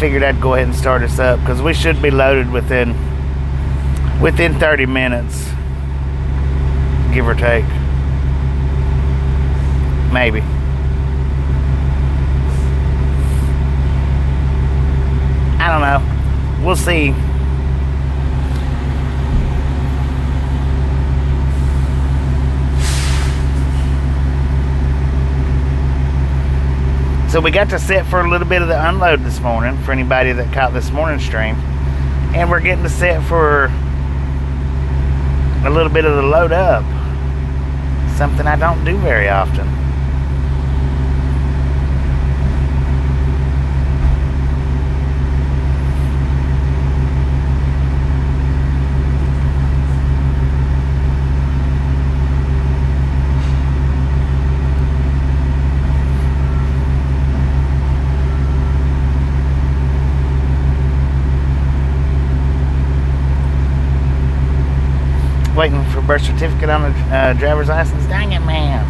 figured I'd go ahead and start us up because we should be loaded within 30 minutes, give or take. Maybe. I don't know. We'll see. So we got to sit for a little bit of the unload this morning for anybody that caught this morning stream. And we're getting to sit for a little bit of the load up. Something I don't do very often. Waiting for birth certificate on the driver's license. Dang it, man.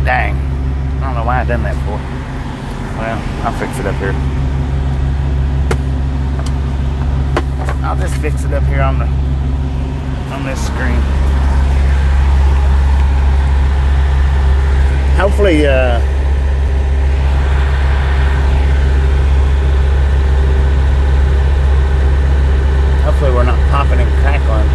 Dang. I don't know why I done that for. Well, I'll fix it up here. I'll just fix it up here on this screen. Hopefully, hopefully we're not popping and crackling.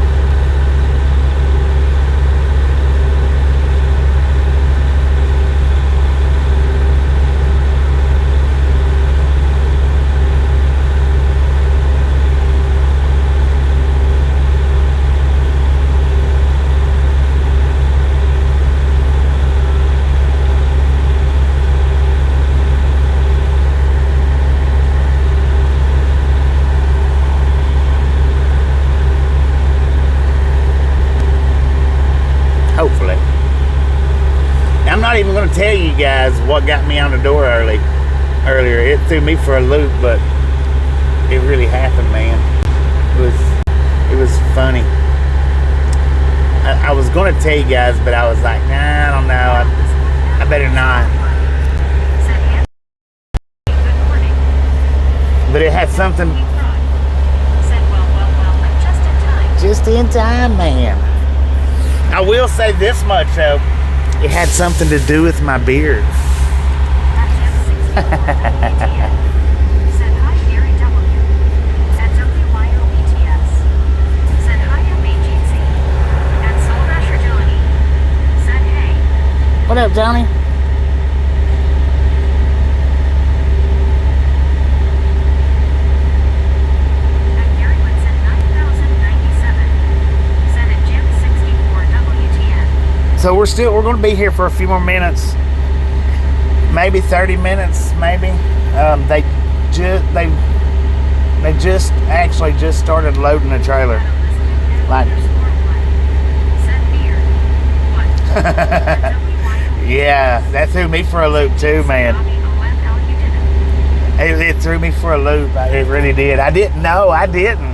Hopefully. I'm not even going to tell you guys what got me on the door earlier. It threw me for a loop, but it really happened, man. It was funny. I was going to tell you guys, but I was like, nah, I don't know. I better not. But it had something. Just in time, man. I will say this much, though. It had something to do with my beard. What up, Johnny? So we're going to be here for a few more minutes, maybe 30 minutes, maybe. They just started loading the trailer. Like, yeah, that threw me for a loop too, man. It threw me for a loop. It really did. I didn't know. I didn't.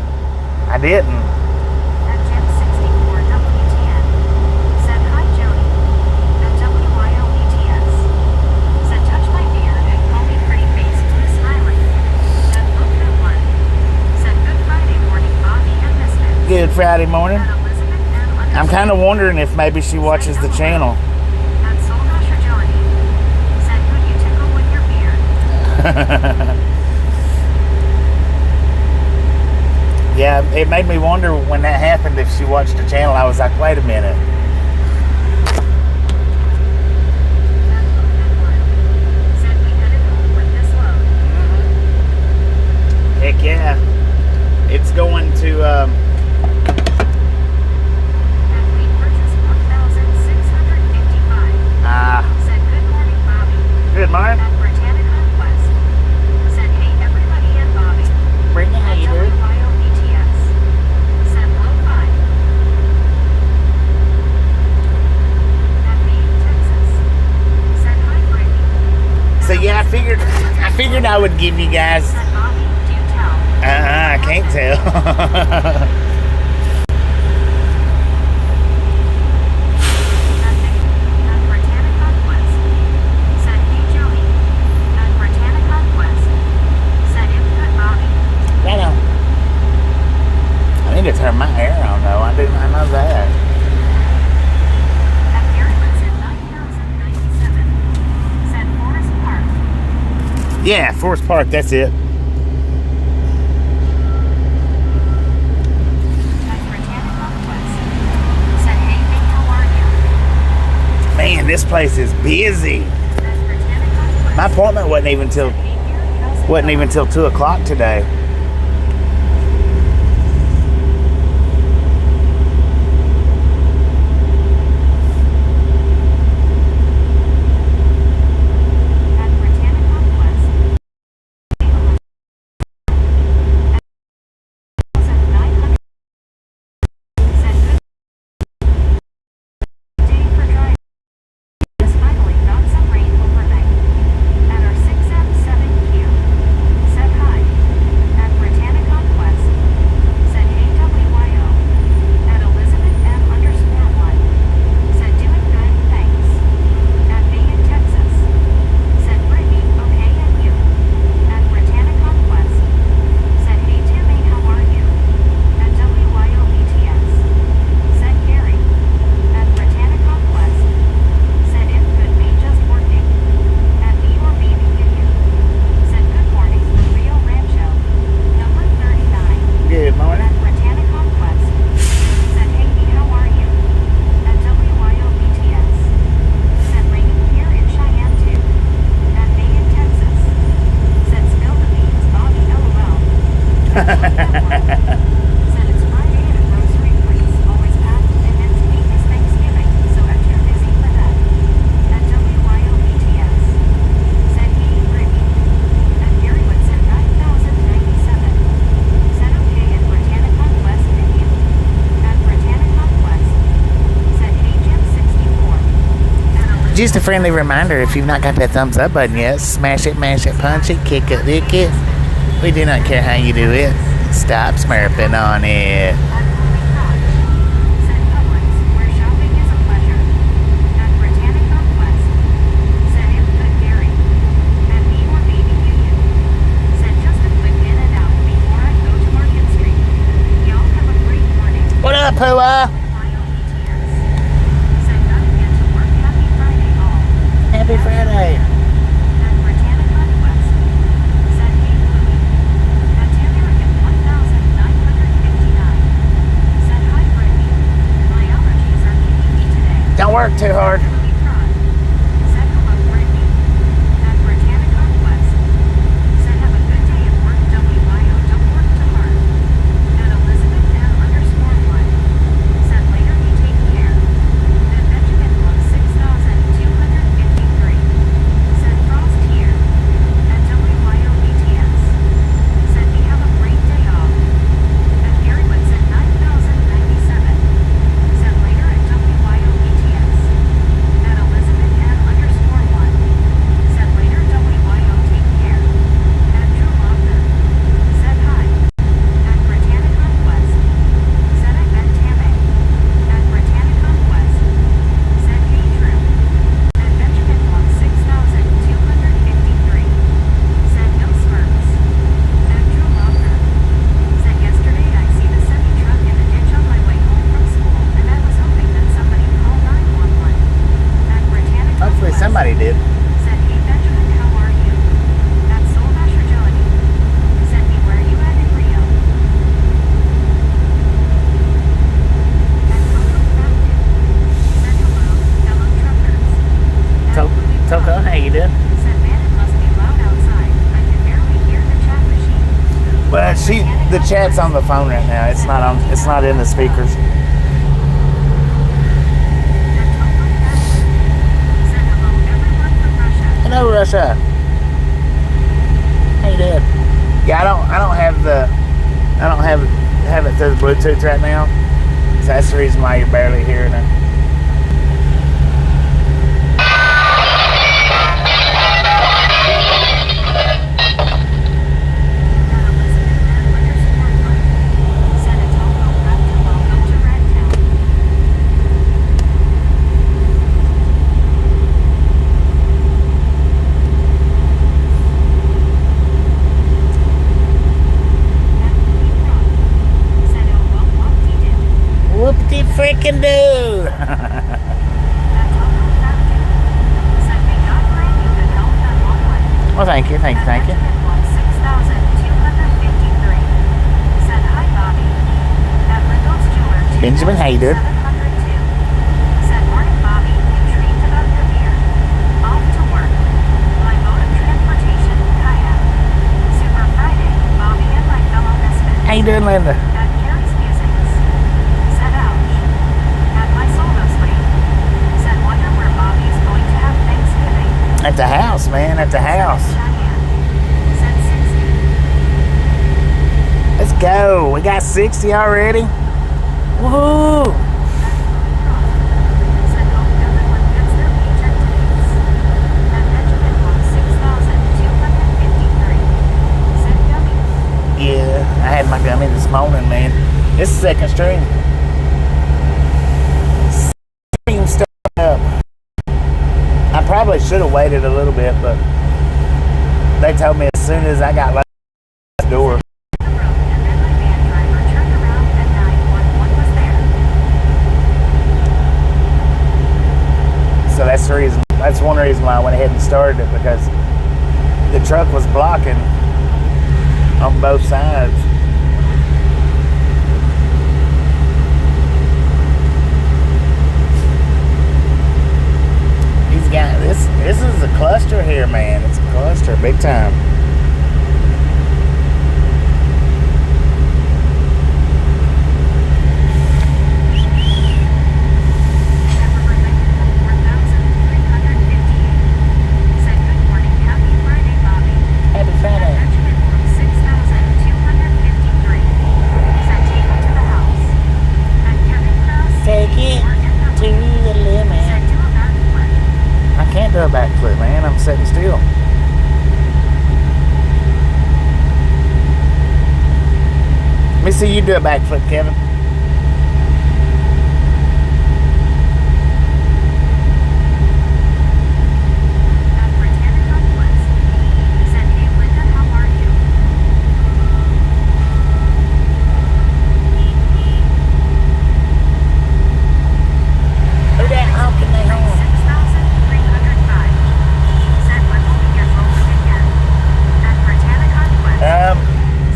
Good Friday morning. I'm kind of wondering if maybe she watches the channel. Yeah, it made me wonder when that happened if she watched the channel. I was like, wait a minute. Heck yeah. It's going to good morning. Brittany, how you doing? So yeah, I figured I would give you guys. I can't tell. Yeah, Forest Park, that's it. Man, this place is busy. My appointment wasn't even till 2 o'clock today. Just a friendly reminder, if you've not got that thumbs up button yet, smash it, mash it, punch it, kick it, lick it. We do not care how you do it. Stop smurfing on it. What up, Pooah? Happy Friday. Don't work too hard. Somebody did. Said, hey Benjamin, how are you? That's Soul Masher Jelly. Sent me where you at in Rio. And Coco Fountain. Said hello truckers. Coco, how you doing? Said man, it must be loud outside. I can barely hear the chat machine. Well, the chat's on the phone right now. It's not in the speakers. Hello, Russia. How you doing? Yeah, I don't have it through the Bluetooth right now. So that's the reason why you're barely hearing it. Freaking do. Well, thank you. Benjamin 6253. Said hi, Bobby. At Lyndall's Jeweler. Benjamin, how you doing? 702. Said morning, Bobby. Intrigued about your beer. Off to work. My mode of transportation, kayak. Super Friday, Bobby and my fellow misfits. How you doing, Linda? At Carrie's Musings. Said ouch. At my solo suite. Said wonder where Bobby's going to have Thanksgiving. At the house, man. At the house. Said 60. Let's go. We got 60 already. Woohoo! Said hope everyone gets their paycheck tonight. At Benjamin 6253. Said yummy. Yeah, I had my gummy this morning, man. It's the second stream. Stream started up. I probably should have waited a little bit, but they told me as soon as I got left the door. The road, and then my van driver turned around and 911 was there. So that's the reason. That's one reason why I went ahead and started it, because the truck was blocking on both sides. He's got this. This is a cluster here, man. It's a cluster, big time. Pepperberg 4358. Said good morning, happy Friday, Bobby. Happy Friday. Benjamin 6253. Said take it to the house. At Kevin Krause. Take it to the limit. Said do a backflip. I can't do a backflip, man. I'm sitting still. Let me see you do a backflip, Kevin. At Britannica West. Said hey Linda, how are you? Who that honking they horn? 6305. Said when will we get rolling again? At Britannica West.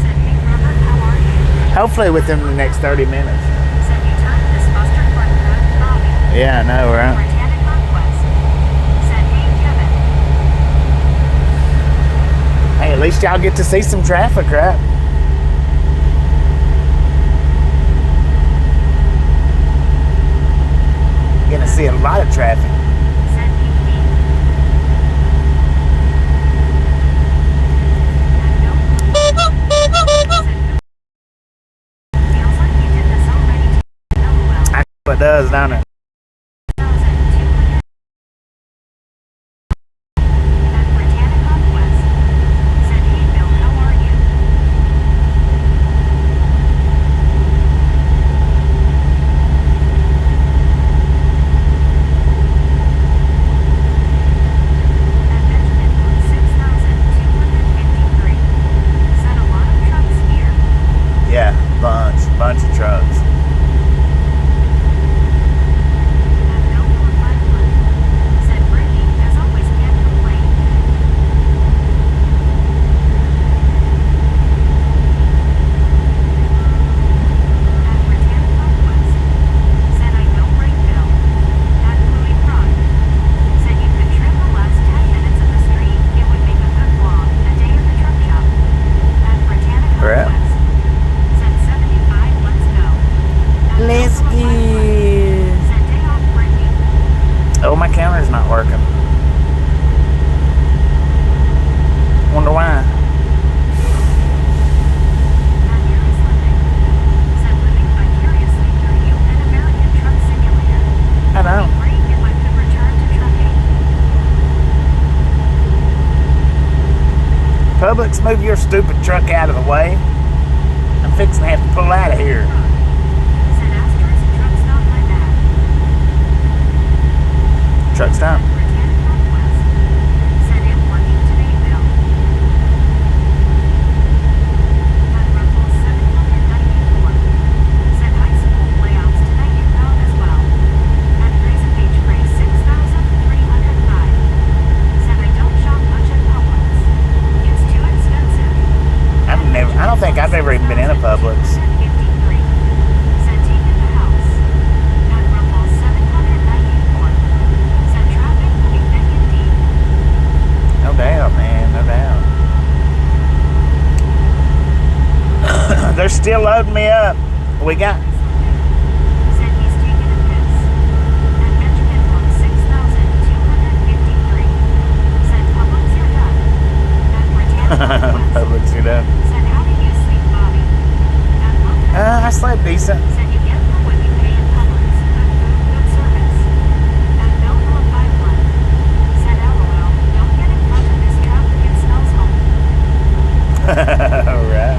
Said hey Robert, how are you? Hopefully within the next 30 minutes. Said you timed this buster fun good, Bobby. Yeah, I know, right? Britannica West. Said hey Kevin. Hey, at least y'all get to see some traffic, right? Gonna see a lot of traffic. Said PP. Said no. Feels like you did this already. LOL. I know it does, don't it? 2,200. At Britannica West. Said hey Bill, how are you? At Benjamin 6253. Said a lot of trucks here. Yeah, bunch of trucks. At no 451. Said Brittany, as always, can't complain. At Britannica West. Said I don't break Bill. At Louis Prague. Said you could trim the last 10 minutes of the stream. It would make a good vlog. A day in the truck shop. At Britannica Right. West. Said 75, let's go. At Let's Alpha 51. go. Said day off Brittany. Oh, my counter's not working. Wonder why. At Gary Slipping. Said living vicariously through you and American Truck Simulator. I know. It'd be great if I could return to trucking. Publix, move your stupid truck out of the way. I'm fixing to have to pull out of here. Said asterisk truck stop my bad. Truck stop. Britannica West. Said it working today, Bill. At Ruffles 794. Said high school playoffs tonight in Bell as well. At Grayson Page Gray 6305. Said I don't shop much at Publix. don't think I've ever even been in a Publix. Said take in the house. At Rumble 794. Said traffic moving thick and deep. No doubt, man. No doubt. They're still loading me up. We got... Said he's taking a piss. At Benjamin 6253. Said Publix you're done. At Britannica West. Publix, you know. Said how did you sleep, Bobby? At Local. I slept decent. Said you get for what you pay in Publix. Good food, good service. At Belleville 51. Said LOL, don't get in front of this traffic, it smells home. All right.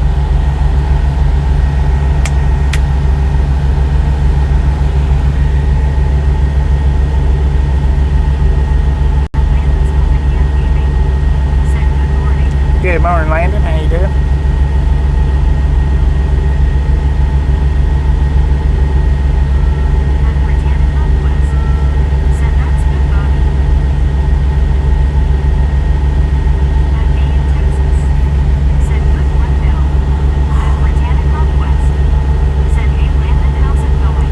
Said good morning. Good morning, Landon. How you doing? At Britannica West. Said that's good, Bobby. At May in Texas. Said good one, Bill. At Britannica West. Said hey Landon, how's it going?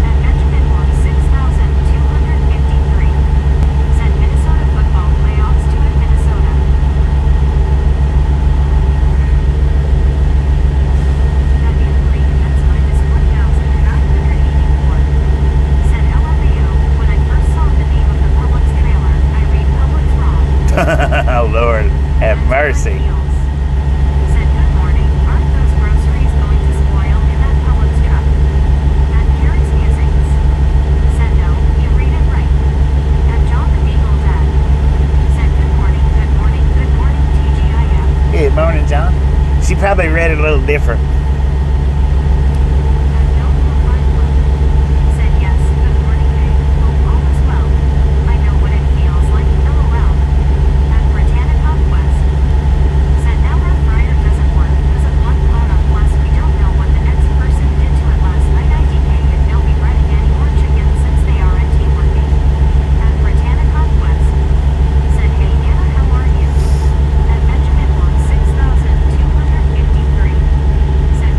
At Benjamin 6253. Said Minnesota football playoffs to in Minnesota. At Deer Creek, that's minus 1,984. Said LMAO, when I first saw the name of the Publix trailer, I read Publix wrong. Oh, Lord. Have mercy. Deals. Said good morning, aren't those groceries going to spoil in that Publix truck? At Carrie's Musings. Said no, you read it right. At John the Beagle Dad. Said good morning, TGIF. Good morning, John. She probably read it a little different. At Belleville 51. Said yes, good morning, Dave. Hope all is well. I know what it feels like, LOL. At Britannica West. Said now our fryer doesn't work. Was it one pot on plus we don't know what the next person did to it last night. IDK if they'll be breading any more chicken since they aren't working. At Britannica West. Said hey Anna, how are you? At Benjamin 6253. Said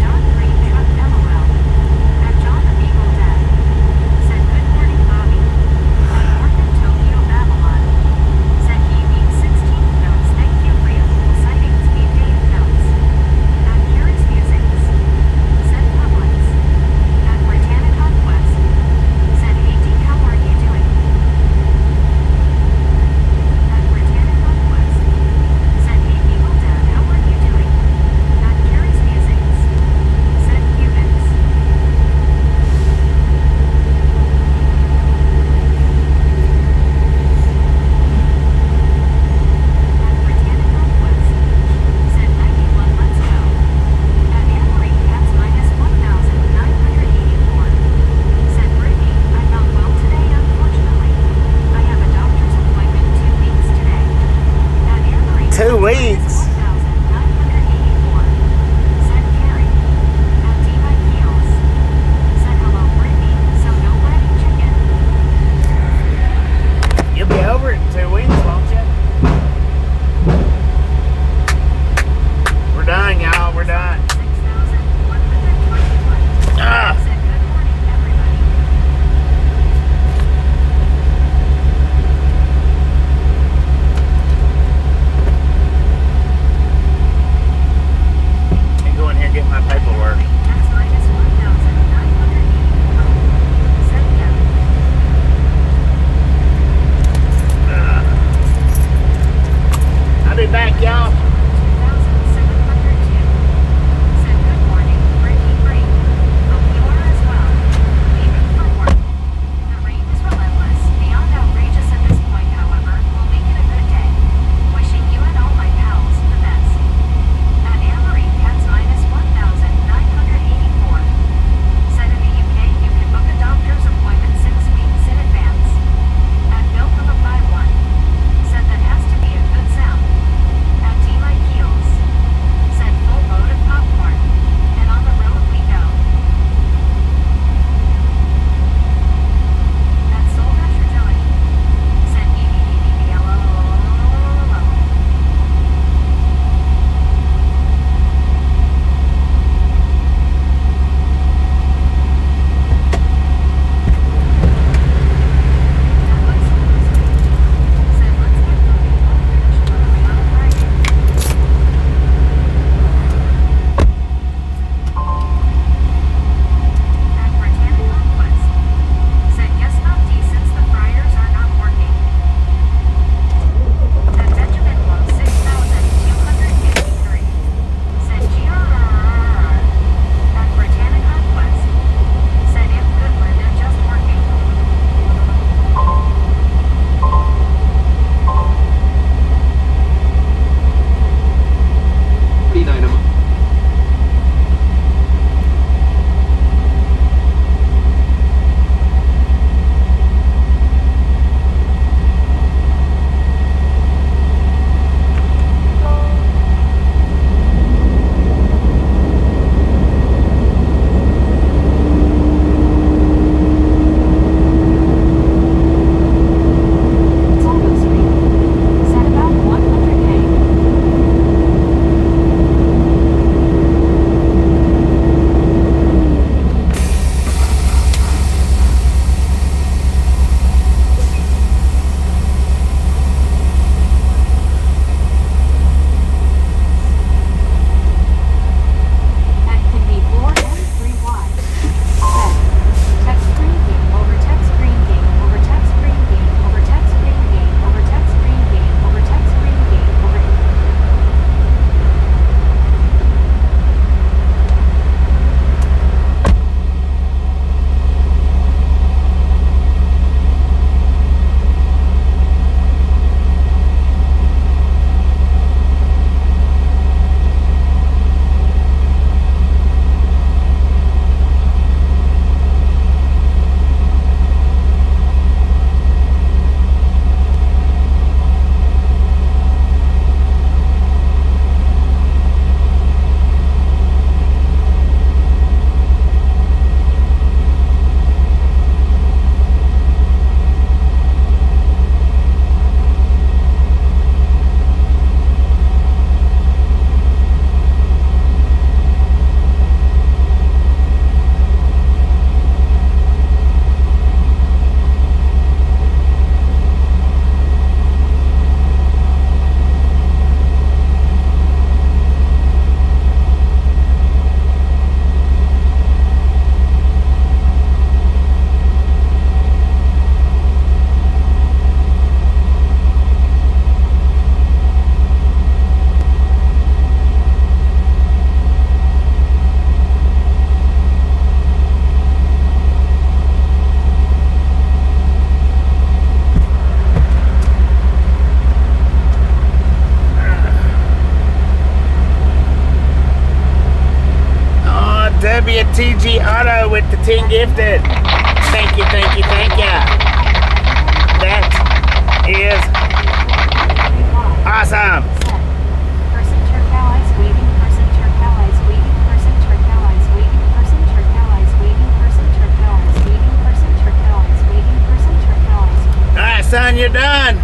WTG Auto with the 10 gifted. Thank you, thank you, thank you. That is awesome. Person turquoise waiting, person turquoise waiting, person turquoise waiting, person turquoise waiting, person turquoise waiting, person turquoise waiting, person turquoise. All right, son, you're done.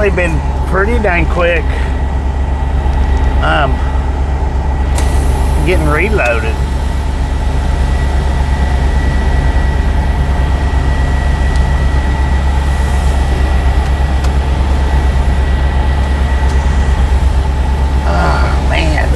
lately been pretty dang quick. Getting reloaded. Oh man.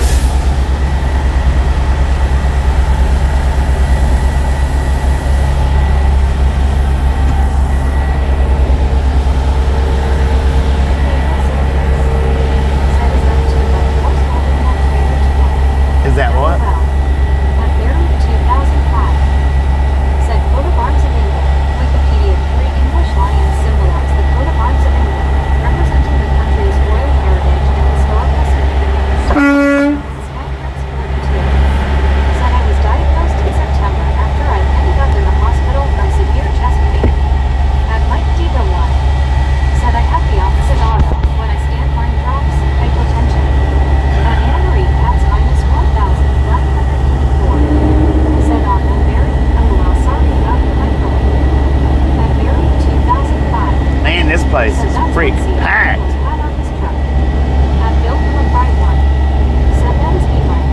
Is that what? At Barry 2005. Said coat of arms of England. Wikipedia 3 English lions symbolize the coat of arms of England, representing the country's royal heritage and historical significance. Skyprince 42. Said I was diagnosed in September after I ended up in the hospital from severe chest pain. At Mike Diva 1. Said I have the opposite auto. When I stand line drops, hypotension. At Anna Marie Cats minus 1,184. Said on and Barry, LOL, sorry about the microwave. At Barry 2005. Man, this place Said is that's freaking what packed. was hot on his truck. At Bill from a Pride 1. Said that is me, Mike.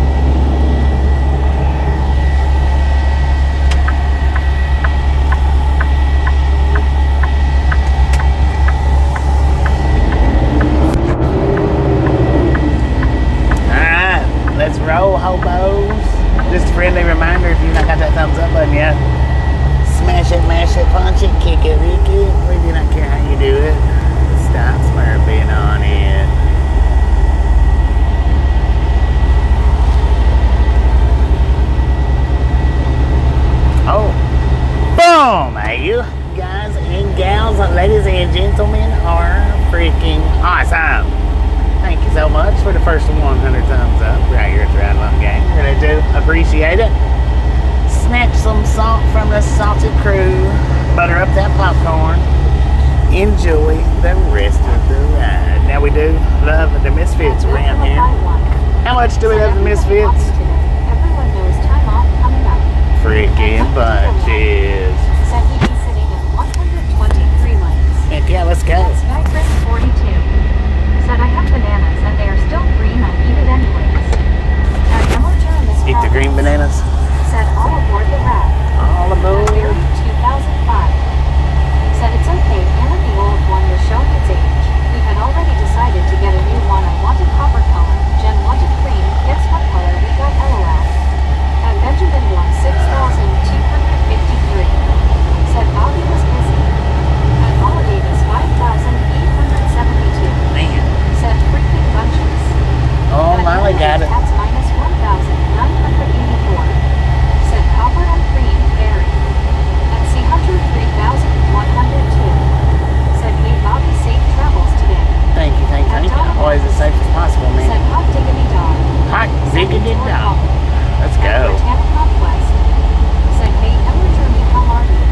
Alright, let's roll, hobos. Just a friendly reminder, if you've not got that thumbs up button yet, smash it, mash it, punch it, kick it, lick it. We do not care how you do it. Stop slurping on it. Oh, boom! Hey, you guys and gals, ladies and gentlemen, are freaking awesome. Thank you so much for the first 100 thumbs up right here at the Ride Along Gang. Really do appreciate it. Snatch some salt from the salty crew. Butter up that popcorn. Enjoy the rest of the ride. Now we do love the Misfits At Bill around from a here. Pride 1. How much do we Said love the everyone Misfits? happy today. Everyone knows time off coming up. Freaking bunches. Said he'd be sitting at 123 lanes. Heck yeah, let's go. At Skyprince 42. Said I have bananas and they are still green, I'd eat it anyways. At Emerger and Miss Eat the green bananas. Said all aboard the ride. All At aboard. Barry 2005. Said it's okay, Anna the old one was showing its age. We had already decided to get a new one. I wanted copper color. Jen wanted cream. Guess what color we got? LOL. At Benjamin 1,6253. Said Bobby was busy. At Paula Davis 5,872. Man. Said freaking bunches. Oh, At Molly got it. Cats minus 1,984. Said copper and cream Barry. At Sea Hunter 3,102. Said hey Bobby, safe travels today. Thank you, thank you, thank you. Always as safe as possible, Said man. hot diggity dog. Hot Said diggity enjoy dog. all. Let's At go. Botanical West. Said hey Emma Jeremy, how are you?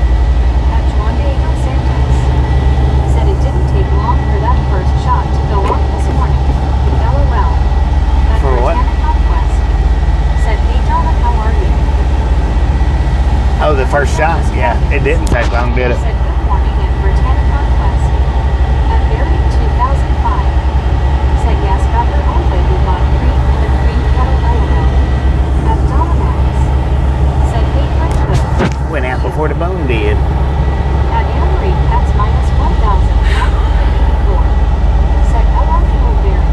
At Juan Diego Santos. Said it didn't take long for that first shot to go off this morning. LOL. At For what? Botanical West. Said hey Donna, how are you? Oh, the first shot? Yeah, it didn't take long, did it? Said good morning at Britannica West. At Barry 2005. Said yes, got her own way. We bought cream and a cream kettle. LOL. At Domino's. Said hey French Cook. Went out before the bone did. At Anna Marie Cats minus 1,984. Said hello to old Barry.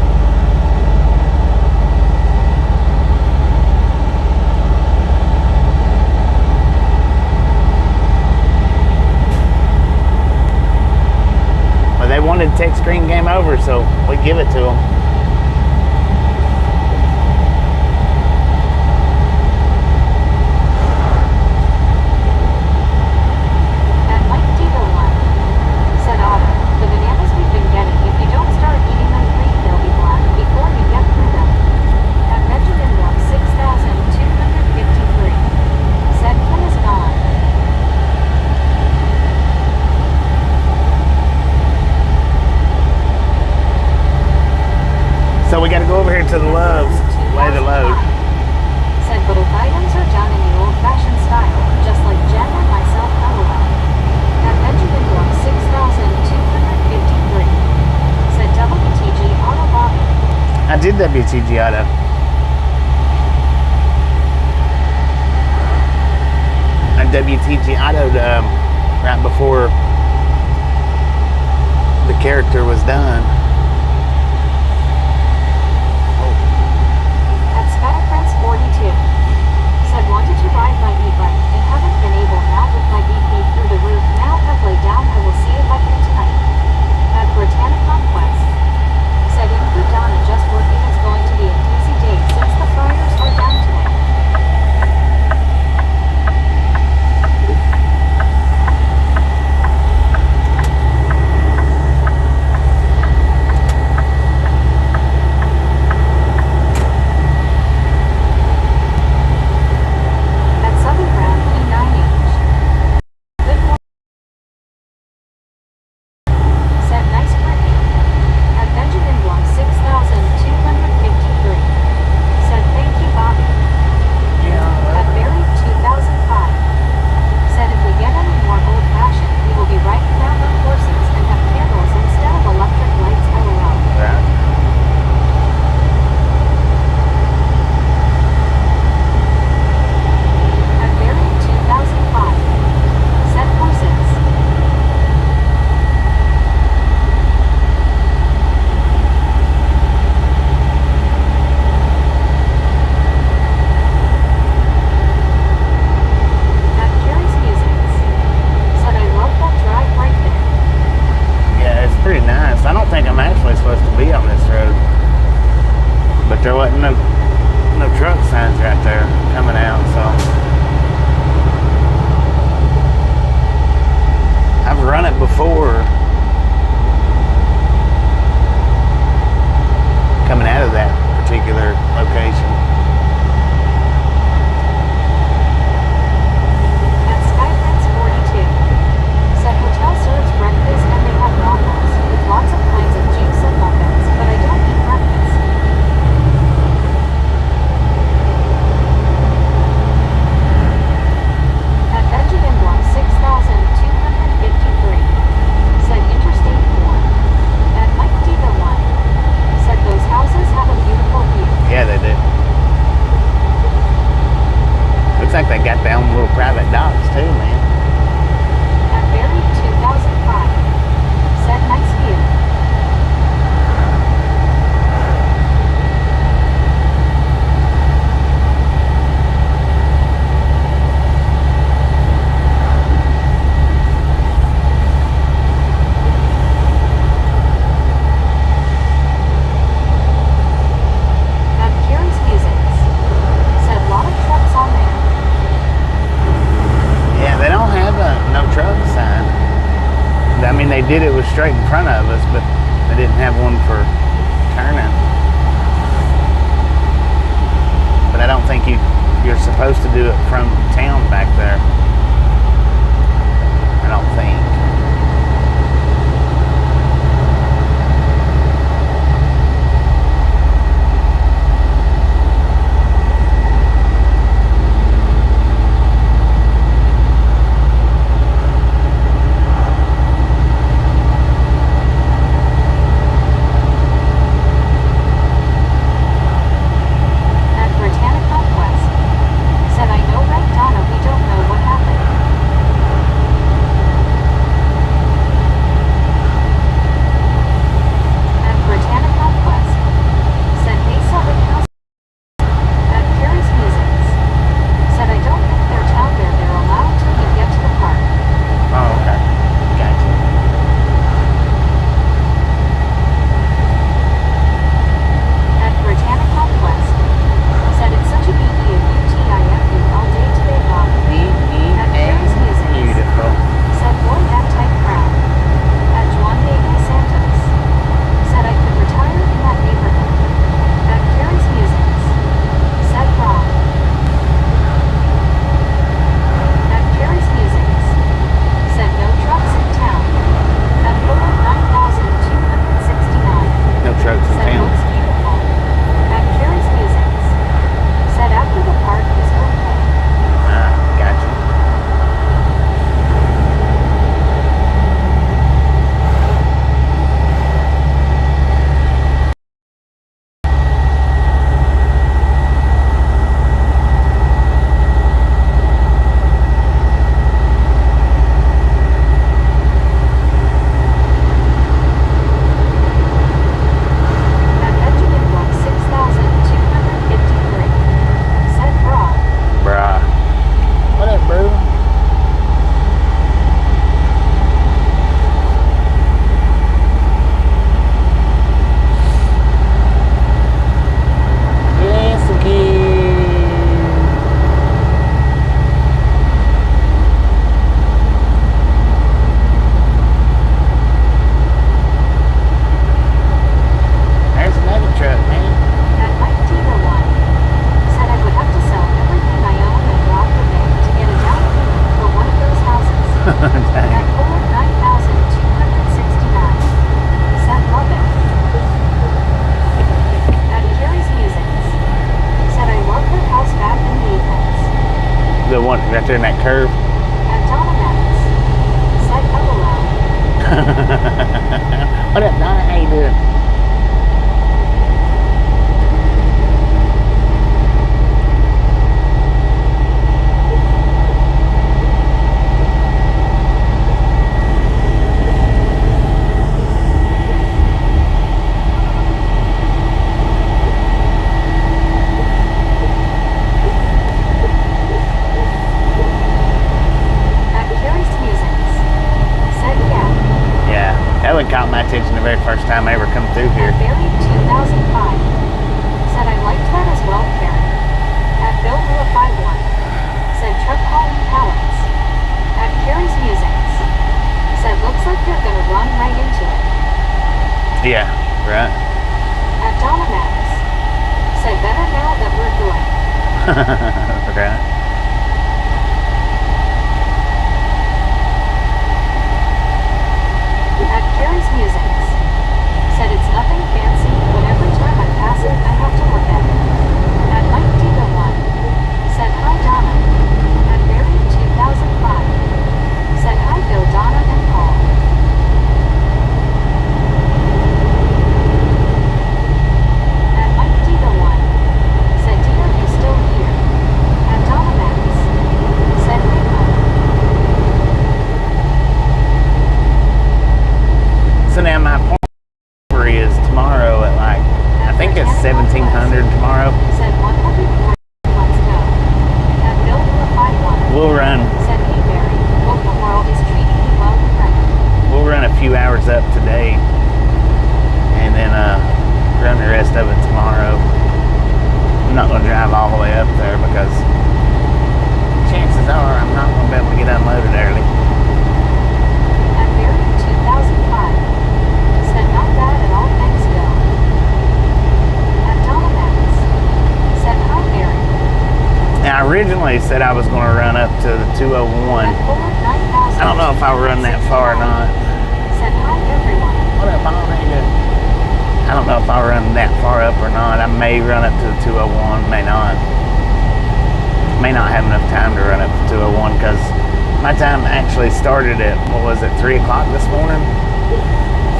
Well, they wanted text screen game over, so we give it to them. At Mike Diva 1. Said Autumn, the bananas we've been getting, if you don't start eating them green, they'll be black before you get through them. At Benjamin 1,6253. Said Kim is gone. did WTG Auto. I WTG Auto'd right before the character was done. At Skyprince 42. Said wanted to ride my e-bike and haven't been able now with my BP through the roof. Now have laid down. I will see if I can tonight. At Britannica Quest. Said include Donna just working. It's going to be an easy day since the fryers are down today. At Southern Brown E9H. Good morning. Said nice working. At Benjamin Blum 6253. Said thank you Bobby. At Barry 2005. Said if we get any more old fashioned, we will be riding around on horses and have candles instead of electric lights. LOL. Right. At Barry 2005. Said horses. At Carrie's Musings. Said I love that drive right there. Yeah, it's pretty nice. I don't think I'm actually supposed to be on this road. But there wasn't no truck signs right there coming out, so I've run it before coming out of that particular location. At Skyprince 42. Said hotel serves breakfast and they have waffles with lots of kinds of juice and muffins, but I don't eat breakfast. At Benjamin Blum 6253. Said interesting form. At Mike Diva 1. Said those houses have a beautiful view. Yeah, they do. Looks like they got their own little private docks too, man. At Barry 2005. Said nice view. At Kieran's Musings. Said lot of trucks on there. Yeah, they don't have no truck sign. I mean, they did it was straight in front of us, but they didn't have one for turning. But I don't think you're supposed to do it from town back there. I don't think. At Britannica Quest. Said I know right Donna, we don't know what happened. The one right there in that curve. At Donovan, said LOL. What up, Donna? How you doing? That one caught my attention the very first time I ever come through here. At Barry 2005, said I liked that as well, Karen. At Bill Lua 51, said truck hauling pallets. At Carrie's Musings, said looks like you're gonna run right into it. Yeah, right. At Donna Max, said better now that we're going. Right. At Carrie's Musings, said it's nothing fancy, but every time I pass it, I have to look at it. At Mike Diva 1, said hi Donna. At Barry 2005, said hi Bill, Donna, and Paul. At Mike Diva 1, said Dina, you still here? At Donna Max, said hey Mike. So now my appointment is tomorrow at like, I think it's 1700 tomorrow. Said 140, let's go. At Bill Lua 51, We'll run. said hey Barry, hope the world is treating you well and right. We'll run a few hours up today, and then run the rest of it tomorrow. I'm not gonna drive all the way up there because chances are I'm not gonna be able to get unloaded early. At Barry 2005, said not bad at all, thanks Bill. At Donna Max, said hi Barry. Now, I originally said I was gonna run up to the 201. At Ford 9000, I don't know if I'll run that far or not. said hi everyone. What up, Paul? How you doing? I don't know if I'll run that far up or not. I may run up to the 201, may not. May not have enough time to run up to 201 because my time actually started at, what was it, 3 o'clock this morning?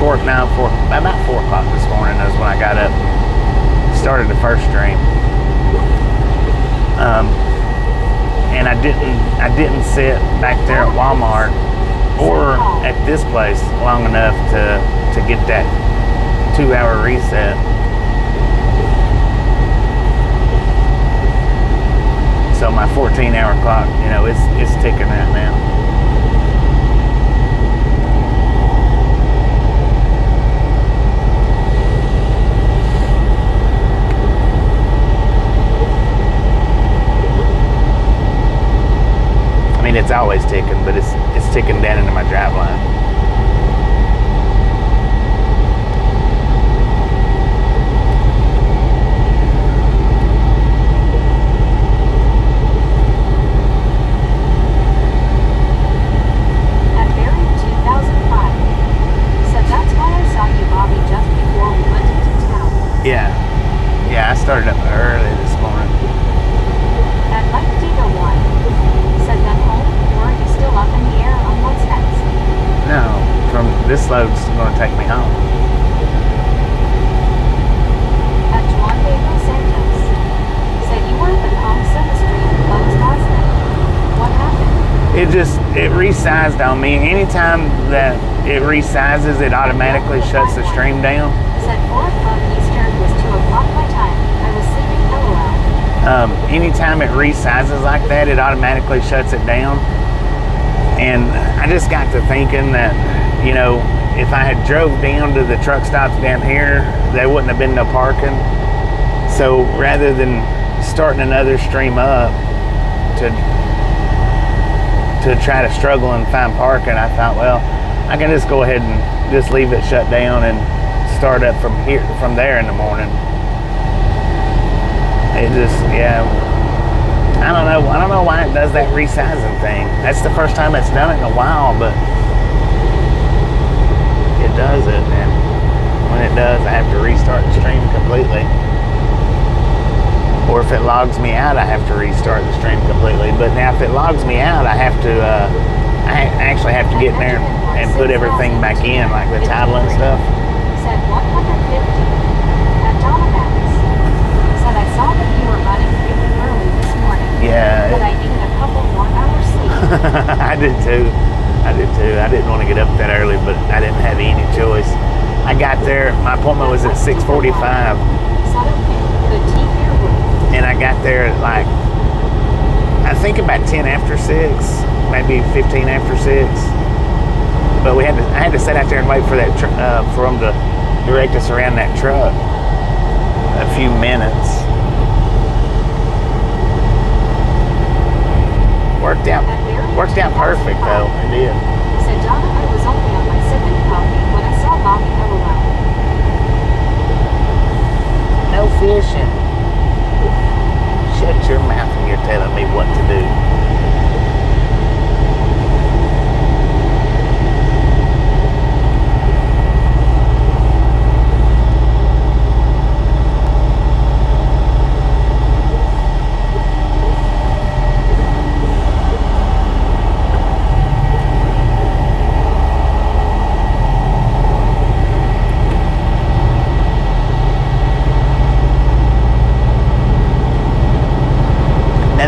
About 4 o'clock this morning is when I got up. Started the first stream. And I didn't sit back there at Walmart or at this place long enough to get that 2-hour reset. So my 14-hour clock, you know, it's ticking right now. I mean, it's always ticking, but it's ticking down into my drive line. At Barry 2005, said that's why I saw you, Bobby, just before we went into town. Yeah, I started up early this morning. At Mike Diva 1, said then home, or are you still up in the air on what's next? No, from this load's going to take me home. At Juan Diego Santos, said you were at the Thompson Street closed last night. What happened? It resized on me. Anytime that it resizes, it automatically shuts the stream down. Said 4 o'clock Eastern was 2 o'clock my time. I was sleeping, LOL. Anytime it resizes like that, it automatically shuts it down. And I just got to thinking that, you know, if I had drove down to the truck stops down here, there wouldn't have been no parking. So rather than starting another stream up to try to struggle and find parking, I thought, well, I can just go ahead and just leave it shut down and start up from there in the morning. It just, yeah, I don't know why it does that resizing thing. That's the first time it's done it in a while, but it does it, and when it does, I have to restart the stream completely. or if it logs me out, I have to restart the stream completely. But now if it logs me out, I have to, actually have to get in there and put everything back in, like the title and stuff. Said 150 at Donovans. Said I saw that you were running really early this morning. Yeah. But I needed a couple more hours sleep. I did too. I didn't want to get up that early, but I didn't have any choice. I got there, my appointment was at 6:45. Said okay, good tea here with. And I got there at like, I think about 10 after 6, maybe 15 after 6. But I had to sit out there and wait for that for them to direct us around that truck a few minutes. Worked out perfect though. It did. Said Donna, I was only on my second coffee when I saw Bobby LOL. No fishing. Shut your mouth when you're telling me what to do.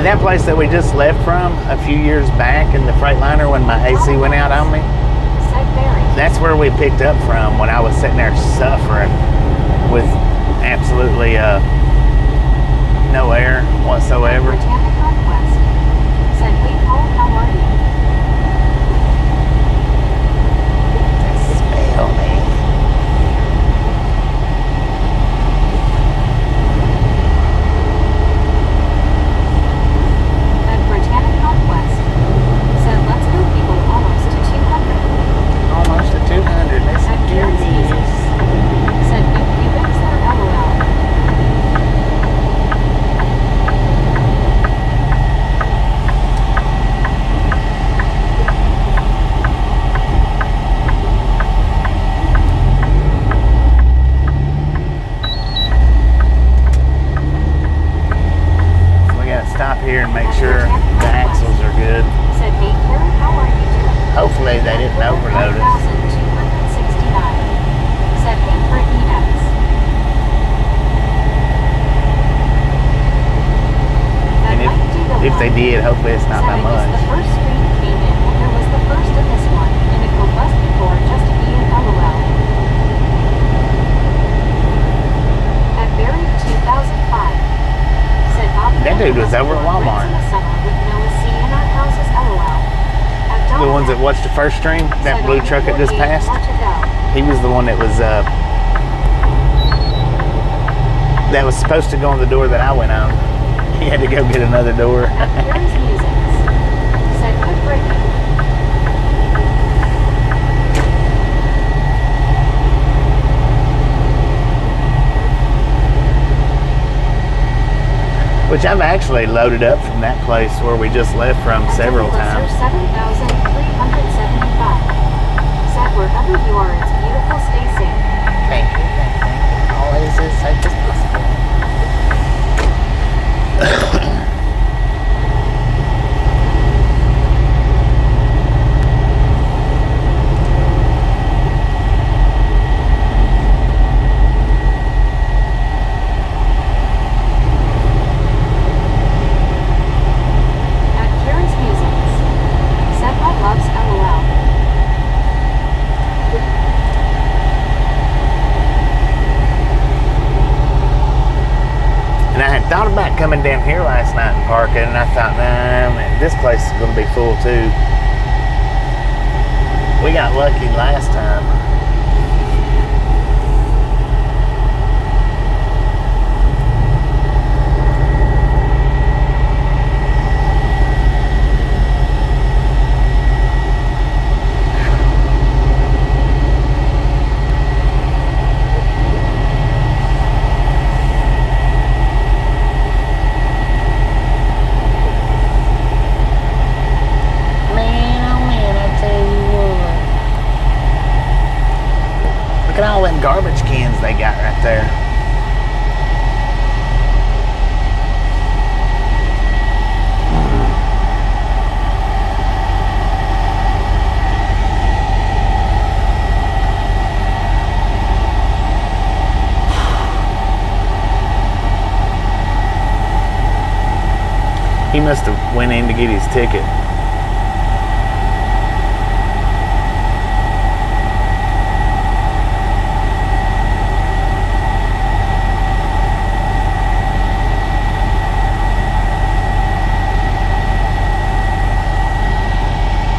That place that we just left from a few years back in the Freightliner when my AC went out on me, that's where we picked up from when I was sitting there suffering with absolutely no air whatsoever. Said, hey Paul, how are you? Spell me. Here and make sure the axles are good. Said, hey Karen, how are you doing? Hopefully they didn't overload us. 1,269. Said, hey Brittany X. And if they did, hopefully it's not by much. The first stream came in when there was the first of this one, and it will bust before just to be an LOL. At Barry 2005. That dude was over at Walmart. The ones that watched the first stream, that blue truck that just passed, he was the one that was supposed to go on the door that I went on. He had to go get another door. Which I've actually loaded up from that place where we just left from several times. 7,375. Said wherever you are, it's beautiful. Stay safe. Thank you. Always as safe as possible. Thought about coming down here last night and parking, and I thought, nah, man, this place is going to be full too. We got lucky last time. He must have went in to get his ticket.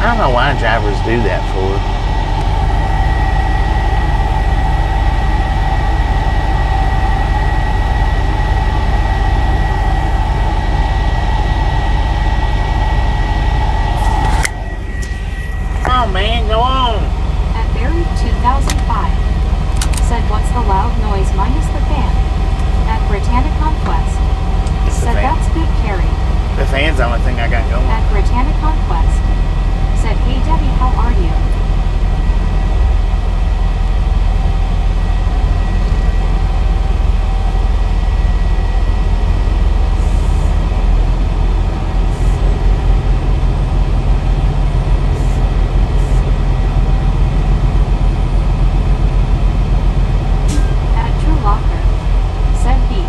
I don't know why drivers do that for. Come on, man, go on. At Barry 2005. Said what's the loud noise minus the fan? At Britannicon Quest. It's the Said fan. that's good carry. The fan's the only thing I got going. At Britannicon Quest. Said hey Debbie, how are you? At True Locker. Said B.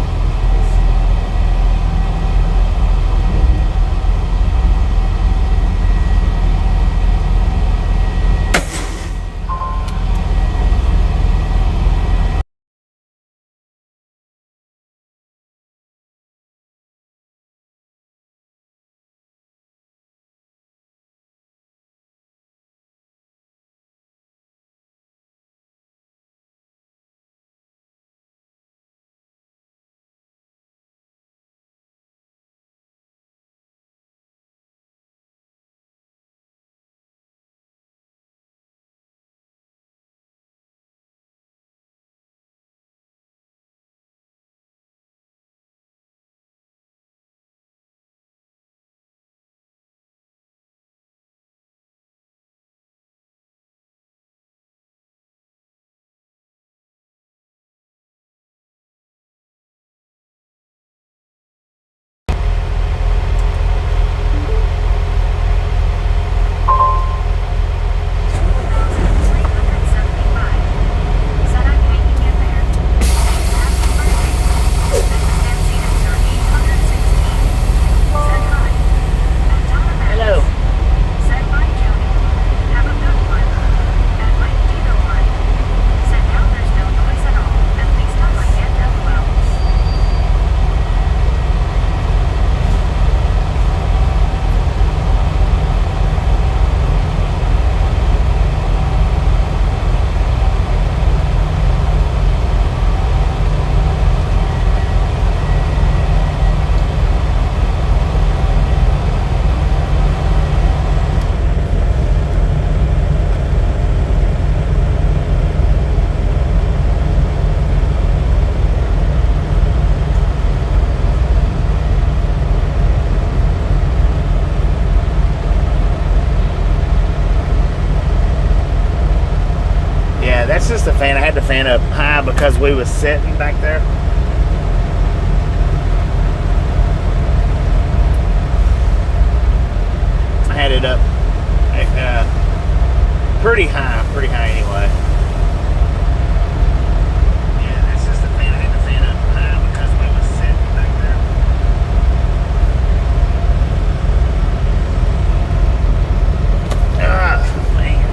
Hello. Said bye Jody. Have a good one. At Mike Dino one. Said now there's no noise at all. At least on my end LOL. Yeah, that's just the fan. I had the fan up high because we was sitting back there. I had it up pretty high anyway. Yeah, that's just the fan. I had the fan up high because we was sitting back there. Ah, man.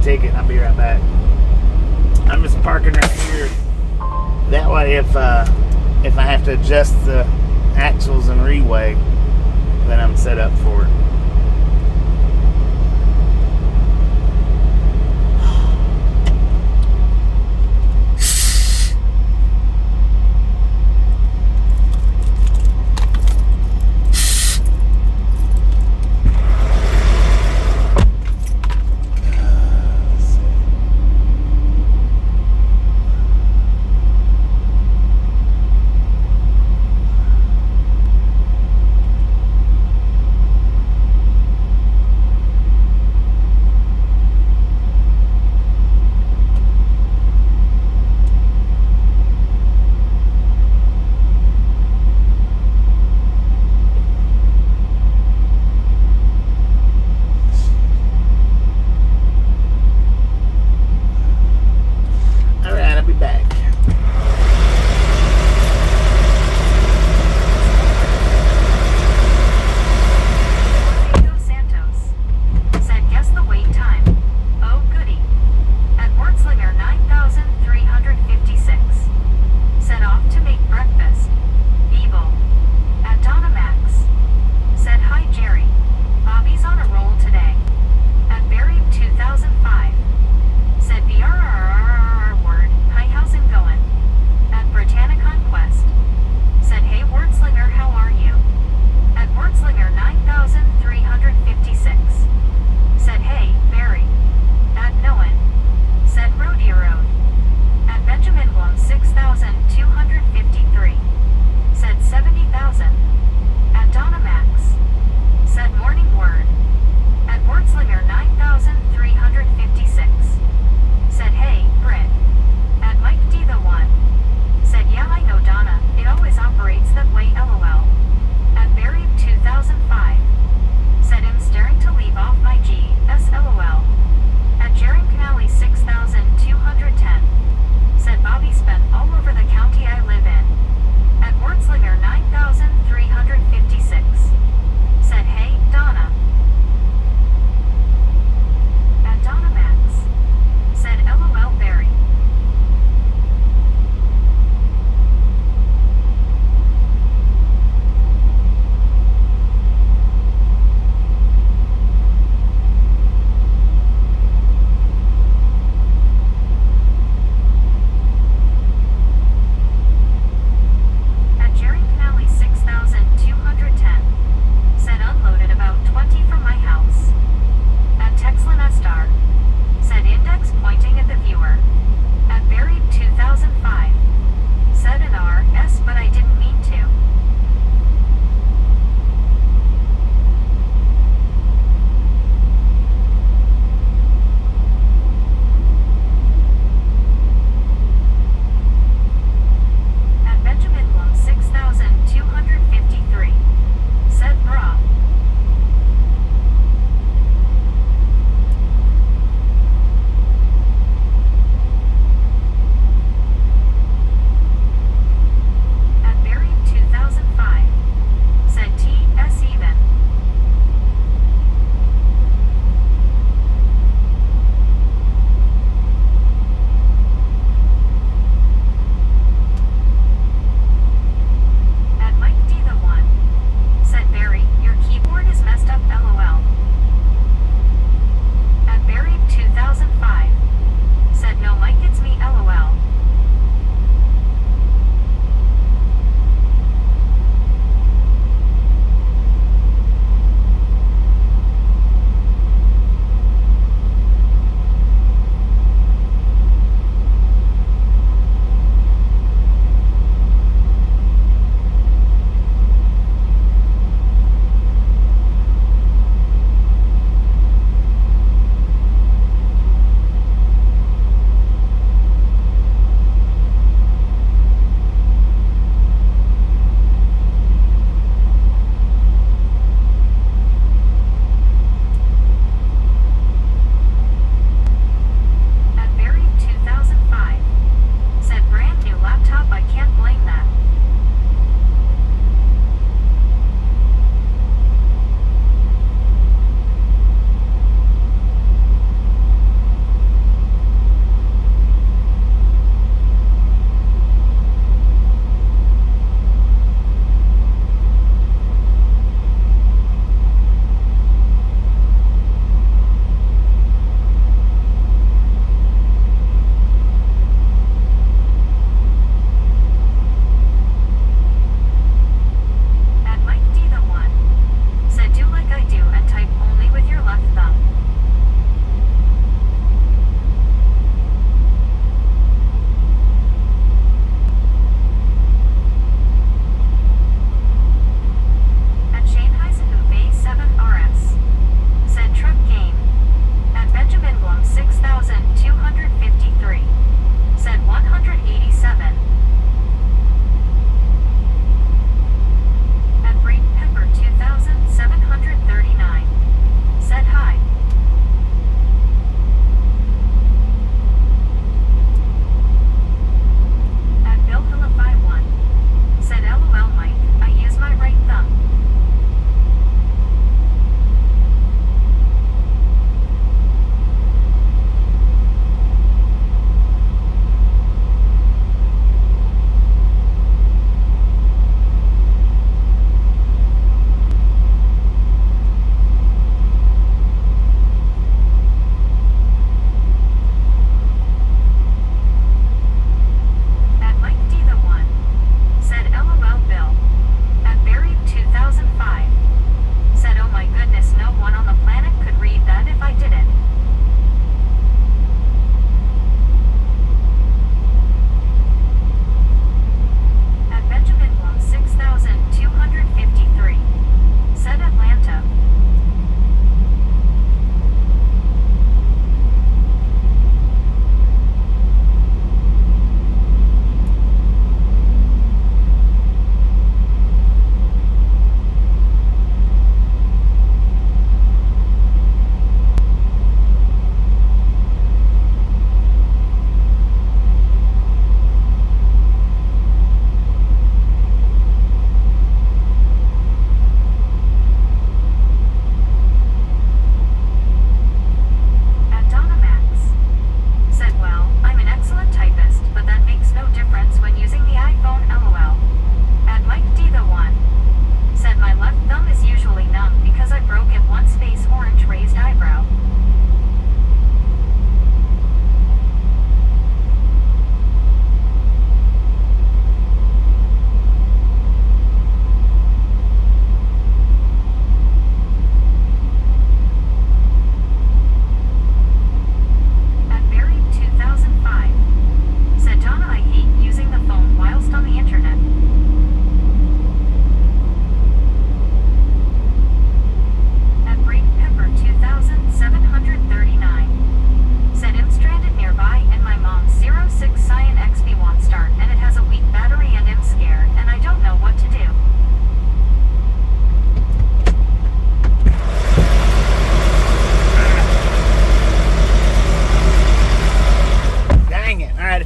ticket and I'll be right back. I'm just parking right here. That way if I have to adjust the axles and reweigh, then I'm set up for it.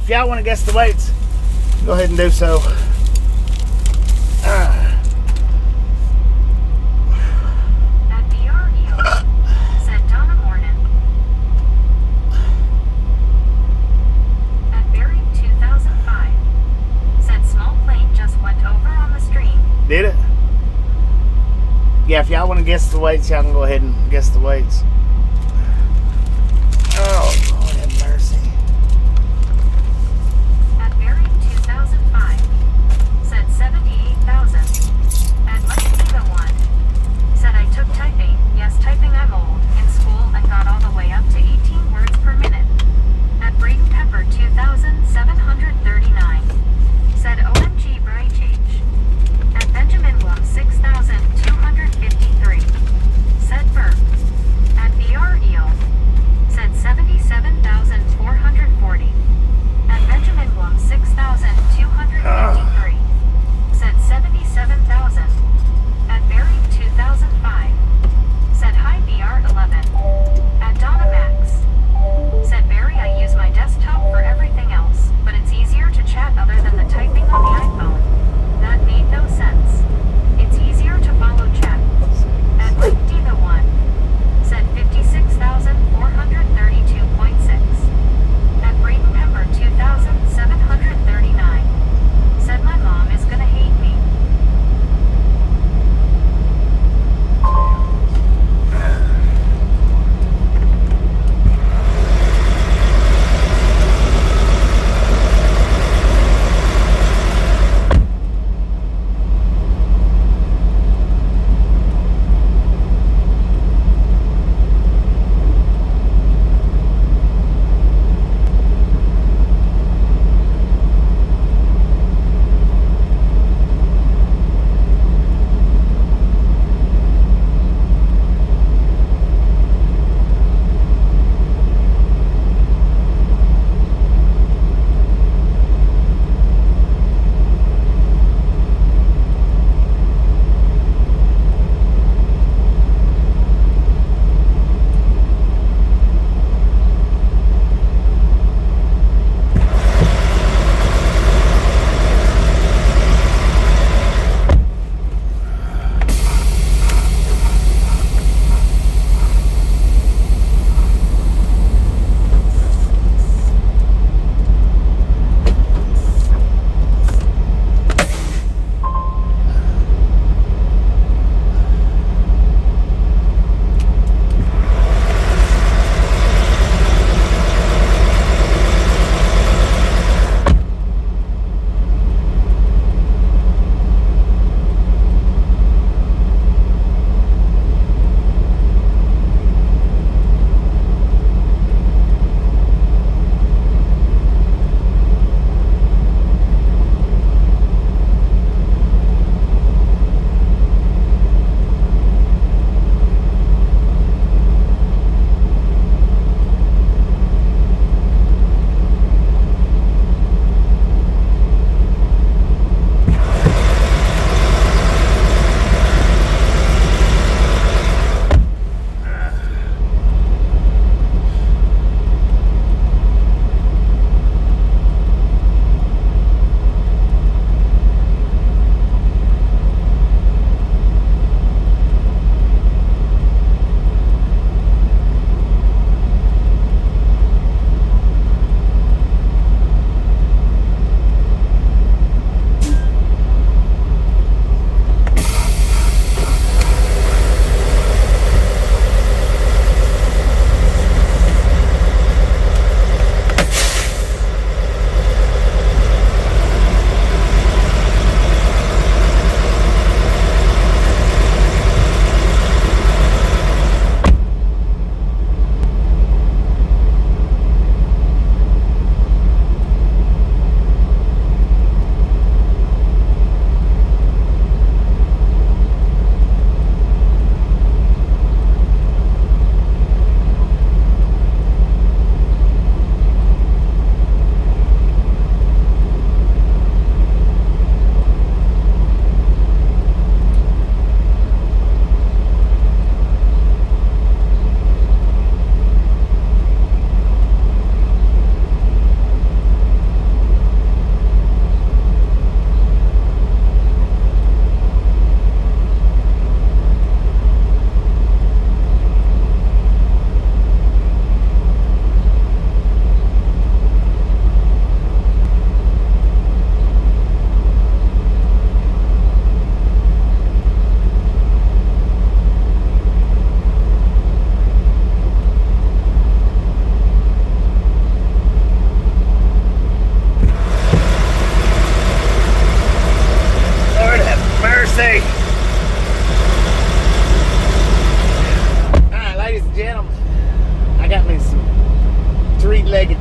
If y'all want to guess the weights, go ahead and do so. At BREO, said Donna Mornan. At Berry 2005, said small plane just went over on the stream. Did it? Yeah, if y'all want to guess the weights, y'all can go ahead and guess the weights. Oh, Lord have mercy. At Berry 2005, said 78,000. At Much Bigger One, said I took typing, yes typing I'm old, in school and got all the way up to 18 words per minute. At Braden Pepper 2,739, said OMG Bray Change. At Benjamin Blum 6,253, said Burp. At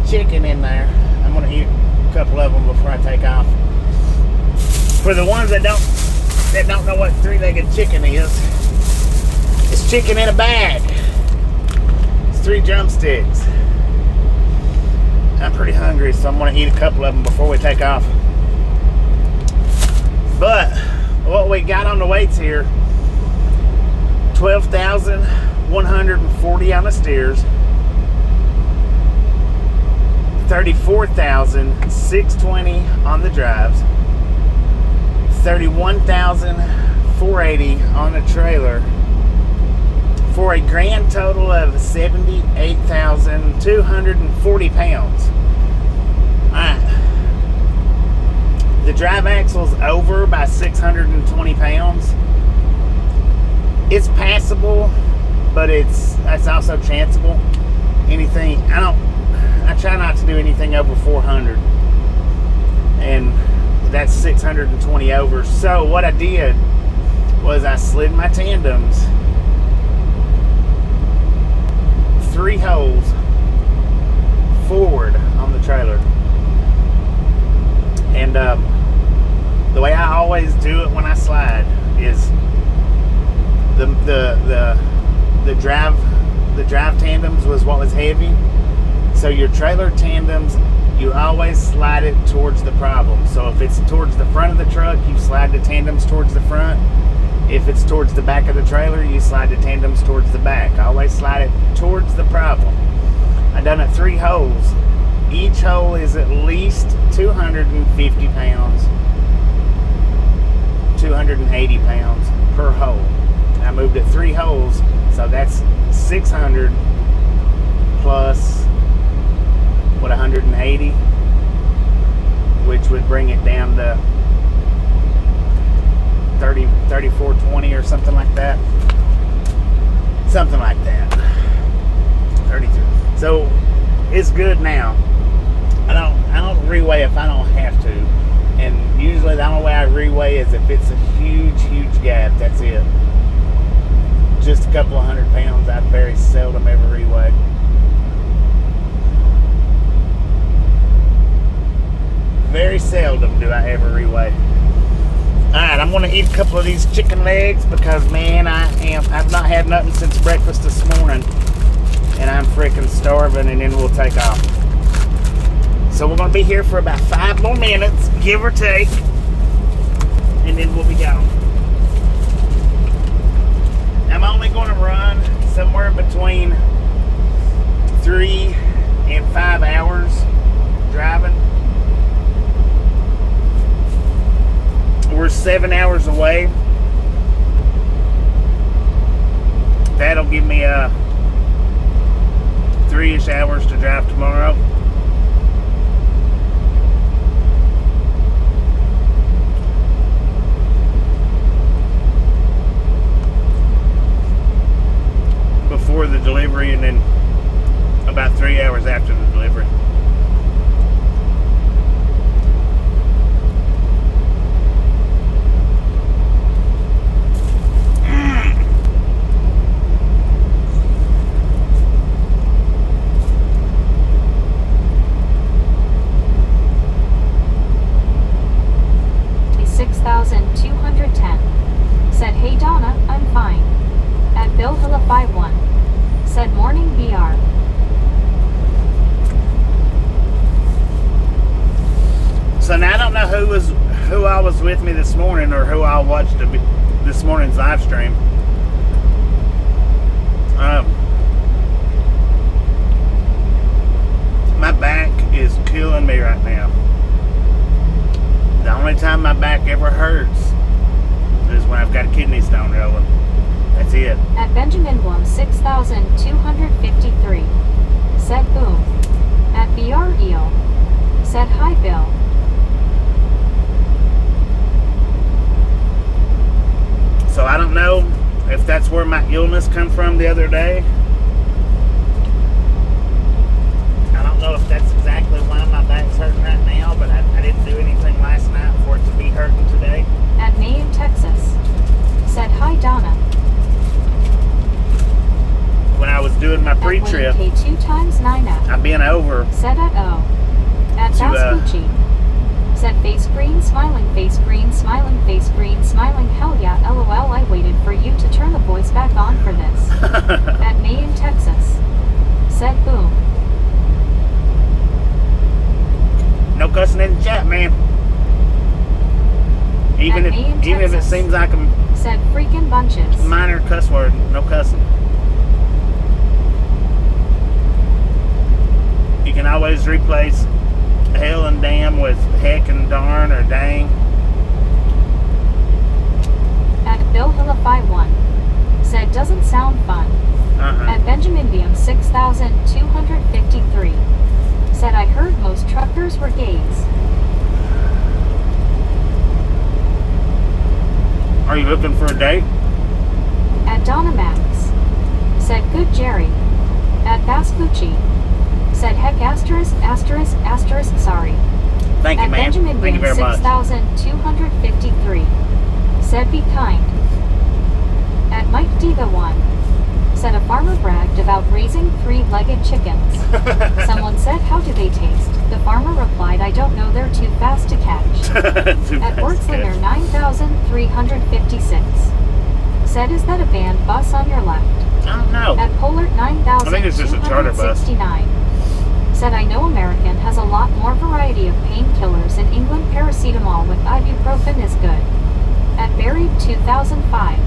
chicken in there. I'm gonna eat a couple of them before I take off. For the ones that don't know what three-legged chicken is, it's chicken in a bag. It's 3 drumsticks. I'm pretty hungry, so I'm gonna eat a couple of them before we take off. But what we got on the weights here, 12,140 on the steers, 34,620 on the drives, 31,480 on the trailer, for a grand total of 78,240 pounds. Alright. The drive axle's over by 620 pounds. It's passable, but it's also chanceable. I try not to do anything over 400. And that's 620 over. So what I did was I slid my tandems 3 holes forward on the trailer. And the way I always do it when I slide is the drive tandems was what was heavy. So your trailer tandems, you always slide it towards the problem. So if it's towards the front of the truck, you slide the tandems towards the front. If it's towards the back of the trailer, you slide the tandems towards the back. I always slide it towards the problem. I done it 3 holes. Each hole is at least 250 pounds, 280 pounds per hole. I moved it 3 holes, so that's 600 plus 180, which would bring it down to 3420 or something like that. Something like that. 32. So it's good now. I don't reweigh if I don't have to. And usually the only way I reweigh is if it's a huge gap. That's it. Just a couple of 100 pounds, I very seldom ever reweigh. Very seldom do I ever reweigh. Alright, I'm gonna eat a couple of these chicken legs because man, I've not had nothing since breakfast this morning. And I'm freaking starving, and then we'll take off. So we're gonna be here for about 5 more minutes, give or take. And then we'll be gone. I'm only gonna run somewhere between 3 and 5 hours driving. We're 7 hours away. That'll give me 3-ish hours to drive tomorrow. Before the delivery, and then about 3 hours after the delivery. Said, hey Donna, I'm fine. At Bill Villa 51. Said, morning BR. So now I don't know who I was with me this morning or who I watched this morning's live stream. My back is killing me right now. The only time my back ever hurts is when I've got a kidney stone rolling. That's it. At Benjamin Blum 6253. Said boom. At BREO. Said hi Bill. So I don't know if that's where my illness come from the other day. I don't know if that's exactly why my back's hurting right now, but I didn't do anything last night for it to be hurting today. At Maine, Texas. Said hi Donna. When I was doing my pre-trip. At Wayne K 2 times 9F. I've been over Said at O. At To, Vascucci. Said face green, smiling, face green, smiling, face green, smiling. Hell yeah, LOL. I waited for you to turn the voice back on for this. At May in Texas. Said boom. no cussing in the chat, man. Even At me in if it Texas. seems like a Said freaking bunches. minor cuss word, no cussing. You can always replace hell and damn with heck and darn or dang. At Bill Hillify 1. Said doesn't sound fun. At Benjamin Beam 6253. Said I heard most truckers were gays. Are you looking for a date? At Donna Max. Said good Jerry. At Vascucci. Said heck asterisk asterisk asterisk sorry. Thank you, At ma'am. Benjamin Thank you Beam very much. 6253. Said be kind. At Mike Diva 1. Said a farmer bragged about raising 3-legged chickens. Someone said how do they taste? The farmer replied I don't know, they're too fast to catch. At Wordslinger 9356. Said is that a band bus on your left? I don't know. At Pollard I think it's just a charter bus. 9269. Said I know American has a lot more variety of painkillers. In England paracetamol with ibuprofen is good. At Buried 2005.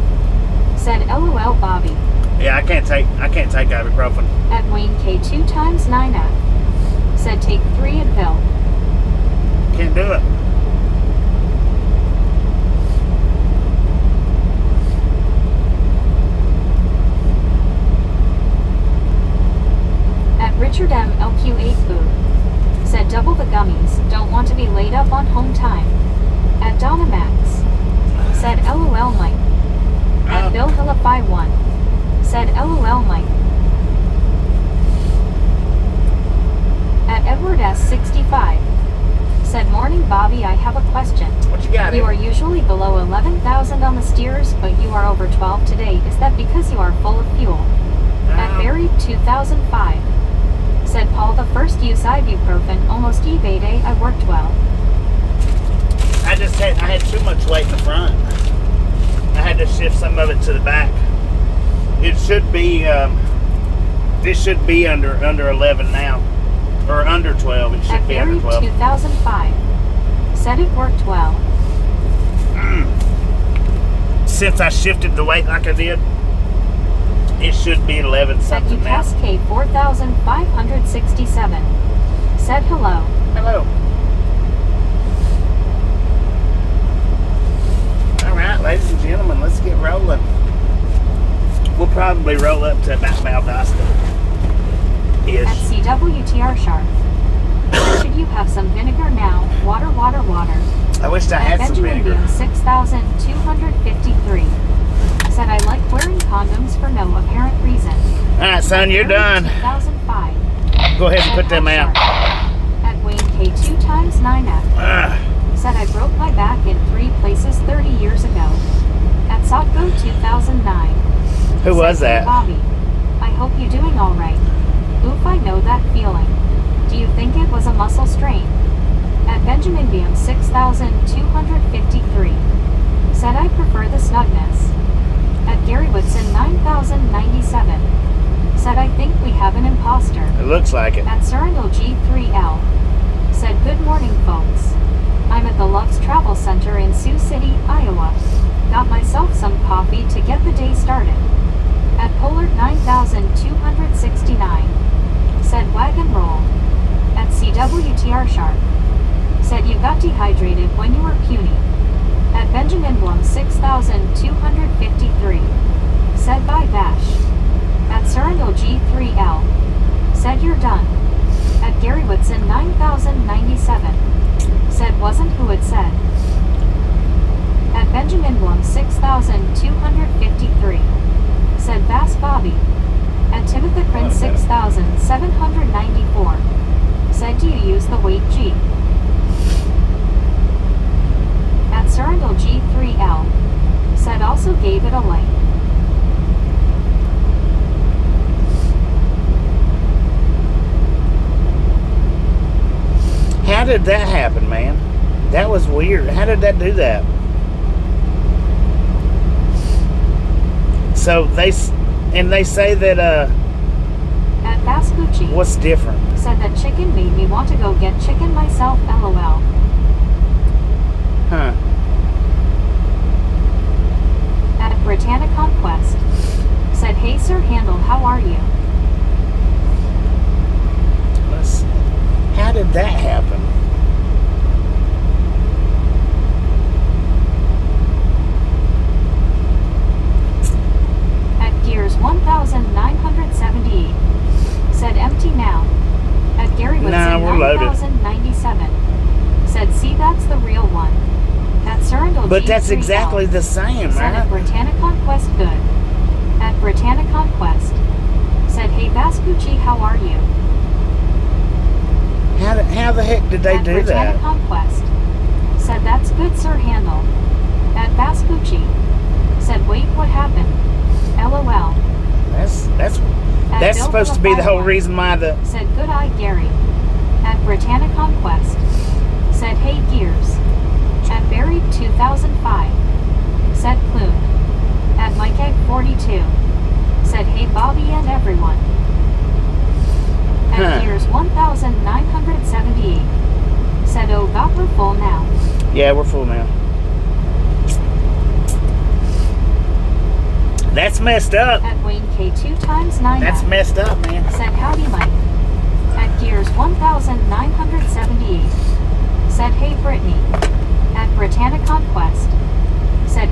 Said LOL Bobby. Yeah, I can't take ibuprofen. At Wayne K 2 times 9F. Said take 3 Advil. Can't do it. At Richard M LQ8 Boo. Said double the gummies, don't want to be laid up on home time. At Donna Max. Said LOL Mike. At Bill Hillify 1. Said LOL Mike. At Edward S65. Said morning Bobby, I have a question. What you got? You are usually below 11,000 on the steers, but you are over 12 today. Is that because you are full of fuel? At Buried 2005. Said Paul, the first use ibuprofen, almost eBay day, I worked well. I had too much weight in the front. I had to shift some of it to the back. It should be, this should be under 11 now. Or under 12, it should At be under Buried 12. 2005. Said it worked well. Since I shifted the weight like I did, it should be 11 At something now. UCAS 4567. Said hello. Hello. Alright, ladies and gentlemen, let's get rolling. We'll probably roll up to about Valdosta. At CWTR Sharp. Should you have some vinegar now? Water, water, water. I wished I At had some Benjamin vinegar. Beam 6253. Said I like wearing condoms for no apparent reason. Alright, son, you're done. 2005. Go ahead and put them out. At Wayne K 2 times 9F. Said I broke my back in 3 places 30 years ago. At Sotco 2009. Who was Said, that? "Hey, Bobby, I hope you're doing all right. Oof, I know that feeling. Do you think it was a muscle strain?" At Benjamin Beam 6253. Said I prefer the snugness. At Gary Whitson 9097. Said I think we have an imposter. It looks like it. At Cyrano G3L. Said good morning folks. I'm at the Lux Travel Center in Sioux City, Iowa. Got myself some coffee to get the day started. At Pollard 9269. Said wagon roll. At CWTR Sharp. Said you got dehydrated when you were puny. At Benjamin Blum 6253. Said bye Bash. At Cyrano G3L. Said you're done. At Gary Whitson 9097. Said wasn't who it said. At Benjamin Blum 6253. Said Bass Bobby. At Timothy Prince 6794. Said do you use the weight G? At Cyrano G3L. Said also gave it a like. did that happen, man? That was weird. How did that do that? So they say that At Vespucci. what's different? Said that chicken made me want to go get chicken myself, lol. Huh. At Britannia Conquest. Said, hey Sir Handel, how are you? Let's see. How did that happen? At Gears 1978. Said empty now. At Gary was Nah, in we're loaded. 9097. Said see that's the real one. At Surrendal But that's G3L. exactly the same, Said at right? Britannia Conquest good. At Britannia Conquest. Said hey Vespucci, how are you? How the heck did they At do Britannia that? Conquest. Said that's good Sir Handel. At Vespucci. Said wait what happened? LOL. At That's supposed to be the whole reason why the Said good eye Gary. At Britannia Conquest. Said hey Gears. At Buried 2005. Said Clune. At Mike Egg 42. Said hey Bobby and everyone. At Huh. Gears 1978. Said oh God we're full now. yeah, we're full now. That's messed up. At Wayne K 2 times 9. That's messed up, man. Said howdy Mike. At Gears 1978. Said hey Brittany. At Britannia Conquest. Said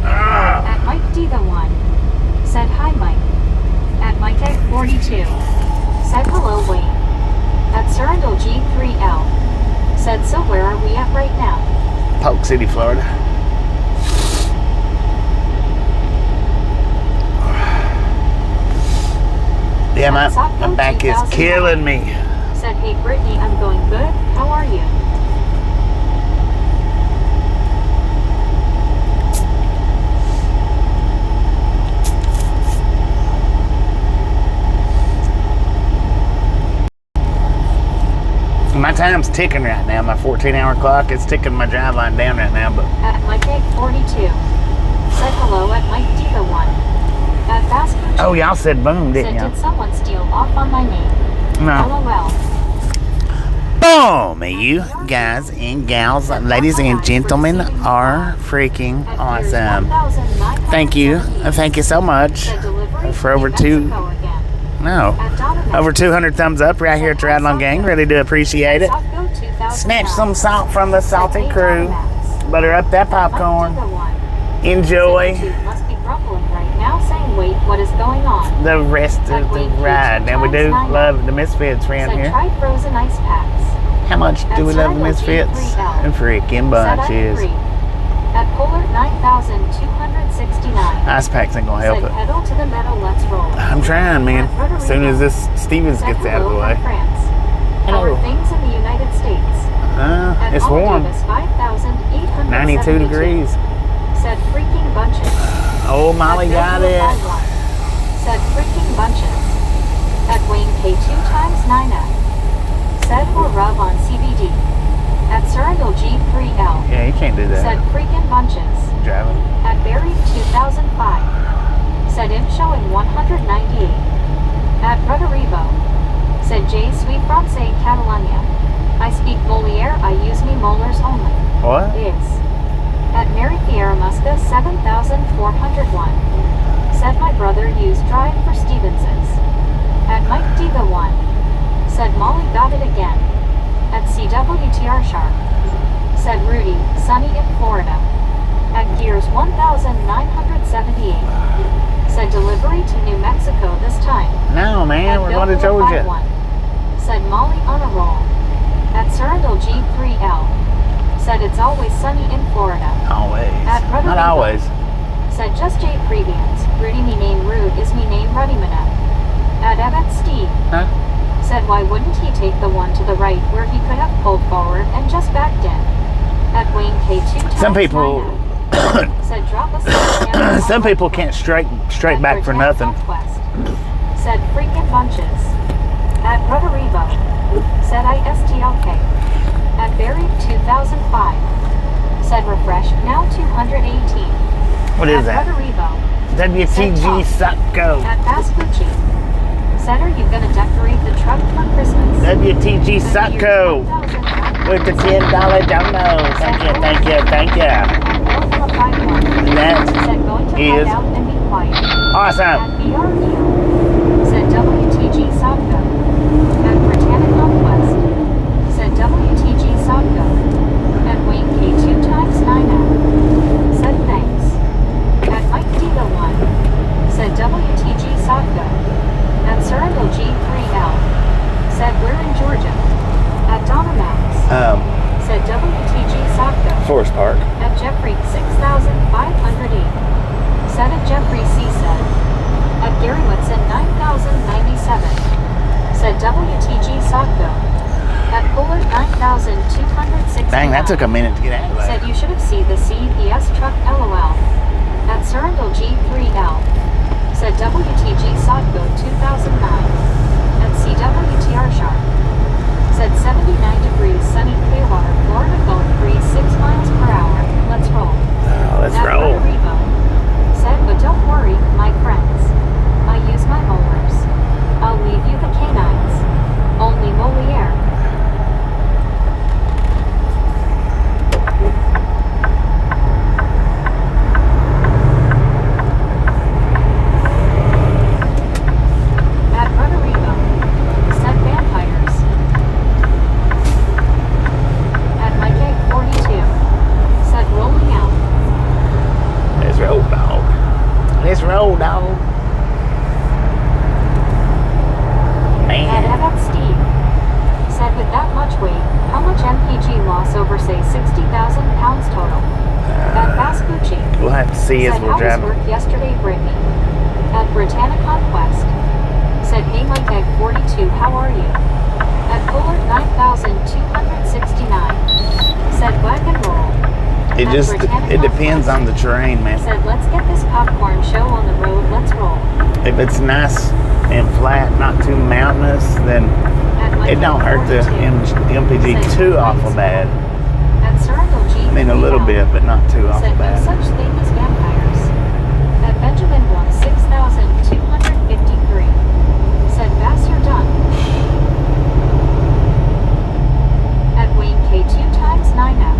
Ah, at Mike D the one. Said hi Mike. At Mike Egg 42. Said hello Wayne. At Surrendal G3L. Said so where are we at right now? Polk City, Florida. Yeah, my back is killing me. Said hey Brittany, I'm going good. How are you? My time's ticking right now. My 14-hour clock is ticking my drive line down right now. But At Mike Egg 42. Said hello at Mike D the one. At Vespucci. oh, y'all said boom, didn't Said y'all? did someone steal off on my name? No. LOL. Boom, you guys and gals, ladies and gentlemen, are freaking At Gears awesome. 1978. Thank you. Thank you so much Said delivery for to over New two. Mexico again. No. At Donovan. Over 200 thumbs up right here at the Ride Along Gang. Really do appreciate it. Sotco 2000. Snatch some salt from the salty Said, hey, crew. Donovan. Butter up that popcorn. Mike D the one. Enjoy Said YouTube must be grumbling right now saying wait what is going on? the rest of the ride. And we do love the Misfits around Said here. try frozen ice packs. How much do we love the At Surrendal Misfits? G3L. And freaking Said I bunches. agree. At Polar 9269. Ice packs ain't gonna help Said it. pedal to the metal, let's roll. I'm trying, man. As soon as this Stevens Said gets out of the hello way. from France. How Hello. are things in the United States? At It's warm. Maldives, 5,872. 92 degrees. Said freaking bunches. Oh, Molly At got Bilbo it. by one. Said freaking bunches. At Wayne K 2 times 9F. Said or rub on CBD. At Surrendal G3L. Yeah, you can't do Said that. freaking bunches. Driving. At Buried 2005. Said him showing 198. At Roderivo. Said J Sweet Francais Catalonia. I speak Moliere, I use me molars only. What? Is. At Mary Fiera Musca 7401. Said my brother used drive for Stevens's. At Mike D the one. Said Molly got it again. At CWTR Sharp. Said Rudy, sunny in Florida. At Gears 1978. Said delivery to New Mexico this time. No, man, At we're going to Bill Georgia. 51. Said Molly on a roll. At Surrendal G3L. Said it's always sunny in Florida. Always. At Brother Not Rico. always. Said just Jay Previans. Rudy me name Rude is me name Ruddy Minette. At Evan Steve. Huh? Said why wouldn't he take the one to the right where he could have pulled forward and just backed in? At Wayne K 2 times Some people, 9F. Said drop us a some people can't straight back for nothing. Said freaking bunches. At Roderivo. Said ISTLK. At Buried 2005. Said refresh, now 218. What is At that? Roderivo. WTG Succo. At Vespucci. Said are you gonna decorate the truck for Christmas? WTG Succo. With the $10 dono. Thank you, thank you, thank you. That Said going to is hide out and be quiet. awesome. At BREO. Said WTG Sopco. At Britannic Northwest. Said WTG Sopco. At Wayne K 2 times 9F. Said thanks. At Mike Diva 1. Said WTG Sopco. At Surrendel G3L. Said we're in Georgia. At Donna Max. Said WTG Sopco. Forest Park. At Jeffrey 6508. Said at Jeffrey C said. At Gary Whitson 9097. Said WTG Sopco. At Bullard 9260. Dang, that took a minute to get out of there. Said you should have seen the CEPS truck LOL. At Surrendel G3L. Said WTG Sopco 2009. At CWTR Sharp. Said 79 degrees sunny Clearwater, Florida Gulf breeze 6 miles per hour. Let's roll. Let's At roll. Roderivo. Said but don't worry, my friends. I use my molars. I'll leave you the canines. Only Moliere. At Roderivo. Said vampires. At Mike Egg 42. Said rolling out. Let's roll, dog. Let's roll, dog. At Man. Evan Steve. Said with that much weight, how much MPG loss over say 60,000 pounds total? At Vespucci. We'll have to see as Said we're how was driving. work yesterday, Brittany? At Britannic Conquest. Said hey Mike Egg 42, how are you? At Bullard 9269. Said whack and roll. It At just, Britannic it depends on the terrain, man. Said let's get this popcorn show on the road, let's roll. If it's nice and flat, not too mountainous, then At Mike it don't Egg hurt the 42. MPG too awful bad. At Surrendel G. I mean, a little bit, but not too awful Said no bad. such thing as vampires. At Benjamin 1 6253. Said Bass you're done. At Wayne K 2 times 9F.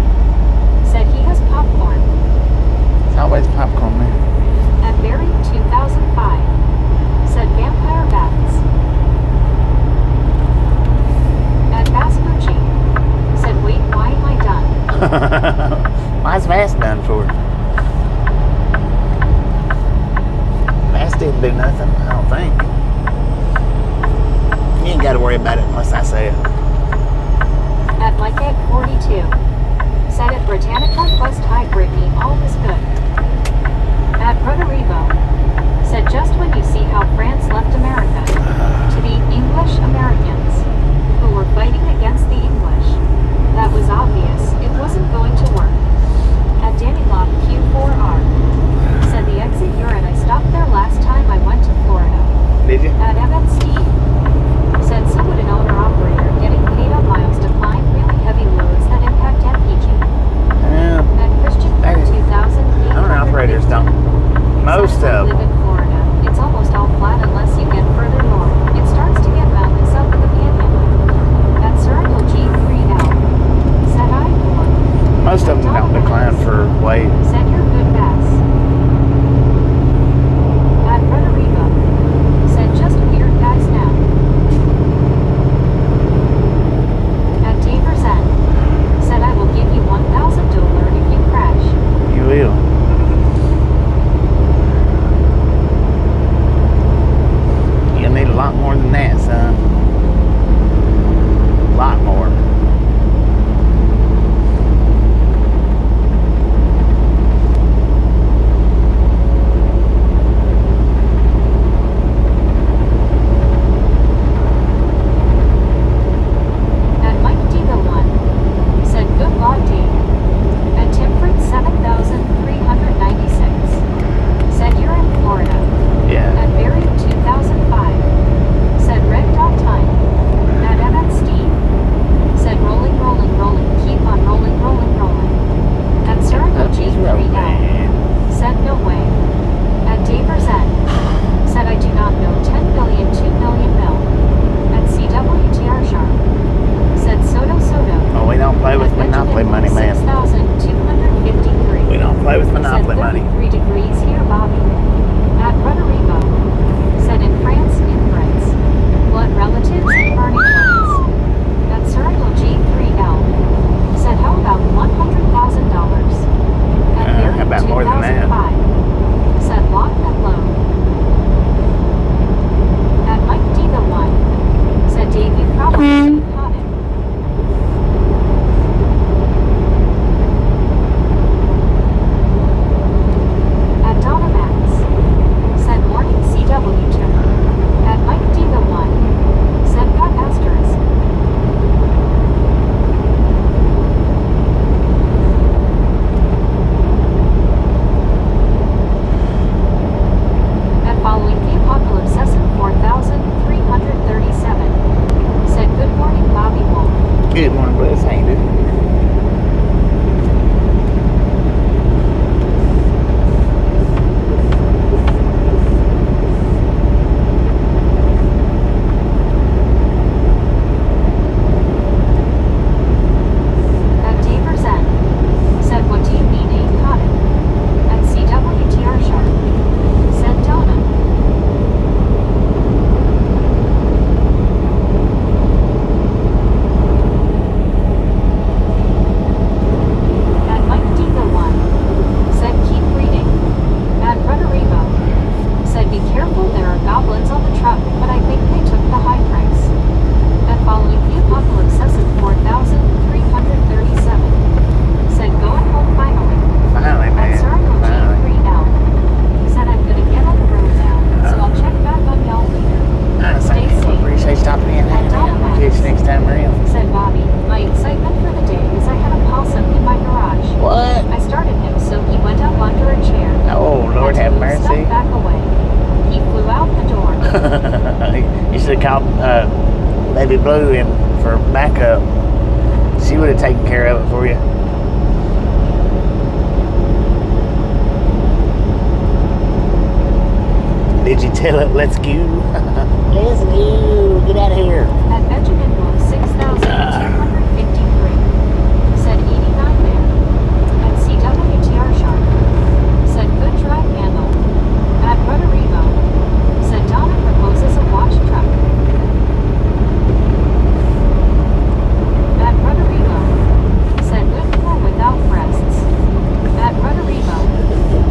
Said he has popcorn. It's always popcorn, man. At Barry 2005. Said vampire bats. At Vespucci. Said wait, why am I done? Why's Bass done for? Bass didn't do nothing, I don't think. You ain't got to worry about it unless I say it. At Mike Egg 42. Said at Britannic Conquest High Brittany, all was good. At Roderivo. Said just when you see how France left America to the English Americans who were fighting against the English, that was obvious it wasn't going to work. At Danny Lock Q4R. Said the exit urine I stopped there last time I went to Florida. Did you? At Evan Steve. Said so would an owner-operator getting paid on miles to climb really heavy loads that impact MPG. Yeah. At Christian Hey, 2000 owner-operators don't. Most Said I of live them. in Florida. It's almost all flat unless you get further north. It starts to get mountainous up in the panhandle. At Surrendel G3L. Said I for. Most of them don't decline for weight. Said you're good bass. At Roderivo. Said just weird guys now. At Davers End. Said I will give you $1,000 if you crash. You will. called Baby Blue in for backup. She would have taken care of it for you. Did you tell it, let's go? Let's go. Get out of here. At Benjamin Wolf 6,253. Said 89 there. At CWTR Sharp. Said good drive handle. At Roderigo. Said Donna proposes a wash truck. At Roderigo. Said with or without breasts. At Roderigo.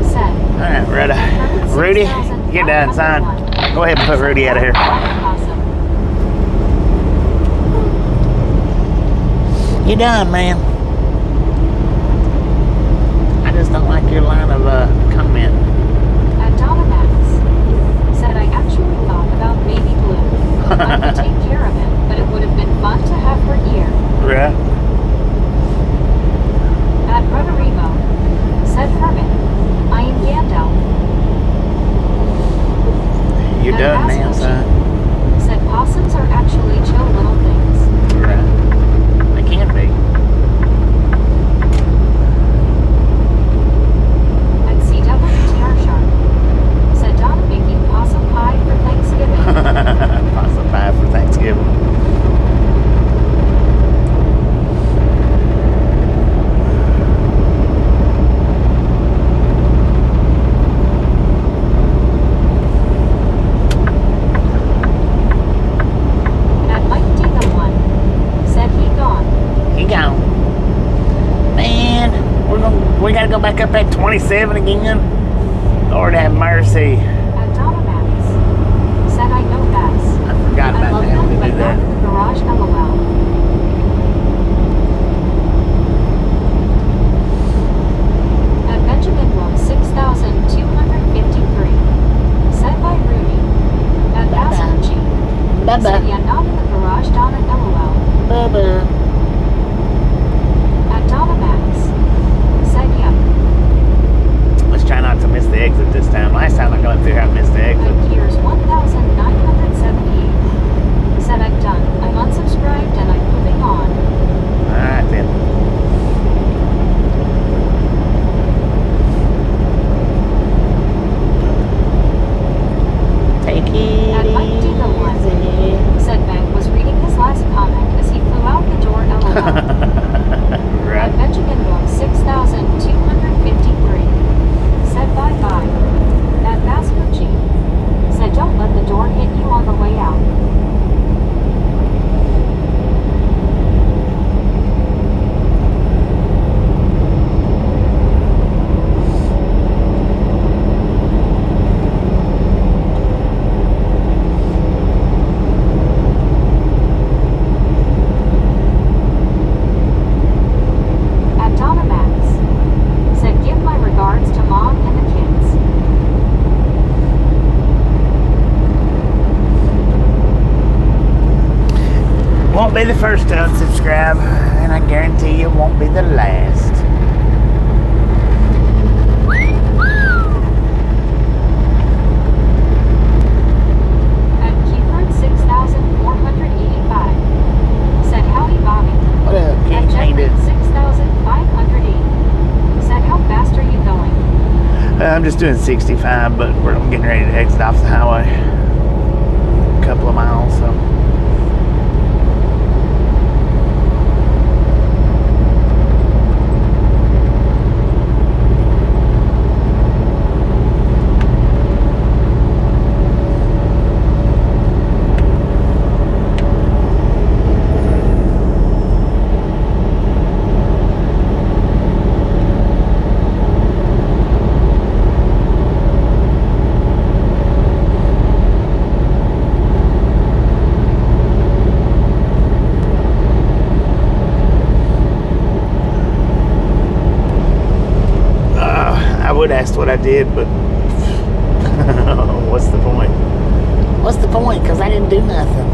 Said. Alright, Rudy, you're done, son. Go ahead and put Rudy out of here. You're done, man. I just don't like your line of comment. At Donna Max. Said I actually thought about Baby Blue. I would take care of him, but it would have been fun to have her here. Right. At Roderigo. Said Herman. I am Gandalf. You're done now, son. Said possums are actually chill little things. Right. They can be. At CWTR Sharp. Said Donna making possum pie for Thanksgiving. Possum pie for Thanksgiving. At Mike D the one. Said he gone. He gone. Man, we gotta go back up at 27 again. Lord have mercy. At Donna Max. Said I know best. I forgot I about love that. them, To but do not that. in the garage LOL. At Benjamin Wolf 6,253. Said by Rudy. At Aspergy. Said Bye-bye. yeah, not in the garage Donna LOL. Bye-bye. At Donna Max. Said yeah. Let's try not to miss the exit this time. Last time I got through, I missed the exit. At Gears 1,978. Said I'm done. I'm unsubscribed and I'm moving on. Alright then. Take it At Mike D the one. easy. Said Meg was reading his last comment as he flew out the door LOL. Right. At Benjamin Book 6,253. Said bye-bye. At Vespucci. Said don't let the door hit you on the way out. At Donna Max. Said give my regards to Mom and the kids. Won't be the first to unsubscribe, and I guarantee you won't be the last. At Keyford 6,485. Said howdy Bobby. What up, At King? How you Jeffrey doing? 6,580. Said how fast are you going? I'm just doing 65, but I'm getting ready to exit off the highway. A couple of miles, so. I would ask what I did, but what's the point? What's the point? Because I didn't do nothing.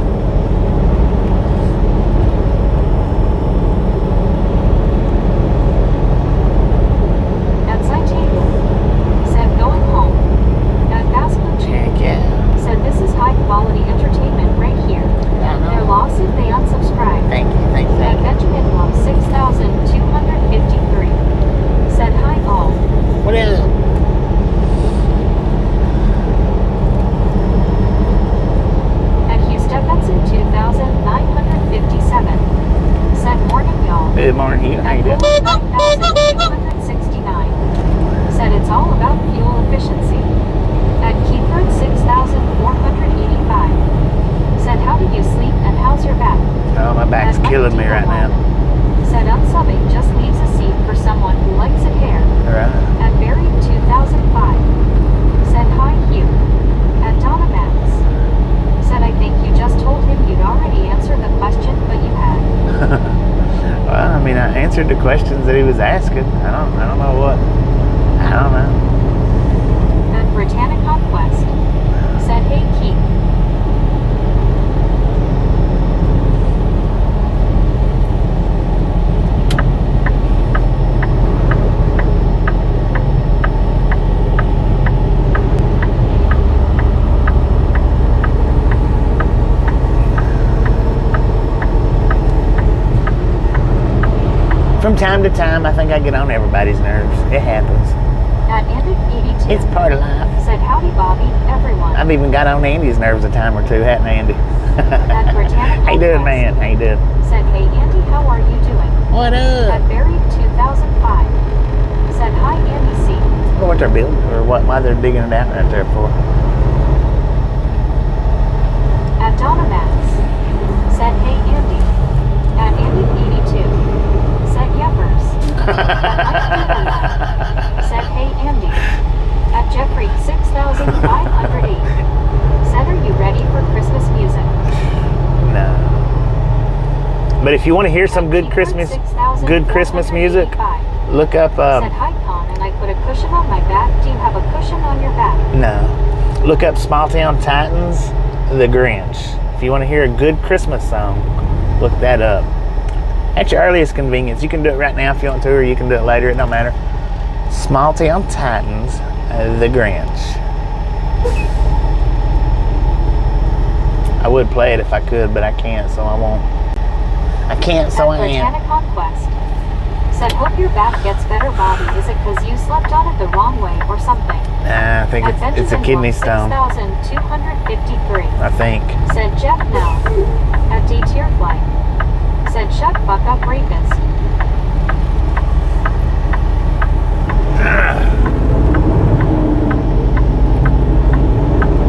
At Citation. Said going home. At Vespucci. Heck yeah. Said this is high quality entertainment right here. answered the questions that he was asking. I don't know what. I don't know. At Britannica Quest. Said, hey, Keith. From time to time, I think I get on everybody's nerves. It happens. At Andy82. It's part of life. Said, howdy, Bobby, everyone. I've even got on Andy's nerves a time or two, hadn't I, Andy? At Britannica How you doing, Quest. man? How you doing? Said, hey, Andy, how are you doing? What up? At Buried 2005. Said, hi, Andy C. I wonder what they're building, or why they're digging it out right there for. At Donna Max. Said, hey, Andy. At Andy82. Said, yuppers. At Mike Dieterline. Said, hey, Andy. At Jeffrey 6508. Said, are you ready for Christmas music? No. But if you want to hear some good Christmas music, look up. Said, hi, Con, and I put a cushion on my back. Do you have a cushion on your back? No. Look up Small Town Titans, The Grinch. If you want to hear a good Christmas song, look that up. At your earliest convenience. You can do it right now if you want to, or you can do it later. It don't matter. Small Town Titans, The Grinch. I would play it if I could, but I can't, so I won't. I can't, so I am. Britannica Quest. Said, hope your back gets better, Bobby. Is it because you slept on it the wrong way or something? Nah, I think it's a kidney stone. 6,253. I think. Said, Jeff, no. At D Tier Flight. Said, shut fuck up, rapist.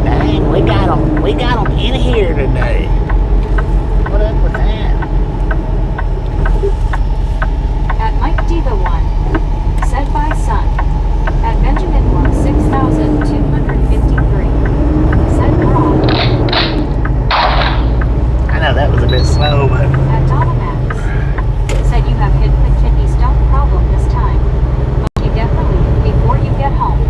Dang, we got them in here today. What up with that? At Mike D the One. Said, by son. At Benjamin Moore 6,253. Said, Rob. I know that was a bit slow, but At Donna Max. Said, you have hidden the kidney stone problem this time. But you get relief before you get home.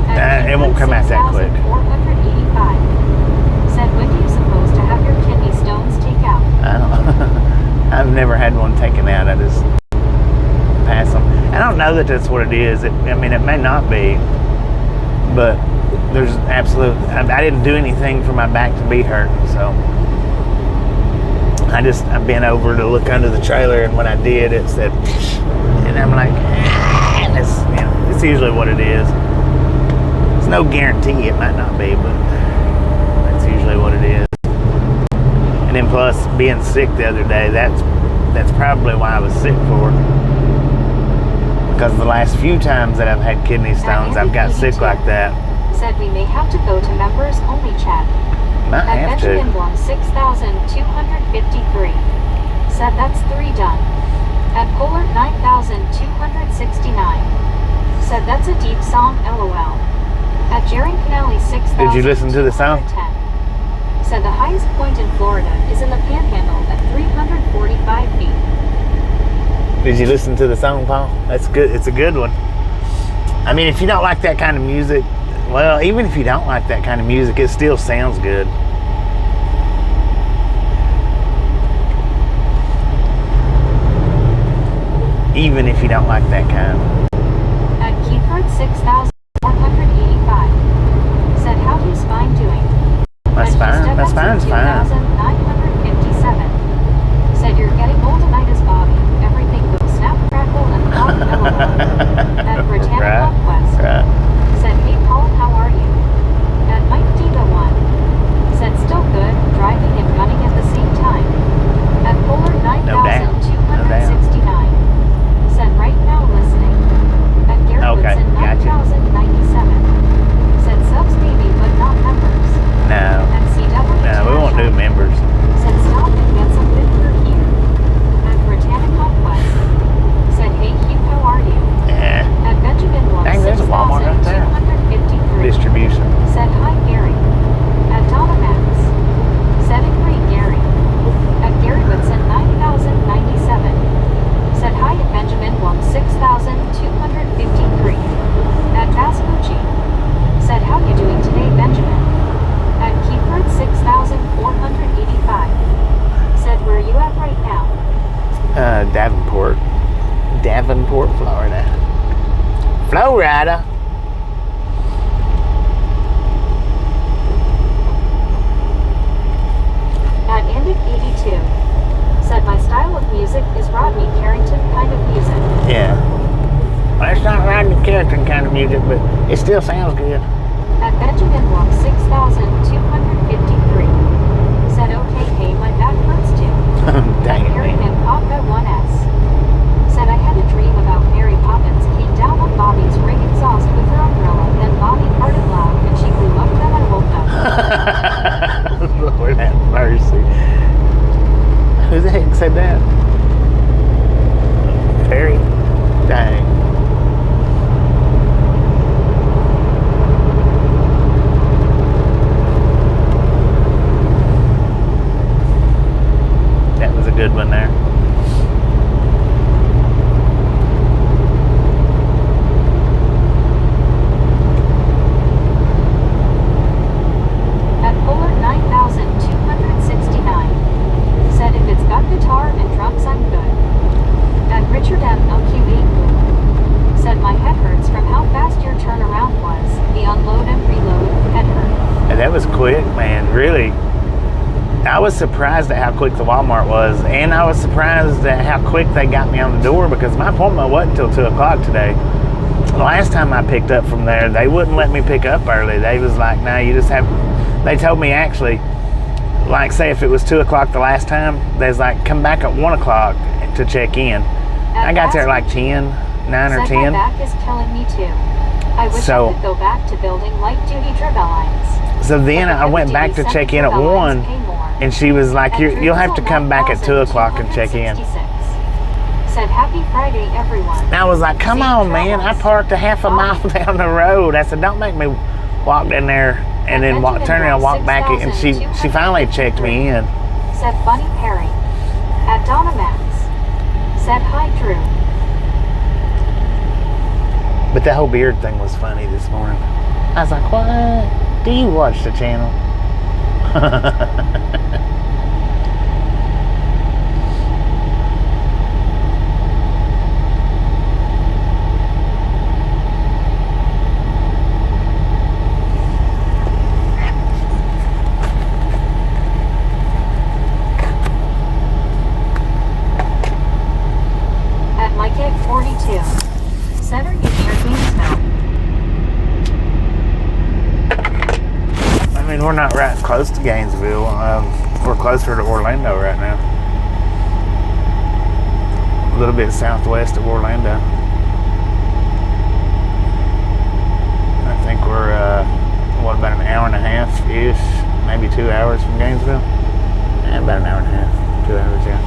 At it won't come out that quick. 485. Said, when do you suppose to have your kidney stones take out? I don't. I've never had one taken out. I just pass them. I don't know that that's what it is. It may not be, but there's absolute. I didn't do anything for my back to be hurting, so I've been over to look under the trailer, and when I did, it said, and I'm like, and it's usually what it is. It's no guarantee. It might not be, but that's usually what it is. And then plus being sick the other day, that's probably why I was sick for. Because the last few times that I've had kidney stones, I've got sick like that. Said, we may have to go to members only chat. Might have At to. Benjamin Blum 6,253. Said, that's 3 done. At Polar 9,269. Said, that's a deep song, LOL. At Jaron Canelli 6,000. Did you listen to the song? Said, the highest point in Florida is in the Panhandle at 345 feet. Did you listen to the song, Paul? That's good. It's a good one. I mean, if you don't like that kind of music, well, even if you don't like that kind of music, it still sounds good. Even if you don't like that kind. At Keyford 6,485. Said, how's your spine doing? My spine's fine. 2,957. Said, you're getting old-itis, Bobby. Everything goes snap, crackle, and pop, LOL. At Britannica Quest. Right. Said, hey, Paul, how are you? At Mike D the One. Said, still good, driving and running at the same time. At Polar 9,269. Said, right now listening. At Garrettson Okay, gotcha. 9,900. Auburndale, Florida. Florida. At Indic 82. Said my style of music is Rodney Carrington kind of music. Yeah. Well, it's not Rodney Carrington kind of music, but it still sounds good. At Benjamin Walk 6253. Said okay, hey, my back hurts too. Dang it, Aaron man. and Papa 1S. Said I had a dream about Mary Poppins came down on Bobby's ring exhaust with her umbrella, then Bobby farted loud and she blew up, then I woke up. Lord have mercy. Who the heck said that? Perry? Dang. That was a good one there. At Polar 9269. Said if it's got guitar and drums, I'm good. At Richard M. LQ8. Said my head hurts from how fast your turnaround was. The unload and reload head hurt. And that was quick, man. Really. I was surprised at how quick the Walmart was, and I was surprised at how quick they got me on the door because my appointment wasn't until 2 o'clock today. The last time I picked up from there, they wouldn't let me pick up early. They was like, no, you just have... They told me actually, like say if it was 2 o'clock the last time, they was like, come back at 1 o'clock to check in. I got there at like 10, 9 or 10. My back is killing me too. I wish I could go back to building light duty dribble lines. So then I went back to check in at 1, and she was like, you'll have to come back at 2 o'clock and check in. Said happy Friday, everyone. And I was like, come on, man. I parked a half a mile down the road. I said, don't make me walk in there and then turn around and walk back. And she finally checked me in. Said Bunny Perry. At Donna Max. Said hi, Drew. But that whole beard thing was funny this morning. I was like, what? Do you watch the channel? At Mike Egg 42. Center you near Gainesville. I mean, we're not right close to Gainesville. We're closer to Orlando right now. A little bit southwest of Orlando. I think we're, about an hour and a half-ish, maybe 2 hours from Gainesville? About an hour and a half, 2 hours, yeah.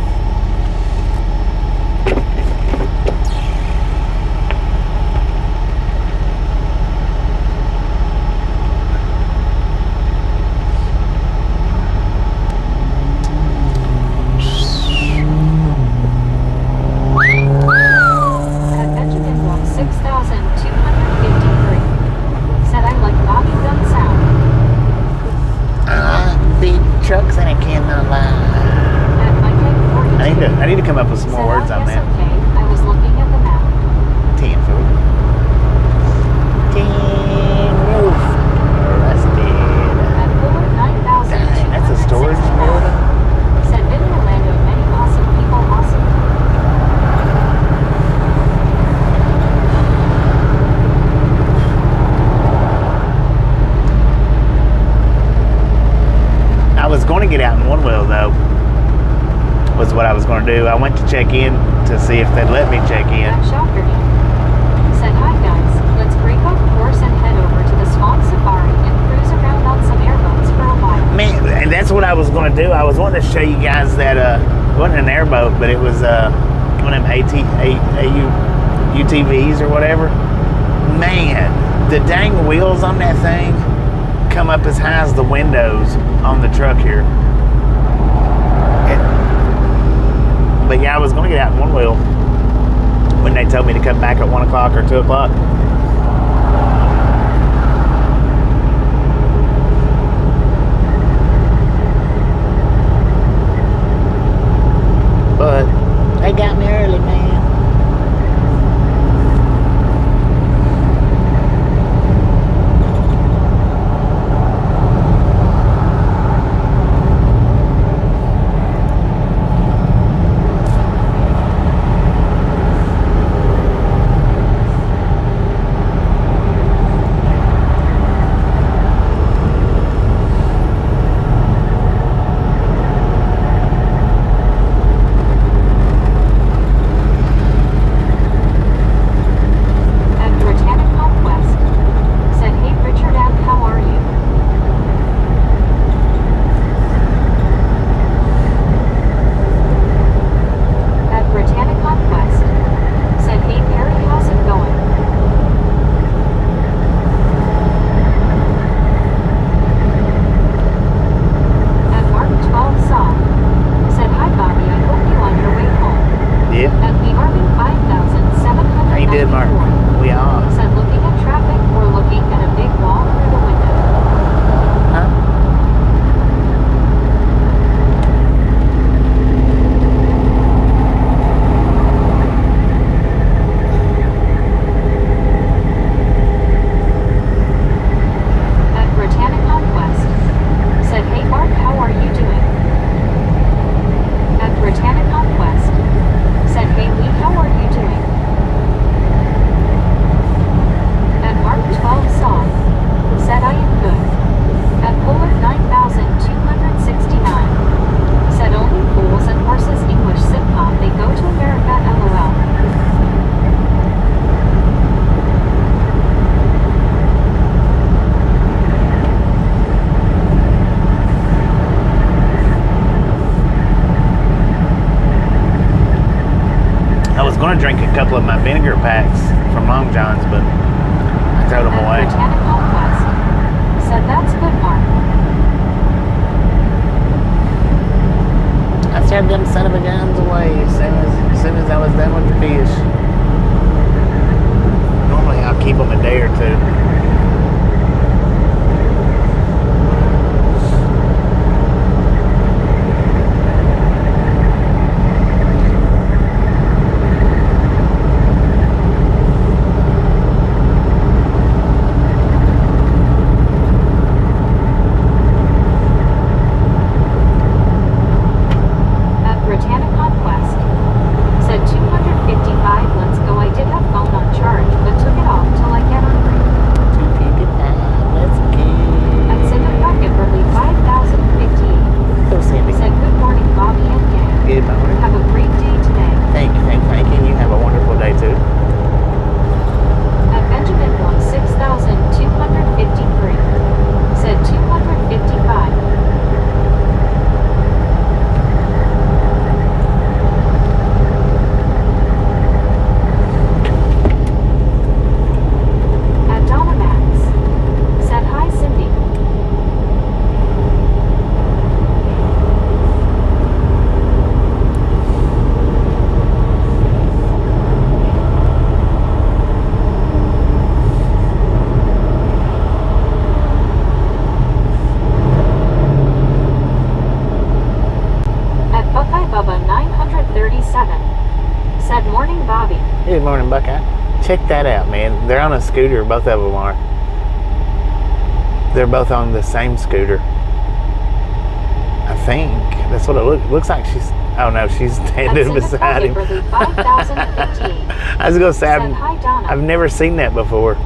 I need to come up with some more words on that. Okay, I was looking at the map. Tin food. Tin roof. Rusted. At Fuller 9,000. Dang, that's a storage building. Said been in Orlando, many awesome people, awesome. I was going to get out in one wheel though. Was what I was going to do. I went to check in to see if they'd let me check in. Said hi guys, let's break off course and head over to the Swan Safari and cruise around on some airboats for a while. Man, and that's what I was going to do. I was wanting to show you guys that it wasn't an airboat, but it was one of them UTVs or whatever. Man, the dang wheels on that thing come up as high as the windows on the truck here. But yeah, I was going to get out in one wheel when they told me to come back at 1 o'clock or 2 o'clock. But they got me early, man. going to drink a couple of my vinegar packs from Long John's, but I throw them away. Botanical Quest said that's good, Mark. I threw them son of a guns away as soon as I was done with the fish. Normally I'll keep them a day or two. Good morning, Buckeye. Check that out, man. They're on a scooter. Both of them are. They're both on the same scooter. I think. That's what it looks like. She's... Oh, no. She's standing beside him. I was going to say, I've never seen that before.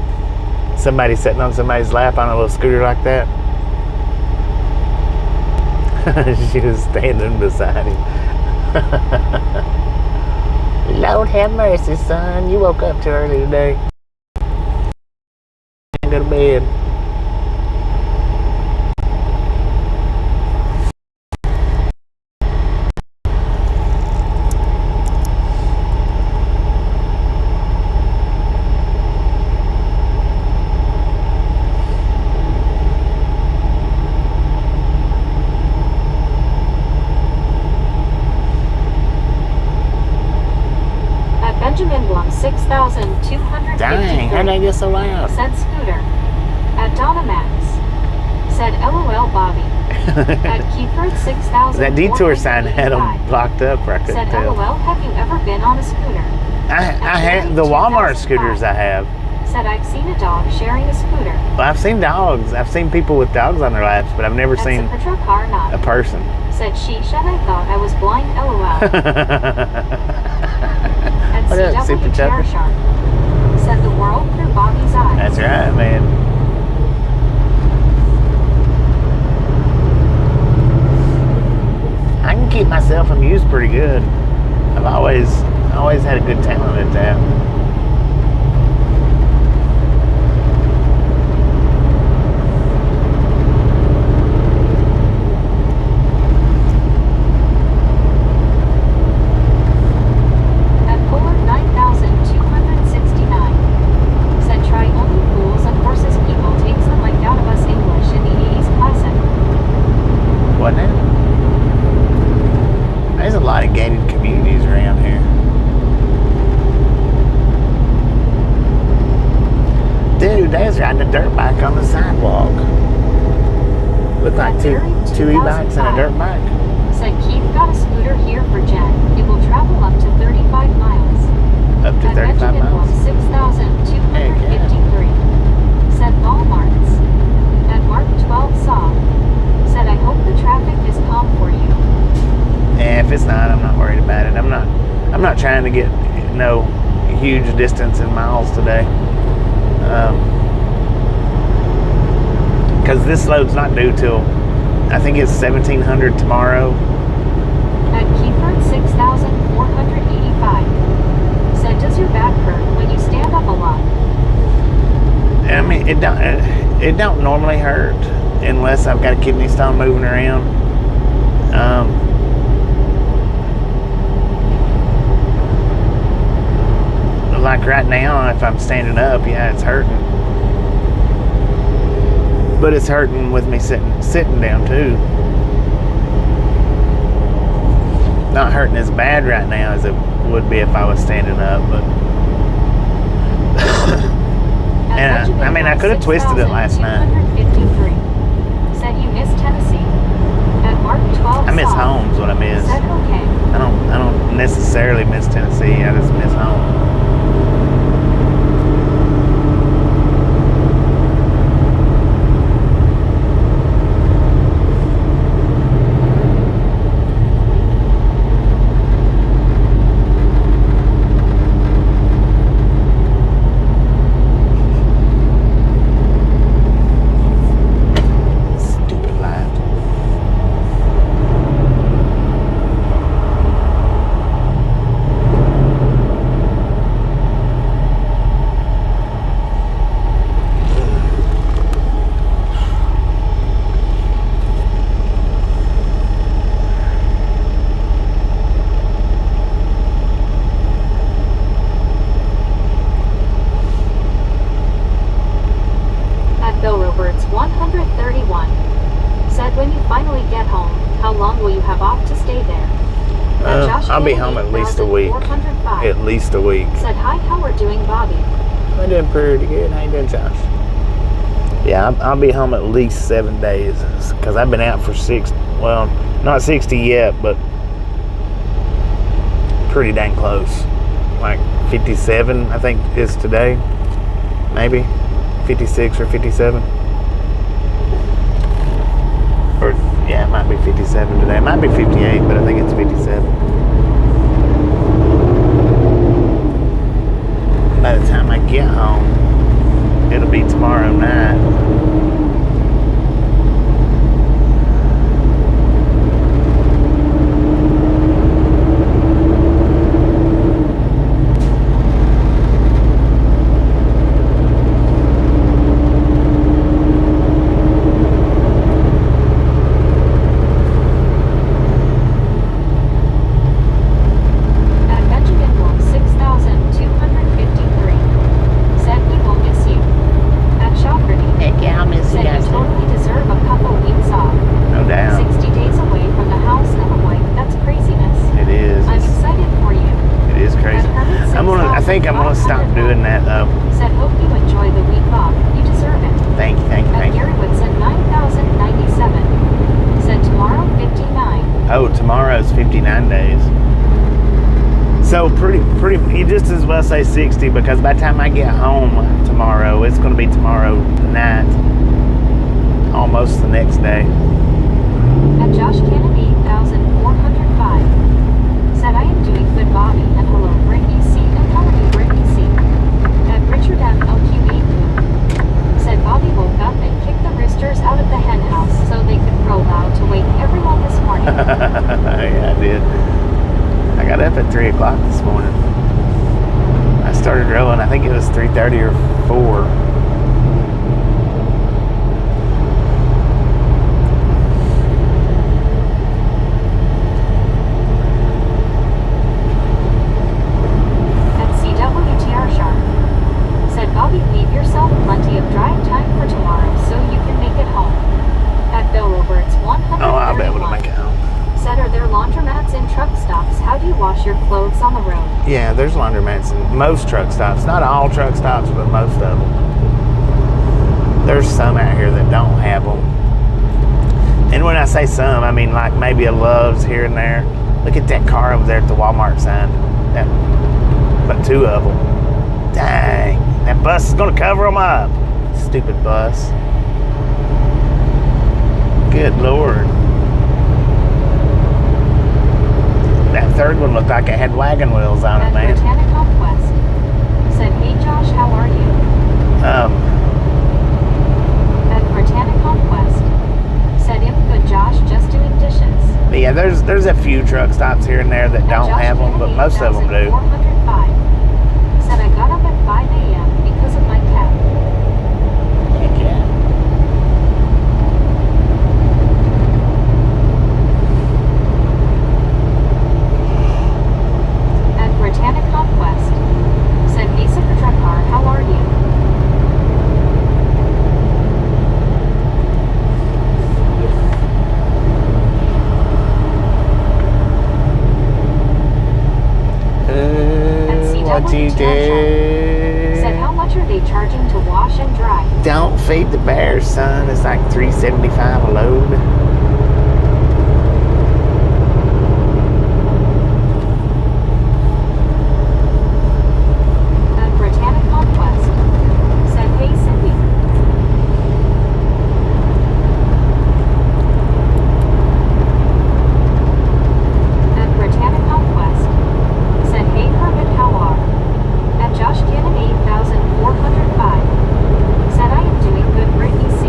Somebody sitting on somebody's lap on a little scooter like that. She was standing beside him. Lord have mercy, son. You woke up too early today. Go to bed. Benjamin Blum 6,253. Dang, how'd I get so loud? Said Scooter. At Donna Max. Said LOL Bobby. At Keyford 6,000. That detour sign had them blocked up, I couldn't said tell. LOL, have you ever been on a scooter? I have the Walmart scooters I have. Said I've seen a dog sharing a scooter. Well, I've seen dogs. I've seen people with dogs on their laps, but I've never seen Patrol car not. a person. Said sheesh, and I thought I was blind, LOL. And What up, Super CW Chopper? Chair Shark. Said the world through Bobby's eyes. That's right, man. I can keep myself amused pretty good. I've always had a good talent at that. There's a lot of gated communities around here. Dude, they was riding a dirt bike on the sidewalk. Looked like two e-bikes and a dirt bike. Said Keith got a scooter here for Jen. It will travel up to 35 miles. Up to 35 miles? 6,253. Said Walmart's. At Mark 12 saw. Said I hope the traffic is calm for you. Yeah, if it's not, I'm not worried about it. I'm not trying to get no huge distance in miles today. Because this load's not due till, I think it's 1,700 tomorrow. At Keyford 6,485. Said does your back hurt when you stand up a lot? I mean, it don't normally hurt unless I've got a kidney stone moving around. like right now, if I'm standing up, yeah, it's hurting. But it's hurting with me sitting down too. Not hurting as bad right now as it would be if I was standing up, but and I mean I could have twisted it last night. Said you miss Tennessee. At Mark 12 I miss home is what I miss. Said okay. I don't necessarily miss Tennessee. I just miss home. I'll be home at least a week. At least a week. Said, hi, how are doing, Bobby? I'm doing pretty good. How you doing, Josh? Yeah, I'll be home at least 7 days because I've been out for well, not 60 yet, but pretty dang close. Like 57, I think is today. Maybe 56 or 57. Or yeah, it might be 57 today. It might be 58, but I think it's 57. By the time I get home, it'll be tomorrow night. I think I'm gonna stop doing that though. Said, hope you enjoy the week off. You deserve it. Thank you. Garywood said 9,097. Said tomorrow 59. Oh, tomorrow's 59 days. So pretty. You just as well say 60 because by the time I get home tomorrow, it's gonna be tomorrow night, almost the next day. At Josh Kennedy 8,405. Said I am doing good, Bobby, and hello, Brittany C. And how are you, Brittany C? At Richard M. LQE. Said Bobby woke up and kicked the roosters out of the hen house so they could crow loud to wake everyone this morning. Yeah, I did. I got up at 3 o'clock this morning. I started drilling, I think it was 3:30 or 4. Leave yourself plenty of drive time for tomorrow so you can make it home. At Bill Roberts 131. Oh, I'll be able to make it home. Said, are there laundromats in truck stops? How do you wash your clothes on the road? Yeah, there's laundromats in most truck stops. Not all truck stops, but most of them. There's some out here that don't have them. And when I say some, I mean like maybe a Love's here and there. Look at that car over there at the Walmart sign. But 2 of them. Dang. That bus is going to cover them up. Stupid bus. Good Lord. That third one looked like it had wagon wheels on it, man. At Botanic Conquest. Said, hey Josh, how are you? At Botanic Conquest. Said, I'm good, Josh, just doing dishes. But yeah, there's a few truck stops here and there that don't have them, but most of them do. 405. Said, I got up at 5 a.m. because of my cat. Heck yeah. At Britannic Conquest. Said, me Said how much are they charging to wash and dry? Don't feed the bears, son. It's like $3.75 a load. At Britannic Conquest. Said hey Cindy. At Britannic Conquest. Said hey Herbert, how are? At Josh Cannon 8405. Said I am doing good, Brittany C.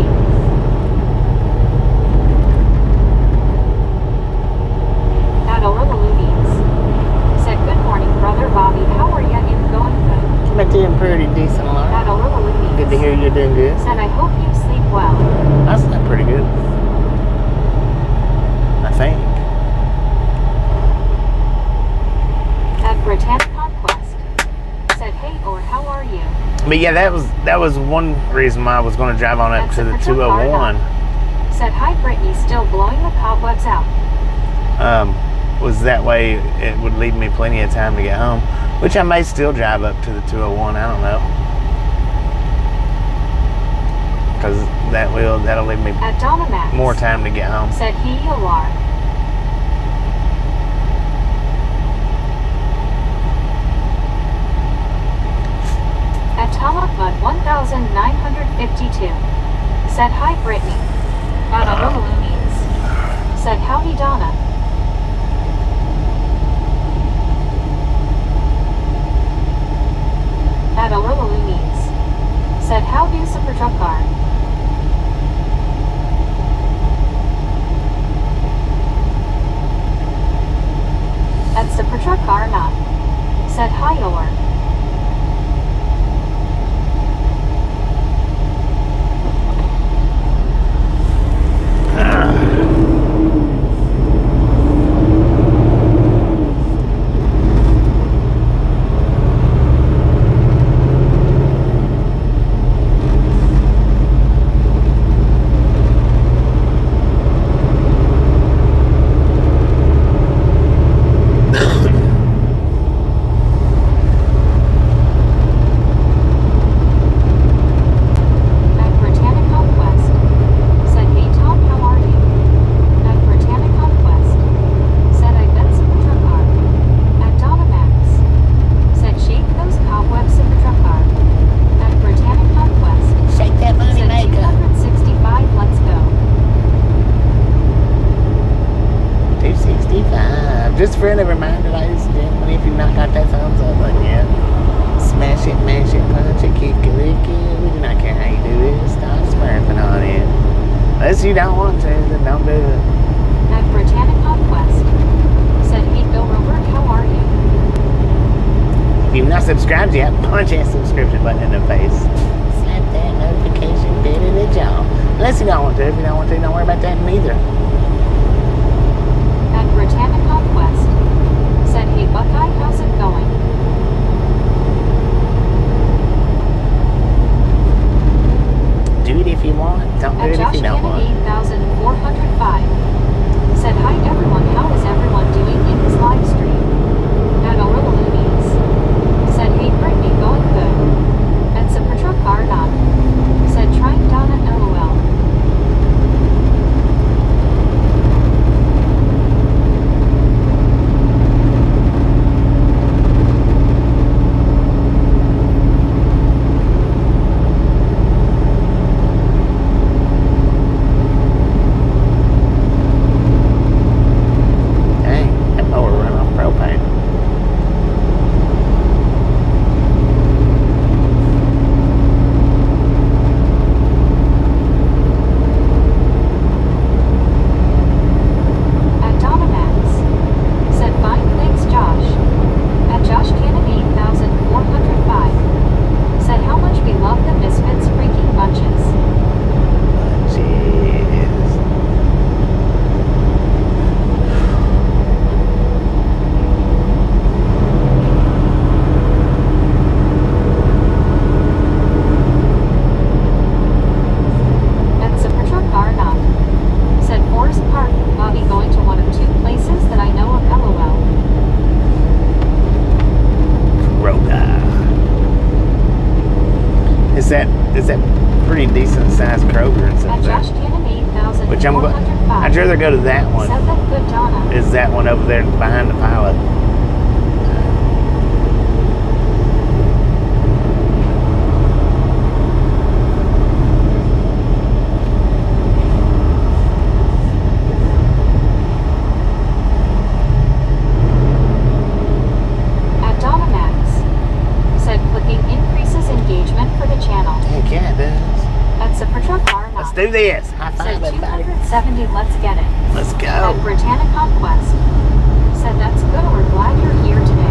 At Orlaloonies. Said good morning, brother Bobby, how are ya? It's going good. I'm doing pretty decent, Laura. At Orlaloonies. Good to hear you're doing good. Said I hope you sleep well. I slept pretty good. I think. At Britannic Conquest. Said hey or how are you? But yeah, that was one reason why I was going to drive on up That's to a the patrol 201. Said hi Brittany, still blowing the cobwebs out. Was that way it would leave me plenty of time to get home, which I may still drive up to the 201. I don't know, because that'll leave me At Donna Max. more time to get home. Said he you are. At Tomahawk 1952. Said hi Brittany. At Orlaloonies. Said howdy Donna. At Orlaloonies. Said how do super truck car. At super truck car not. Said hi or. Just a friendly reminder, ladies and gentlemen, if you've not got that thumbs up button yet, smash it, mash it, punch it, kick it, lick it. We do not care how you do it. Stop smurfing on it. Unless you don't want to, then don't do it. At Britannic Conquest. Said hey Bill Robert, how are you? If you've not subscribed yet, punch that subscription button in the face. Slap that notification bit in the jaw. Unless you don't want to. If you don't want to, don't worry about that neither. At Britannic Conquest. Said hey Buckeye, how's it going? Do it if you want. Don't do At it if Josh you don't want. Kennedy 8405. Said hi everyone, how is everyone doing in this live stream? At Orlaloonies. Said hey Brittany, going good. At super truck car not. Said trying Donna LOL. It's that pretty decent sized Kroger and At stuff Josh there. Cannon 8,405. Which I'd rather go to that one. Said that good Donna. Is that one over there behind the pilot? At Donna Max. Said clicking increases engagement for the channel. Heck yeah, it does. At Supertruck R9. Let's do this. High Said five, everybody. 270, let's get it. Let's At go. Britannic Conquest. Said that's good, we're glad you're here today.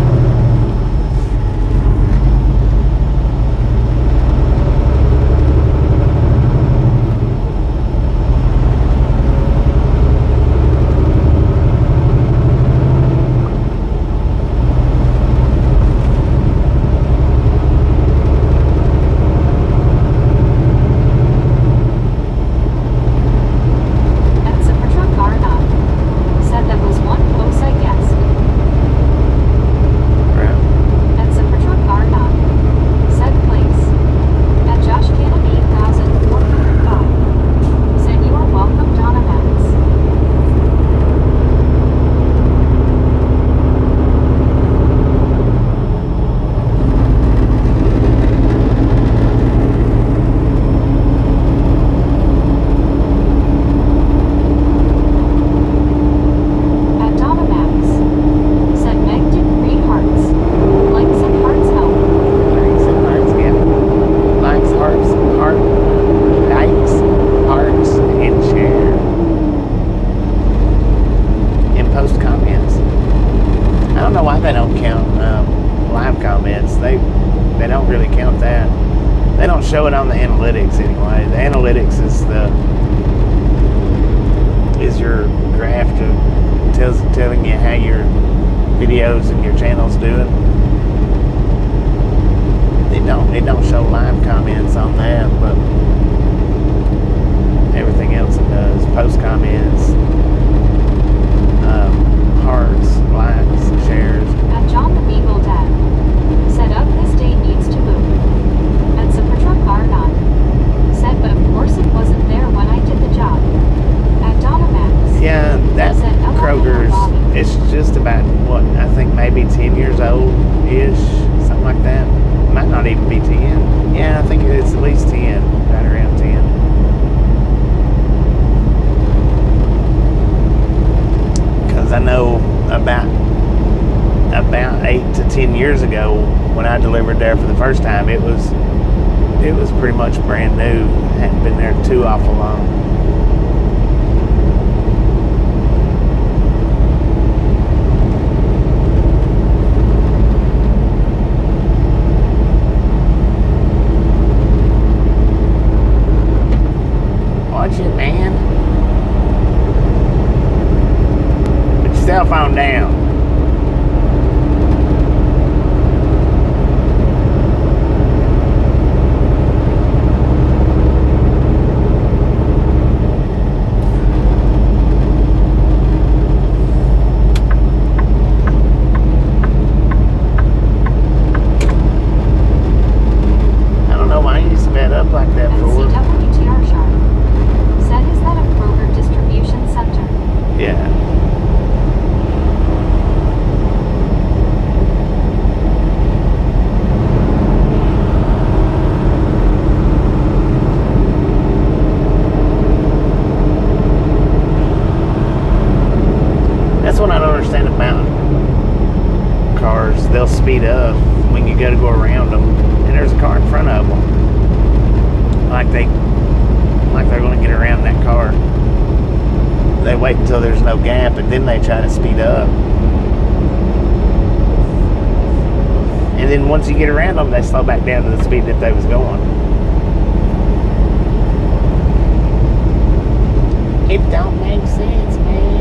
At Supertruck R9. Said that was one close, I guess. Right. At Supertruck R9. Said place. At Josh Cannon 8,405. Said you are welcome, Donna Max. At Donna Max. Said Meg did 3 hearts. Likes and hearts help. Likes and hearts, yeah. Likes, hearts, likes, hearts, and share. And post comments. I don't know why they don't count live comments. They don't really count that. They don't show it on the analytics anyway. The analytics is your graph telling you how your videos and your channel's doing. It don't show live comments on that, but everything else it does. Post comments, hearts, likes, shares. At John the Beagle Dad. Said up this day needs to move. At Supertruck R9. Said but of course it wasn't there when I did the job. At Donna Max. Yeah, that Said LOL, Kroger's, Bobby. it's just about, what, I think maybe 10 years old-ish, something like that. Might not even be 10. Yeah, I think it's at least 10, right around 10. Because I know about 8 to 10 years ago, when I delivered there for the first time, it was pretty much brand new. Hadn't been there too awful long. Watch it, man. Put your cell phone down. I don't know why you sped up like that, At Ford. CWTR Sharp. Said is that a Kroger distribution center? Yeah. That's what I don't understand about cars. They'll speed up when you go around them, and there's a car in front of them. Like they're going to get around that car. They wait until there's no gap, and then they try to speed up. And then once you get around them, they slow back down to the speed that they was going. It don't make sense, man.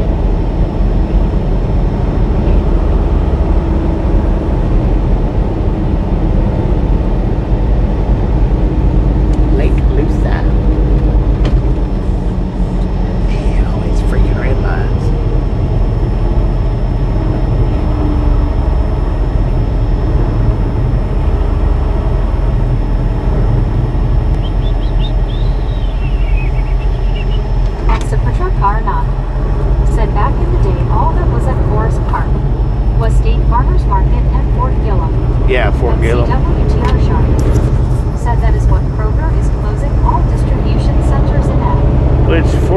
Lake Lusa. Man, all these freaking red lines.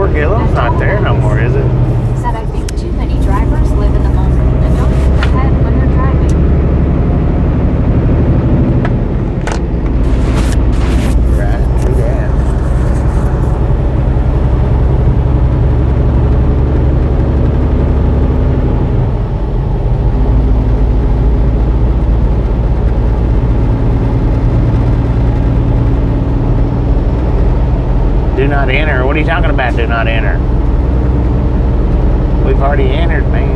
Fort Gillum's not there no more, is it? Said I think too many drivers live in the moment and don't think ahead when they're driving. Right, true that. Do not enter. What are you talking about, do not enter? We've already entered, man.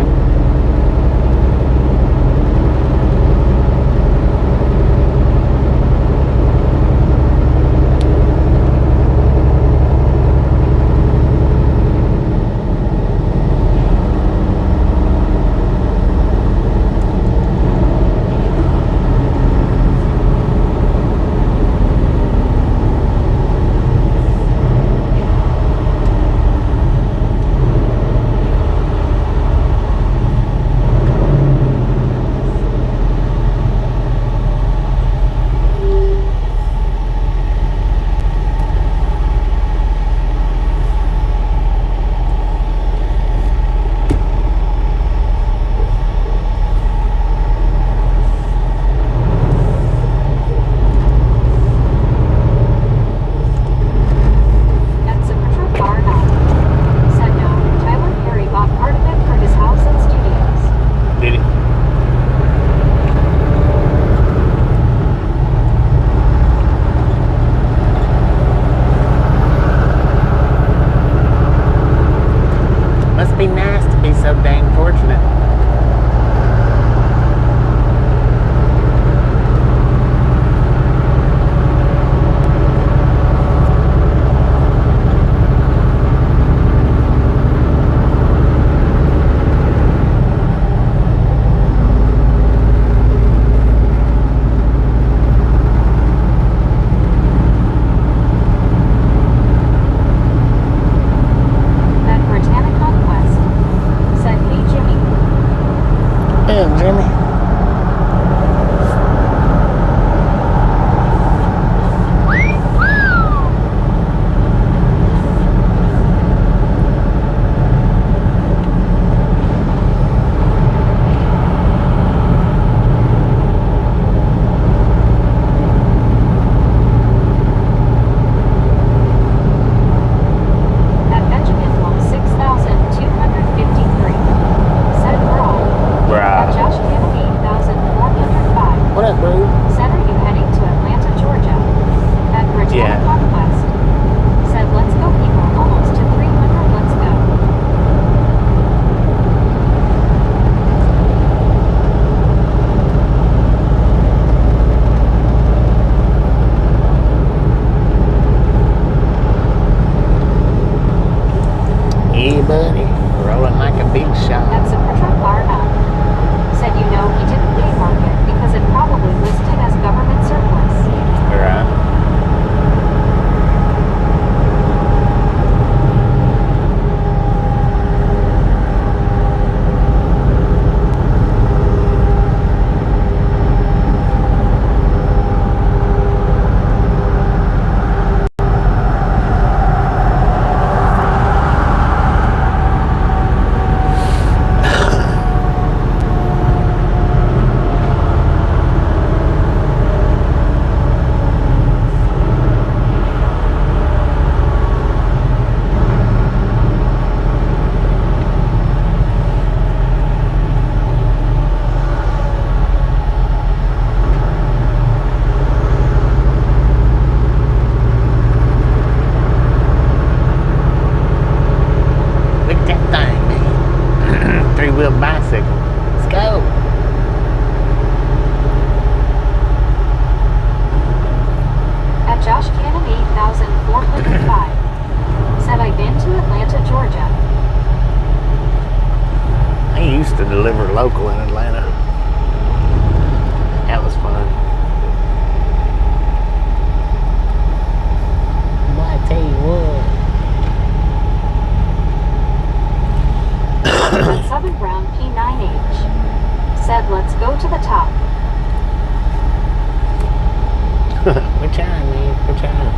We're trying, man. We're trying.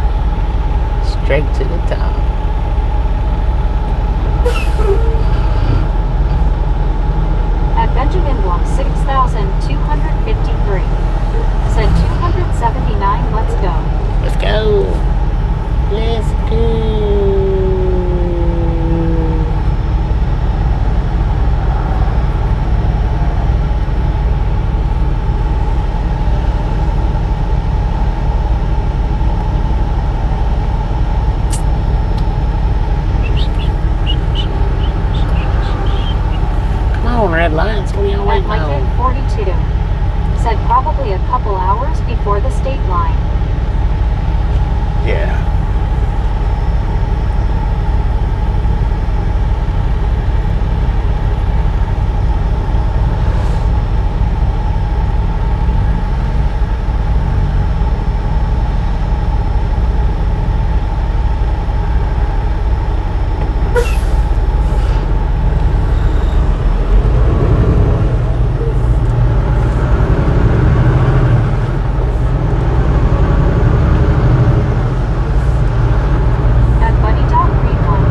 Straight to the top. red lights. What are y'all At waiting on? Lincoln 42. Said probably a couple hours before the state line. Yeah. At Buddy Dog Green One.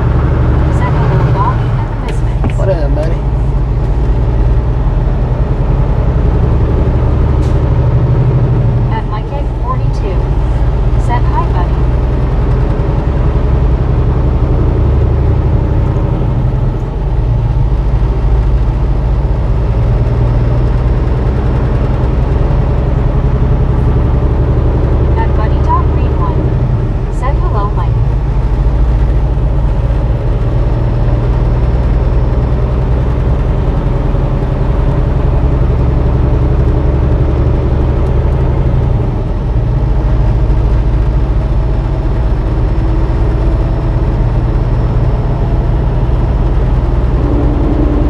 Said hello Bobby and the Misfits. What up, buddy? At Mike Egg 42. Said hi buddy. At Buddy Dog Green One. Said hello Mike.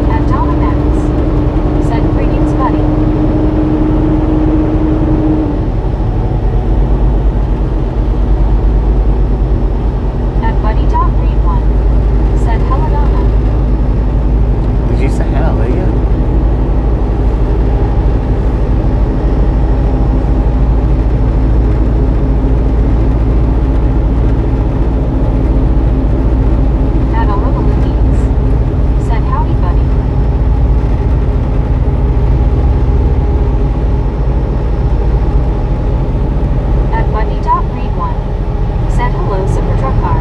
At Donna Max. Said greetings buddy. At Buddy Dog Green One. Said hello Donna. Did you say hallelujah? At a little Louise. Said howdy buddy. At Buddy Dog Green One. Said hello super truck car.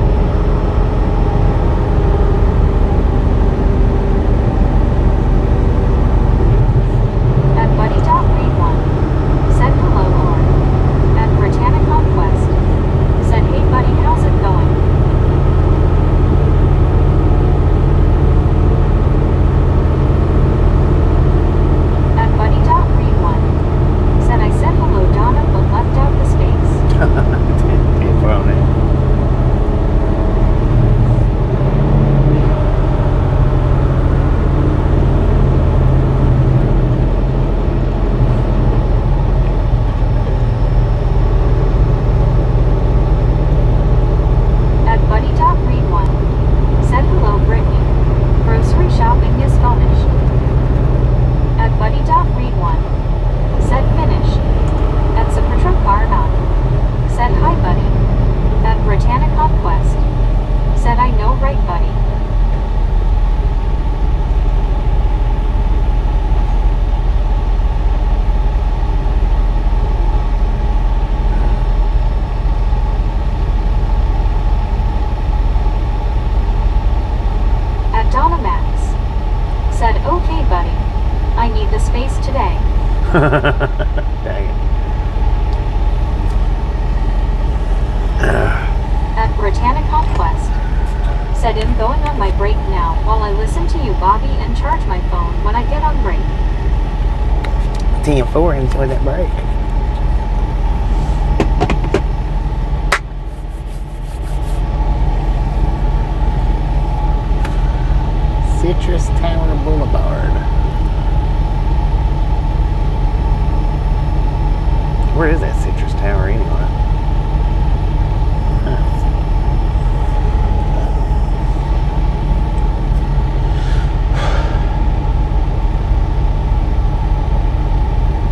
At Buddy Dog Green One. Said hello Lord. At Britannic Conquest. Said hey buddy how's it going? At Buddy Dog Green One. Said I said hello Donna but left out the space. Can't put on it. At Buddy Dog Green One. Said hello Brittany. Grocery shopping is finished. At Buddy Dog Green One. Said finished. At Super Truck Car None. Said hi buddy. At Britannic Conquest. Said I know right buddy. At Donna Max. Said okay buddy. I need the space today. Dang it. At Britannic Conquest. Said I'm going on my break now while I listen to you Bobby and charge my phone when I get on break. 10-4, enjoy that break. Citrus Tower Boulevard. Where is that Citrus Tower anyway?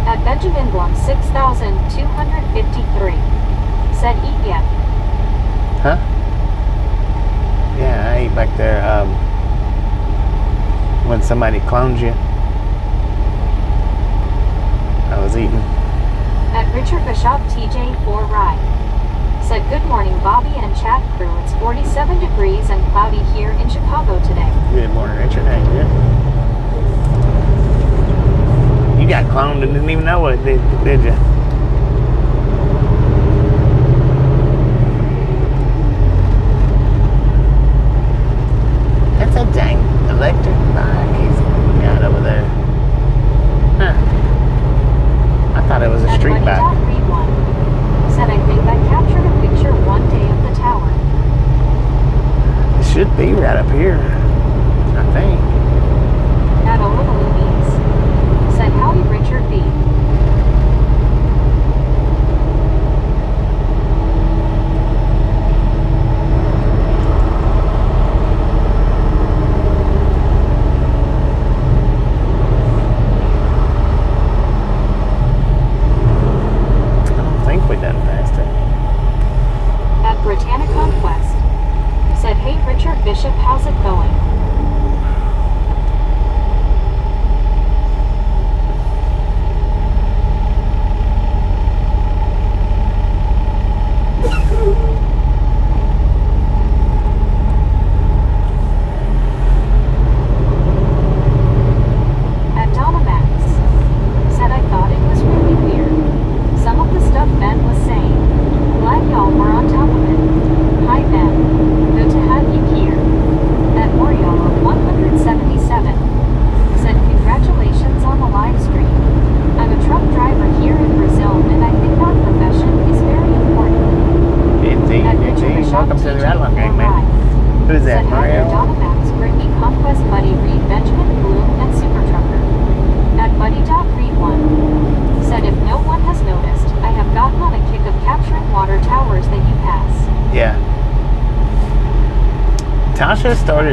At Benjamin Blum 6253. Said eat yet. Huh? Yeah, I ate back there when somebody clones you. I was eating. At Richard Bishop TJ4 Rye. Said good morning Bobby and chat crew. It's 47 degrees and cloudy here in Chicago today. Good morning, Richard. How you doing? You got cloned and didn't even know it, did you? That's a dang electric bike he's got over there.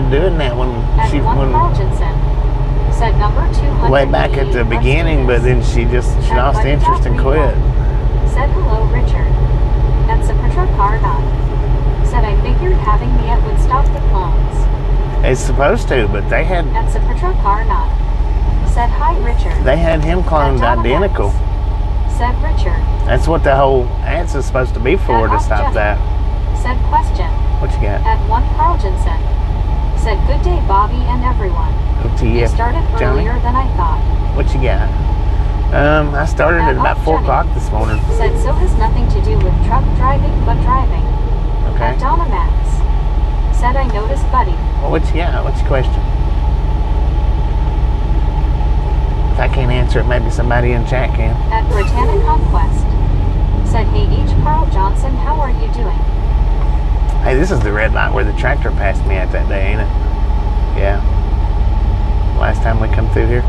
started doing that when At she 1 when Carl Jensen. Said number 200. way back at the beginning, but then she lost interest and quit. Said hello, Richard. That's a patrol car not. Said I figured having me at would stop the clones. It's supposed to, but they had That's a patrol car not. Said hi, Richard. they had him cloned identical. Said Richard. That's what the whole ad's is supposed to be for, to stop that. Said question. What you got? At 1 Carl Jensen. Said good day, Bobby and everyone. You started earlier than I thought. What you got? I started at about 4 o'clock this morning. Said so has nothing to do with truck driving, but driving. Okay. At Donna Max. Said I noticed, buddy. Well, what you got? What's your question? If I can't answer it, maybe somebody in chat can. At Britannic Conquest. Said hey H. Carl Johnson, how are you doing? Hey, this is the red light where the tractor passed me at that day, ain't it? Yeah. Last time we come through here.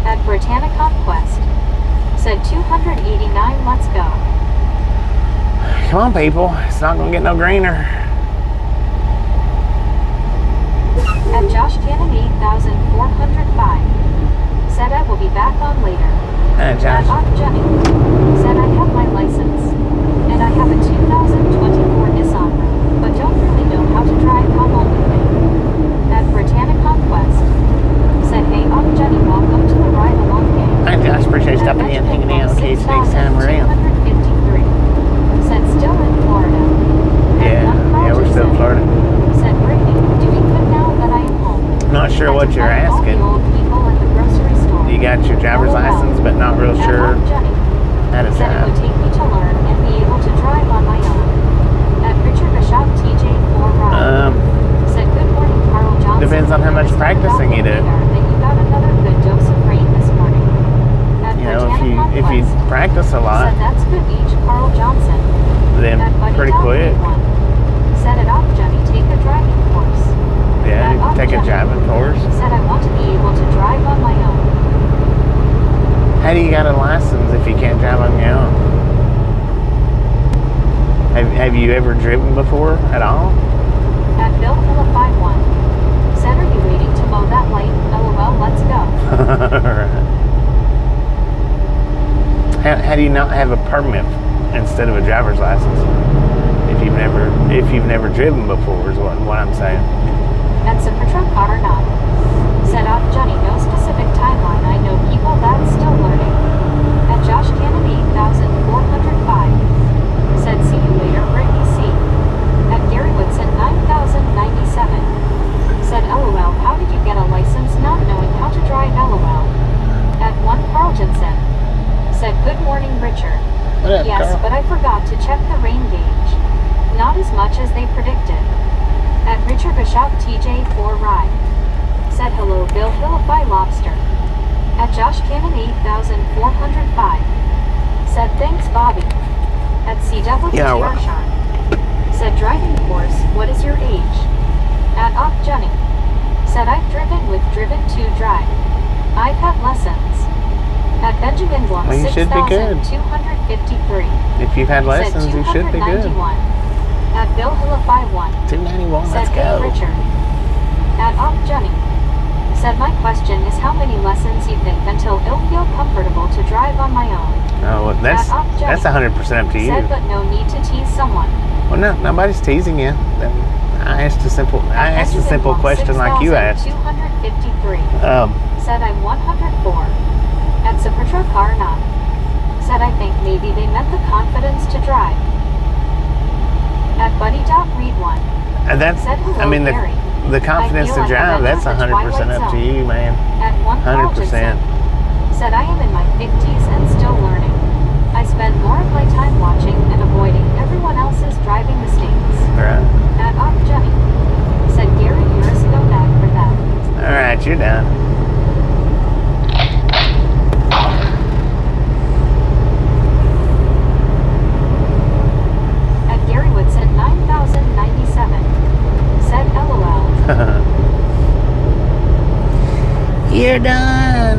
At Britannic Conquest. Said 289, let's go. Come on, people. It's not going to get no greener. At Josh Cannon 8405. Said I will be back on later. Josh. At Johnny. Said I have my license. And I have a 2024 Nissan, but don't really know how to drive. How long with me? At Britannic Conquest. Said hey Johnny, welcome to the ride along game. Hi Josh, appreciate you stopping in, hanging out. Okay, next time we're in. 253. Said still in Florida. Yeah, we're still in Florida. Said Brittany, doing good now that I am home. Not sure what you're asking. All the old people at the grocery store. You got your driver's license, but not real sure how to Said it would drive. take me to learn and be able to drive on my own. At Richard Bishop TJ 4 Ride. Said good morning, Carl Johnson. Depends on how much practicing you do. That you got another good dose of rain this morning. At You know, Britannic if you Conquest. practice a lot, Said that's good H. Carl Johnson. then At Buddy pretty Dog quick. 31. Said it off, Johnny, take a driving course. Yeah, you can take a driving course. Said I want to be able to drive on my own. How do you got a license if you can't drive on your own? Have you ever driven before at all? At Bill Phillip 51. Said are you waiting to mow that light? LOL, let's go. How do you not have a permit instead of a driver's license? If you've never driven before is what I'm saying. That's a patrol car or not. Said off Johnny, no specific timeline. I know people that's still learning. At Josh Cannon 8405. Said see you later, Brittany C. At Gary Woodson 9097. Said LOL, how did you get a license not knowing how to drive? LOL. At 1 Carl Jensen. Said good morning, Richard. What up, Yes, Carl? but I forgot to check the rain gauge. Not as much as they predicted. At Richard Bishop TJ 4 Ride. Said hello, Bill Phillippi Lobster. At Josh Cannon 8405. Said thanks, Bobby. At CW Yeah, well. Sharp. Said driving course, what is your age? At Off Johnny. Said I've driven with Driven to Drive. I've had lessons. At Benjamin Blum Well, you should be good. 6253. If you've had lessons, you should be good. 291. At Bill Phillippi 1. 291, Said let's hey go. Richard. At Off Johnny. Said my question is how many lessons you think until it'll feel comfortable to drive on my own. Oh, well, that's 100% up to you. Said but no need to tease someone. Well, no, nobody's teasing you. I asked a simple question like you asked. 253. Said I'm 104. At Supertruck car not. Said I think maybe they meant the confidence to drive. At Buddy Doc Read 1. And that's, Said hello, I mean, Gary. the confidence I to feel drive, like that's I've entered the 100% twilight up to zone. you, man. At 1 100%. Said I am in my 50s and still learning. I spend more of my time watching and avoiding everyone else's driving mistakes. Right. At Off Johnny. Said Gary, you're a scumbag for that. All right, you're done. At Gary Woodson 9097. Said LOL. You're done.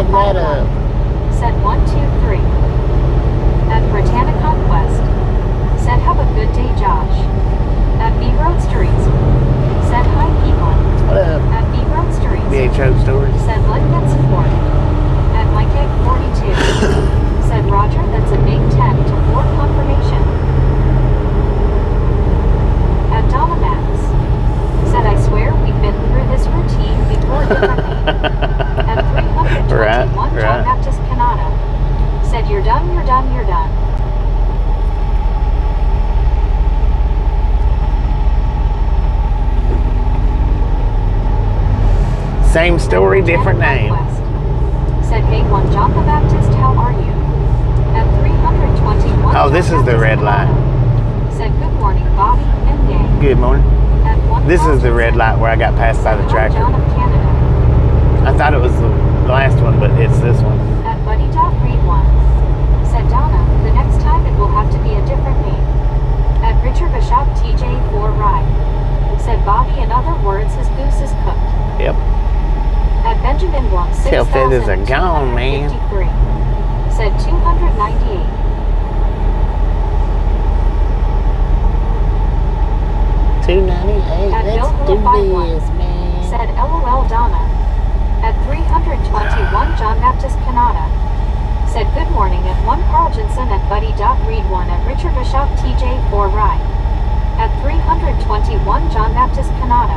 Bring that up. Said 123. At Britannia Conquest. Said have a good day, Josh. At B Road Streets. Said hi, people. What up? At B Road Streets. BHO stories. Said let get support. At Mike Egg 42. Said Roger, that's a big 10 to 4 confirmation. At Donna Max. Said I swear we've been through this routine before differently. At 321 John Baptist Canada. Said you're done, you're done, you're done. Same story, different name. Said, hey, one John the Baptist, how are you? At 321. Oh, this is the red light. Said, good morning, Bobby and gang. Good morning. At 1 This is the red light where I got passed by the tractor. John of Canada. I thought it was the last one, but it's this one. At Buddy Dot Read 1. Said Donna, the next time it will have to be a different name. At Richard Bishop TJ 4 Ride. Said Bobby, in other words, his goose is cooked. Yep. At Benjamin Blum, Tail feathers are gone, man. 6,253. Said 298. $2.98. At Let's Bill do Hula this, man. Said LOL Donna. At 321 John Baptist Canada. Said good morning at 1 Carl Jensen at Buddy Dot Read 1 at Richard Bishop TJ 4 Ride. At 321 John Baptist Canada.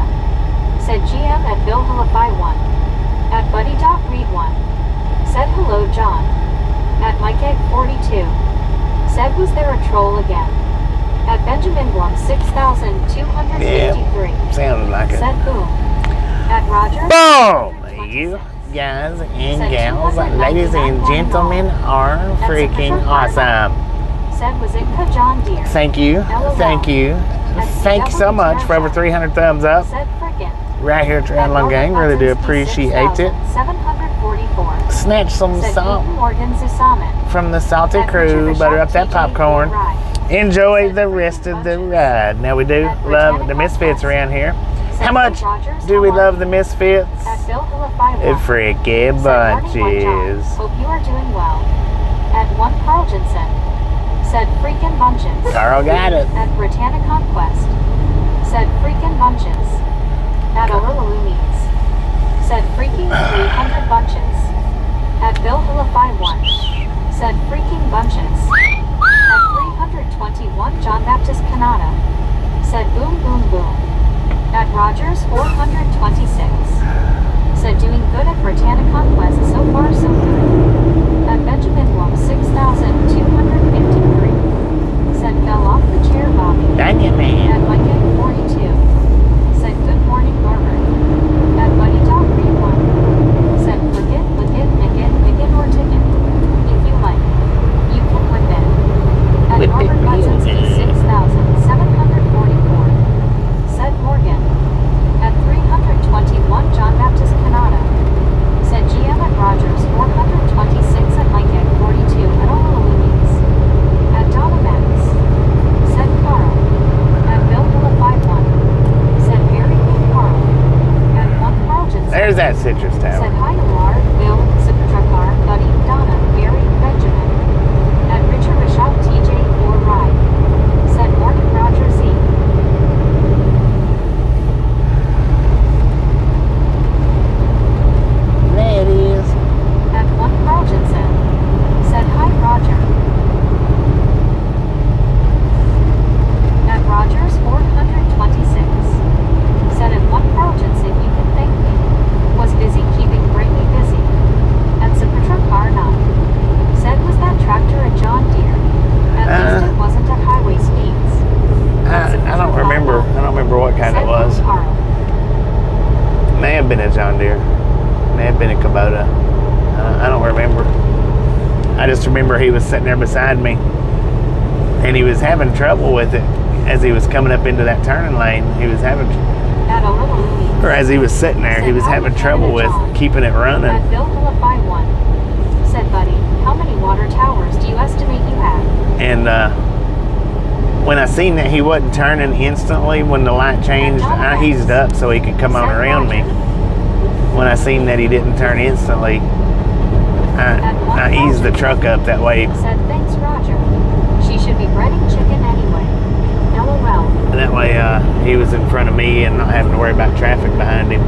Said GM at Bill Hillify 1. At Buddy Dot Read 1. Said hello John. At Mike Egg 42. Said was there a troll again? At Benjamin Blum 6,253. Yeah, sounded like it. Said boom. At Roger. Boom! You guys and gals, ladies and gentlemen are freaking awesome. Said was it John Deere? Thank you. Thank you. Thank you so much for over 300 thumbs up. Said frickin'. Right here at Triathlon Gang. Really do appreciate it. 744. Snatch some salt from the salty crew. Butter up that popcorn. Enjoy the rest of the ride. Now we do love the Misfits around here. How much do we love the Misfits? Freaking bunches. Hope you are doing well. At 1 Carl Jensen. Said freaking bunches. Carl got it. At Britannia Conquest. Said freaking bunches. At Overloomies. Said freaking 300 bunches. At Bill Hillify 1. Said freaking bunches. At 321 John Baptist Canada. Said boom boom boom. At Rogers 426. Said doing good at Britannia Conquest, so far so good. At Benjamin Blum 6,253. Said fell off the chair Bobby. Dang it, man. At Mike Egg 42. Said good morning Barbara. At Buddy Dog Read 1. Said forget, lick it, or ticket. If you like, you can whip it. At Whip it Norbert real Buzzins good. 6,744. Said Morgan. At 321 John Baptist Canada. Said GM at Rogers 426 at Mike Egg 42 at Overloomies. At Donna Max. Said Carl. At Bill Hillify 1. Said very good Carl. At 1 Carl Jensen. There's that citrus Said tower. hi to Lar, Bill, Supertruckar, Buddy, Donna, Gary, Benjamin. At Richard Bishop TJ 4 Ride. Said Morgan Roger Z. There it is. At 1 Carl Jensen. Said hi Roger. At Rogers 426. Said at 1 Carl Jensen you can thank me. Was busy keeping Brady busy. At Supertruckar 9. Said was that tractor a John Deere? At least it wasn't at highway speeds. I don't remember. I don't remember what kind it was. Said Carl. May have been a John Deere. May have been a Kubota. I don't remember. I just remember he was sitting there beside me, and he was having trouble with it as he was coming up into that turning lane. He was having, At Overloomies. or as he was sitting there, he was having trouble with keeping it running. At Bill Hillify 1. Said Buddy, how many water towers do you estimate you have? And when I seen that he wasn't turning instantly when the light changed, I eased up so he could come on around me. When I seen that he didn't turn instantly, I eased the truck up that way. Said thanks, Roger. She should be breading chicken anyway. LOL. That way he was in front of me and not having to worry about traffic behind him.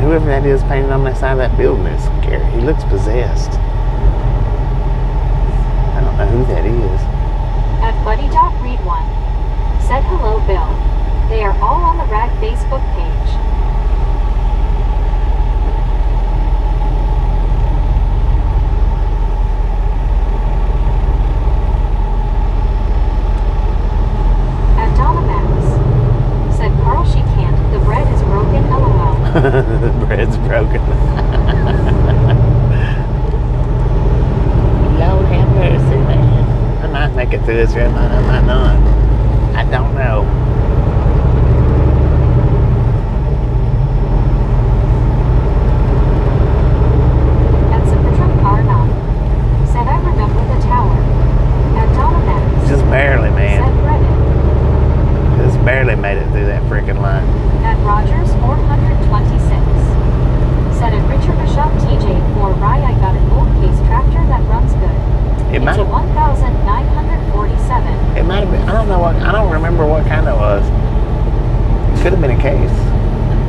Whoever that is painted on that side of that building is scary. He looks possessed. I don't know who that is. At buddy.read1 said hello, Bill. They are all on the RAG Facebook page. At Donna Max said Carl, she can't. The bread is broken. LOL. The bread's broken. Lord have mercy, man. I might make it through this red line, I might not. I don't know. At Supertruck Car 9 said I remember the tower. At Donna Max Just barely, man. said Reddit. Just barely made it through that freaking line. At Rogers 426 said at Richard Bishop TJ for Rye, I got an old case tractor that runs good. It might It's a have, 1947. it might have been, I don't remember what kind it was. It could have been a case.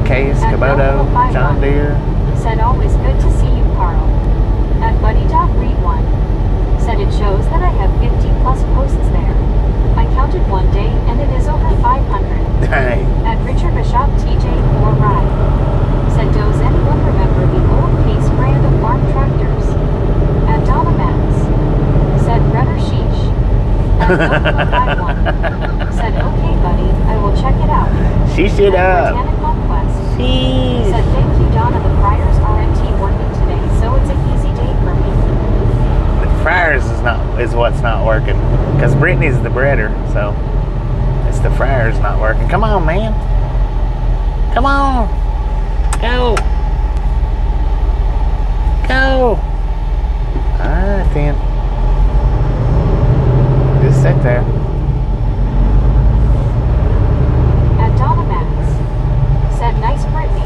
Case, At Kubota, Bill John Deere. said always good to see you, Carl. At buddy.read1 said it shows that I have 50 plus posts there. I counted one day and it is over 500. Dang. At Richard Bishop TJ for Rye said, does anyone remember the old Case brand of farm tractors? At Donna Max said Redder Sheesh. At Bill1 said, okay buddy, I will check it out. She should At up. Botanic Conquest Jeez. said, thank you Donna, the Friars RNT working today, so it's an easy day for me. The fryers is what's not working. Because Brittany's the breader, so it's the fryers not working. Come on, man. Come on. Go. Go. Alright then. Just sit there. At Donna Max said, nice Brittany.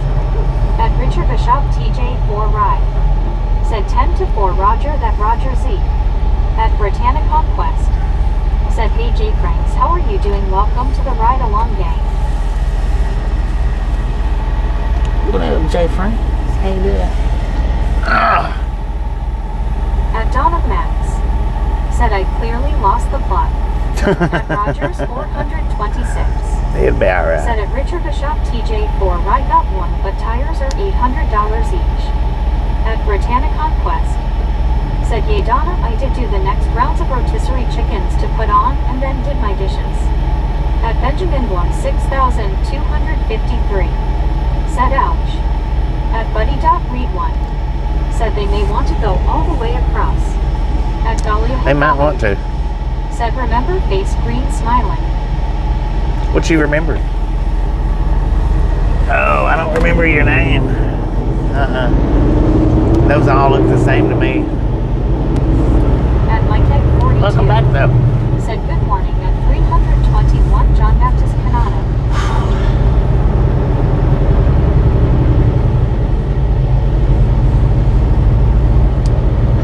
At Richard Bishop TJ for Rye said 10 to 4 Roger, that Roger Z. At Britannic Conquest said, hey J Franks, how are you doing? Welcome to the Ride Along gang. What up, J. Frank? How you doing? Ah. At Dawn of Max said, I clearly lost the plot. At Rogers 426 It'll be alright. said at Richard Bishop TJ for Ride got one, but tires are $800 each. At Britannic Conquest said, yay Donna, I did do the next rounds of rotisserie chickens to put on and then did my dishes. At Benjamin Blum 6253 said ouch. At Buddy.read1 said they may want to go all the way across. At Dahlia They might want to. said remember face green smiling. What you remember? Oh, I don't remember your name. Those all look the same to me. At MyTech42 Welcome back though. said good morning at 321 John Baptist Canada.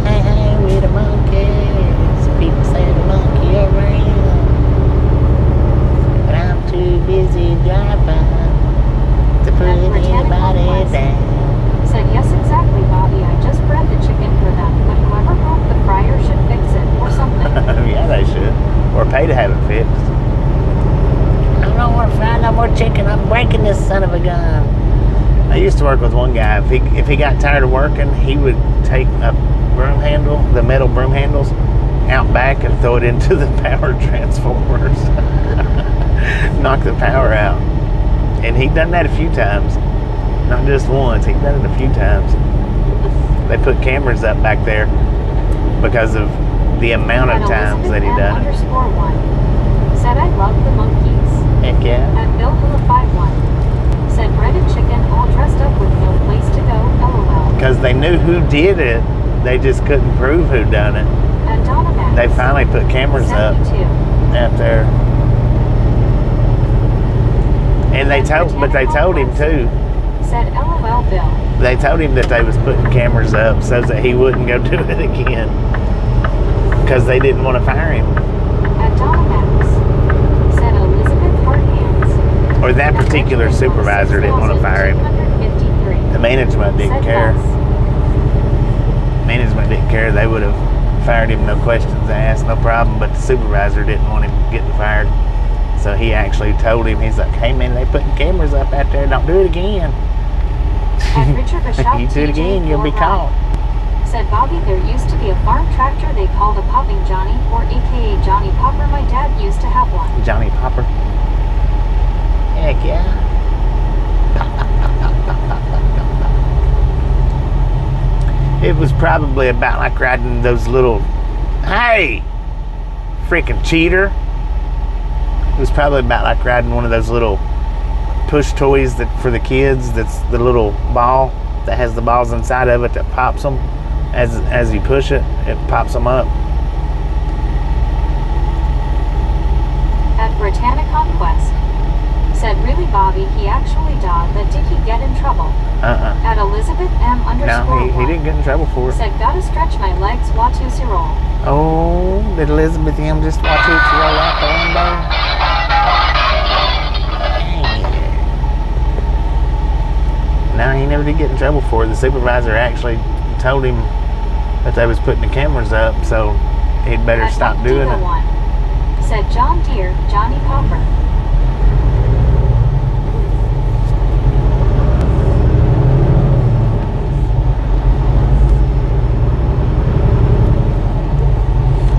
Hey, we the monkeys. People say the monkey around. But I'm too busy driving to put anybody down. Said yes exactly Bobby, I just bred the chicken for them, but whoever broke the fryer should fix it or something. Yeah, they should. Or pay to have it fixed. I don't want to fry no more chicken. I'm breaking this son of a gun. I used to work with one guy. If he got tired of working, he would take a broom handle, the metal broom handles, out back and throw it into the power transformers. Knock the power out. And he'd done that a few times. Not just once, he'd done it a few times. They put cameras up back there because of the amount of times that he'd done it. _1 said I love the monkeys. Heck yeah. At Bill Hula 51 said breaded chicken knew who did it. They just couldn't prove who done it. At Donovan. They finally put cameras up 72. out there. And they told him too. Said LOL Bill. They told him that they was putting cameras up so that he wouldn't go do it again. Because they didn't want to fire him. At Donovan. Said Elizabeth Harthands. Or that particular supervisor didn't want to fire him. 253. The management didn't Said care. Bus. Management didn't care. They would have fired him, no questions asked, no problem. But the supervisor didn't want him getting fired. So he actually told him, he's like, hey man, they putting cameras up out there. Don't do it again. At Richard If you do it again, you'll be caught. Said Bobby, there used to be a farm tractor they called a popping Johnny, or AKA Johnny Popper. My dad used to have one. Johnny Popper. Heck yeah. Pop, pop, pop, pop, pop, pop, pop, pop, pop. It was probably about like riding those little, hey, freaking cheater. It was probably about like riding one of those little push toys that for the kids. That's the little ball that has the balls inside of it that pops them. As you push it, it pops them up. At Britannicon Quest. Said, really, Bobby, he actually died, but did he get in trouble? At Elizabeth M No, underscore he didn't get in trouble for it. Said, gotta stretch my legs, Watusi roll. Oh, did Elizabeth M just watch it roll out the window? No, he never did get in trouble for it. The supervisor actually told him that they was putting the cameras up, so he'd better At stop doing it. One. Said, John Deere, Johnny Popper.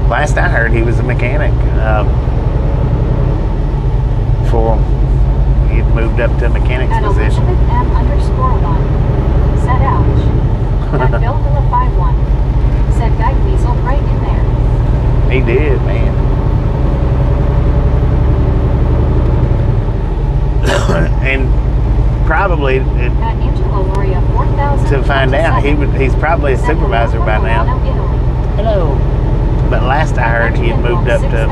Last I heard, he was a mechanic for he had moved up to a mechanic's At position. Elizabeth M underscore one. Said, ouch. At Bill Villa 51. Said, Guy Weasel right in there. He did, man. And probably At Angela Loria 4000. to find out, he's probably a supervisor by now. Hello. But last I heard, he had moved up to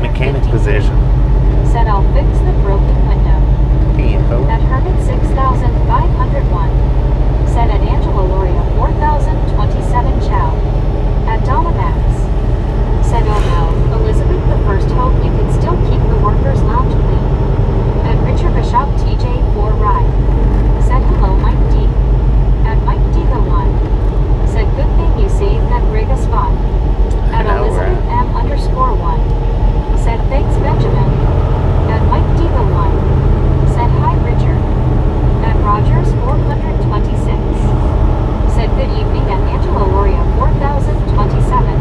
mechanic position. Said, I'll fix the broken window. Info. At Herman 6501. Said, at Angela Loria 4027 Chow. At Donna Max. Said, oh no, Elizabeth the First hope you can still keep the workers' lounge clean. At Richard Bishop TJ4 Ride. Said, hello Mike D. At Mike D the One. Said, good thing you saved that rig a spot. At Elizabeth M underscore one. Said, thanks Benjamin. At Mike D the One. Said, hi Richard. At Rogers 426. Said, good evening at Angela Loria 4027.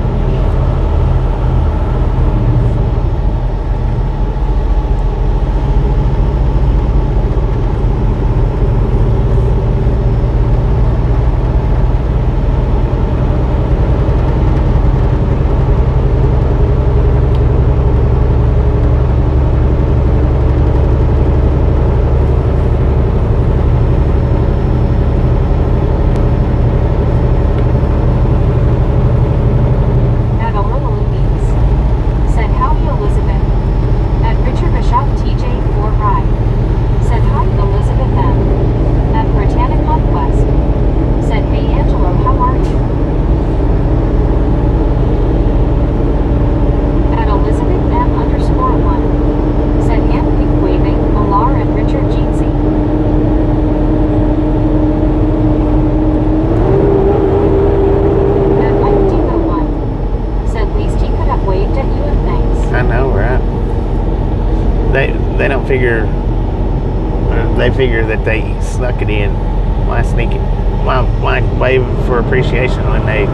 They figure that they snuck it in. Why sneak it? Why wave for appreciation when they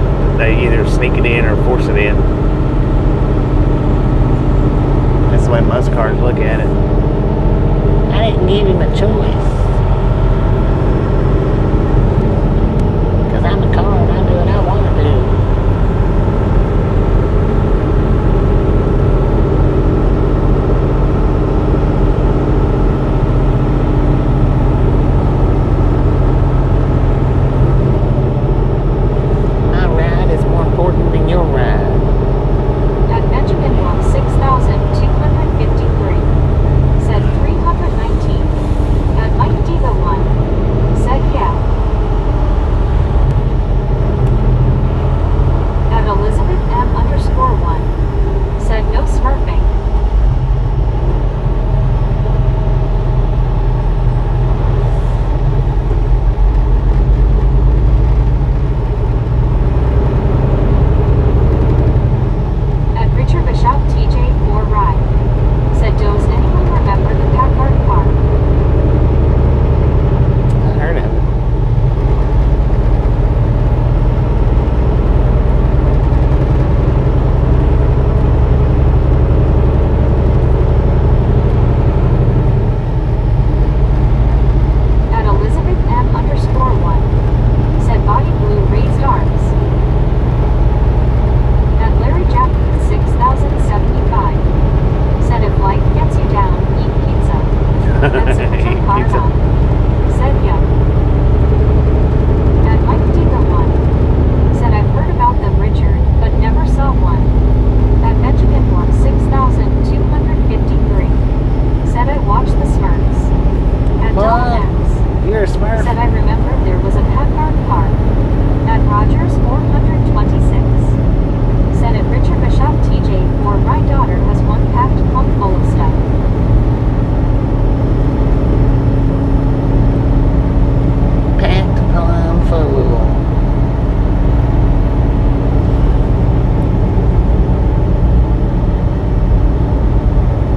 either sneak it in or force it in? That's the way most cars look at it. I didn't give him a choice. Because I'm a car and I do what I want to do. Smurf. Said I remember there was a Packard car at Rogers 426. Said at Richard Bishop TJ for my daughter has one packed plump full of stuff. Packed plum full.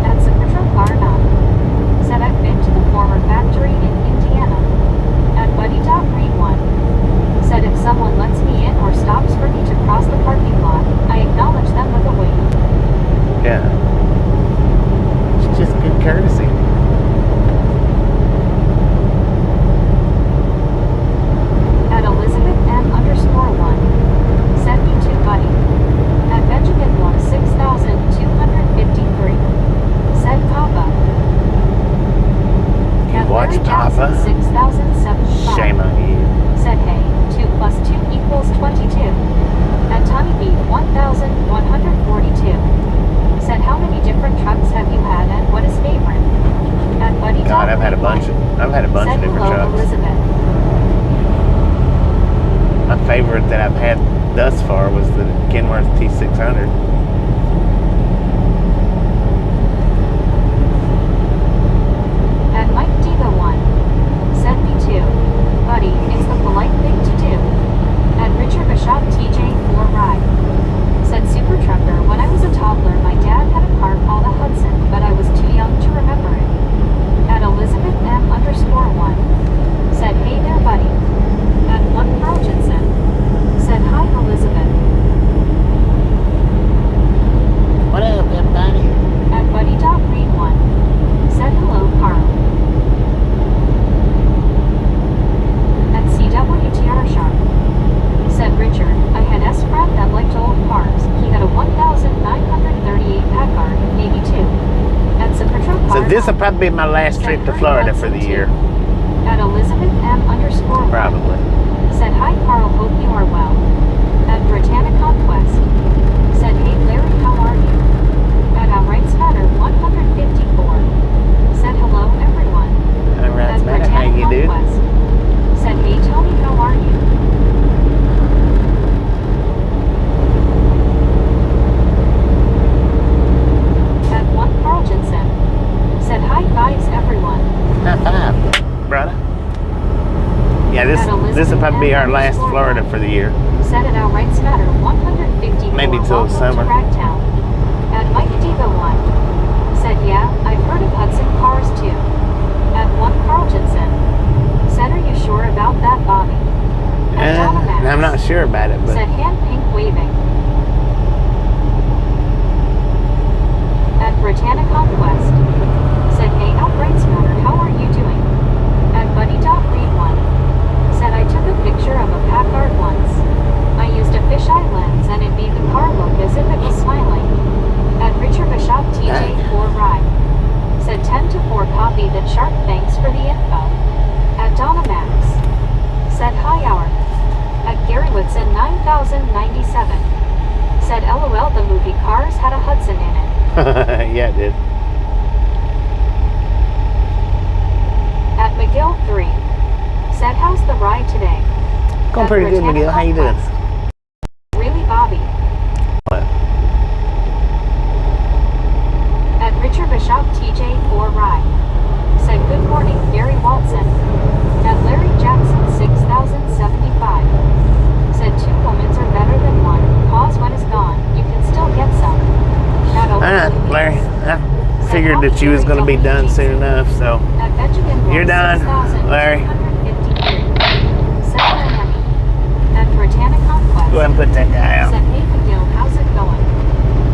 At Zapatro Car Knob. Said I've been to the former factory in Indiana. At Buddy Dot Read 1. Said if someone lets me in or stops for me to cross the parking lot, I acknowledge them with a wave. Yeah. It's just good courtesy. At Elizabeth M_1. Send me to Buddy. At Benjamin 6253. Said Papa. You At watch Larry Papa? Jackson 6075. Shame on you. Said hey, 2 plus 2 equals 22. At Tommy B 1142. Said how many different trucks have you had and what is favorite? At Buddy God, Dot I've had a Read bunch of 1. different Said hello, trucks. Elizabeth. My favorite that I've had thus far was the Kenworth T600. At Mike Diva 1. Send me to Buddy, it's the polite thing to do. At Richard Bishop TJ 4 Ride. Said Super Trucker, when I was a toddler my dad had a car called a Hudson, but I was too young to remember it. At Elizabeth M_1. Said hey there Buddy. At 1 Carlgenson. Said hi Elizabeth. What up, everybody? At Buddy Dot Read 1. Said hello Carl. At CWTR Sharp. Said Richard, I had S-Fred that liked old cars. He had a 1938 Packard, maybe 2. At Zapatro Car So this will Knob. probably be my last trip to Florida for the year. At Elizabeth M_1. Probably. Said hi Carl, hope you are well. At Britannia Conquest. Said hey Larry, how are you? At Outrights Matter 154. Said hello everyone. Alright, At matter how Britannia you do. Conquest. Said hey Tony, how are you? At 1 Carlgenson. Said hi guys everyone. High five, brother. Yeah, this will probably be our last Florida for the year. Said at Outrights Matter 154. Maybe till welcome summer. To Ragtown. At Mike Diva 1. Said yeah, I've heard of Hudson cars too. At 1 Carlgenson. Said are you sure about that Bobby? At Donna Max. I'm not sure about it, but Said hand pink waving. At Britannia Conquest. Said hey Outrights Matter, how are you doing? At Buddy Dot Read 1. Said I took a picture of a Packard once. I used a fisheye lens and it made the car look as if it was smiling. At Richard Bishop TJ 4 Ride. Said 10 to 4 copy that sharp, thanks for the info. At Donna Max. Said hi hour. At Gary Woodson 9097. Said LOL the movie Cars had a Hudson in it. yeah, it did. At McGill 3. Said how's the ride today? Going At pretty good, Britannia Miguel. How you doing? Conquest. Really Bobby? What? At Richard Bishop TJ 4 Ride. Said good morning Gary Walton. At Larry Jackson 6075. Said 2 moments are better than 1. Pause when it's gone. You can still get some. At Larry, I figured that you was going to be done soon enough, so At Benjamin you're done, Larry. At Britannia Conquest. Go ahead and put that guy out. Said hey McGill, how's it going?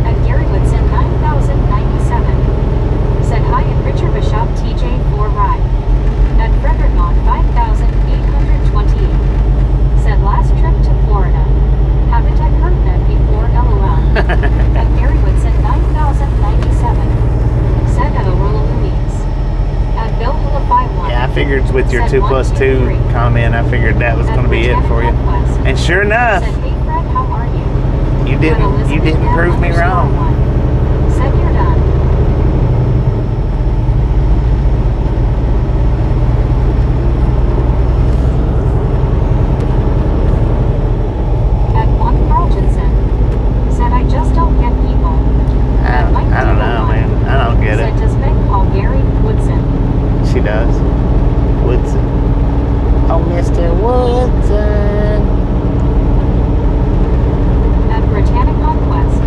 At Gary Woodson 9097. Said hi at Richard Bishop TJ 4 Ride. At Frederickon 5828. Said last trip to Florida. Haven't I heard that before LOL. At Gary Woodson 9097. Said at Aurora Louise. At Bill Hilla 51. Yeah, I figured with your 2 plus 2 comment, I figured that was going to be it for you. And sure enough, Said hey Fred, how are you? you didn't prove me wrong. Said you're done. Woodson. Oh, Mr. Woodson. At Britannic Conquest,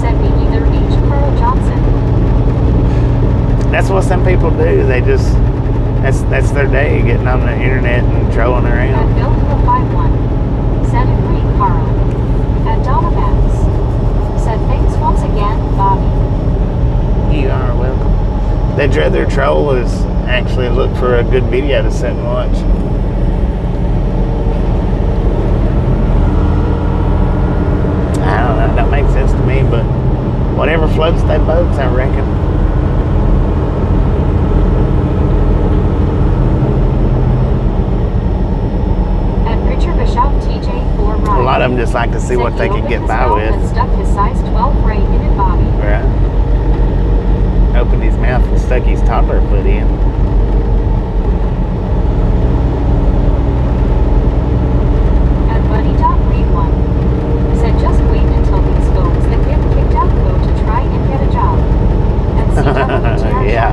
said me either H. Carl Johnson. That's what some people do. They just, that's their day, getting on the internet and trolling At around. Bill 51, said agree Carl. At Donna Max, said thanks once again, Bobby. You are welcome. They'd rather troll is actually look for a good video to sit and watch. I don't know, that makes sense to me, but whatever floats their boats, I reckon. At Richard Bishop TJ4 A Ryan, lot of them just like to see said what he they can opened get his by mouth with. and stuck his size 12 ray in it, Bobby. Right? Opened his mouth and stuck his toddler foot in. At Buddy.Read1, said just wait until these folks that get kicked out go to try and get a job. At CWTR Yeah.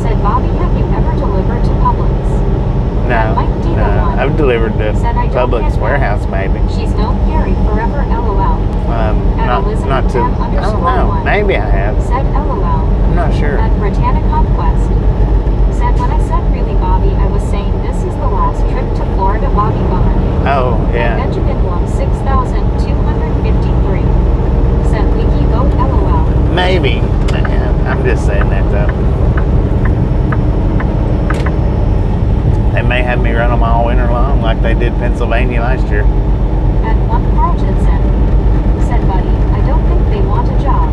said Bobby, have you ever delivered to Publix? No, Mike D. no. the one I've delivered to said I don't Publix get that. warehouse, maybe. She's no Gary forever, LOL. Not to. I don't know. Maybe I have. Said LOL. I'm not sure. At Britannic Conquest, said when I said really Bobby, I was saying this is the last trip to Florida, Bobby Bummer. Oh, At yeah. Benjamin Blum 6253, said leaky boat, LOL. Maybe. Yeah, I'm just saying that though. They may have me run them all winter long like they did Pennsylvania last year. At one Carlton said buddy, I don't think they want a job.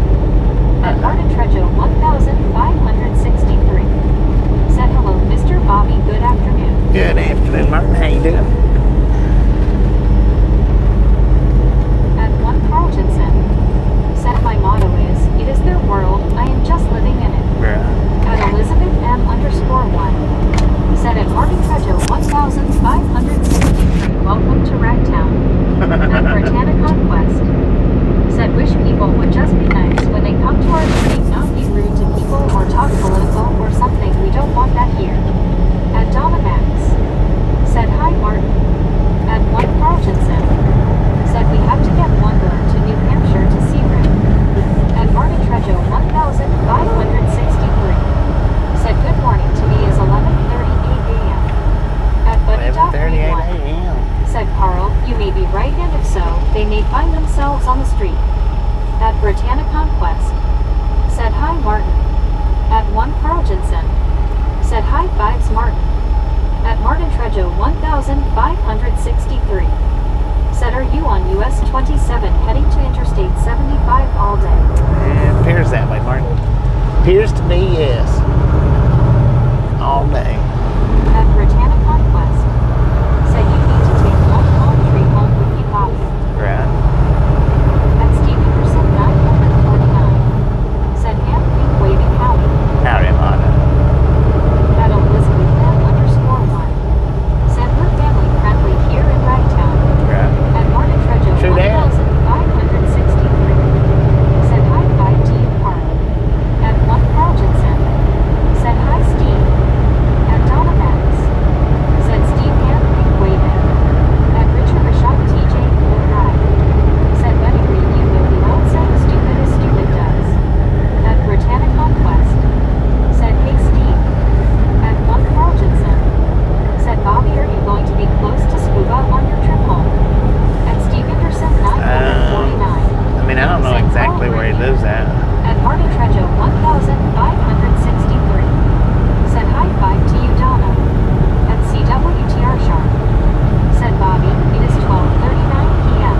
At Martin Trejo 1563, said hello Mr. Bobby, good afternoon. Good afternoon, Martin. How you doing? At one Carlton said my motto is, it is their world, I am just living in it. Right. At Elizabeth M_1, said at Martin Trejo 1563, welcome to Ragtown. At Britannic Conquest, said wish people would just be nice when they come to our street, not be rude to people or talk political or something, we don't want that here. At Donna Max, said hi Martin. At one Carlton said we have to get one girl to New Hampshire to see Rick. At Martin Trejo 1563, said good morning to me is 11:38 a.m. At $11:38 Buddy.Read1, a.m. said Carl, you may be right and if so, they may find themselves on the street. At Britannic Conquest, said hi Martin. At one Carl Jensen, said hi vibes Martin. At Martin Trejo 1563, said are you on US 27 heading to Interstate 75 all day? It appears that way, Martin. Appears to me, yes. All day. At Britannic Conquest, said you need to take one palm tree home with you, Bobby. Right. At Steve Anderson 949, said hand pink waving howdy. Howdy, Martin. At Elizabeth M_1, said we're family friendly here in Ragtown. Right. At Martin Trejo True that. 1563, said hi bye to you, Carl. At one Carl Jensen, said hi Steve. At Donna Max, said Steve hand pink waving. At Richard Bishop TJ Ride, said buddy read you know the old saying stupid as stupid does. At Britannic Conquest, said hey Steve. At one Carl Jensen, said Bobby are you going to be close to Scuba on your trip home? At Steve Anderson 949, I mean, I don't know exactly where he lives at. at Martin Trejo 1563, said high five to you Donna. At CWTR Sharp, said Bobby, it is 12:39 p.m.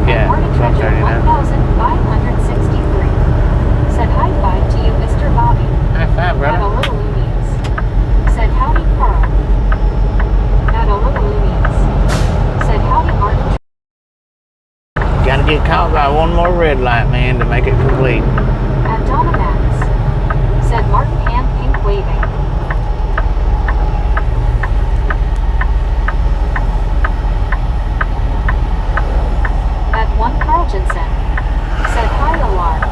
Yeah, At Martin Trejo 12:39. 1563, said high five to you Mr. Bobby. High five, At a brother. little Loonies, said howdy Carl. At a little Loonies, said howdy Martin. Gotta get caught by one more red light, man, to make it complete. At Donna Max, said Martin hand pink waving. At one Carl Jensen, said hi alarm.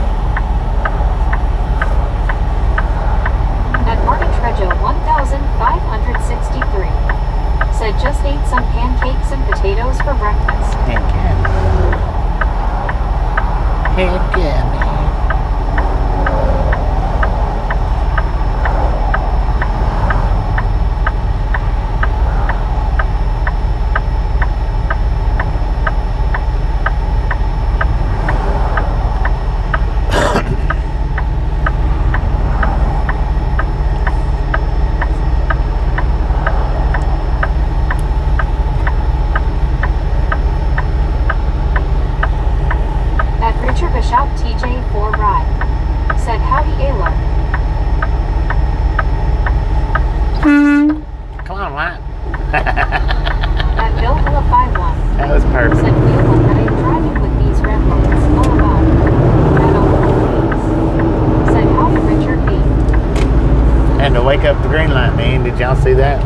At Martin Trejo 1563, 12,563. Said just ate some pancakes and potatoes for breakfast. Heck yeah. Heck yeah, man. Come on, Light. At Bill Phillip 51. That was perfect. Said beautiful night driving with these red lights all about. At all please. Said howdy Richard B. And to wake up the green light, man. Did y'all see that?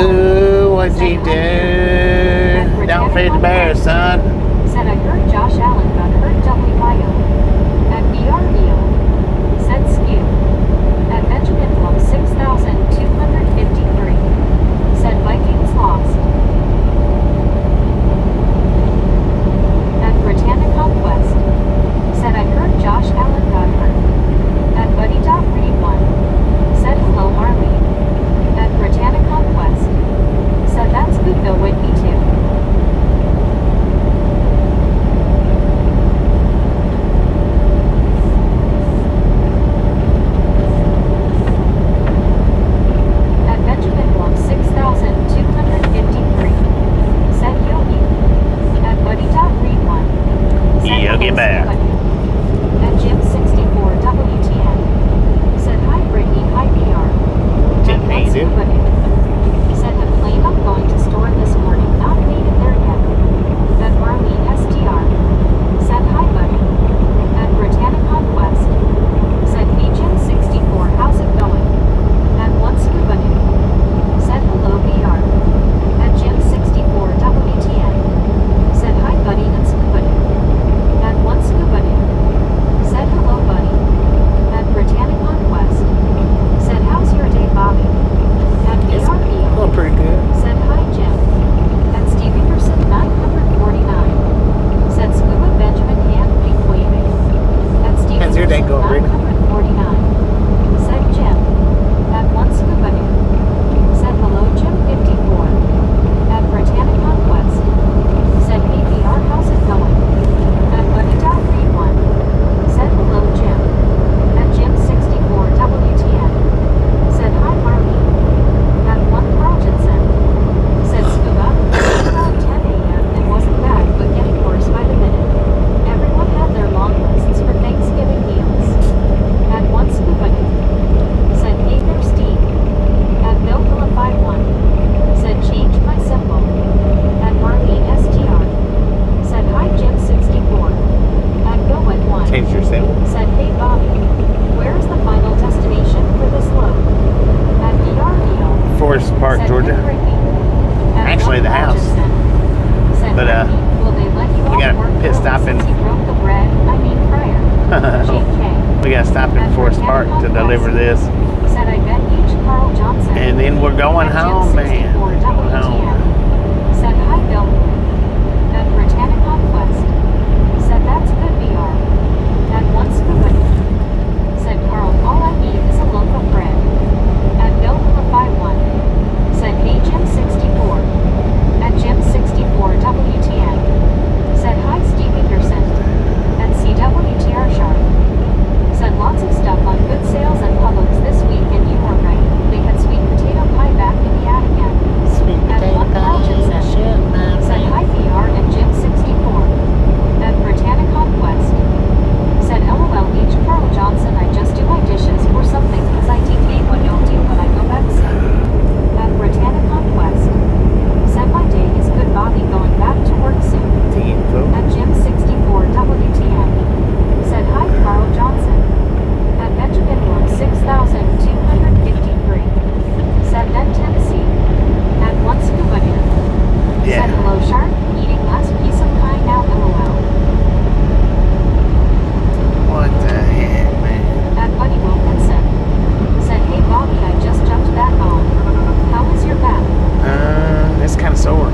Ooh, what'd you do? Don't feed the bear, son. Said I heard Josh Allen got hurt WIO. At BRVO. Said skew. At Benjamin Blum 6,253. Said Vikings lost. At Britannica West. Said I heard Josh Allen got hurt. At Buddy.Read1. Said hello Marlene. At Britannica West. Said that's good though with me too. At Benjamin Blum 6,253. Said Yogi. At Buddy.Read1. Said Yogi hello, Bear. Scooby. At Jim 64 WTN. Said hi Brittany, hi PR. At Hey, What's dude. Scooby. Said have plane up going to store this morning, not made it there yet. At Marlene STR. Said hi buddy. At Britannica West. Said hey Jim 64, how's it going? At What's Scuba New? Said hello VR. At Jim 64 WTN. Said hi buddy and Scuba New. At What's Scuba New? Said hello buddy. At Britannica West. Said how's your day Bobby? At It's BRVO. Oh, pretty good. Said hi Jim. At Steve Anderson 949. Said Scuba Benjamin hand wink waving. At Steve How's your day Anderson going, Brittany? 949. Said Jim. At one Scuba New. Said hello Jim 54. At Britannica West. Said hey VR, how's it going? At Buddy.Read1. Said hello Jim. At Jim 64 WTN. Said hi Marlene. At one Carl Jensen. Said Scuba. Around 10 a.m. and wasn't bad but getting worse by the minute. Everyone had their long lists for Thanksgiving meals. At one Scuba New. Said hey there Steve. At Billvilla 51. Said change my symbol. At Marlene STR. Said hi Jim 64. At Go at 1. Change your symbol. Said hey Bobby. Where is the final destination for this load? At BRVO. Forest Park, Said Georgia. hey, Ricky. At Actually, one the house. Rogerson. Said But, Ricky, will they let you we off got work pit early stop in- since he broke the bread? I mean prayer. JK. We gotta stop in Forest Park to deliver this. Said I bet each Carl Johnson. And then we're going At Jim home, man. 64 We're going WTN. home. Said hi Bill. At Britannica West. Said that's good VR. At one Scuba. Said Carl, all I need is a loaf of bread. At Bill 51. Said hey Jim 64. At Jim 64 WTN. Said hi Steve Anderson. At CWTR Sharp. Said lots of stuff on good sales and Publix this week and you were right. They had sweet potato pie back in the attic again. Sweet At potato one Carl Jensen. pie. Said hi VR and Jim 64. At Britannica West. Said LOL each Carl Johnson, I just do my dishes or something cause I DK what you'll do when I go back soon. At Britannica West. Said my day is good Bobby going back to work soon. At Jim 64 WTN. Said hi Carl Johnson. At Benjamin Blum 6,253. Said Ned Tennessee. At one Scuba New. Yeah. Said hello Shark, eating last piece of pie now LOL. What the heck, man? At Buddy Wilkinson. Said hey Bobby, I just jumped back on. How is your back? It's kind of sore.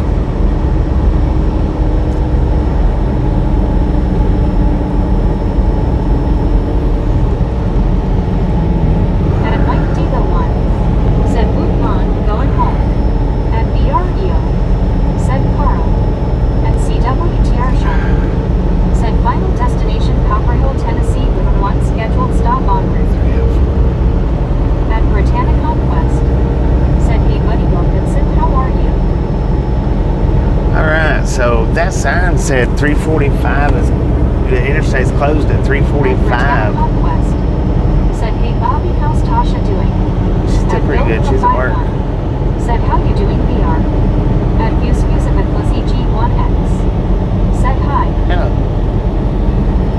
At Mike Diva 1. Said Woot on, going home. At BREO. Said Carl. At CWTR Shop. Said final destination Copperhill, Tennessee with one scheduled stop en route. At Britannica West. Said hey Buddy Wilkinson, how are you? Alright, so that sign said 345 is the interstate's closed at 345. West. Said hey Bobby, how's Tasha doing? She's still pretty good, she's at work. Said how you doing VR? At Fuse at Lizzie G1X. Said hi. Yeah.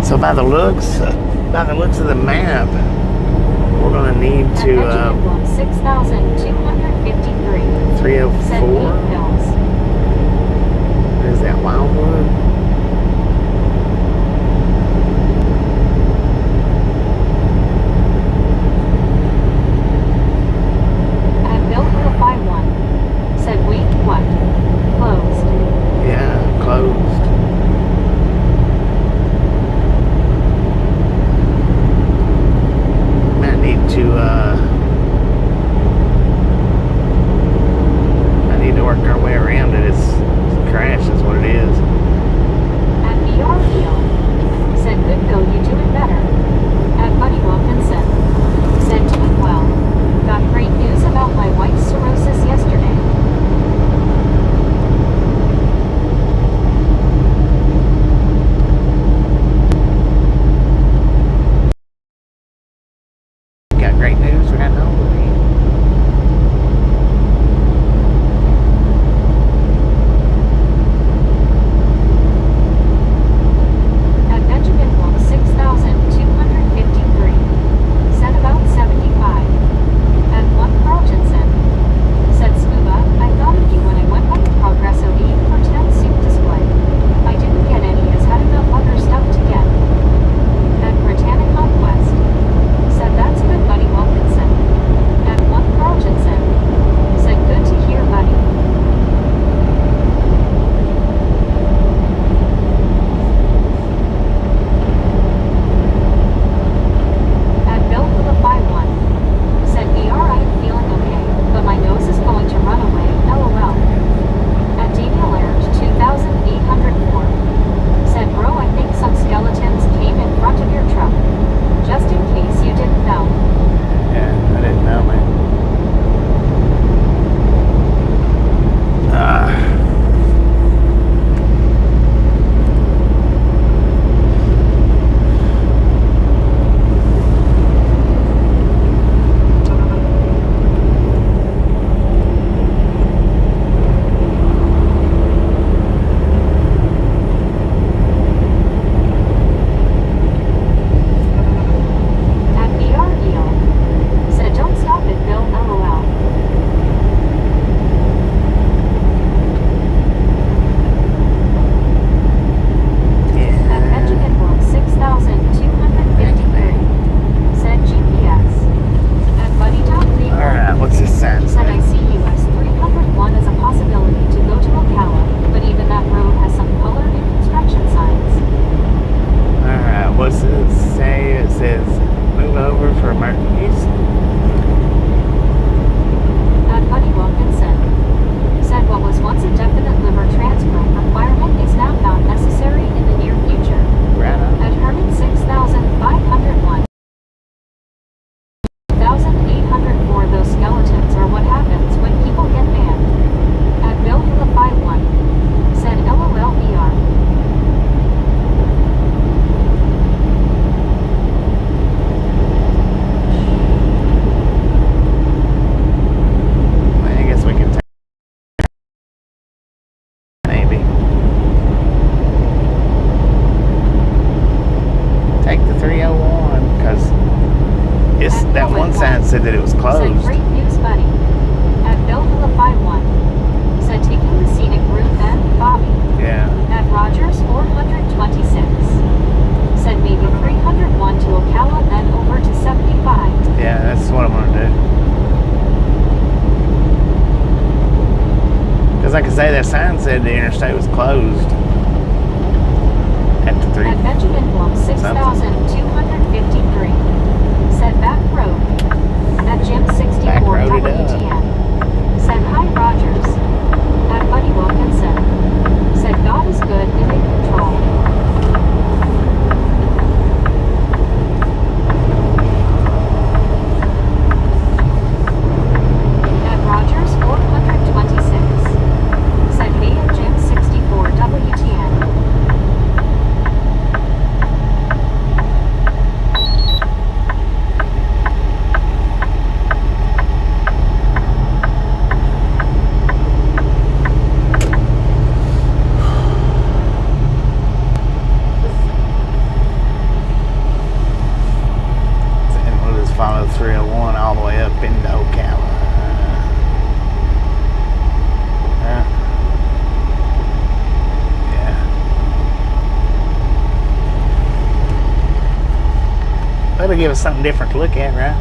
So by the looks of the map, we're we're gonna need At to Benjamin Bloom, 6,253. Said 304. 8 pills. Is that Wildwood? At Bill for the 5-1. Said wait, what? Closed. Yeah, closed. Might need to work our way around it. It's a crash is what it is. At BR Deal. Said good Bill, you doing better. At Buddy Wilkinson. Said doing well. Got great news about my wife's cirrhosis yesterday. Got great news. We got no. At Benjamin Bloom, 6,253. Said about 75. At 1 Carltonson. Said Scuba, I thought of you when I went by the Progresso E for 10 soup display. I didn't get any as had enough other stuff to get. At Britannic Conquest. Said that's good Buddy Wilkinson. At 1 Carltonson. Said good to hear buddy. At Bill for the 5-1. Said BR I am feeling okay, but my nose is going to run away, LOL. At Daniel Laird, 2,804. Said bro I think some skeletons came in front of your truck. Just in case you didn't know. Yeah, I didn't know, man. At BR Deal. Said don't stop it Bill, LOL. At Benjamin Bloom, 6,253. Said GPS. At Buddy Top League. Alright, what's this sign Said I say? see US 301 as a possibility to go to Ocala, but even that road has some color and construction signs. Alright, what's it say? It says move over for emergencies. At Buddy Wilkinson. Said what was once a definite liver transplant requirement is now not necessary in the near future. Right on. At Herman 6,501. 1,804 those skeletons are what happens when people get banned. At Bill for the 5-1. Said LOLBR. I guess we can take maybe. Take the 301 because it's that one sign said that it was Said closed. great news buddy. At Bill for the 5-1. Said taking the scenic route then, Bobby. Yeah. At Rogers 426. Said maybe 301 to Ocala then over to 75. Yeah, that's what I'm gonna do. Because like I say, that sign said the interstate was closed at the 3. At Benjamin Bloom, 6,253. Said back road. At Jim 64 Back road it up. WTN. Said hi Rogers. At Buddy Wilkinson. Said God is good and in control. At Rogers 426. Said me and Jim 64 WTN. give us something different to look at, right?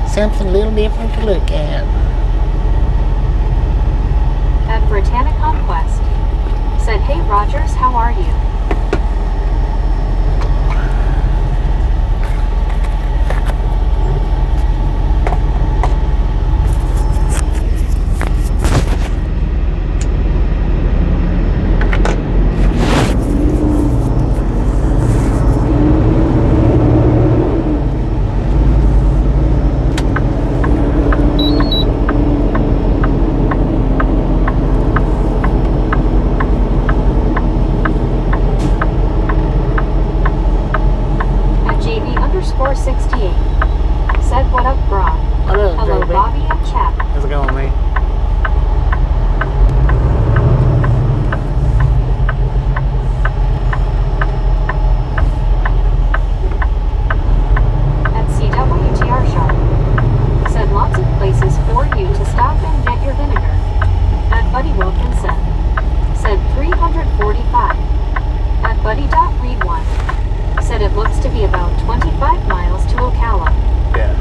Something a little different to look at. At Britannic Conquest. Said, hey Rogers, how are you? Said, what up, Brock? Hello, Bobby and Chap. How's it going, mate? At CWTR Sharp. Said, lots of places for you to stop and get your vinegar. At Buddy Wilkinson. Said, 345. At Buddy.Read1. Said, it looks to be about 25 miles to Ocala. Yeah.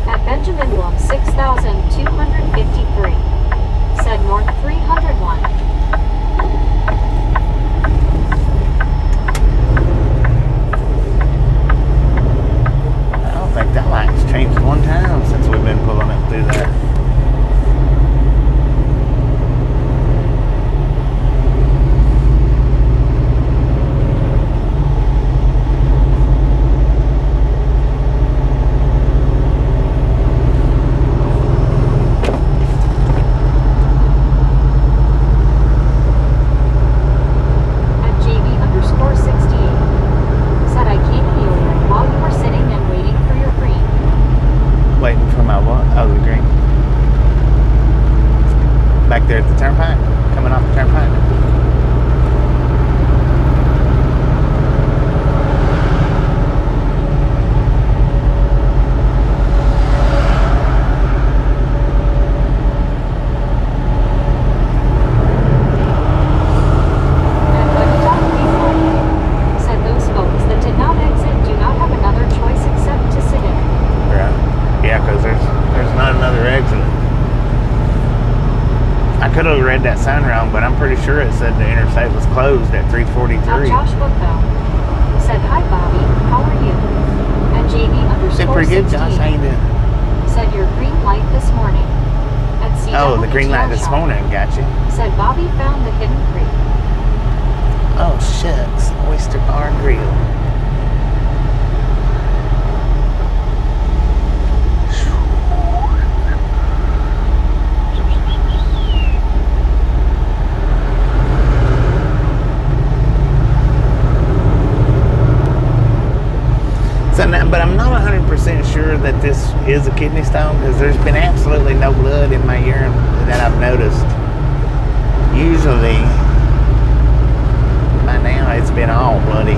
At Benjamin Blum 6,253. Said north 301. I don't think that line's changed one time since we've been pulling up through there. There at the turnpike, coming off the turnpike. Said those folks that did not exit do not have another choice except to sit in. Right. Yeah, because there's not another exit. I could have read that sign wrong, but I'm pretty sure it said the interstate was closed at 3:43. Josh Woodville said, hi Bobby, how are you? At JV_16. Did pretty good, Josh. How you doing? Said your green light this morning. At CWTR Oh, the green light this morning, gotcha. Said Bobby found the hidden creek. Oh, shucks. Oyster Bar Grill. But I'm not 100% sure that this is a kidney stone because there's been absolutely no blood in my urine that I've noticed. Usually, by now, it's been all bloody.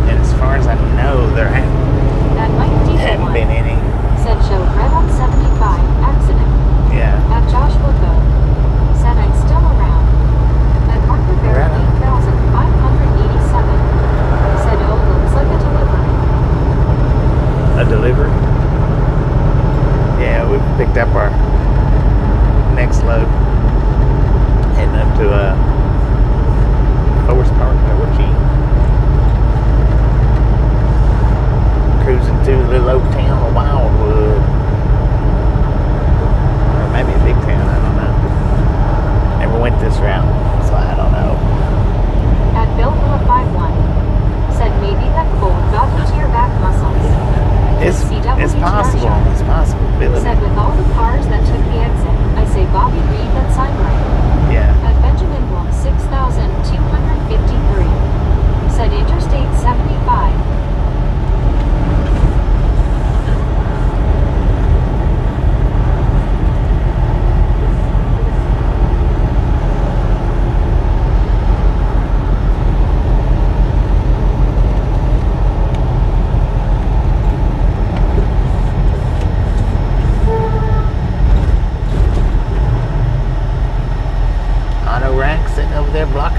And as far as I know, there hadn't been any. Said showed red on 75, accident. Yeah. At Josh Woodville. Said I'm still around. At Mark Rivera 8,587. Said, oh, looks like a delivery. A delivery? Yeah, we picked up our next load. Heading up to Forest Park, Overkey. Cruising through the little old town of Wildwood. Or maybe a big town, I don't know. Never went this route, so I don't know. At Billville 51. Said maybe that cold got into your back muscles. It's possible. It's possible. Said with all the cars that took the exit, I say Bobby read that sign right. Yeah. At Benjamin Blum 6,253. Said Interstate 75.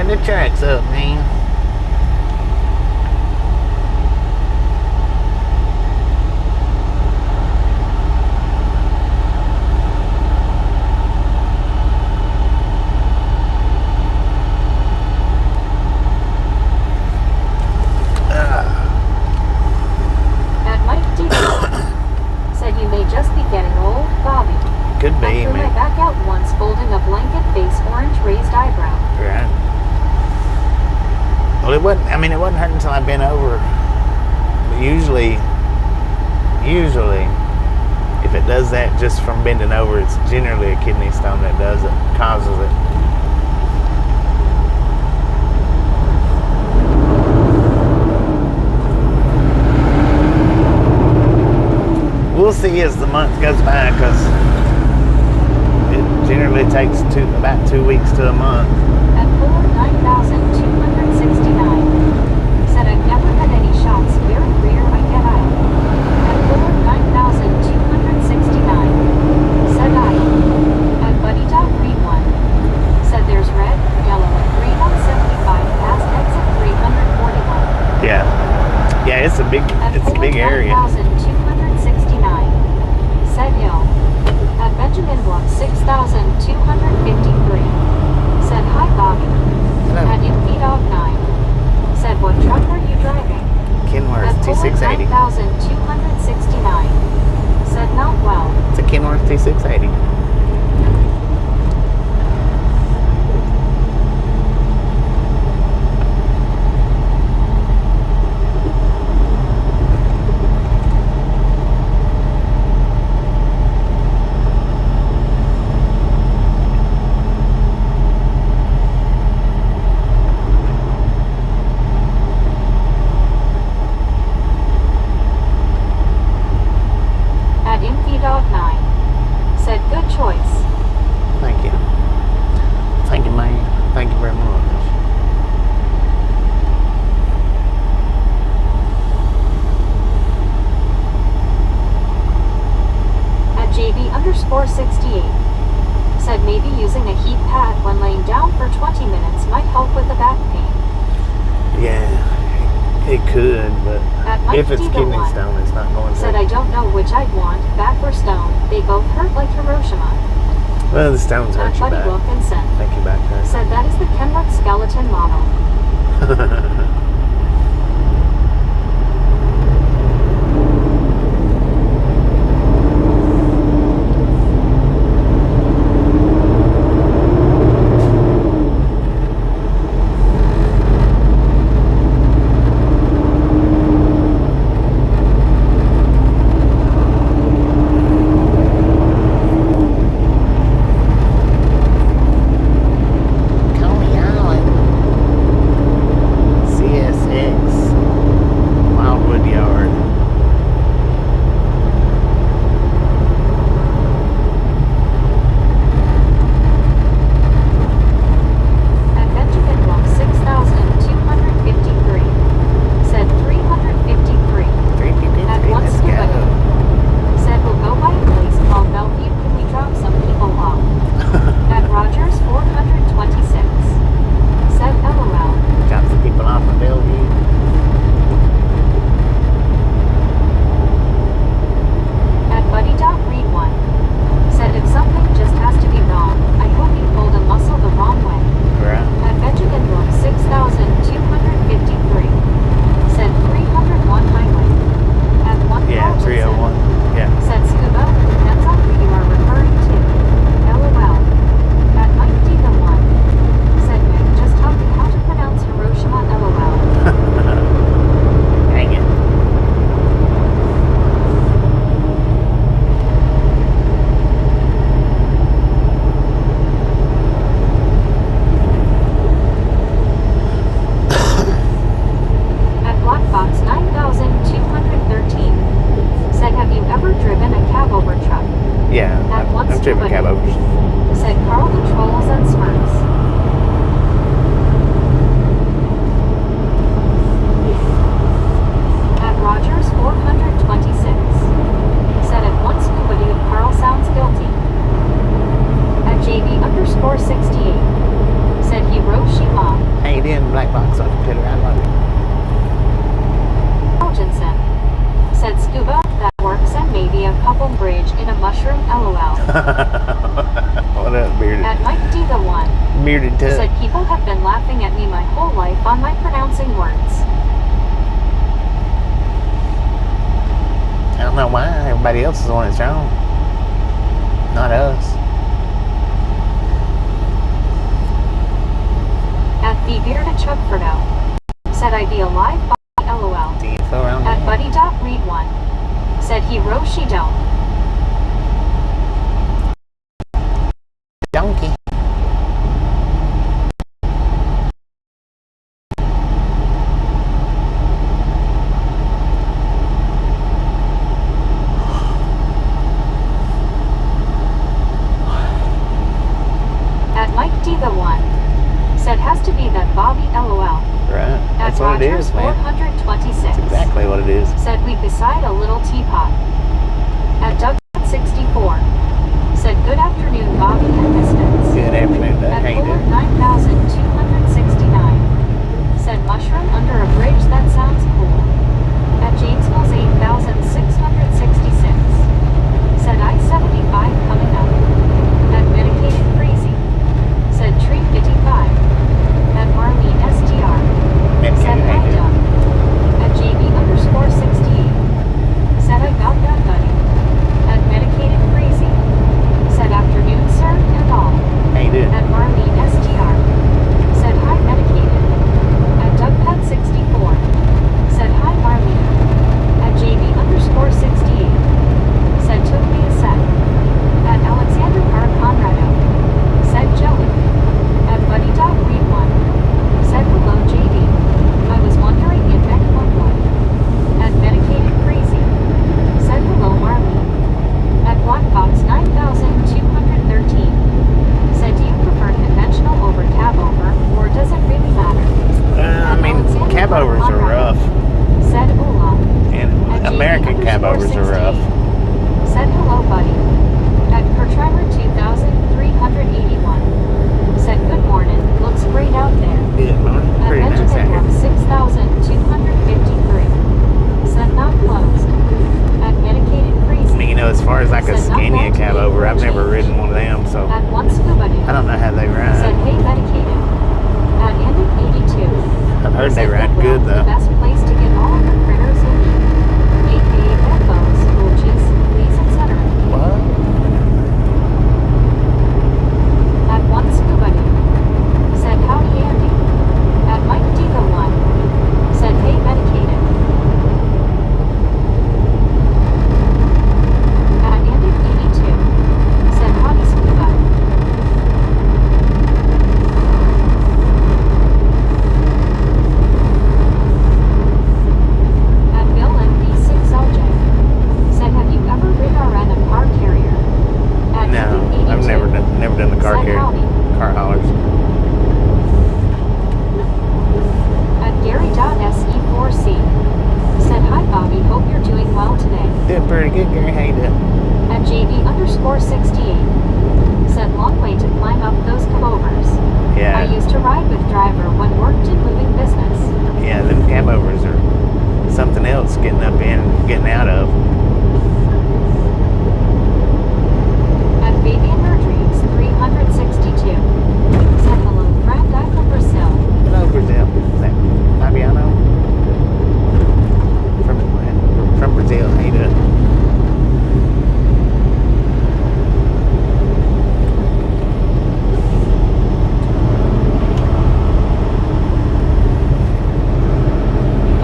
the tracks up, man. At Mike D. said you may just be getting old, Bobby. Could I be, threw my man. back out once folding a blanket face orange raised eyebrow. Right. Well, it wasn't hurting until I bent over. But usually, if it does that just from bending over, it's generally a kidney stone that causes it. We'll see as the month goes by, because it generally takes about 2 weeks to a month. At Fuller 9,269. Said I've never had any shots. Very rare I get out. At Fuller 9,269. Said I. At Buddy Dog Green 1. Said there's red, yellow, and green on 75 past exit 341. Yeah, it's a big area. 9,269. Said Hill. At Benjamin Block 6,253. Said hi Bobby. At Infy Dog 9. Said what truck are you driving? Kenworth At Fuller T680. 9,269. Said not well. It's a Kenworth T680. At Infy Dog 9. Said good choice. Thank you. Thank you, man. Thank you very much. At JB_68. Said maybe using a heat pad when laying down for 20 minutes might help with the back pain. Yeah, it could, but At Mike if it's D. kidney One. stone, it's not going Said to. I don't know which I'd want, back or stone. They both hurt like Hiroshima. Well, the stones hurt At your Buddy back. Wilkinson. Make your back hurt. Said that is the Kenworth skeleton model. Coney Island. See ya. What up, bearded? At Mike D the one. Bearded tub. Said people have been laughing at me my whole life on my pronouncing words. I don't know why. Everybody else is on its own. Not us. At the bearded Chuck Furdo. Said I'd be alive by LOL. At buddy.read1. Said he row she don't. Donkey. At Mike D the one. Said has to be that Bobby LOL. Right. That's At what it Rogers is, man. 426. That's exactly what it is. Said we beside a little teapot. At Doug 64. Said good afternoon Bobby and Pistons. Good afternoon, Doug. At How you Fuller doing? 9269. Said mushroom under a bridge that sounds cool. At Janesville's 8666. Said I-75 coming up. At medicated crazy. Said tree 55. At Marlene SDR. Said hi Doug. At JB_68. Said I got that buddy. At medicated crazy. Said afternoon sir and all. How you doing? At Marlene STR. Said hi medicated. At DougPad64. Said hi Marlene. At JB_68. Said took me a sec. At Alexander R. Conrado. Said jelly. At buddy.read1. Said hello JD. I was wondering if anyone would. At medicated crazy. Said hello Marlene. At Blackbox 9213. Said do you prefer conventional over cab over, or does it really matter? I mean, Alexander cab overs are Conrado. rough. Said hola. And At American cab overs are rough. JB_68. Said hello buddy. At Pertrimer 2381. Said good morning, looks great out there. Good morning. At Pretty nice out Benjamin here. 6253. Said not closed. At medicated I crazy. mean, you know, as far as like a Said not Scenic want to cab be over, I've never changed. ridden one of them, so At one scuba dude. I don't know how they Said ride. hey medicated. At Ended 82. I've heard they Said ride Goodwill, good the though. best place to get all of the critters you need. AKA headphones, coaches, fleas, etc. What? At one scuba dude. Said howdy Andy. At Mike D the one. Said hey medicated. At Andy 82. Said howdy scuba. At Bill MD6LJ. Said have you ever ridden or ran a car carrier? At No, Andy I've 82. never done the car Said carrier. howdy. Car haulers. At Gary.se4c. Said hi Bobby, hope you're doing well today. Doing pretty good, Gary. How you doing? At JB_68. Said long way to climb up those covers. I Yeah, used to ride with driver when worked in moving business. yeah, them cab overs are something else getting up in and getting out of. At Fabian Dreams 362. Said hello friend, I'm from Brazil. Hello, Brazil. Is that Fabiano? From Brazil. How you doing?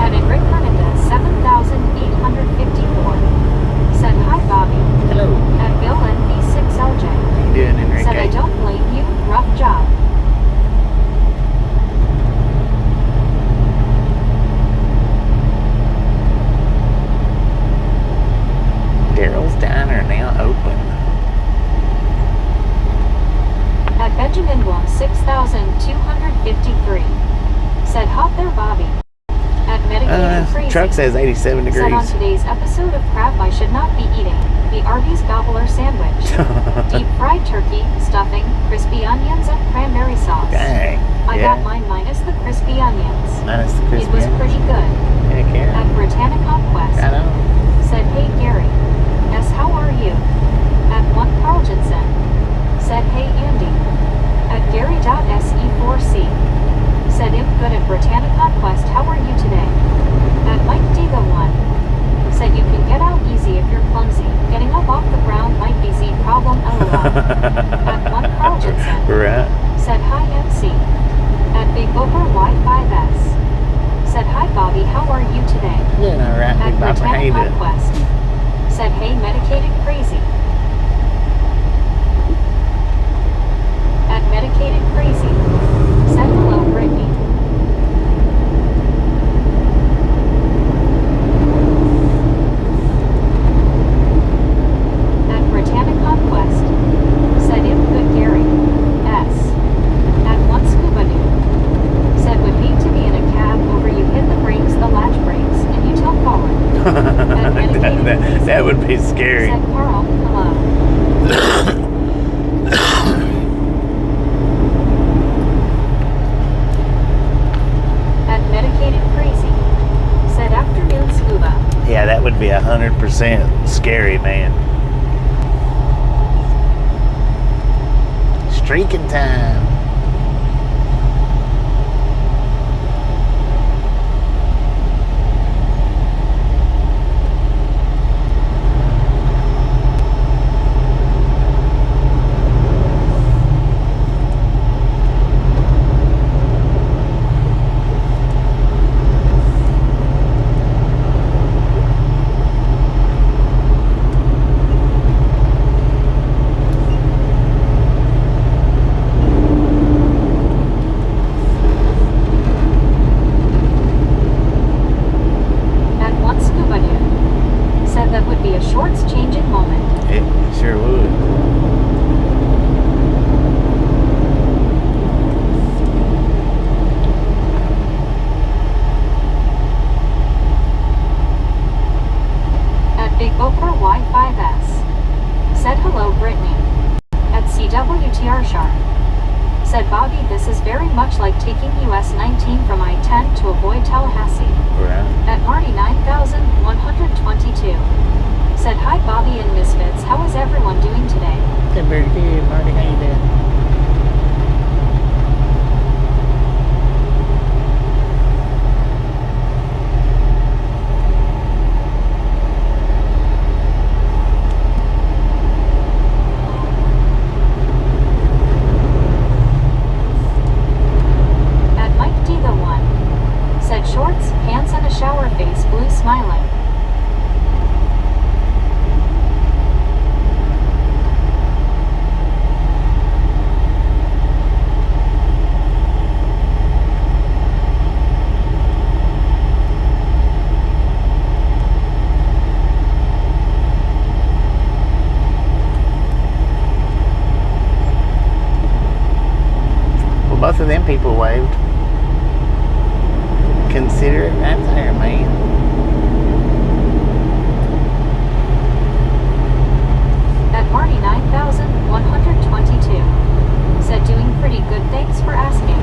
At Enric Hernandez 7854. Said hi Bobby. Hello. At Bill NV6LJ. How you doing, Enrique? Said I don't blame you, rough job. Daryl's Diner now open. At Benjamin Blum 6253. Said hop there Bobby. At Medicated Crazy. Truck says 87 Said on degrees. today's episode of Crap I Should Not Be Eating, the Arby's Gobbler Sandwich. Deep fried turkey, stuffing, crispy onions, and cranberry sauce. Dang. I Yeah. got mine minus the crispy onions. Minus the It crispy was onions. pretty good. Heck yeah. At Britannica Quest. I know. Said hey Gary. S how are you? At one Carlton need to. Conquest. Said, hey, medicated crazy. At medicated crazy. Said, hello, Brittany. At Britannic Conquest. Said, if good Gary. S. At one scuba dude. Said, would hate to be in a cab over you hit the brakes, the latch brakes, and you tell Colin. that would be scary. Said Carl, hello. At medicated crazy. Said afternoon scuba. Yeah, that would be 100% scary, man. Streaking time. Said Bobby, this is very much like taking US 19 from I-10 to avoid Tallahassee. Right. At Marty 9122. Said, hi Bobby and Misfits, how is everyone doing today? They're very good, Marty, how you doing? Smiling. Well, both of them people waved. Consider it right there, man. At Marty 9122. Said, doing pretty good, thanks for asking.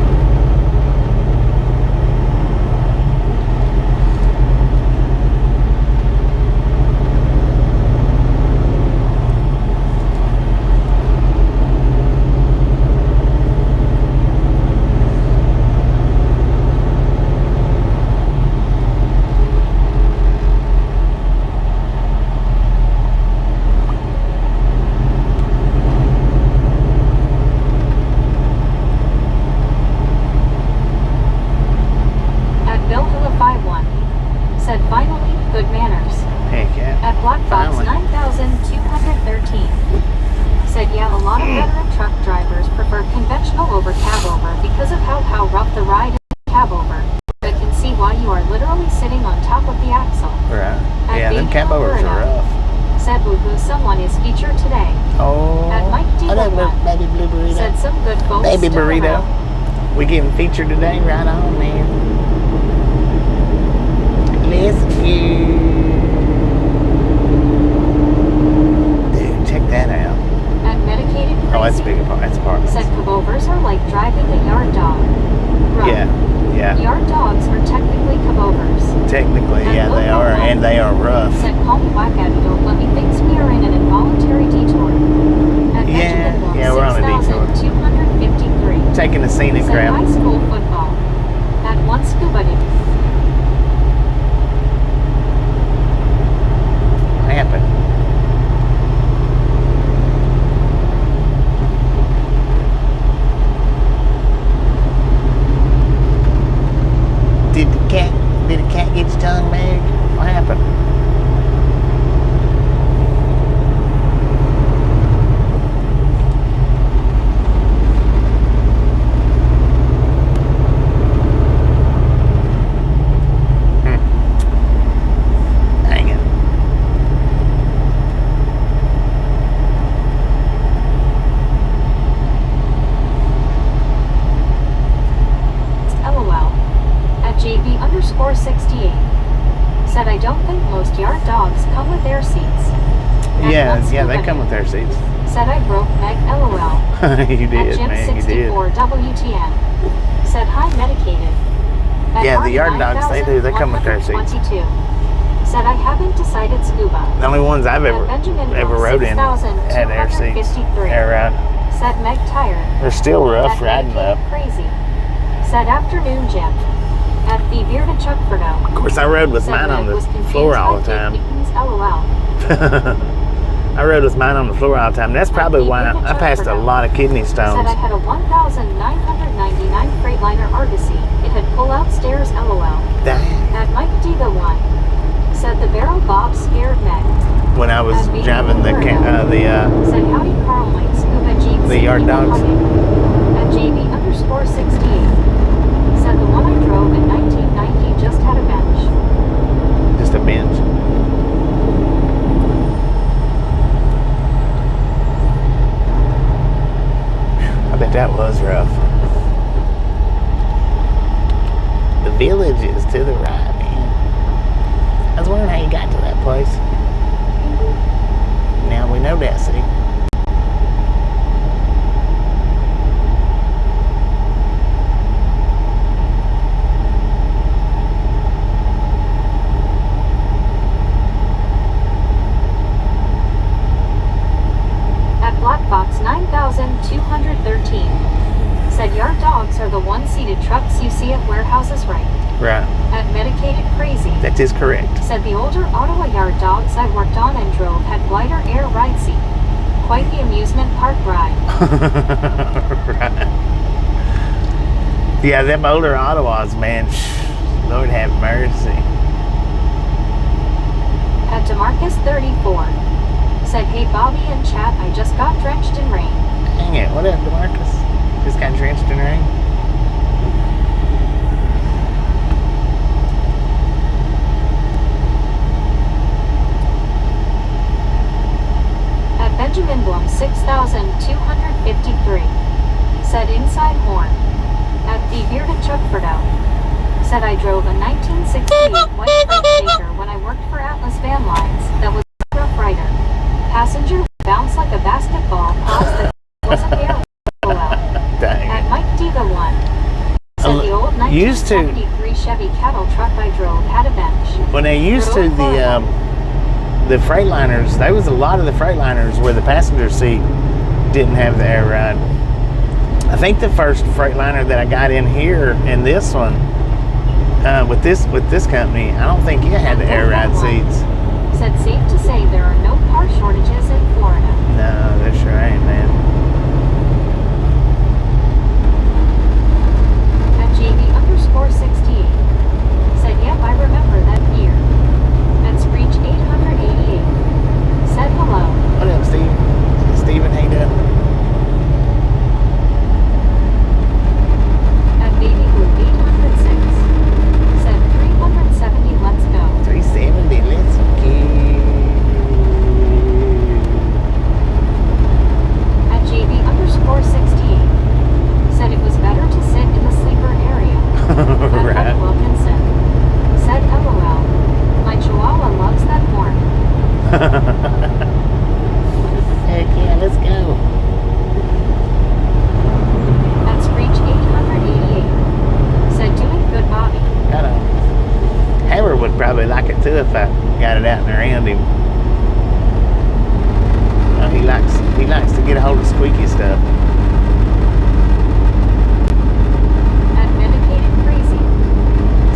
Blackbox 9213. Said, yeah, a lot of veteran truck drivers prefer conventional over cab over because of how rough the ride is cab over. But can see why you are literally sitting on top of the axle. Right. Yeah, them cab overs are rough. Said woohoo, someone is featured today. Oh. At Mike D. Baby blue burrito. Said some good folks. Baby burrito. We getting featured today, right on, man. Let's go. Check that out. At medicated crazy. Oh, that's big. That's part. Said cabovers are like driving a yard dog. Rough. Yeah. Yard dogs are technically cabovers. Technically, and yeah, they are, and they are rough. Said, call me whack at me, don't let me thinks we are in an involuntary detour. At Yeah, we're on a detour. 6253. Taking the scenic Said, route. high school football. At one scuba dude. What happened? Did the cat get his tongue back? What happened? Said I don't think most yard dogs come with air seats. At Yeah, One yeah, they Scuba come with their seats. Said I broke Meg LOL. You At did, Jim man, you did. 64 WTN. Said hi medicated. At Yeah, the Marty yard dogs, they do. They come with their seats. 9122. Said I haven't decided scuba. The only ones I've At Benjamin ever rode in had air seats. 6253. Air ride. Said Meg tired. They're still rough At riding though. Medicated crazy. Said afternoon Jim. At the bearded Chuck Furdo. Of course, I rode with Said mine on Meg the was confused floor all by the time. Beacons, LOL. I rode with mine on the floor all the time. That's probably why I passed a lot of kidney Said stones. I had a 1,999 Freightliner Argosy. It had pull-out stairs, LOL. Dang. At Mike Diva 1. Said the barrel bob scared Meg. When I was driving Said howdy Carl Mike Scuba Jeep. the yard dogs. At JB_68. Said the one I drove in 1990 just had a bench. Just a bench. I bet that was rough. The village is to the right, man. I was wondering how you got to that place. Now we know that, see. At Black Box 9213. Said yard dogs are the one-seated trucks you see at warehouses, right? Right. At Medicated Crazy. That is correct. Said the older Ottawa yard dogs I worked on and drove had glider air ride seat. Quite the amusement park ride. Right. Yeah, them older Ottawas, man. Lord have mercy. At DeMarcus 34. Said, hey Bobby and chat, I just got drenched in rain. Dang it, what up, DeMarcus? Just got drenched in rain. At Benjamin Blum 6253. Said inside horn. At the bearded Chuck Furdo. Said I drove a 1968 white Freight Shaker when I worked for Atlas Van Lines that was a Rough Rider. Passenger bounced like a basketball, paused that wasn't air blowout. Dang. At Mike Diva 1. Said the old Used to- 1973 Chevy cattle truck I drove had a bench. When they used to the Freightliners, there was a lot of the Freightliners where the passenger seat didn't have the air ride. I think the first Freightliner that I got in here, in this one, with this company, I don't think it had the air ride seats. Said safe to say there are no car shortages in Florida. No, there sure ain't, man. At JB_68. Said yep, I remember that year. At Screech 888. Said hello. What up, Steve? Steven, how you doing? At Baby Blue 806. Said 370, let's go. 370, let's go. At JB_68. Said it was better to sit in the sleeper area. At Right. Wilkinson. Said LOL. My chihuahua loves that horn. Heck yeah, let's go. At Screech 888. Said doing good, Bobby. Got on. Hammer would probably like it too if I got it out and around him. He likes to get a hold of squeaky stuff. At Medicated Crazy.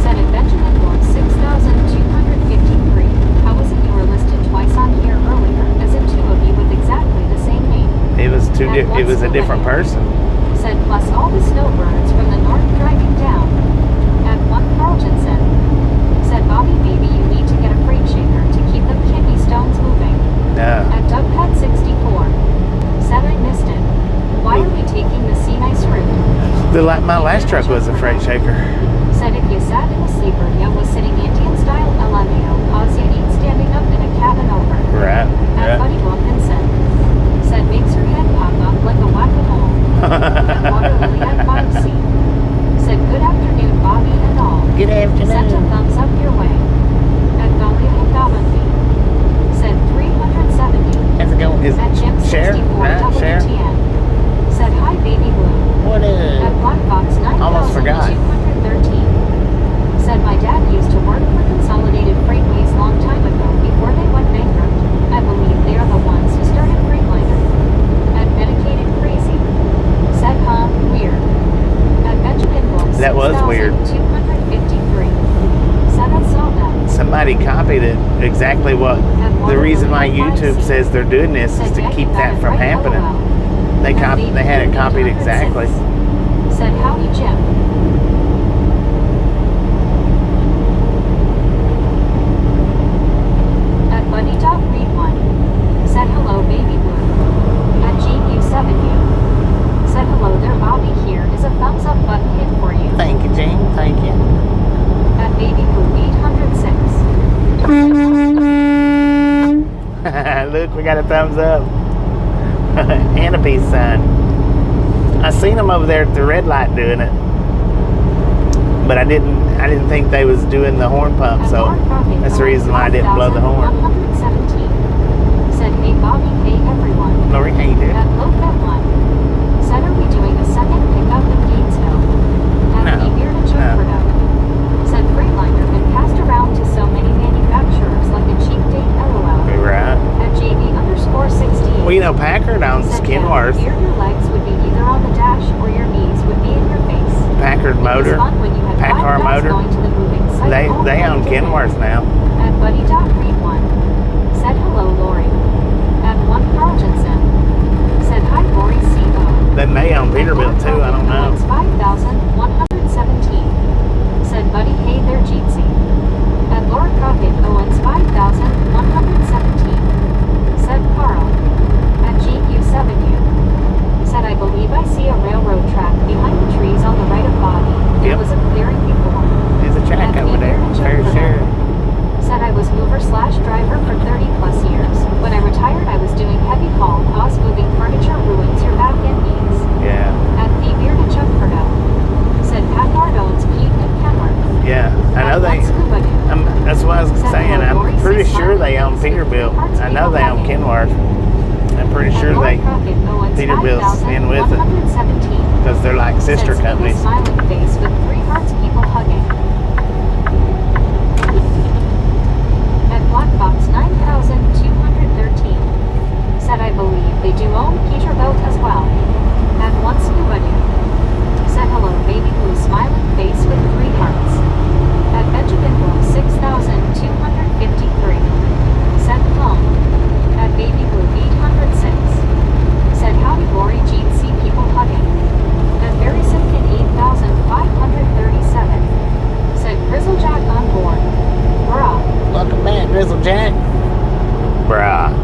Said at Benjamin Block 6253. How was it you were listed twice on here earlier, as in two of you with exactly the same name? It was a different person. Said plus all the snowbirds from the north driving down. At one Carltonson. Said Bobby baby you need to get a freight shaker to keep them kidney stones moving. No. At Dougpad 64. Said I missed it. Why are we taking the sea nice route? My last truck was a freight shaker. Said if you sat in a sleeper, you was sitting Indian style LMAO, cause you eat standing up in a cabin over. Right. At Buddy Wilkinson. Said makes her head pop up like a whack-a-mole. At Water Lily at 5C. Said good afternoon Bobby and all. Good Sent a afternoon. thumbs up your way. At copied it exactly what the reason why YouTube says they're doing this is to keep that from happening. They had it copied exactly. Said howdy Jim. At Buddy.Read1 said hello baby blue. At GU7U said hello there Bobby, here is a thumbs up button hit for you. Thank you, Jane. Thank you. At baby blue 806. Look, we got a thumbs up. And a peace sign. I seen them over there at the red light doing it, but I didn't think they was doing the horn pump, so that's the reason why I didn't blow the horn. 117 said hey Bobby, hey everyone. Lori, how you doing? At Lopet1 said are we doing a second pickup in Gainesville? At No, Bearded Jumperdo said Freightliner been passed around to so many manufacturers like a cheap date LOL. You're right. At JB_16 Well, you know, Packard owns said Kenworth. here your legs would be either on the dash or your knees would be in your face. Packard Motor, It was fun when you had Packard 5 guys Motor. going to the moving site all They own day. Kenworth now. At Buddy.Read1 said hello Lori. At one Carlgensen said hi Lori CO. They may own Peterbilt too. I don't know. 5,117 said Buddy, hey there Jeetsy. At Laura Crockett Owens 5,117 said Carl. At GQ7U said I believe I see a railroad track behind the trees on the right of Bobby. There Yep. was a clearing before. There's a track At over there. Very sure. said I was mover/driver for 30 plus years. When I retired I was doing heavy haul. Us moving furniture ruins your back and knees. Yeah. At the Bearded Jumperdo said Packard owns Keaton and Kenworth. Yeah. I know they. That's what I was saying. I'm pretty sure they own Peterbilt. I know they own Kenworth. I'm pretty sure they Peterbilt's in with it because they're like sister companies. Smiling face with 3 hearts, people hugging. At Blackbox 9213 said I believe they do own Peterbilt as well. At one Scuba Dude said hello baby blue smiling face with 3 hearts. At Benjamin Blue 6253 said home. At baby blue 806 said howdy Lori Jean see people hugging. At Barry Simpkin 8537 said Grizzlejack on board. Bruh. Welcome back, Grizzlejack. Bruh.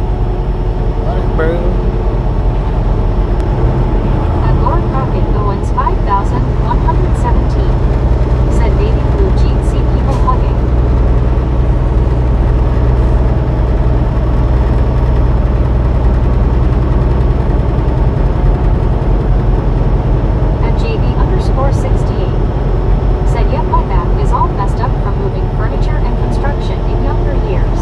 What is bro? At Laura Crockett Owens 5117 said baby blue Jean see people hugging. At JB_68 said yep my back is all messed up from moving furniture and construction in younger years.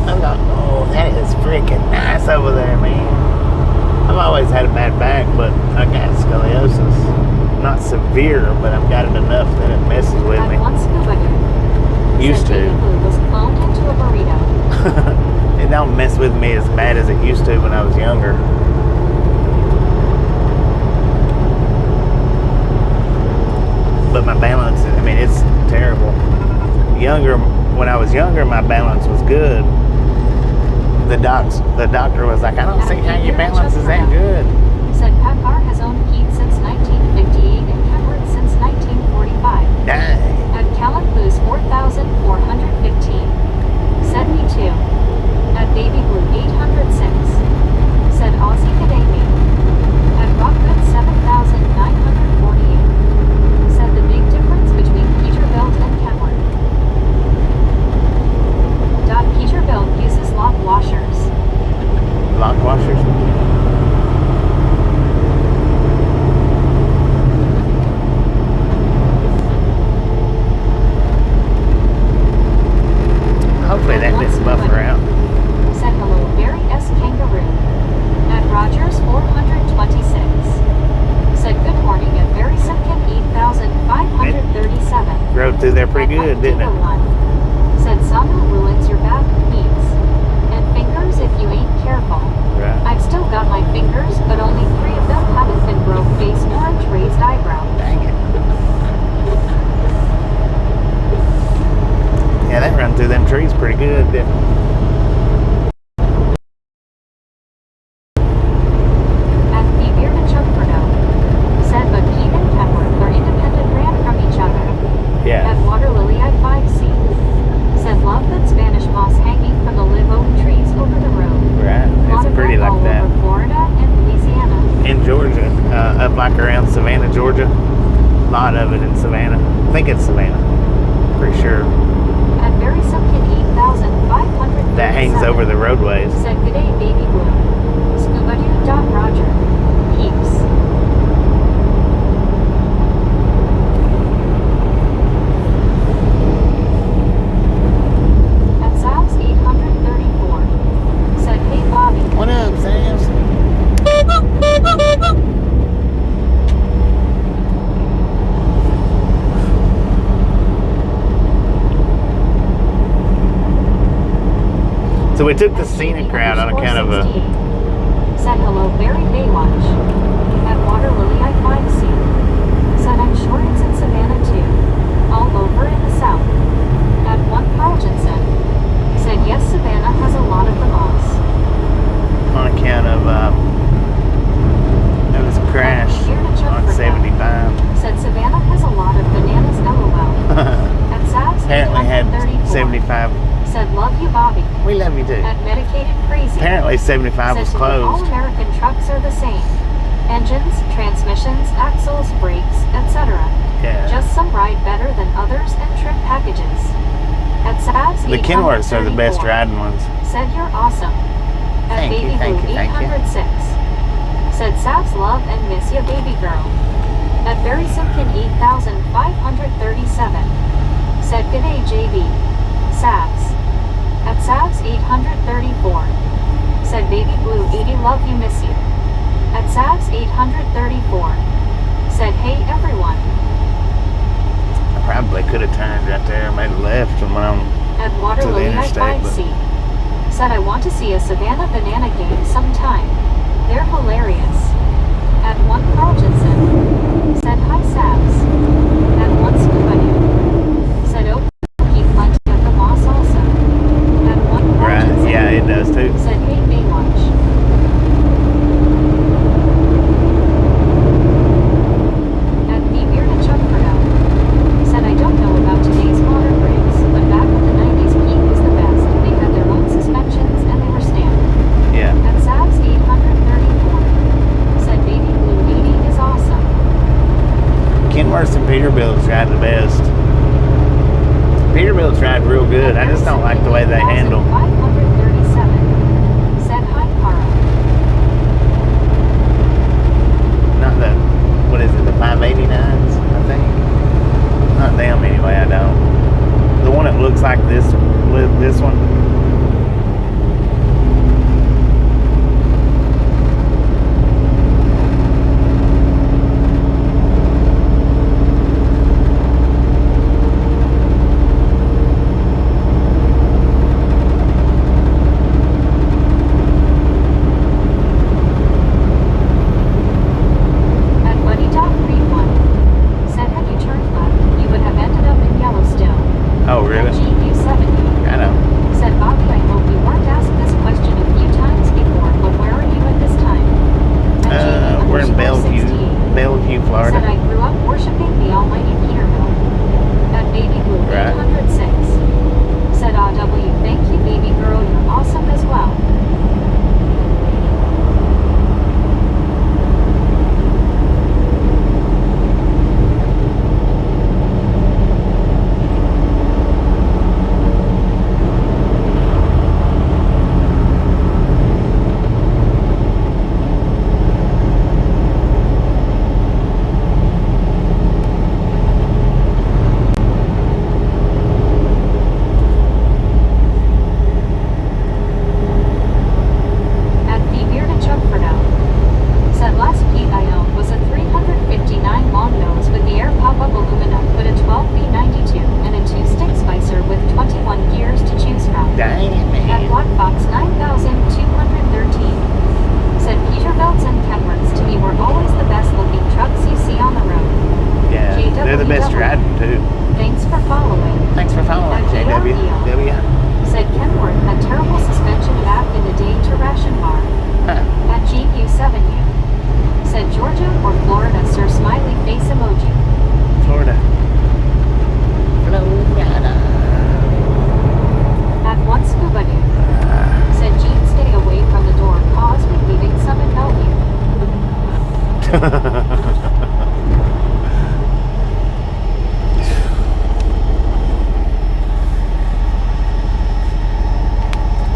Oh, that is freaking nice over there, man. I've always had a bad back, but I got scoliosis. Not severe, but I've got it enough that it messes with At me. one Scuba Dude Used said to. baby blue was cloned into a burrito. It don't mess with me as bad as it used to when I was younger. But my balance, I mean, it's terrible. When I was younger, my balance was good. The doctor was like, I don't see how your balance is that good. Said Packard has owned Keith since 1958 and Kenworth since 1945. Dang. At Callan Blues 4415 said me too. At Baby Blue 806 said Aussie Kadami. At Rockgood 7948 said the big difference between Peterbilt and Kenworth. Peterbilt uses lock washers. Lock washers? Hopefully that didn't buffer out. Said hello, Barry S. Kangaroo. At Rogers 426. Said good morning at Barry Simpkin 8537. Rode through there pretty good, didn't it? Said sun ruins your back, knees, and fingers if you ain't careful. Right. I've still got my fingers, but only 3 of them haven't been broke face, orange raised eyebrow. Dang it. good. At the Bearded Chuckfordale, said but Pete and Kenworth are independent, ran from each other. Yeah. At Water Lily at 5C, said love that Spanish moss hanging from the live oak trees over the road. Right. It's pretty like all that. over Florida and Louisiana. In Georgia, up like around Savannah, Georgia. A lot of it in Savannah. I think it's Savannah. Pretty sure. At Very Simpkin 8,500. That hangs over the roadways. Said good day, baby blue. Scuba Dude. Roger. Peeps. At Sabs 834. Said hey Bobby. What up, Sam? So we took the Scenic route on account of a... Said hello, Barry Baywatch. At Water Lily I 5C. Said I'm sure it's in Savannah too. All over in the south. At 1 Carltonson. Said yes, Savannah has a lot of the moss. on account of there was a crash on 75. Said Savannah has a lot of bananas, LOL. At Sabs Apparently had 834. 75. Said love you, Bobby. We love you too. At Medicated Crazy. Apparently 75 was Said to me, all closed. American trucks are the same. Engines, transmissions, axles, brakes, etc. Yeah. Just some ride better than others and trim packages. At Sabs The Kenworths are the best 834. riding ones. Said you're awesome. At Thank you, Baby thank Blue you, thank you. 806. Said Sabs love and miss ya, baby girl. At Very Simpkin 8,537. Said g'day, JB. Sabs. At Sabs 834. Said Baby Blue 80 love you, miss you. At Sabs 834. Said hey everyone. I probably could have turned right there and made a left and went on. At Water To the Lily I interstate, 5C. Said I want to see a Savannah banana game sometime. They're hilarious. At 1 Carltonson. Said hi Sabs. At 1 Scubadu. Said oh, keep plenty of the moss also. At 1 Right, Carltonson. yeah, it does too. Said hey Baywatch. At the Bearded Chuckfordale. Said I don't know about today's modern brakes, but back in the 90s Pete was the best. They had their own suspensions and they were standard. Yeah. At Sabs 834. Said Baby Blue 80 is awesome. Kenworths and Peterbilt's ride the best. Peterbilt's ride real good. I just don't like the way they handle. 537. Said hi Carl. Not the, what is it, the 589s, I think. Not them anyway, I don't. The one that looks like this one. At Buddy Dog Green 1. Said had you turned left, you would have ended up in Yellowstone. Oh, At really? GU70. I know. Said Bobby, I hope you weren't asked this question a few times before, but where are you at this time? At We're in Bellevue, 68. Bellevue, Said Florida. I grew up worshiping the almighty Peterbilt. At Baby Blue Right. 806. Said AW, thank you baby girl, you're awesome as well. At the Bearded Chuckfordale. Said last Pete I owned was a 359 long nose with the air pop-up aluminum, but a 12B92 and a 2-stick spicer with 21 gears to choose from. Dang it, At man. Black Box 9213. Said Peterbilt's and Kenworths to me were always the best looking trucks you see on the road. Yeah, they're the best riding too. Thanks for following. Thanks for following, At JW. GRDO. There we go. said Kenworth had terrible suspension back in the day to ration bar. Huh. At GU7U, said Georgia or Florida, sir, smiley face emoji. Florida. Florida. At one scuba dude, said Gene, stay away from the door, cause we leaving some in Bellevue.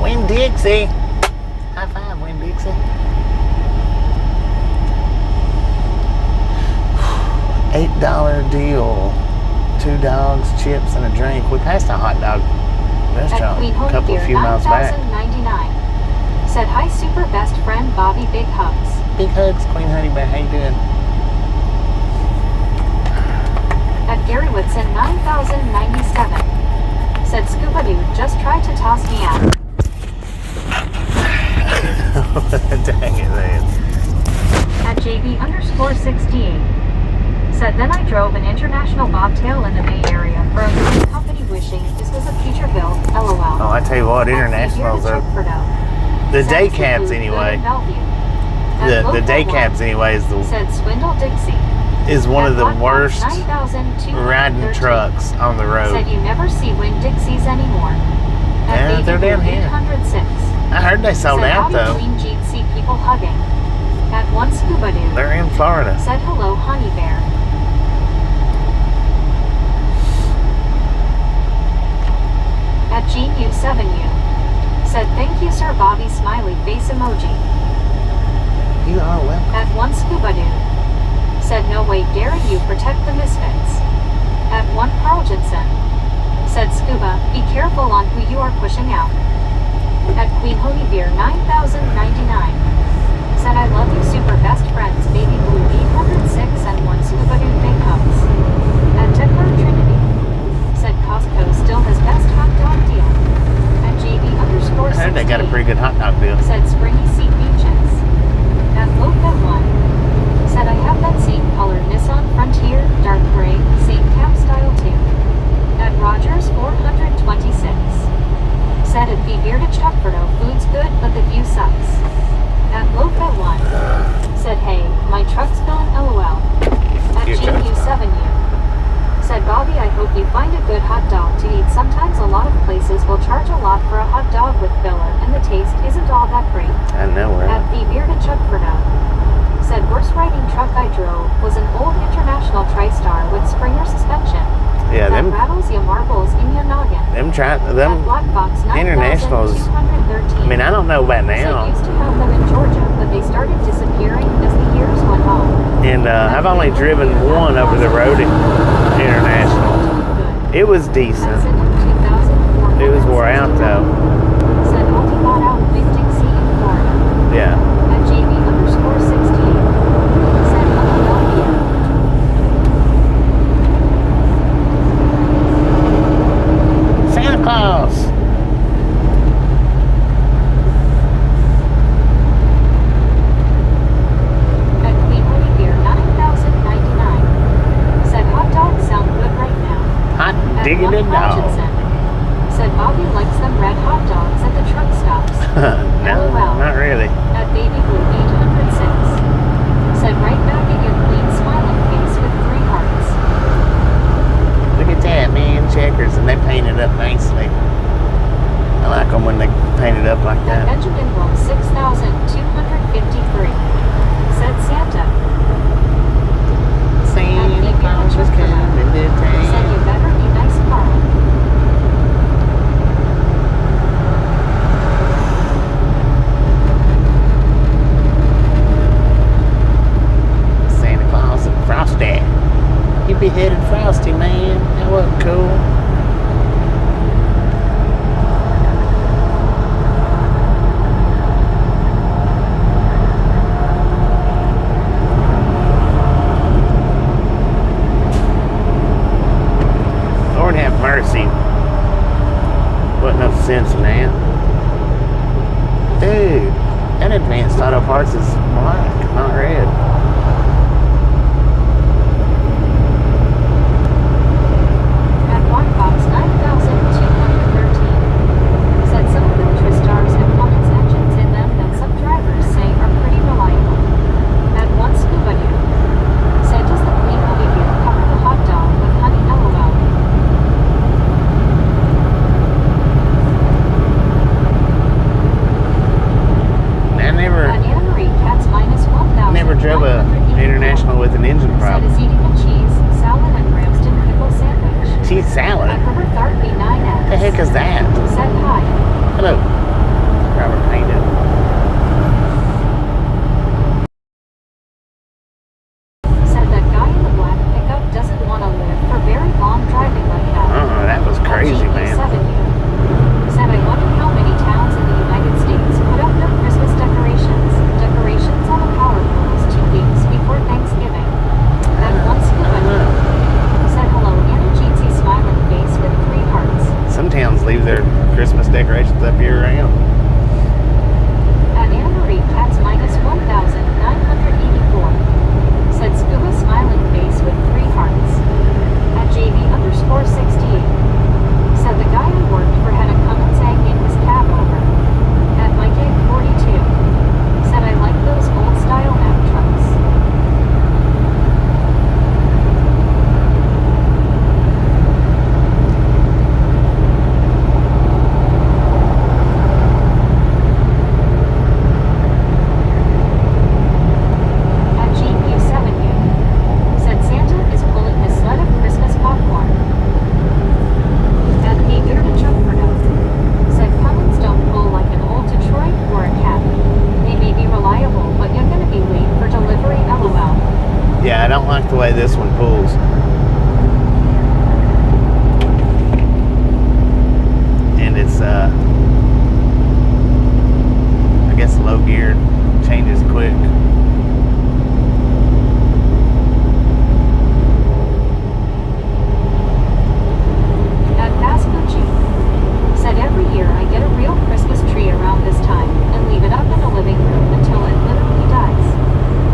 Win Dixie. High five, Win Dixie. $8 deal. 2 dogs, chips, and a drink. We passed a hot dog At restaurant Queen a couple Honebeer, few miles back. 9099, said hi, super best friend Bobby, big hugs. Big hugs, Queen Honey Bear. How you doing? At Gary Whitson 9097, said scuba dude, just tried to toss me out. Dang it, man. At JB_68, said then I drove an international bobtail in the Bay Area for a moving company wishing this was a future build, lol. Oh, I tell you what, internationals are the day cabs anyway. The day cabs anyway said Swindle Dixie. is one of the worst 9,213, riding trucks on the road. said you never see Win Dixies anymore. Yeah, they're down here. 806. I heard they sold said, out though. Queen Jeep see people hugging. At one scuba dude, They're in Florida. said hello honey bear. At GU7U, said thank you sir Bobby smiley face emoji. You are welcome. At one scuba dude, said no way dare you protect the misfits. At one Carl Jensen, said scuba, be careful on who you are pushing out. At Queen Honebeer 9099, said I love you super best friends baby blue 806 and one scuba dude big hugs. At Techler Trinity, said Costco still has best hot dog deal. At JB_68, I heard they got a pretty good hot dog deal. said springy seat beaches. At Loca 1, said I have that same color Nissan Frontier, dark gray, same cab style too. At Rogers 426, said it'd be bearded Chuckfordo, food's good but the view sucks. At Loca 1, said hey, my truck's going LOL. At Your truck? GU7U, said Bobby I hope you find a good hot dog to eat. Sometimes a lot of places will charge a lot for a hot dog with filler and the taste isn't all that great. I know, At right? the bearded Chuckfordo, said worst riding truck I drove was an old International TriStar with Springer suspension. Yeah, that them rattles your marbles in your noggin. them At Black Box internationals. 9,213, I mean, I don't know about said now. used to have them in Georgia, but they started disappearing as the years went on. And I've only driven one over the road at International. Good. It was At decent. Scenic 2,400, It was wore out though. said multi bought out Big Dixie in Florida. Yeah. At JB_68, said Philadelphia. Santa Claus. At Queen Honebeer 9099, said hot dogs sound good right now. Hot At diggity one dog. Hutchinson, said Bobby likes them red hot dogs at the truck stops. No, LOL. not really. At Baby Blue 806, said right back at your clean smiling face with 3 hearts. Look at that, man. Checkers, and they paint it up nicely. I like them when they paint it up like At that. Benjamin Roll 6253, said Santa. Santa Claus is coming to Said you town. better be nice, Carl. Santa Claus and Frosty. You beheaded Frosty, man. That wasn't cool. Lord have mercy. Wasn't no sense in that. Dude, that Advanced Auto Parts is black, not red. At one box 9213, Chinese salad. At River Thartby 9X. What the heck is that? Said hi. Hello. Robert, how you doing? Said that guy in the black pickup doesn't want to live for very long driving like that. That was crazy, man. Said I wonder how many towns in the United States put up their Christmas decorations. Decorations on the power poles 2 weeks before Thanksgiving. That one scuba said hello, Anna Jeansy smiling face with 3 hearts. Some towns leave their Christmas decorations up year round. At Anna Marie Cats minus 1,984. Said scuba smiling face with 3 hearts. At JV_68. Said the guy I worked for had a Cummins hanging his cab over. At Mike 42. Said I like those old style Mack trucks. At GQ7U. Said Santa is pulling his sled of Christmas popcorn. At the Bearded Jumperdo. Said Cummins don't pull like an old Detroit or a Cat. They may be reliable, but you're gonna be late for delivery, LOL. Yeah, I don't like the way this one pulls. And it's, I guess low gear changes quick. At Pascucci. Said every year I get a real Christmas tree around this time and leave it up in the living room until it literally dies.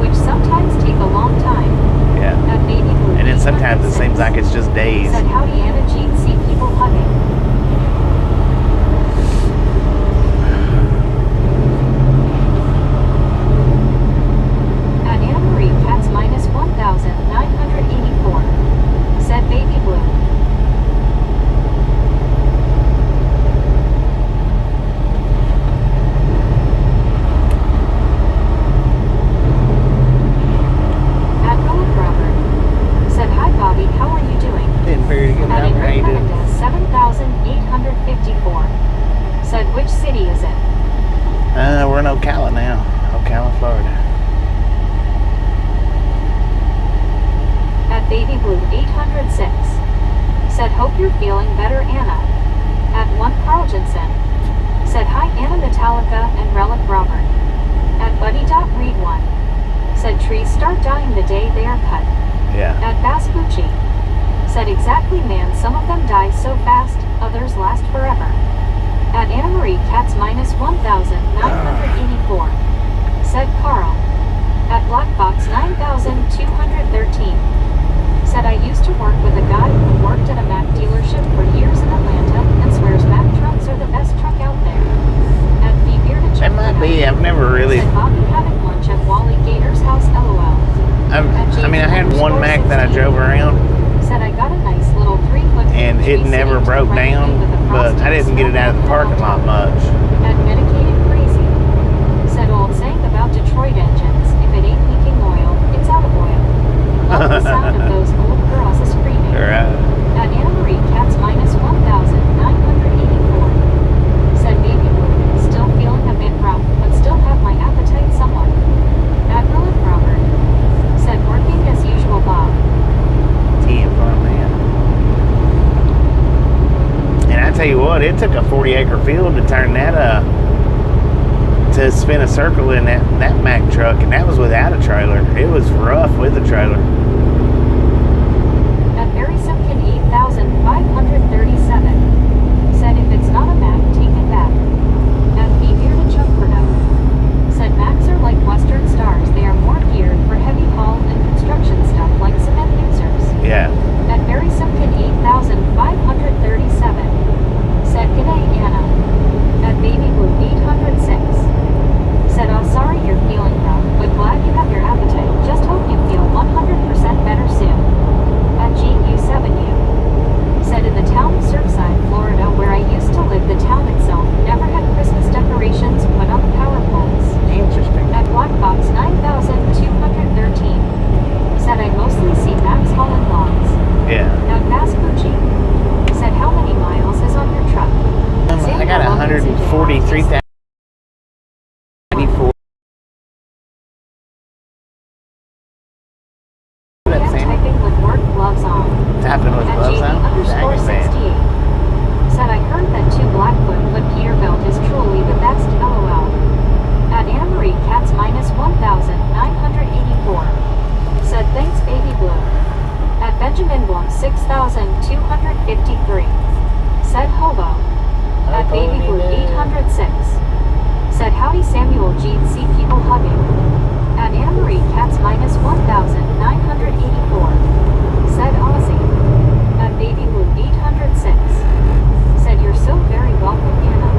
Which sometimes take a long time. Yeah. At Baby Blue. And then sometimes it 806. seems like it's just days. Said howdy Anna Jean, see people hugging. At Anna Marie Cats minus 1,984. Said Baby Blue. At Rowan Robert. Said hi Bobby, how are you doing? Didn't figure to get At out there. How you doing? Hernandez 7,854. Said which city is it? We're in Ocala now. Ocala, Florida. At Baby Blue 806. Said hope you're feeling better, Anna. At 1 Carl Jensen. Said hi Anna Metallica and Relic Robert. At Buddy.Read 1. Said trees start dying the day they are cut. Yeah. At Vespucci. Said exactly man, some of them die so fast, others last forever. At Anna Marie Cats minus 1,984. Said Carl. At Black Box 9,213. Said I used to work with a guy who worked at a Mack dealership for years in Atlanta and swears Mack trucks are the best truck out there. At the Bearded That might be. I've never really. Said Bobby having lunch at Wally Gator's house, LOL. I had one Mac that I drove around, Said I got a nice little 3-foot and it never broke down, but I didn't get it out of the parking lot much. At Medicated Crazy. Said old saying about Detroit engines, if it ain't leaking oil, it's out of oil. Love the sound of those old girls screaming. Right. At Anna Marie Cats minus 1,984. Said Baby Blue, still feeling a bit rough, but still have my appetite somewhat. At Relic Robert. Said working as usual, Bob. Tea and fun, man. And I tell you what, it took a 40-acre field to turn that to spin a circle in that Mack truck, and that was without a trailer. It was rough with a trailer. At Barry Simpkin 8,537. Said if it's not a Mac, take it back. At the Bearded Jumperdo. Said Macs are like Western Stars, they are more geared for heavy haul and construction stuff like cement users. Yeah. At Barry Simpkin 8,537. Said g'day Anna. At Baby Blue 806. Said oh sorry you're feeling rough, but glad you have your appetite, just hope you feel 100% 33,094. Began typing with work gloves on. Tapping with At gloves JB on? underscore Dang, man. 68. Said I heard that 2 Blackfoot put Peterbilt is truly the best. LOL. At Anna Marie Katz minus 1,984. Said thanks baby blue. At Benjamin Blum 6,253. Said hobo. At baby blue 806. Said howdy Samuel G'd see people hugging. At Anna Marie Katz minus 1,984. Said Aussie. At baby blue 806. Said you're so very welcome Anna.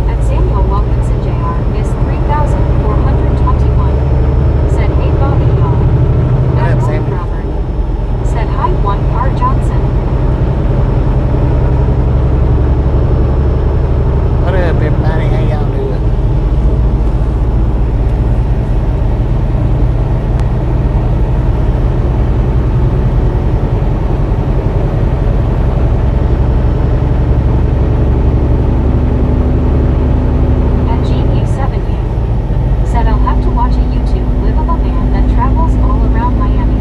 At Samuel Wilkinson Jr. is 3,421. Said hey Bobby y'all. At up, Wolf Sam? Robert. Said hi one car Johnson. What up, everybody? How y'all doing? At GU7U. Said I'll have to watch a YouTube clip of a man that travels all around Miami.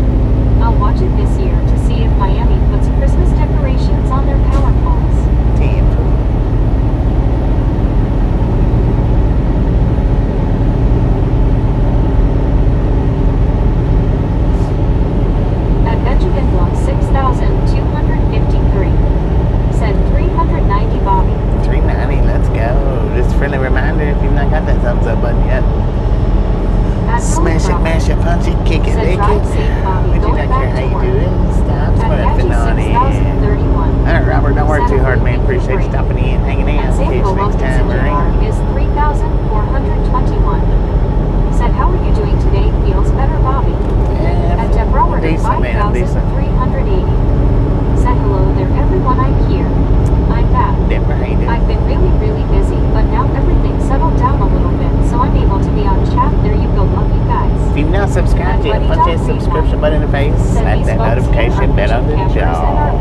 I'll watch it this year to see if Miami puts Christmas decorations on their power poles. Team. At Benjamin Blum 6,253. Said 390 Bobby. 390, let's go. Just a friendly reminder, if you've not got that thumbs up button yet, At smash it, Philip mash it, punch it, kick it, Said lick drive it. safe Bobby Would you going not back care how to you work. doing? Stop At smurfing Yachi on it. 6,031. Alright, Robert, don't work too hard, man. Appreciate you stopping in, hanging At out. Catch you Samuel next Wilkinson time around. Jr. is 3,421. Said how are you doing today? Feels better Bobby. Yeah, At Deb Roberter decent, man. I'm decent. 5,380. Said hello there everyone I'm here. I'm back. Deborah, how you doing? I've been really busy, but now everything's settled down a little bit, so I'm able to be on chat. There you go, love you guys. If you've not subscribed yet, punch that subscription button in the face, slap that notification bell on the jaw.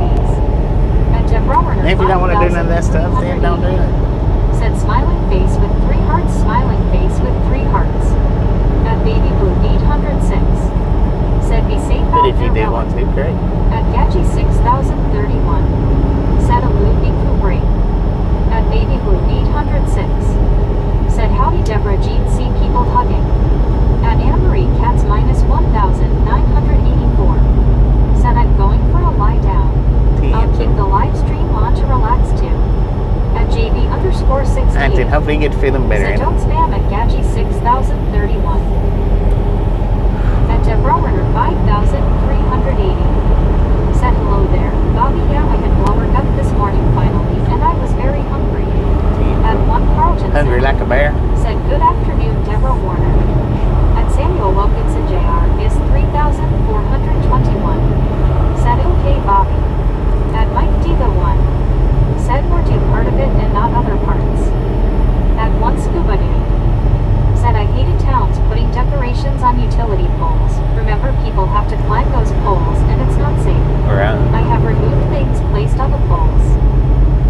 At Deb Roberter And if you don't want to do none of that stuff, then don't do it. Said smiling face with 3 hearts, smiling face with 3 hearts. At baby blue 806. Said be safe But out if you there, do Bella. want to, great. At Gachi 6031. Said a Luby Kubrick. At baby blue 806. Said howdy Deborah G'd see people hugging. At Anna Marie Katz minus 1,984. Said I'm going for a lie down. I'll keep the live stream on to relax too. At JB underscore 68. Anton, hopefully you get feeling better. Said don't spam at Gachi 6031. At Deborah Werner 5,380. Said hello there, Bobby. Yeah, I had blower gut this morning finally, and I was very hungry. At one Carlton. Hungry like a bear? Said good afternoon, Deborah Warner. At Samuel Wilkinson Jr. is 3,421. Said okay, Bobby. At Mike D the one. Said we're do part of it and not other parts. At one Scuba Dude. Said I hated towns putting decorations on utility poles. Remember, people have to climb those poles and it's not safe. Right. I have removed things placed on the poles.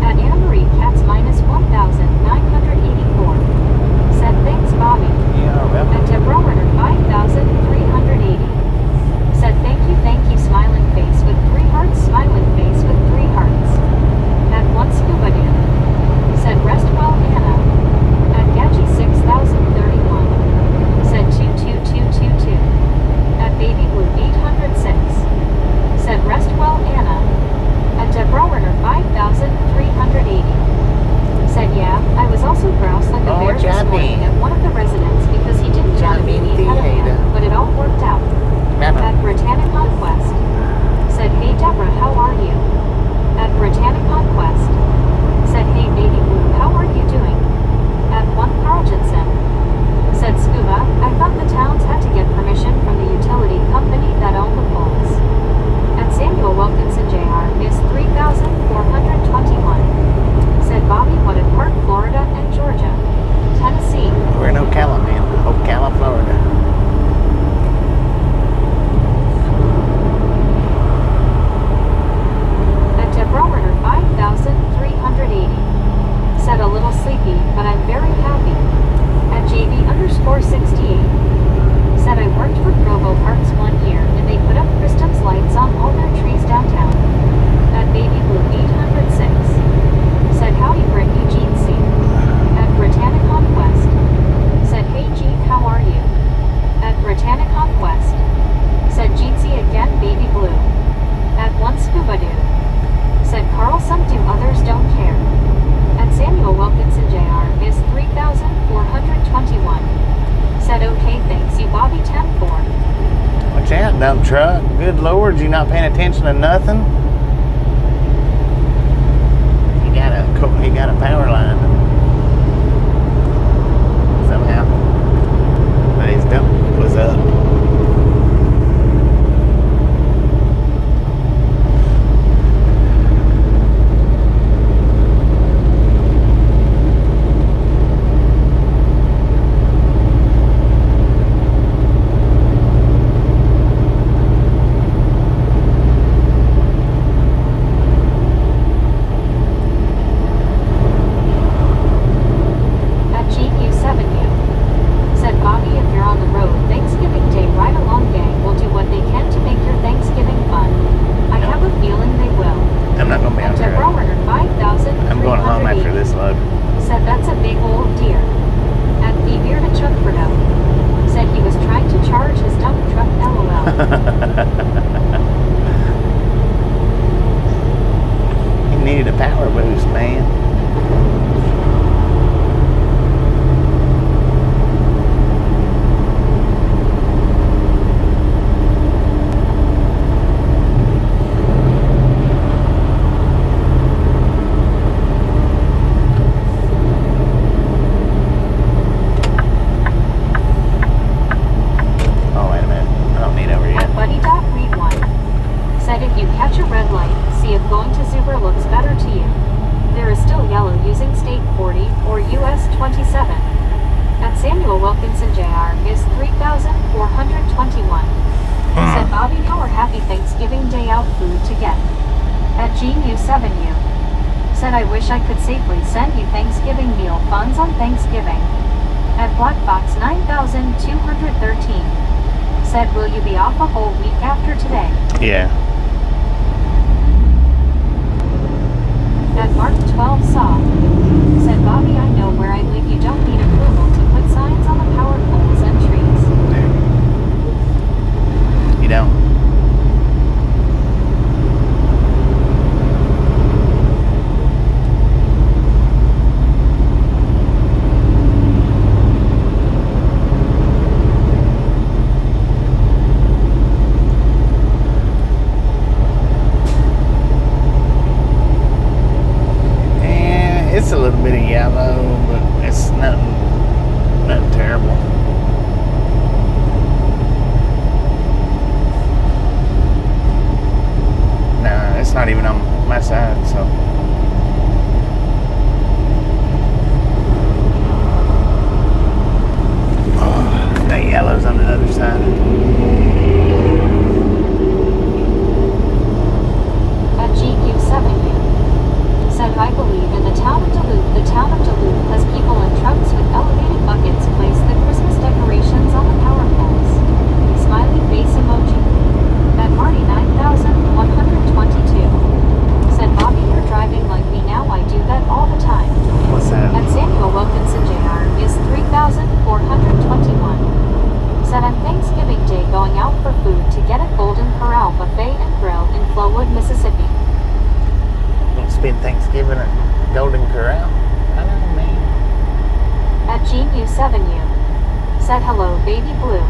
At Anna Marie Katz minus 1,984. Said thanks Bobby. Yeah, well. At Deborah Werner 5,380. Said thank you smiling face with 3 hearts, smiling face with 3 hearts. At one Scuba Dude. Said rest well Anna. At Gachi 6031. Said 22222. At baby blue 806. dump truck. Good Lord, you not paying attention to nothing? He got a power line somehow, but his dump was up. He needed a power boost, man. Said I wish I could safely send you Thanksgiving meal funds on Thanksgiving. At Black Box 9213. Said will you be off a whole week after today? Yeah. At Mark 12 saw. Said Bobby, I know where I live. You don't need approval to put signs on the power poles and trees. You don't. It's a little bit of yellow, but it's nothing terrible. No, it's not even on my side, so. Oh, that yellow's on the other side. At GQ7U. Said I believe in the town of Duluth. The town of Duluth has people in trucks with elevated buckets place the Christmas decorations on the power poles. Smiley face emoji. At Marty 9122. Said Bobby, you're driving like me now. I do that all the time. What's that? At Samuel Wilkinson Jr. is 3421. Said on Thanksgiving Day going out for food to get a Golden Corral buffet and grill in Flowood, Mississippi. Spend Thanksgiving at Golden Corral? I don't know, man. At GU7U. Said hello, baby blue.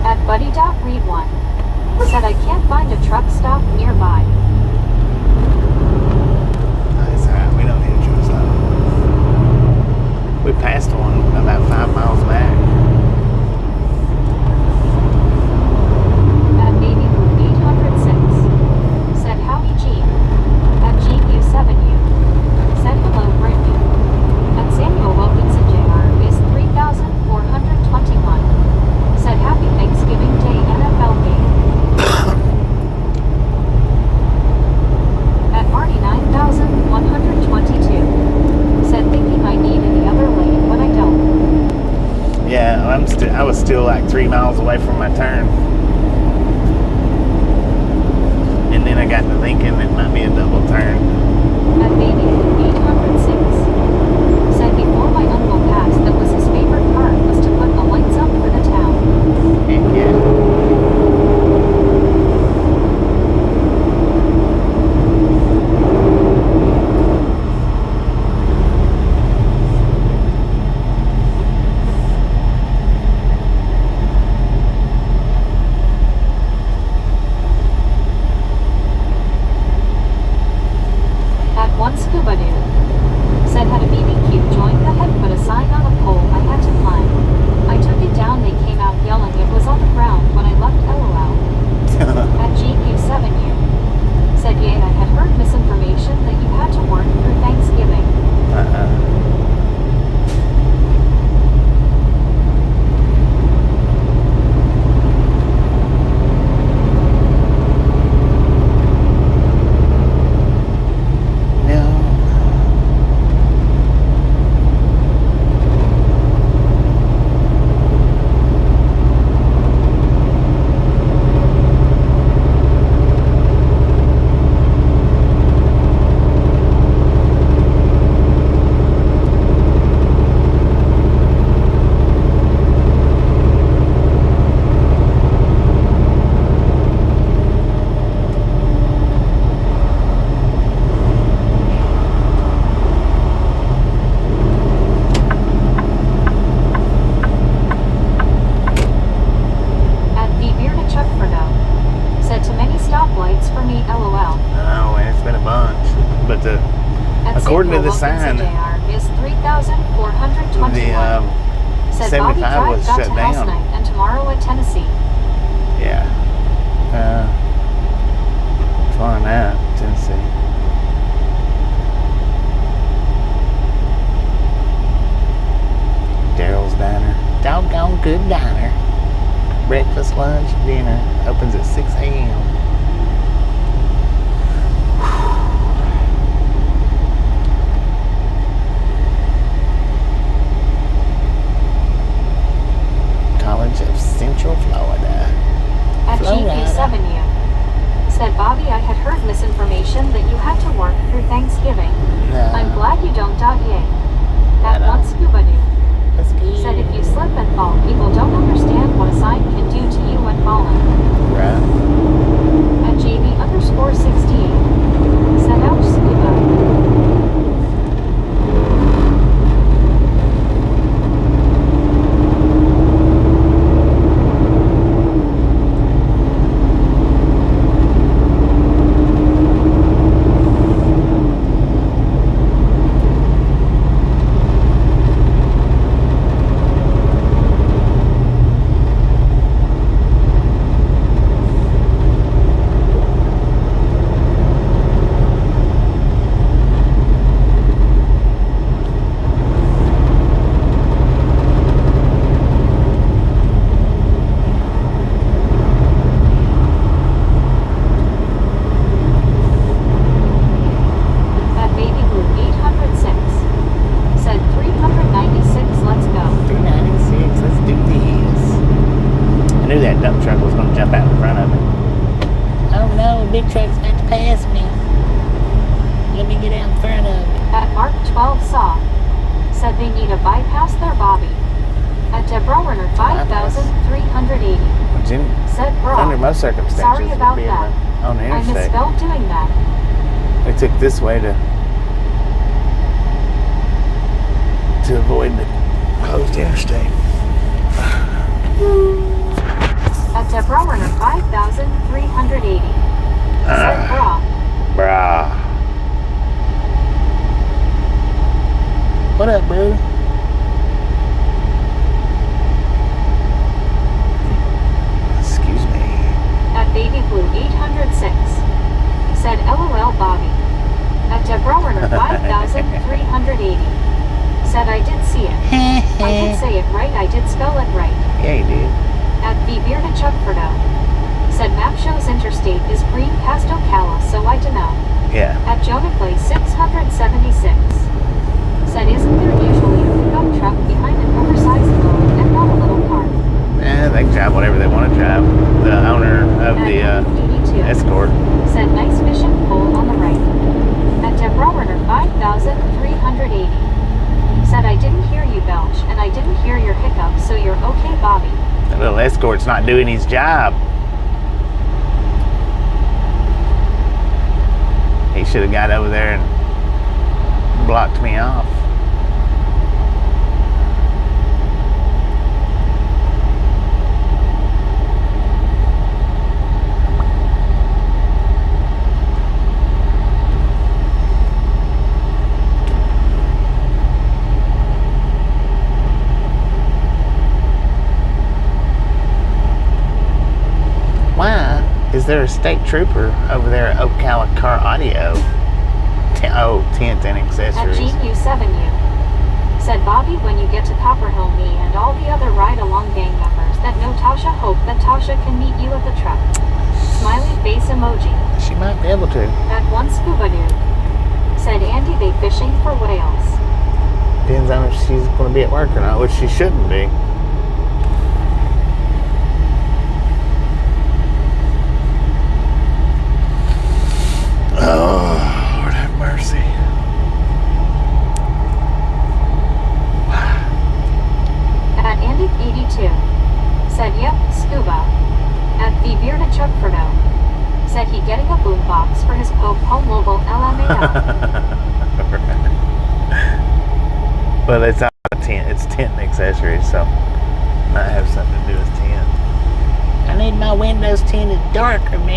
At Buddy.Read1. Said I can't find a truck stop nearby. We passed one about 5 miles back. At Baby Blue 806. Said howdy G. At GQ7U. Said hello Brittany. At Samuel Wilkinson Jr. is 3421. Said happy Thanksgiving Day NFL game. At Marty 9122. Said thinking I need any other lane, but I don't. Yeah, I was still like 3 miles away from my turn. And then I got to thinking it might be a double turn. At Baby 806. Said before my uncle passed that was his favorite part was to put the lights up for the town. Yeah. waits for me, lol. Oh, and it's been a bunch. But according to the sign, is 3,421. Said 75 Bobby Drive was got shut to house down. night and tomorrow at Tennessee. Yeah. Flying out, Tennessee. Daryl's Diner. Doggone good diner. Breakfast, lunch, dinner. Opens at 6 a.m. College of Central Florida. At GP7U. Said Bobby, I had heard misinformation that you had to work through Thanksgiving. No. I'm glad you don't. Yay. At I one don't. scuba dude. That's good. Said if you slip and fall, people don't understand what a sign can do to you when falling. Right. At JV_68. Said ouch scuba. big truck's about to pass me. Let me get out in front of it. At Mark 12 saw. Said they need a bypass their Bobby. At Deborah Werner 5,380. Said bro. Under most circumstances, sorry about would be that. on the I interstate. misspelled doing that. They took this way to avoid the closed interstate. At Deborah Werner 5,380. Said bra. Brah. What up, bro? Excuse me. At Baby Blue 806. Said LOL Bobby. At Deborah Werner 5,380. Said I did see it. I did say it right, I did spell it right. Yeah, you did. At the Bearded Chuckfordo. Said map shows interstate is green past Ocala, so I dunno. Yeah. At Jonah Place 676. Said isn't there usually a pickup truck behind an oversized load and not a little car? Yeah, they can drive whatever they want to drive. The owner of the Escort. Said nice fishing pole on the right. At Deborah Werner 5,380. Said I didn't hear you belch and I didn't hear your hiccup, so you're okay, Bobby. The little Escort's not doing his job. He should have got over there and blocked me off. Why is there a state trooper over there at Ocala Car Audio? 10th and At accessories. GU7U. Said Bobby, when you get to Copperhill, me and all the other ride-along gang members that know Tasha hope that Tasha can meet you at the truck. Smiley face emoji. She might be able to. At one scuba dude. Said Andy, they fishing for whales. Depends on if she's going to be at work or not, which she shouldn't be. Oh, Lord have mercy. At Andy82. Said yep, scuba. At the Bearded Chuckfordo. Said he getting a boombox for his Pope Home Mobile LMAO. Well, it's not a tent. It's tent and accessories, so might have something to do with tent. I need my windows tinted darker, man.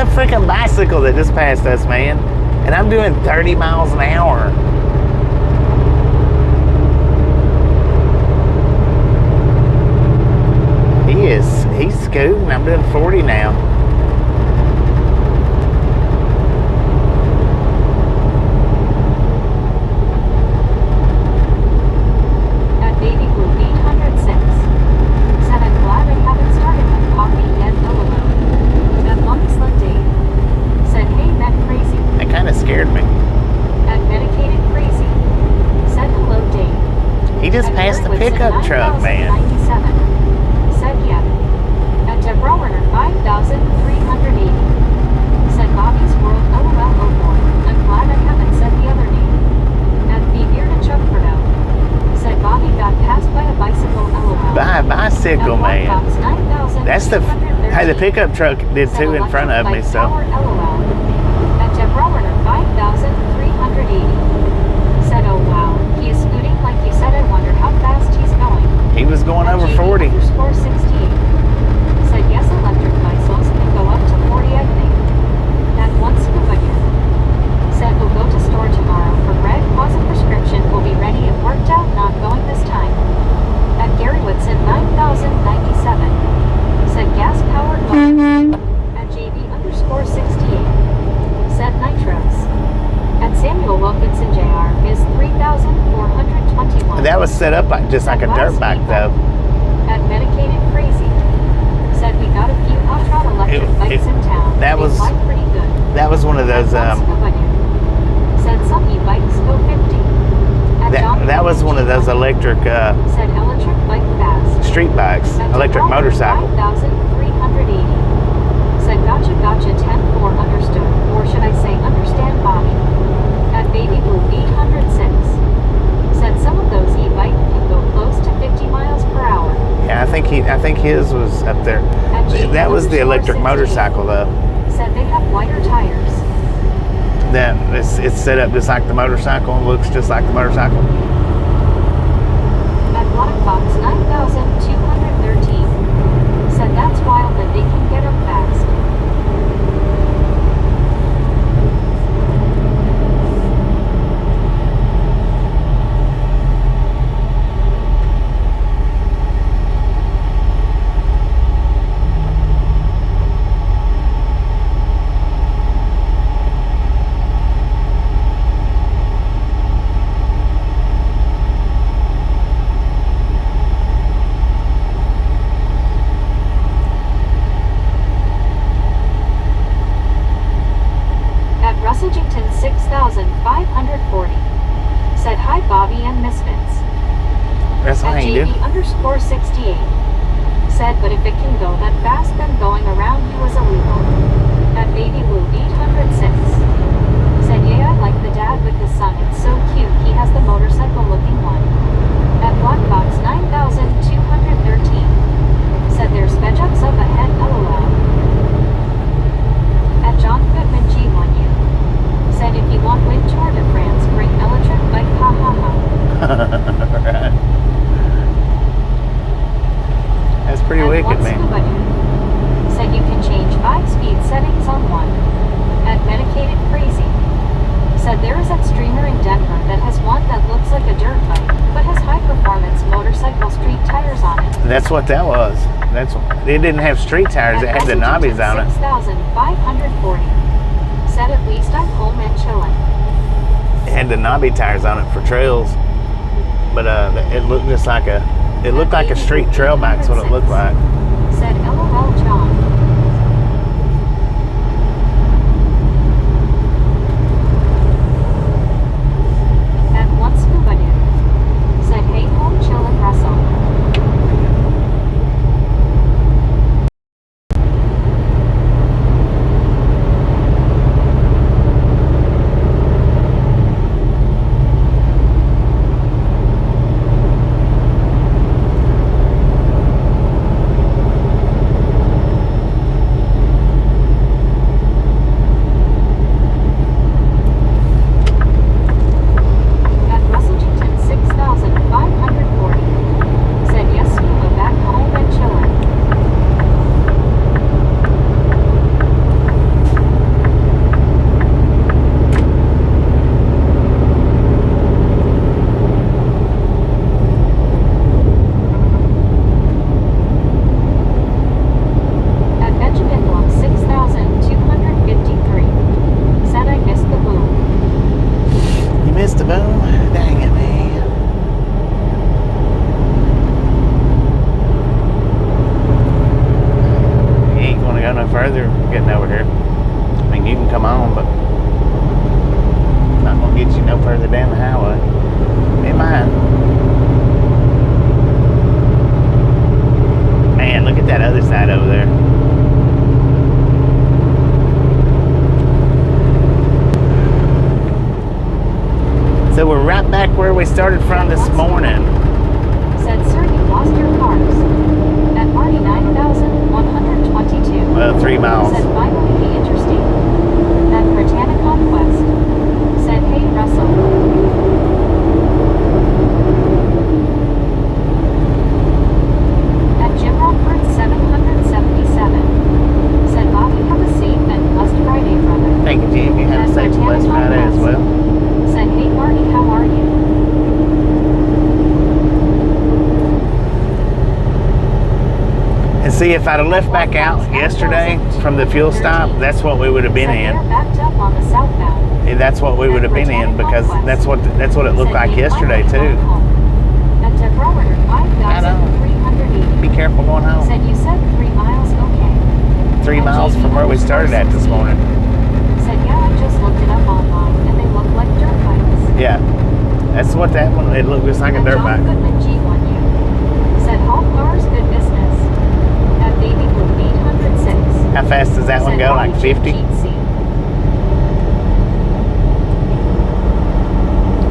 a freaking bicycle that just passed us, man. And I'm doing 30 miles an hour. He's scooting. I'm doing 40 now. At Baby Blue 806. Said I'm glad I haven't started my coffee yet, LOL. At Long Slim Dave. Said hey Matt Crazy. That kind of scared me. At Medicated Crazy. Said hello Dave. He just At passed the Garrett pickup Whitson truck, man. 9097. Said yeah. At Deborah Werner 5380. Said Bobby's World LOL oh boy. I'm glad I haven't said the other name. At the Bearded Chuck Furdo. Said Bobby got passed by a bicycle LOL. By a bicycle, At man. White Fox 9213. That's the. Hey, the pickup truck did Said too in front of me, electric so. bike power, LOL. At Deborah Werner 5380. Said oh wow. He is scooting like you said. I wonder how fast he's going. He was going At over JD 40. _ 68. Said yes, electric bicycles can go up to 40, I think. At one scuba gear. Said we'll go to store tomorrow for bread. Pause a prescription will be ready if worked out. Not going this time. At Gary Whitson 9097. Said gas powered. At JB _ 68. Said nitros. At Samuel Wilkinson Jr. is 3421. That was set up like just like a dirt bike, though. At Medicated Crazy. Said we got a few hot rod electric bikes in town. That They was- fly pretty good. That was one of those. At Scuba Dude. Said some e-bikes go 50. At John That was one of those electric Said electric bike fast. street bikes, At electric Deborah motorcycle. 5380. Said gotcha 10-4 understood. Or should I say understand Bobby. At Baby Blue 806. Said some of those e-bikes can go close to 50 miles per hour. Yeah, I think his was up there. That was the electric motorcycle, though. Said they have wider tires. That it's set up just like the motorcycle and looks just like the motorcycle. At Black Box 9213. Said that's wild that they can get up fast. Russellington 6540. Said hi Bobby and Misfits. That's how At you do. JB _ 68. Said but if it can go that fast then going around you is illegal. At Baby Blue 806. Said yeah I like the dad with his son, it's so cute, he has the motorcycle looking one. At Black Box 9213. Said there's sped-ups up ahead LOL. At John Goodman G1U. Said if you want wind Tour de France, bring electric bike, ha ha ha. Right. That's pretty At wicked, one man. Scuba Dude. Said you can change 5-speed settings on one. At Medicated Crazy. Said there is that streamer in Denver that has one that looks like a dirt bike, but has high-performance motorcycle street tires on it. That's what that was. It didn't have street tires. It had the knobbies on it. 6540. Said at least I'm home and chilling. It had the knobby tires on it for trails, but it looked just like it looked like a street trail bike. That's what it looked like. Said LOL John. At one Scuba Dude. Said hey home chillin' Russell. go no further getting over here. I mean, you can come on, but not gonna get you no further down the highway. It might. Man, look at that other side over there. So we're right back where we started from this morning. Said, sir, you lost your cars. At 49,122. Well, 3 miles. Said, finally the interstate. At Britannic Conquest. Said, hey, Russell. At Jim Rockford, 777. Said, Bobby, have a safe and blessed Friday, brother. Thank you, Jim. You have a safe and blessed Friday as well. Said, hey, Marty, how are you? And see, if I'd have left back out yesterday from the fuel stop, that's what we would have been Said, in. they're backed up on the southbound. That's what we would have been in, because that's what it looked like yesterday too. At Deborah, 5,380. Be careful going home. Said, you said 3 miles, okay. 3 miles from where we started at this morning. Said, yeah, I just looked it up online and they look like dirt bikes. Yeah, that's what that one. It looked just like a dirt John bike. Goodman G1U. Said, Hall cars, good business. At Baby Blue 806. How fast does that one go? Like 50?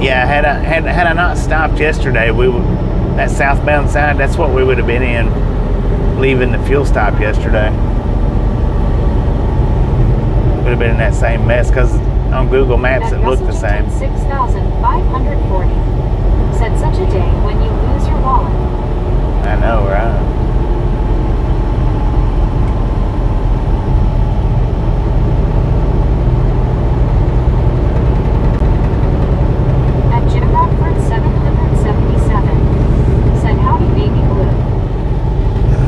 Yeah, had I not stopped yesterday, we would, that southbound side, that's what we would have been in leaving the fuel stop yesterday. Would have been in that same mess, because on Google Maps it looked the same. 6,540. Said, such a day when you lose your wallet. I know, right? At Jim Rockford, 777. Said, howdy, Baby Blue. Oh,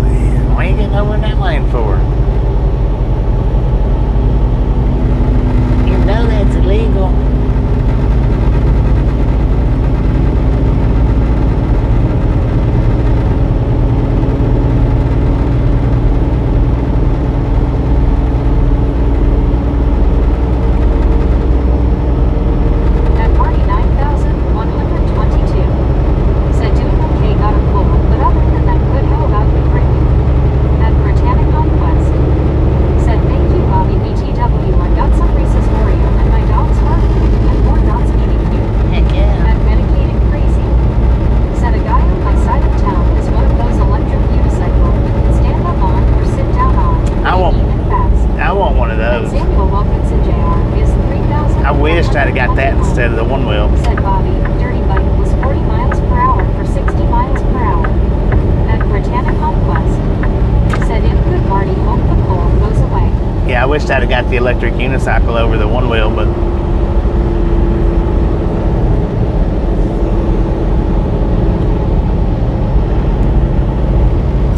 man. Why are you getting over in that lane for? You know that's illegal. At 49,122. Said, doing okay, got a cold, but other than that, good. How about you, Brittany? At Britannic Conquest. Said, thank you, Bobby BTW. I got some Reese's for you, and my dog's heart, and more dogs meeting you. Heck yeah. At Medicated Crazy. Said, a guy on my side of town is one of those electric unicycles you can stand up on or sit down on. I won't- Even fast. I want one of And those. Samuel Wilkinson Jr. is 3,000. I wished I'd have got that instead of the one wheel. Said Bobby, dirty bike was 40 miles per hour for 60 miles per hour. At Britannic Conquest. Said, in good Marty, hope the cold goes away. Yeah, I wished I'd have got the electric unicycle over the one wheel, but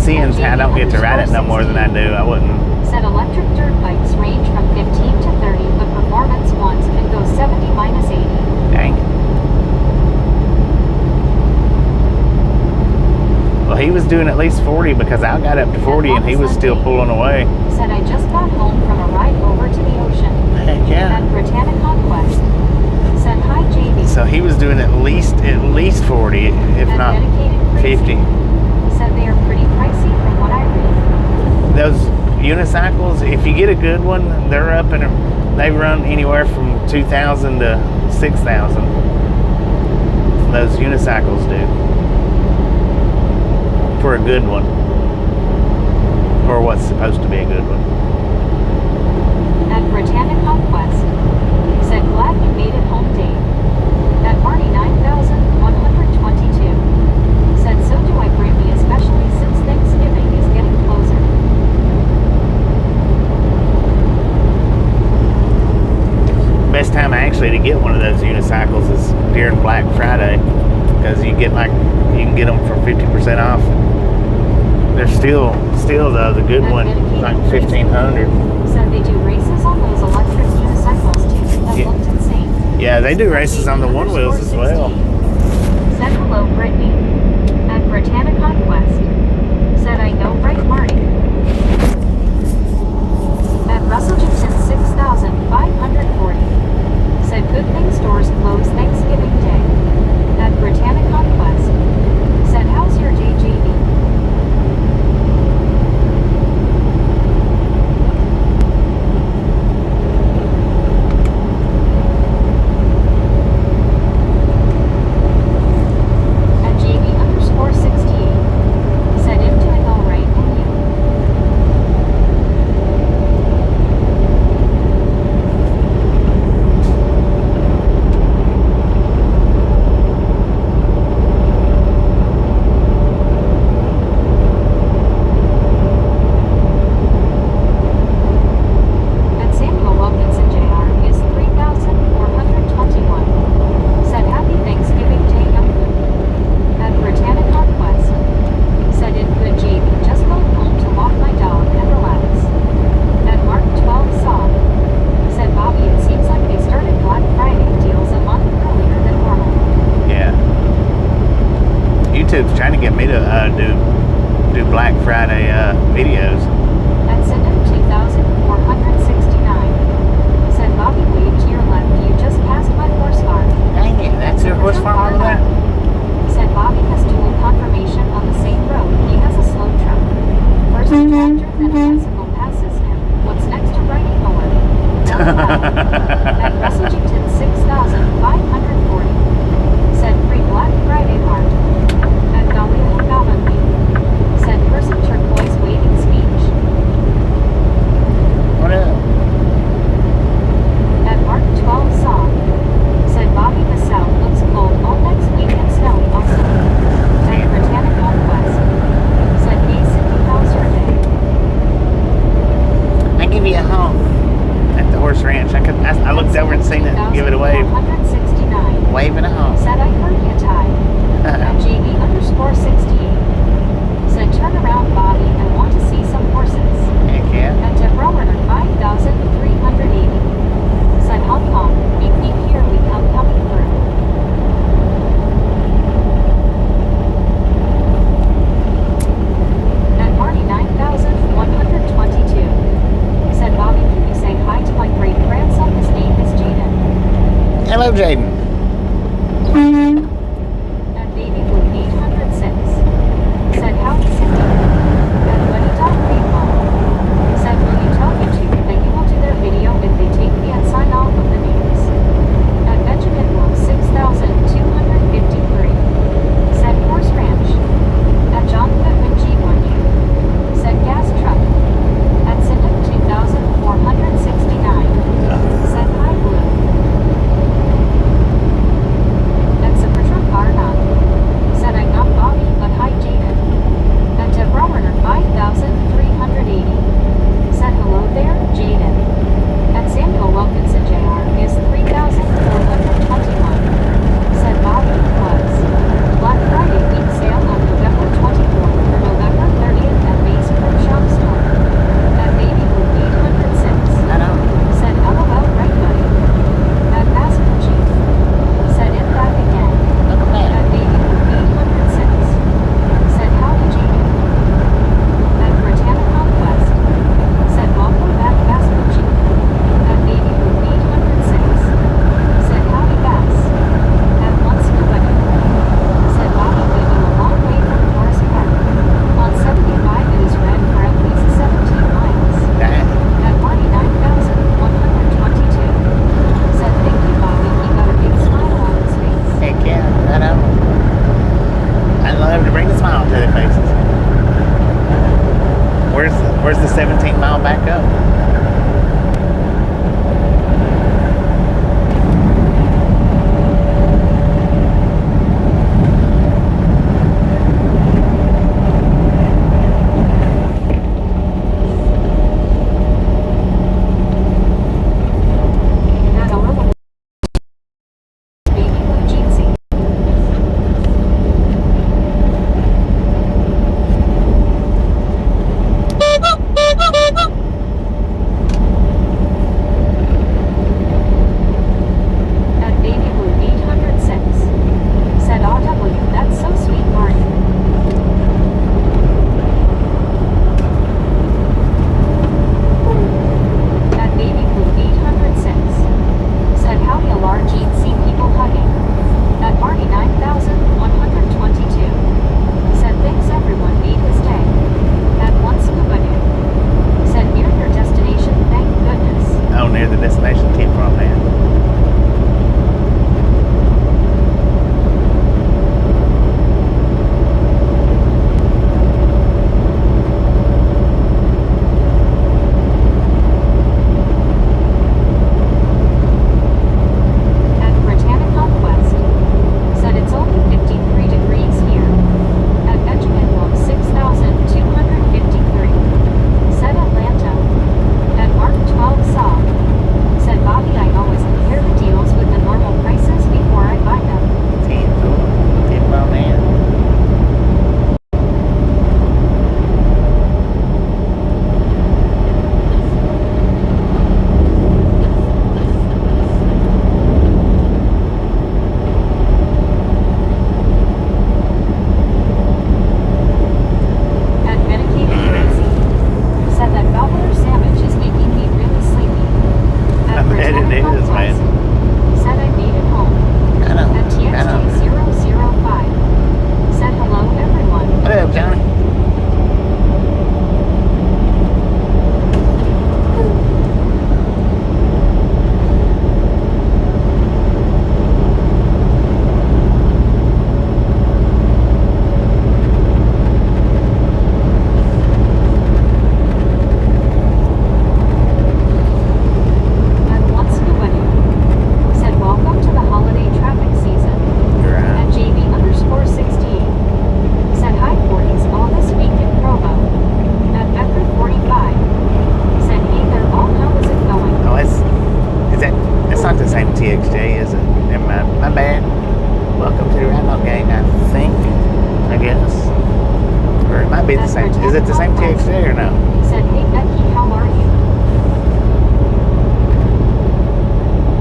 seeing as I don't get to ride it no more than I do, I wouldn't. Said electric dirt bikes range from 15 to 30, but performance ones can go 70 minus 80. Dang. Well, he was doing at least 40, because I got up to 40 and he was still pulling away. Said, I just got home from a ride over to the ocean. Heck yeah. At Britannic Conquest. Said, hi, JB. So he was doing at least 40, if At not Dedicated Crazy. 50. Said they are pretty pricey from what I read. Those unicycles, if you get a good one, they're up and they run anywhere from 2,000 to 6,000. Those unicycles do. For a good one. Or what's supposed to be a good one. At Britannic Conquest. Said, glad you made it home, Dave. At Marty, 9,122. Said, so do I greatly, especially since Thanksgiving is getting closer. Best time actually to get one of those unicycles is during Black Friday, because you can get them for 50% off. They're still though, the good one, like 1,500. Said they do races on those electric unicycles too. That Yeah. looked insane. Yeah, they do races on the one wheels as well. Said, hello, Brittany. At Britannic Conquest. Said, I know, right, Marty? me to do Black Friday videos. At Scenic 2,469. Said Bobby, wave to your left. You just passed my horse farm. Dang it, that's your horse farm over there? Said Bobby has dual confirmation on the same road. He has a slow truck. First a tractor, then a bicycle passes him. What's next to writing over? At Russellington 6,540. Said free Black Friday mart. At Galileo Galvin. Said person turquoise waving speech. What up? At Mark 12 song. Said Bobby the South looks cold all next week and snowy also. At Britannic Northwest. Said hey Cindy, how's your day? I give you a home at the horse ranch. I looked over and seen it. Give it a wave. 169. Waving a home. Said I heard you tied. At JB_68. Said turn around Bobby and want to see some horses. Heck yeah. At Deborah 5,380. Said Hong Kong, beep beep here we come coming through. At Marty 9,122. Said Bobby, can you say hi to my great grandson? His name is Jaden. Hello, Jaden. At Baby Blue 806. Said howdy Cindy. At Buddy Dog Paintball. Said will you tell YouTube that you will do their video if they take me and sign off of the names. At Benjamin Bloom 6,253. Said Horse Ranch. At John Goodwin G1U. Said Gas Truck. At Cindy 2,469. Said hi Blue. At Supertruck R9. Said I'm not Bobby but hi Jaden. At Deborah 5,380. Said hello there, Jaden. At Samuel Wilkinson Jr. is 3,421. Said Bobby was. Black Friday week sale on November 24th through November 30th at Mace Pro Shop Store. At Baby Blue 806. I know. Said LOL right buddy. At Basket Chief. Said it back again. Look at that. At Baby Blue 806. Said howdy Jaden. At Britannic Conquest. Said welcome back Basket Chief. At Baby Blue 806. Said howdy Bass. At Once Nobody. Said Bobby we do a long way from Forest Park. On 75 it is red for at least 17 miles. Dang. At Marty 9,122. Said thank you Bobby, he got a big smile on his face. Heck yeah. I know. I love to bring a smile to their faces. Where's the 17 mile back up? At Aurora Baby Blue Jeansy. same. Is it the same TXJ or no? Said, hey Becky, how are you?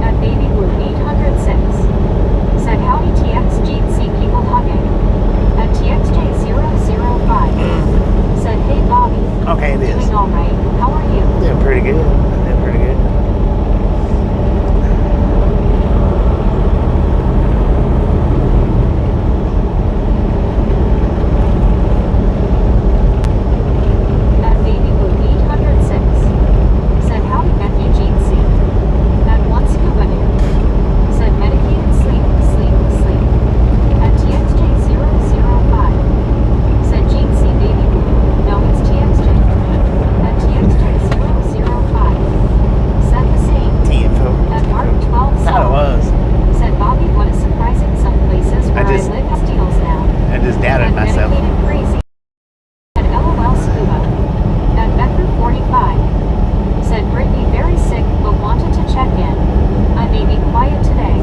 At Baby Blue 806. Said, howdy TX GC people hugging. At TXJ005. Said, hey Bobby. Okay, it is. Doing alright. How are you? Doing pretty good. Doing pretty good. At Baby Blue 806. Said, howdy Becky GC. At One Scuba Dude. Said, medicated sleep, sleep, sleep. At TXJ005. Said, GC Baby Blue. No, it's TXJ. At TXJ005. Said the same. TFO. At Mark 12 Thought it was. Said, Bobby, what is surprising, some places where I just- live has deals now. I just doubted At myself. Medicated Crazy. Said, LOL Scuba. At Becker 45. Said, Brittany very sick, but wanted to check in. I may be quiet today.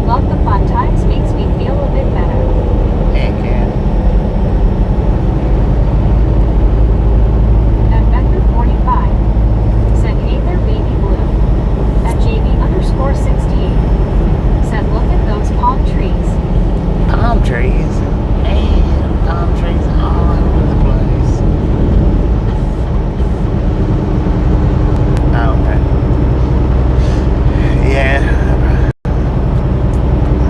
Love the fun times, makes me feel a bit better. Heck yeah. At Becker 45. Said, hey there Baby Blue. At JB_68. Said, look at those palm trees. Palm trees. Man, palm trees all over the place. Oh, okay. Yeah. I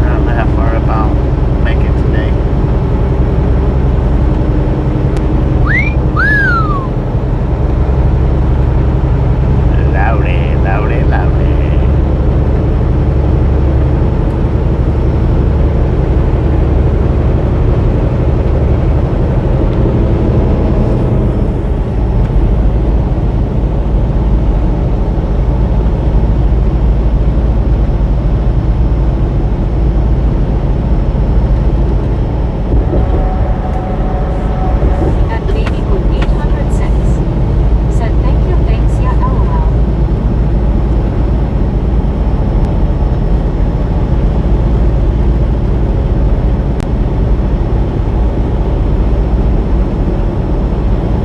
don't know how far up I'll make it today. Loudy, loudy, loudy. At Baby Blue 806. Said, thank you, thanks, yeah, LOL.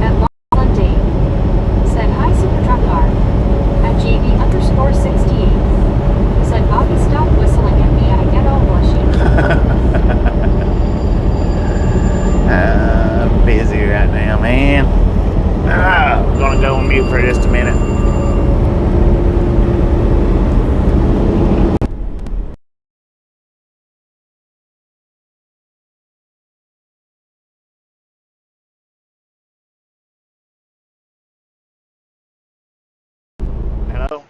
At Lachlan Dave. Said, hi Super Truck Car. At JB_68. Said, Bobby, stop whistling at me, I get all blushy. I'm busy right now, man. I'm gonna go on mute for just a minute. Hello?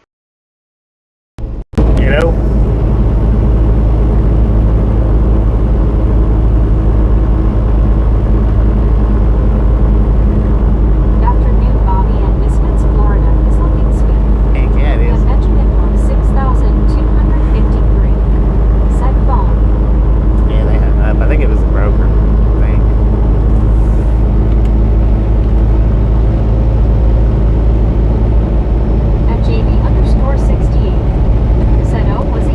Hello? Afternoon, Bobby, and Misfits, Florida is looking sweet. Heck yeah, it At is. Benjamin from 6,253. Said phone. Yeah, they hung up. I think it was a broker. I think. At JB_68. Said, oh, was he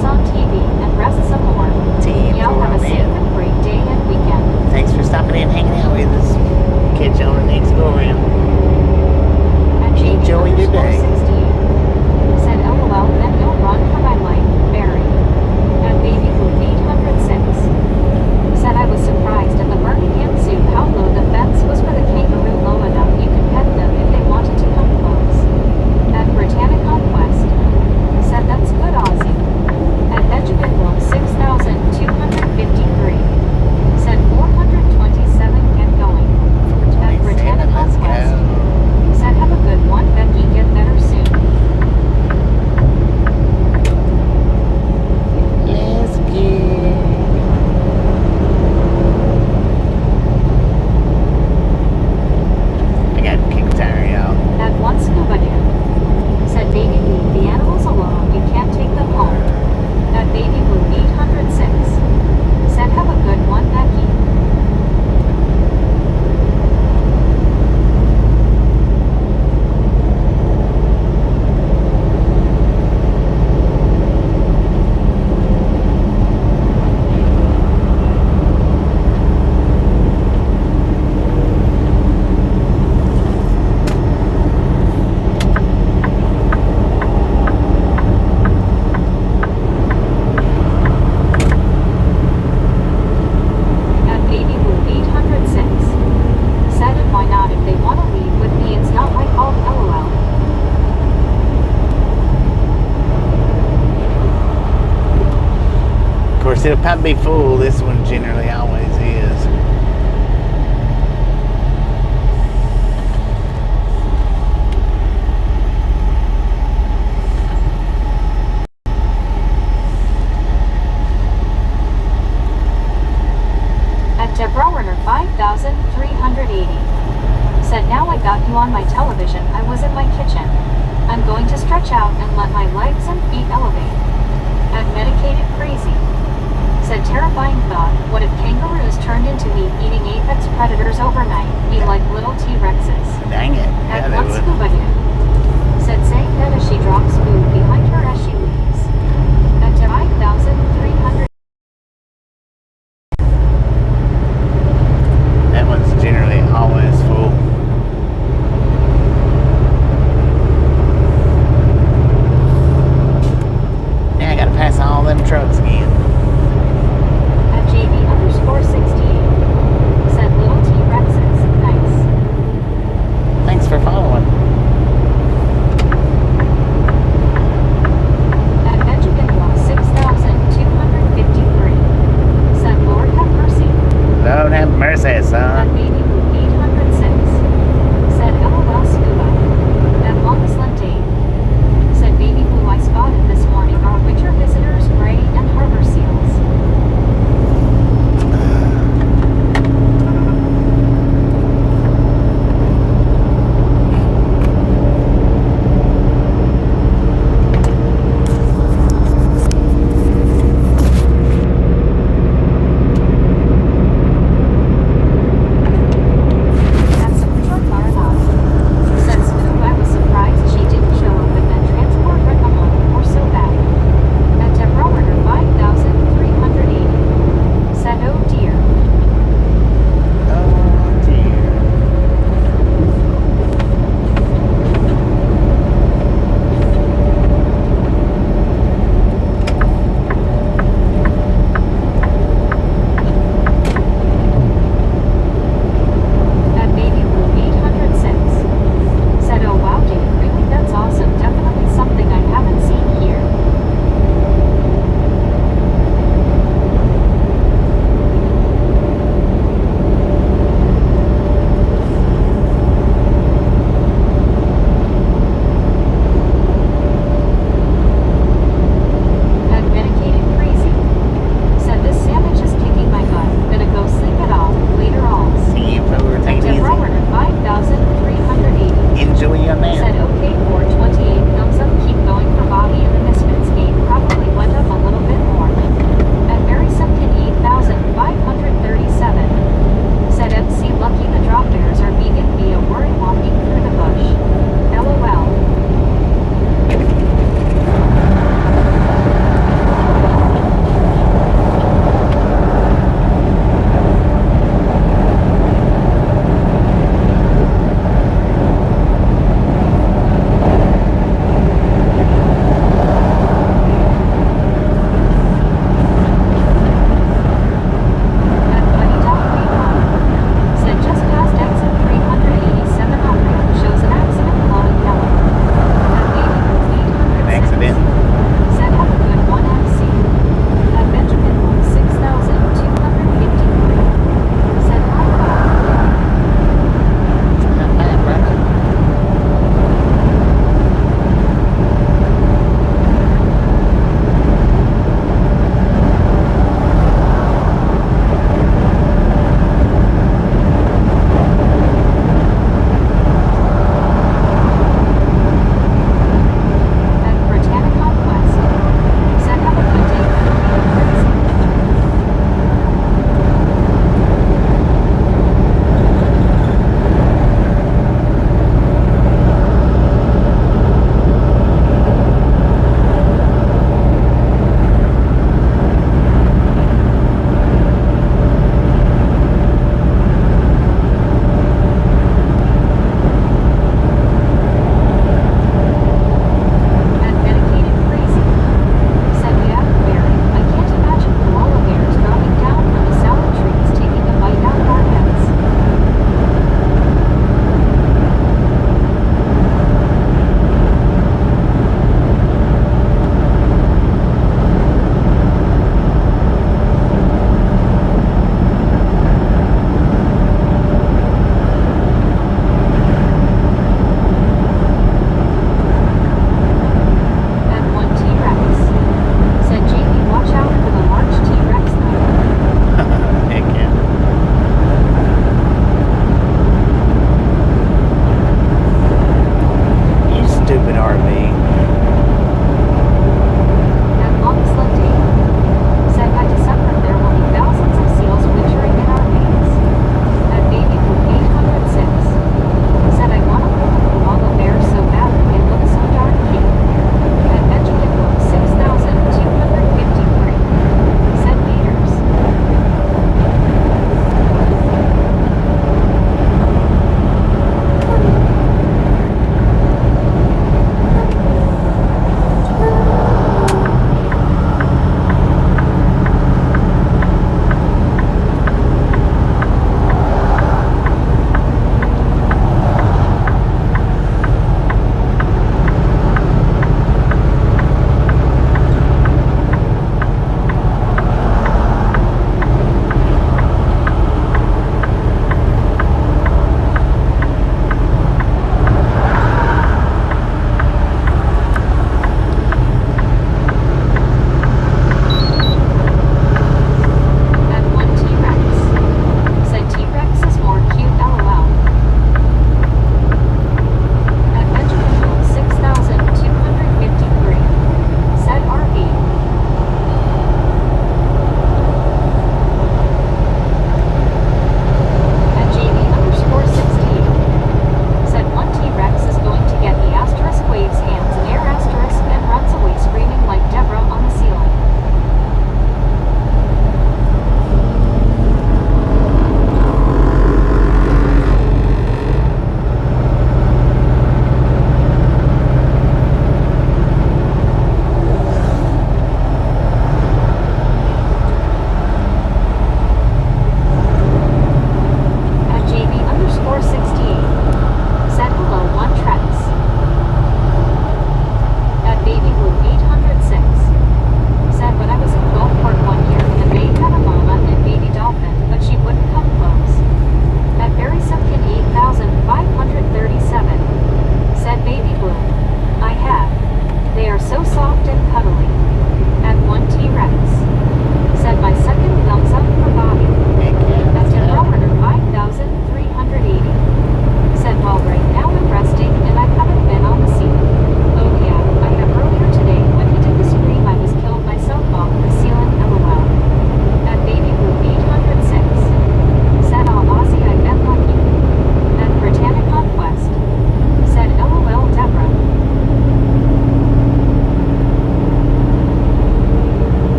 us on TV and rest some more. Team Y'all have a safe man. and great day and weekend. Thanks for stopping in and hanging out with us. Catch you on the next go around. At Enjoy your day. 68 said LOL, then no run for my life, Barry. At Baby Blue 806 said I was surprised at the Birmingham Zoo how low the fence was for the kangaroo, low enough you could pet them if they wanted to come close. At Britannic Conquest said that's good Aussie. At Benjamin Bloom 6253 said 427 get going. At Britannic Let's Conquest go. said have a good one, Becky, get better soon. Let's go. I got a kick tire, y'all. At one scuba dude said Baby Blue, the animals alone, you can't take them home. At Baby Blue 806 said have a good one, Becky. At Baby Blue 806 said and why not if they want to leave with me, it's not my fault, LOL. Of course, it'll probably be full. This one generally always is. At Deborah Werner 5380 said now I got you on my television, I was in my kitchen. I'm going to stretch out and let my legs and feet elevate. At Medicated Crazy said terrifying thought, what if kangaroos turned into meat-eating apex predators overnight, be like little T-Rexes. Dang it. At Yeah, they one would. scuba dude said saying that as she drops food behind her as she leaves. At 5300 That one's generally always full. Now I gotta pass all them trucks again. at JB_68 said little T-Rexes, nice. Thanks for following. At Benjamin Law 6253 said Lord have mercy. Lord have mercy, At son. Baby Blue 806 said LOL scuba. At Longest Date said Baby Blue I spotted this morning our winter visitors Gray and Harbor Sea.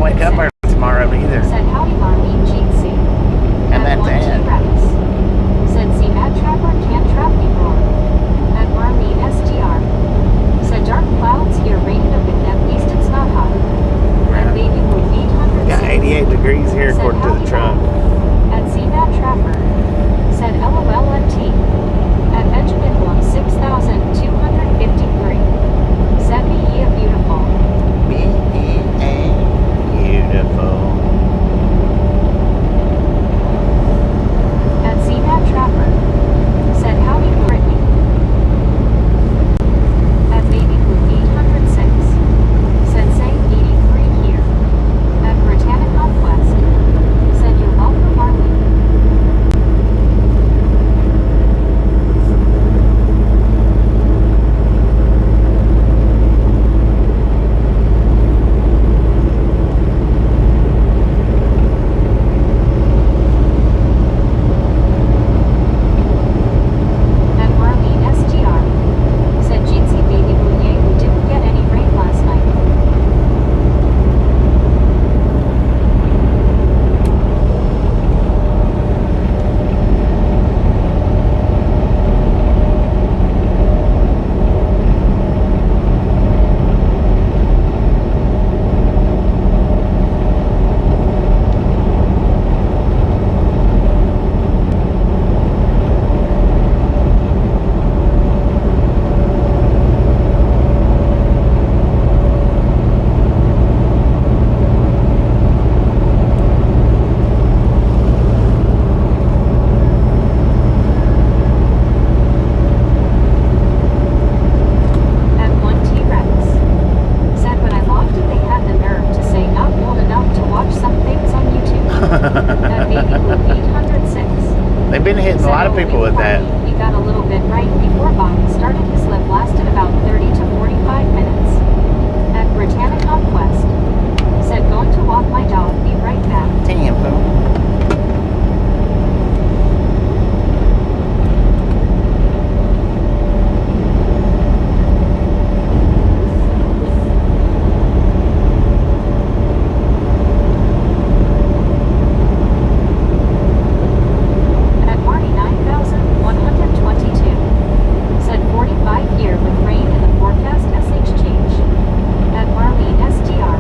wake up early tomorrow either. Said howdy Marlene Jeansy. And that's it. Said see Mad Trapper can't trap me roar. At Marlene STR. Said dark clouds here raining a bit, at least it's not hot. At Baby Blue 800. Got 88 degrees here according to the truck. At see Mad Trapper. Said LOLNT. At Benjamin Blum 6253. Said me ye a beautiful. Beautiful. At CMAT Trapper. Said howdy Brittany. At Baby Blue 806. Said say 83 here. At Britannic Conquest. Said you're welcome Marlene. At Marlene SGR. Said Jeansy Baby Blue yay we didn't get any rain last night. At 1T-Rex. Said when I logged in they had the nerve to say not old enough to watch some things on YouTube. At Baby Blue 806. They've been hitting a lot of people with that. He got a little bit right before Bobby started. His lift lasted about 30 to 45 minutes. At Britannic Conquest. Said going to walk my dog, be right back. Damn, fool. At Marty 9122. Said 45 here with rain in the forecast SH change. At Marlene STR.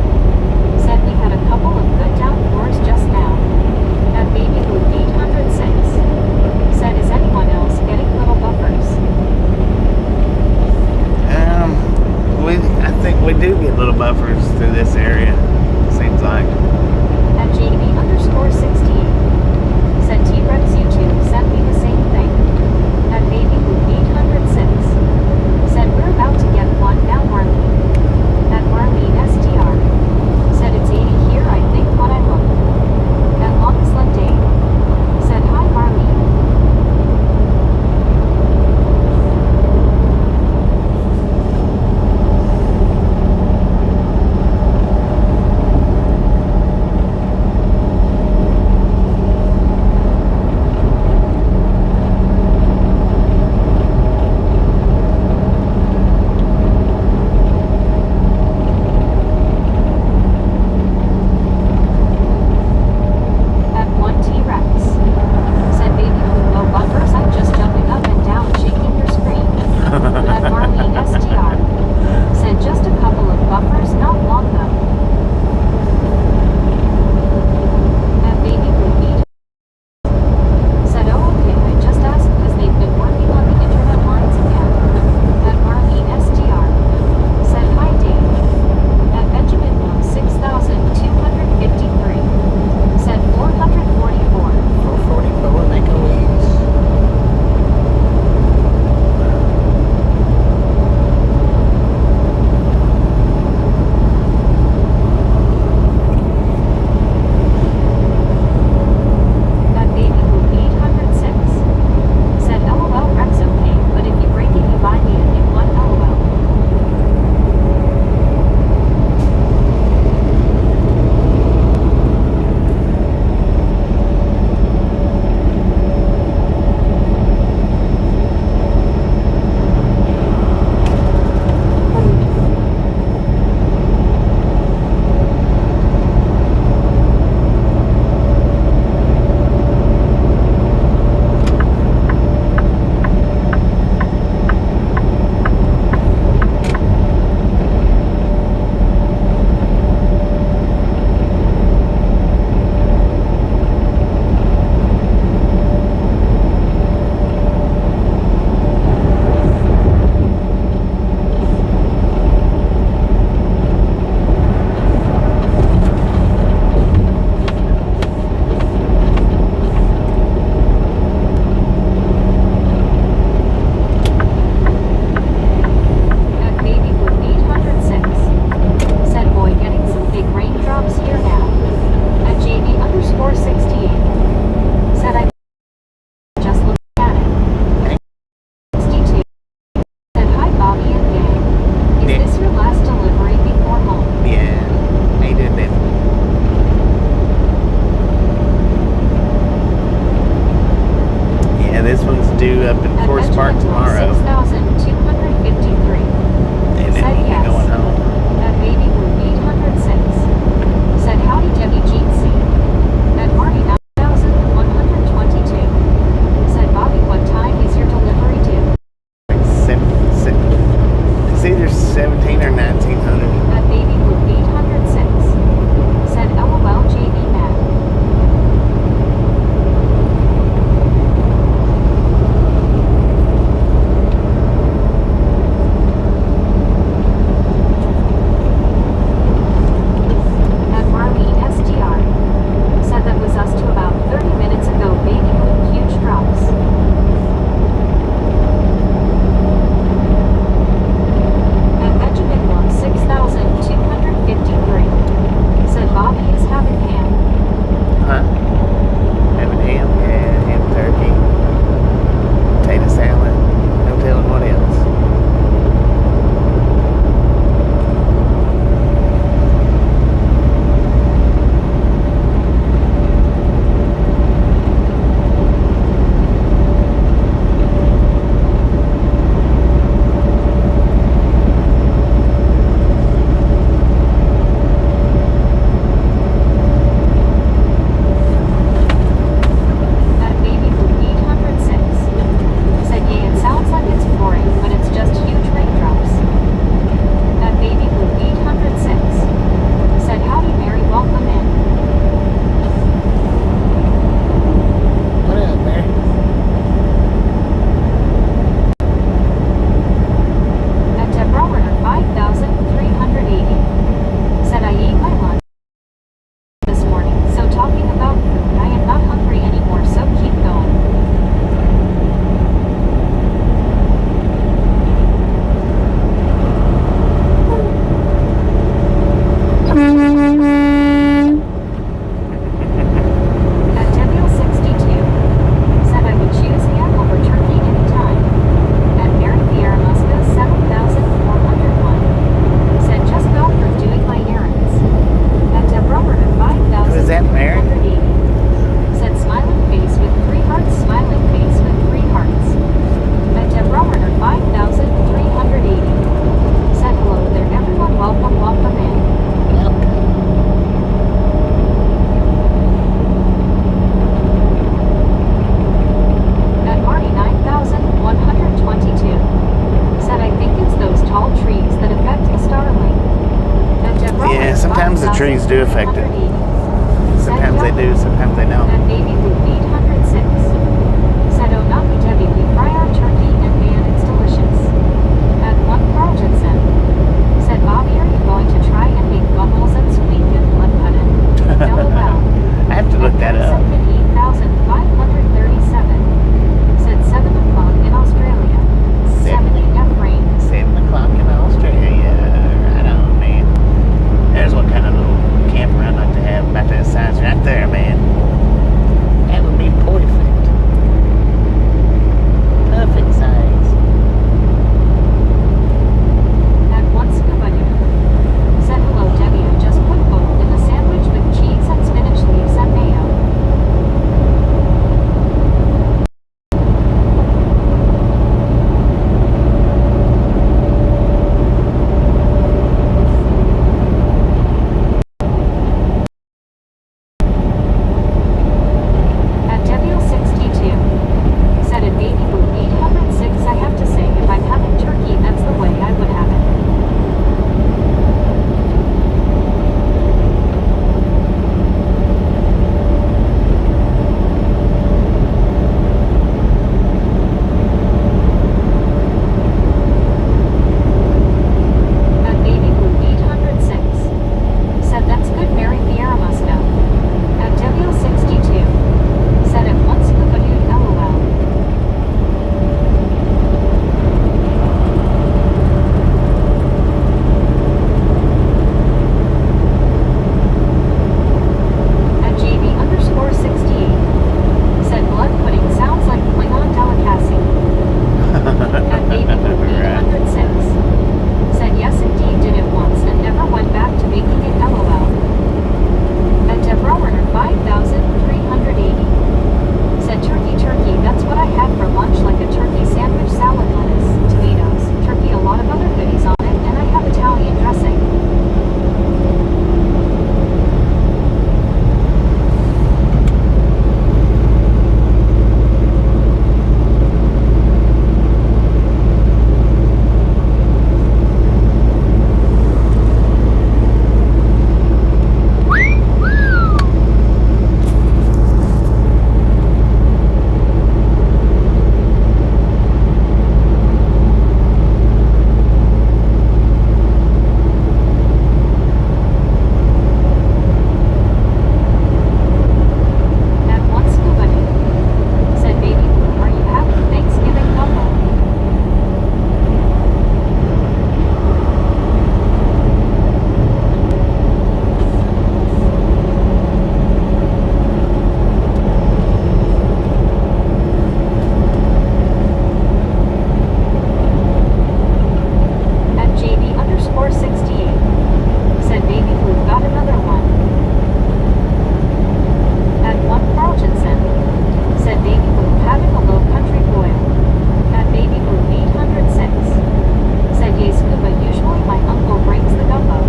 affect it. 780. Sometimes they do, sometimes they don't. At Baby Blue 806. Said, oh, not Debbie, we fry our turkey and man, it's delicious. At 1 Carltonson. Said, Bobby, are you going to try and make bubbles and squeak and blood pudding? LOL. I have to look that up. 8,537. Said 7 o'clock in Australia. 70 F rain. 7 o'clock in Australia. Right on, man. There's what kind of little camper I'd like to have about that size right there, man. That would be perfect. Perfect size. At once Scooby-Doo. Said, hello, Debbie, I just put both in the sandwich with cheese and spinach leaves and mayo. At Debbie 62. Said at Baby Blue 806, I have to say, if I'm having turkey, that's the way I would have it. At Baby Blue 806. Said that's good, Mary Fiera must know. At Debbie 62. Said at once Scooby-Doo, LOL. At JB_68. Said blood pudding sounds like Klingon delicacy. At Baby Blue 806. Said yes indeed, did it once and never went back to making it, LOL. At Deborah Werner 5,380. Said turkey, that's what I had for lunch, like a turkey sandwich, salad, lettuce, tomatoes, turkey, a lot of other goodies on it, and I have Italian dressing. At once Scooby-Doo. Said Baby Blue, are you having Thanksgiving gumbo? At JB_68. Said Baby Blue got another one. At 1 Carltonson. Said Baby Blue having a low country boil. At Baby Blue 806. Said yay Scuba, usually my uncle brings the gumbo.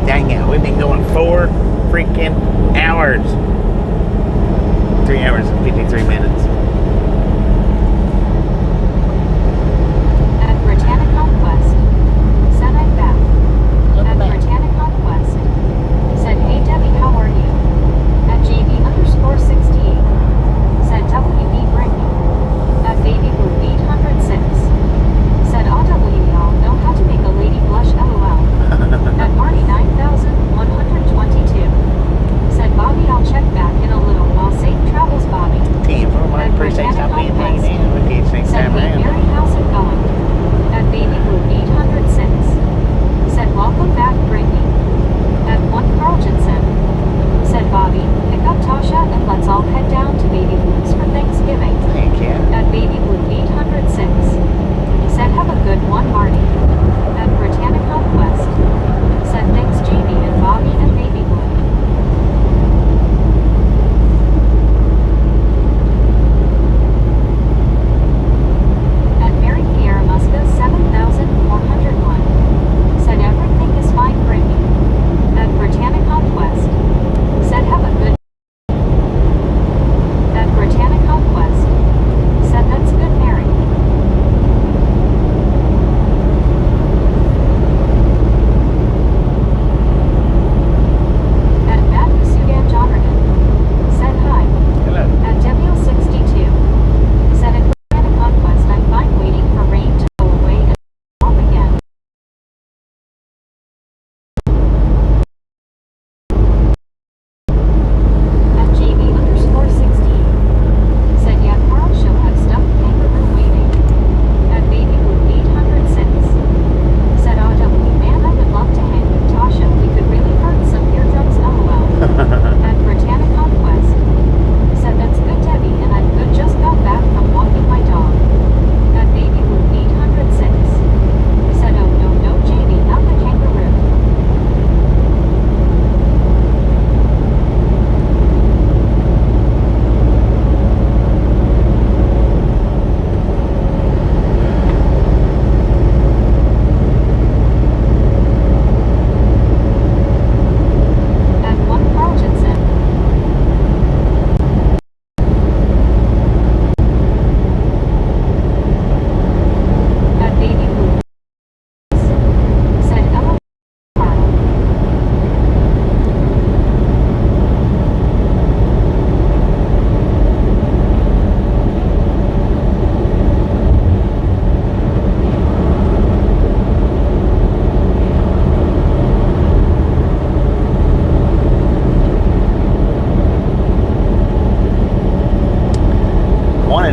Dang it, we've been going 4 freaking hours. 3 hours and 53 minutes. At Britannic Conquest. Said I'm back. At Britannic Conquest. Said, hey Debbie, how are you? At JB_68. Said WB Brittany. At Baby Blue 806. Said AW, y'all know how to make a lady blush, LOL. At Marty 9122. Said Bobby, I'll check back in a little while. Safe travels, Bobby. Team for my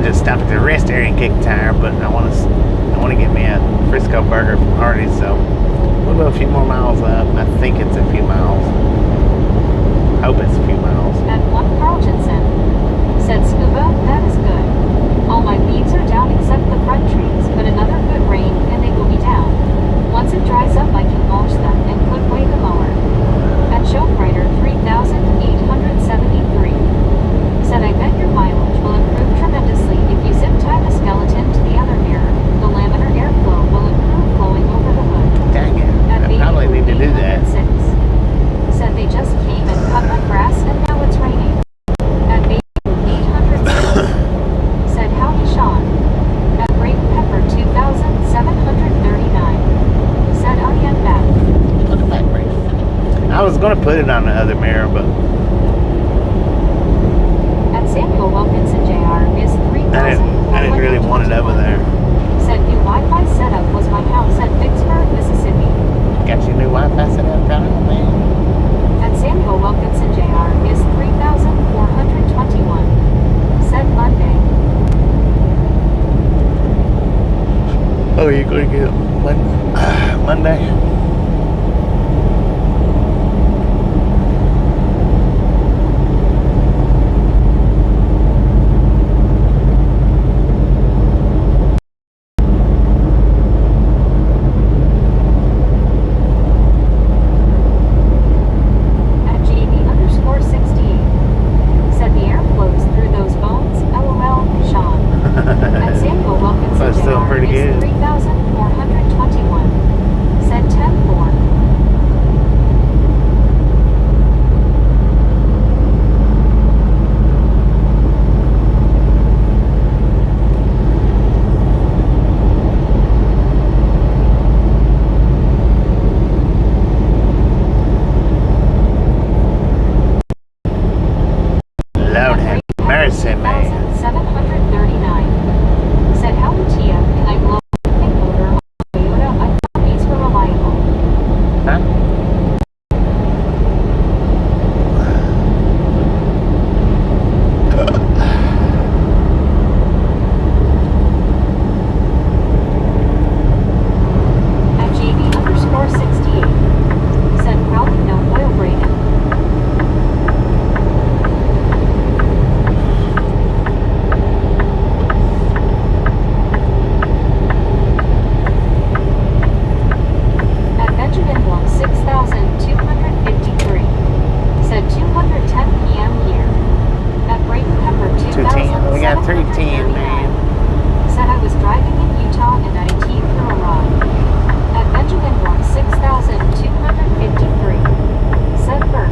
to stop at the rest area and kick a tire, but I want to get me a Frisco burger from Hardee's, so we'll go a few more miles up. I think it's a few miles. Hope it's a few miles. At one Carl Jensen said, Scuba, that is good. All my leaves are down except the front trees, but another good rain and they will be down. Once it dries up, I can mulch them and put away the mower. At Showwriter 3873 said, I bet your mileage will improve tremendously if you zip tie the skeleton to the other mirror. The laminar airflow will improve flowing over the hood. Dang it. I probably need to do that. Said they just came and cut my grass and now it's raining. At Baby 806 said, howdy Sean. At Great Pepper 2739 said, I am back. Look at that race. I was going to put it on the other mirror, but At Samuel Wilkinson Jr. is 3,000. I didn't really want it over there. Said new Wi-Fi setup was my house at Vicksburg, Mississippi. Got your new Wi-Fi set up, got it, man. At Samuel Wilkinson Jr. is 3,421. Said Monday. Oh, you're going to get Monday? At JB_68 said the air flows through those bones. LOL, Sean. At Samuel Wilkinson That's still Jr. pretty is good. 3,421. Said 10-4. Lord have mercy, man. 739 said, howdy Tia, can I blow a pink motor on Toyota? I thought these were reliable. Huh? At JB_68 said, probably no oil break-in. At Benjamin Blum 6,253 said 210 p.m. here. At Brayton Pepper 210. We got 310, man. said I was driving in Utah and I teed through a rod. At Benjamin Blum 6,253 said Bert.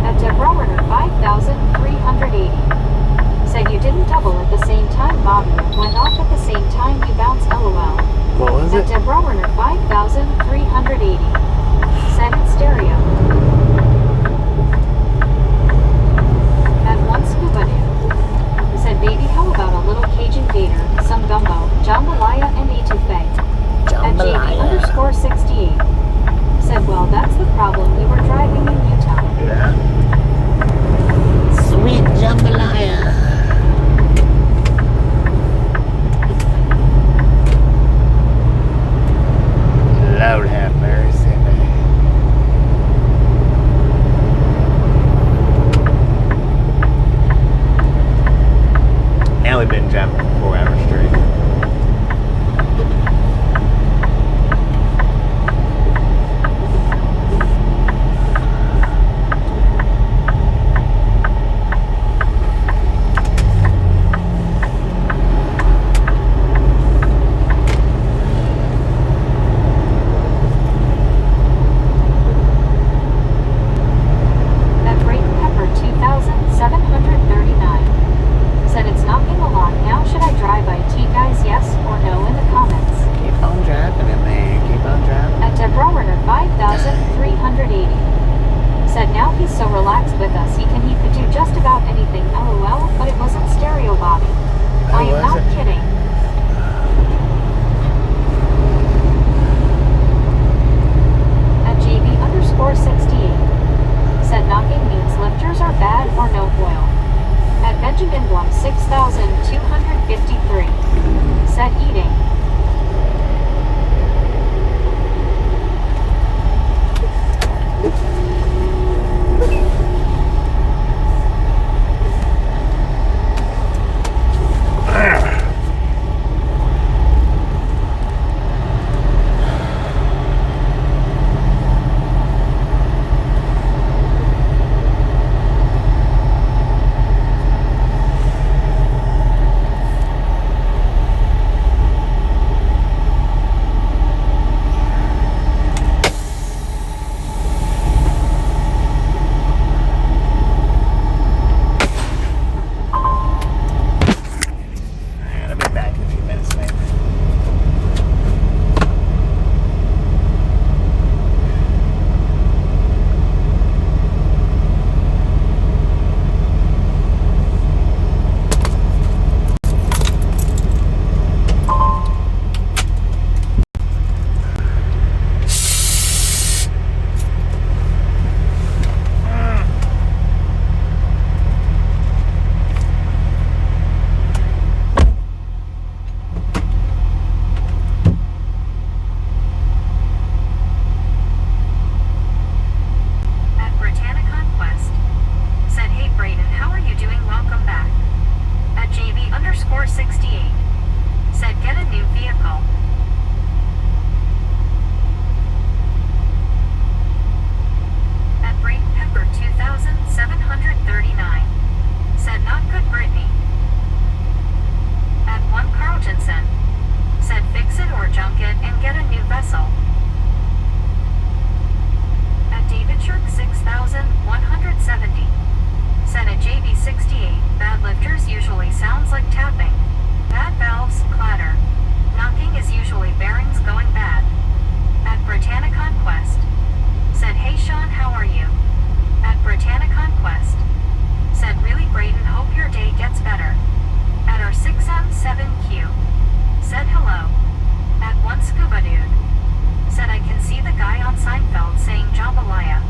At Deborah Runner 5,380 said you didn't double at the same time, Bobby. Went off at the same time you bounced, LOL. What was At it? Deborah Runner 5,380 said in stereo. At one Scuba New said, baby, how about a little Cajun gator, some gumbo, jambalaya, and etouffee? At JB_68 said, well, that's the problem. We were driving in Utah. Yeah. Sweet jambalaya. Lord have mercy, man. Now we've been jumping for 4 hours straight. At Brayton Pepper 2,739 said it's not been a lot. Now should I drive IT Benjamin Blum 6253. Said eating. I'll be back in a few minutes, man. At Britannia Conquest. Said, hey Brayden, how are you doing? Welcome back. At JB_68. Said, get a new vehicle. At Brayden Pepper 2739. Said, not good Brittany. At 1 Carl Jensen. Said, fix it or junk it and get a new vessel. At David Shirk 6170. Said at JB68, bad lifters usually sounds like tapping. Bad valves, clatter. Knocking is usually bearings going bad. At Britannia Conquest. Said, hey Sean, how are you? At Britannia Conquest. Said, really Brayden, hope your day gets better. At our 6M7Q. Said hello. At 1 Scuba Dude. Said, I can see the guy on Seinfeld saying jambalaya.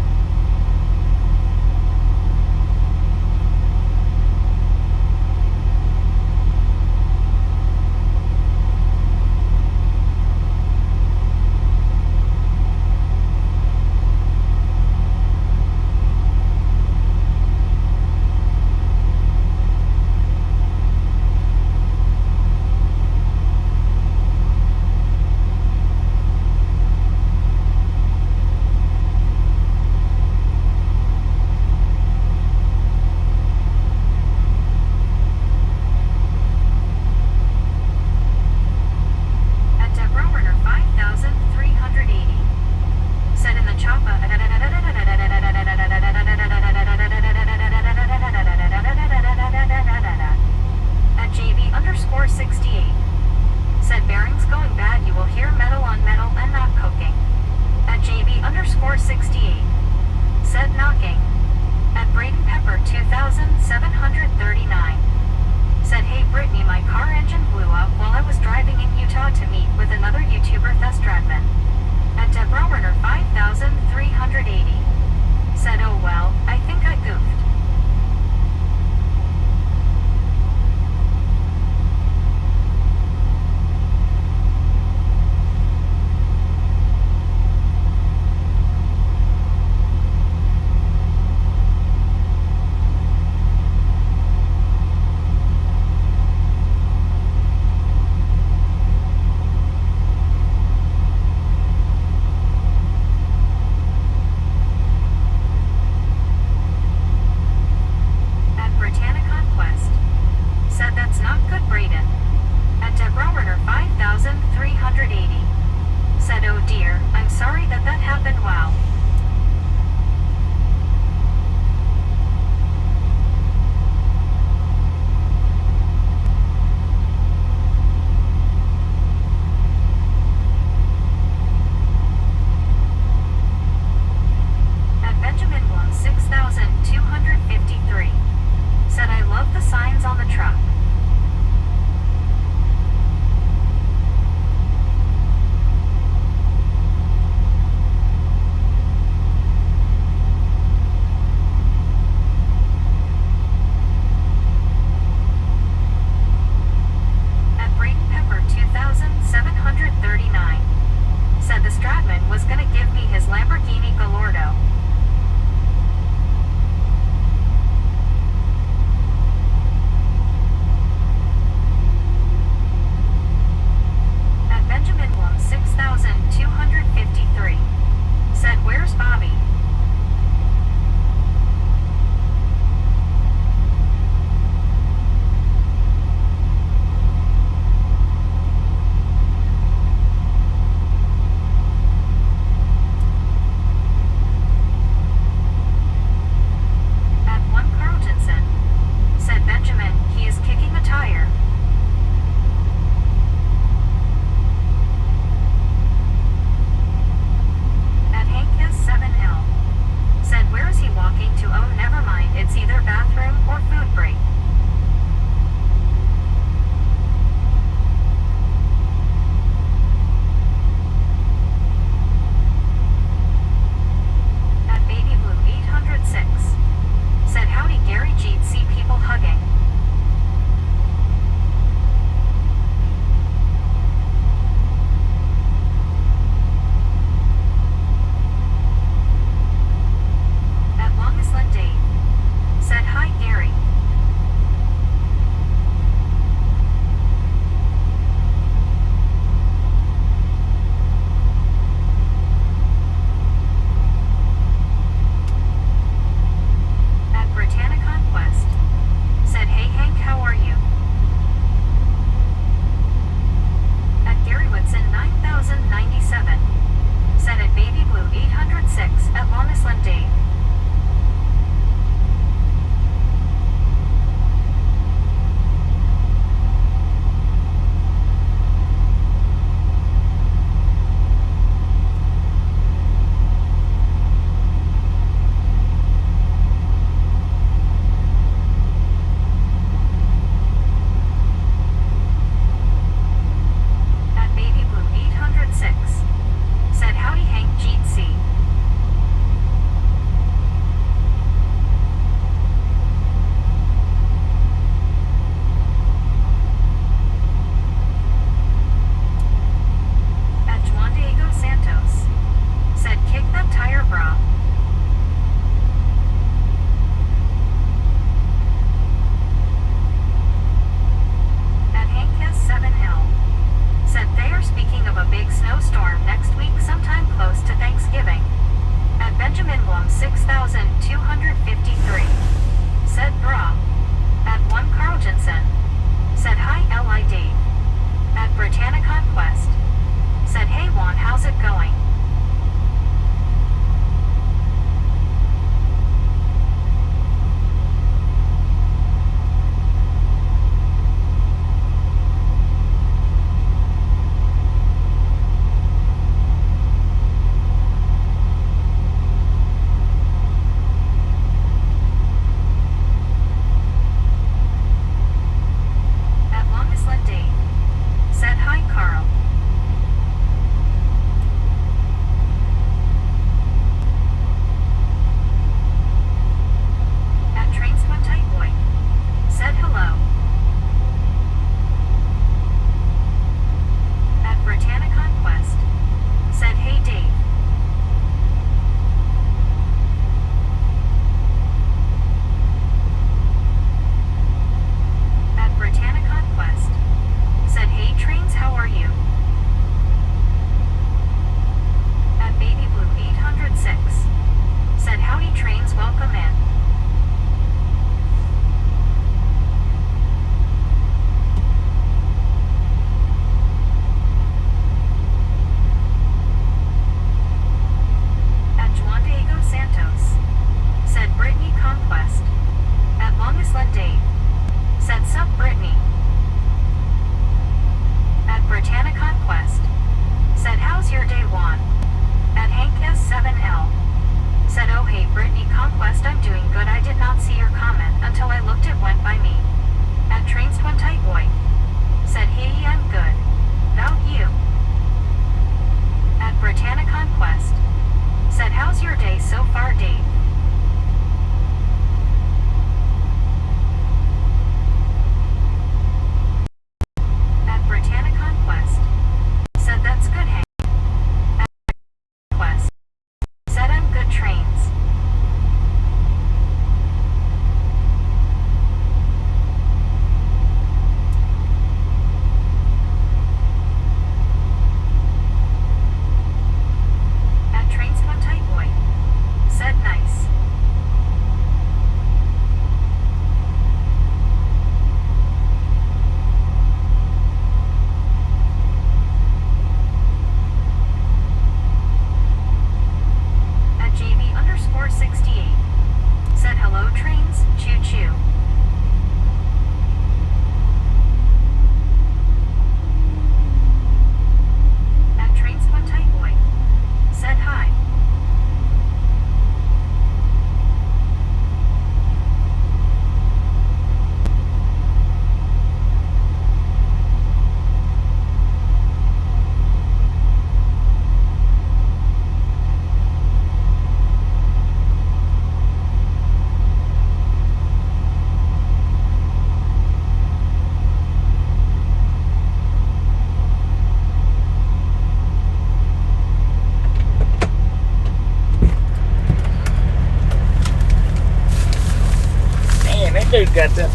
got that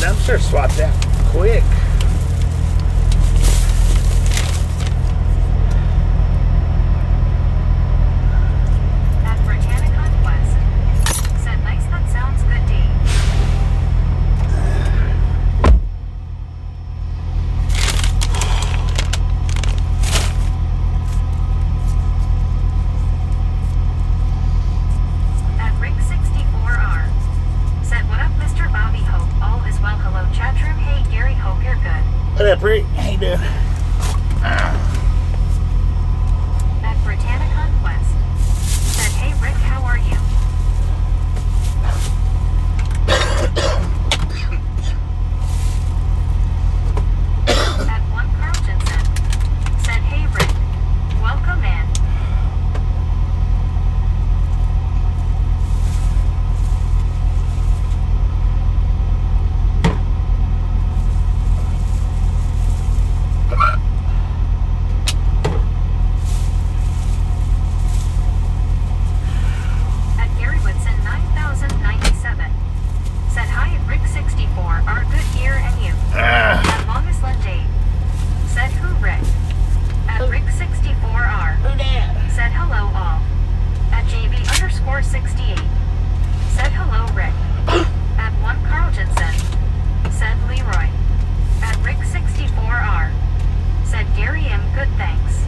dumpster swapped out quick. At Britannic Conquest. Said nice, that sounds good, Dave. At Rick64R. Said what up, Mr. Bobby, hope all is well. Hello, chat room. Hey, Gary, hope you're good. What up, Rick? How you doing? At Britannic Conquest. Said, hey, Rick, how are you? At one Carlton said, hey, Rick, welcome in. At Gary Woodson 9097. Said hi at Rick64, our good ear and you. At Longest Lund Dave. Said who Rick? At Rick64R. Who that? Said hello all. At JV_68. Said hello Rick. At one Carlton said Leroy. At Rick64R. Said Gary M. Good thanks.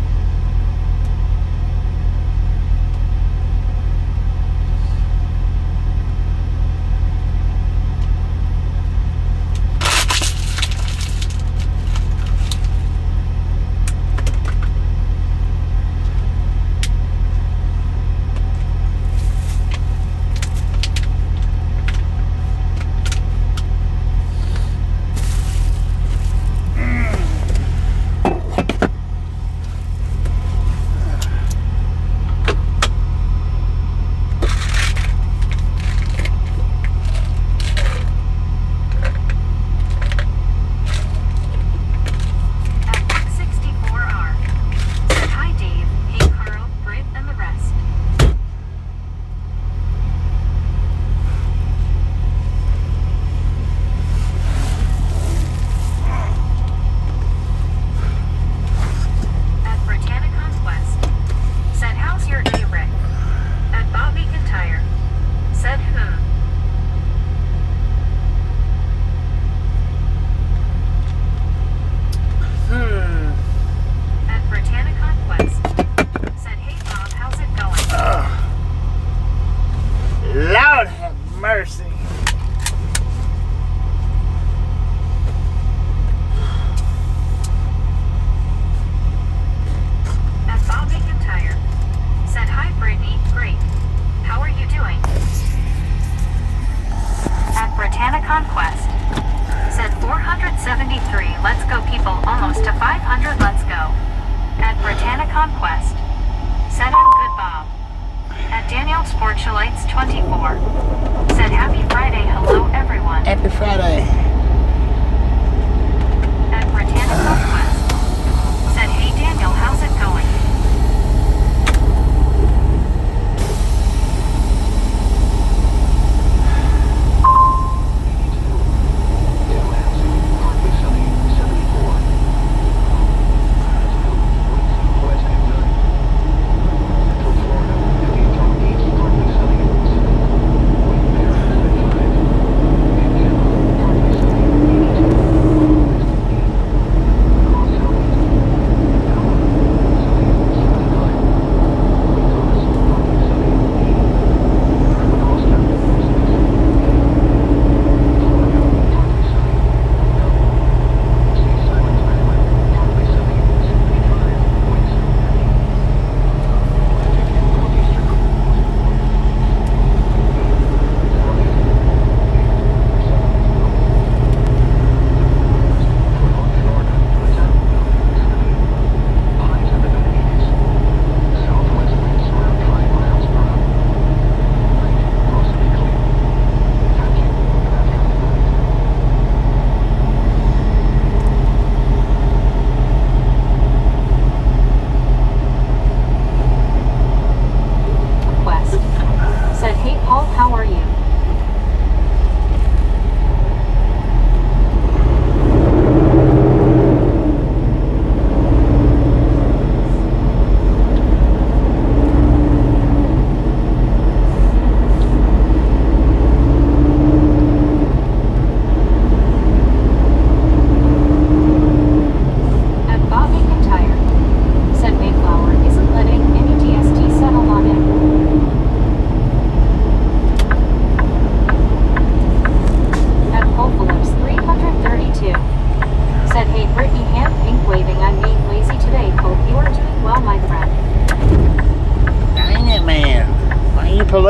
At Rick64R. Said hi Dave, hey Carl, Britt and the rest. At Britannic Conquest. Said how's your day, Rick? At Bobby Kintyre. Said At Britannic Conquest. Said hey Bob, how's it going? Lord have mercy. At Bobby Kintyre. Said hi Brittany, great. How are you doing? At Britannic Conquest. Said 473, let's go people, almost to 500, let's go. At Britannic Conquest. Said I'm good Bob. At Daniel Sportulites 24. Said happy Friday, hello everyone. Happy Friday. At Britannic Conquest. Said hey Daniel, how's it going?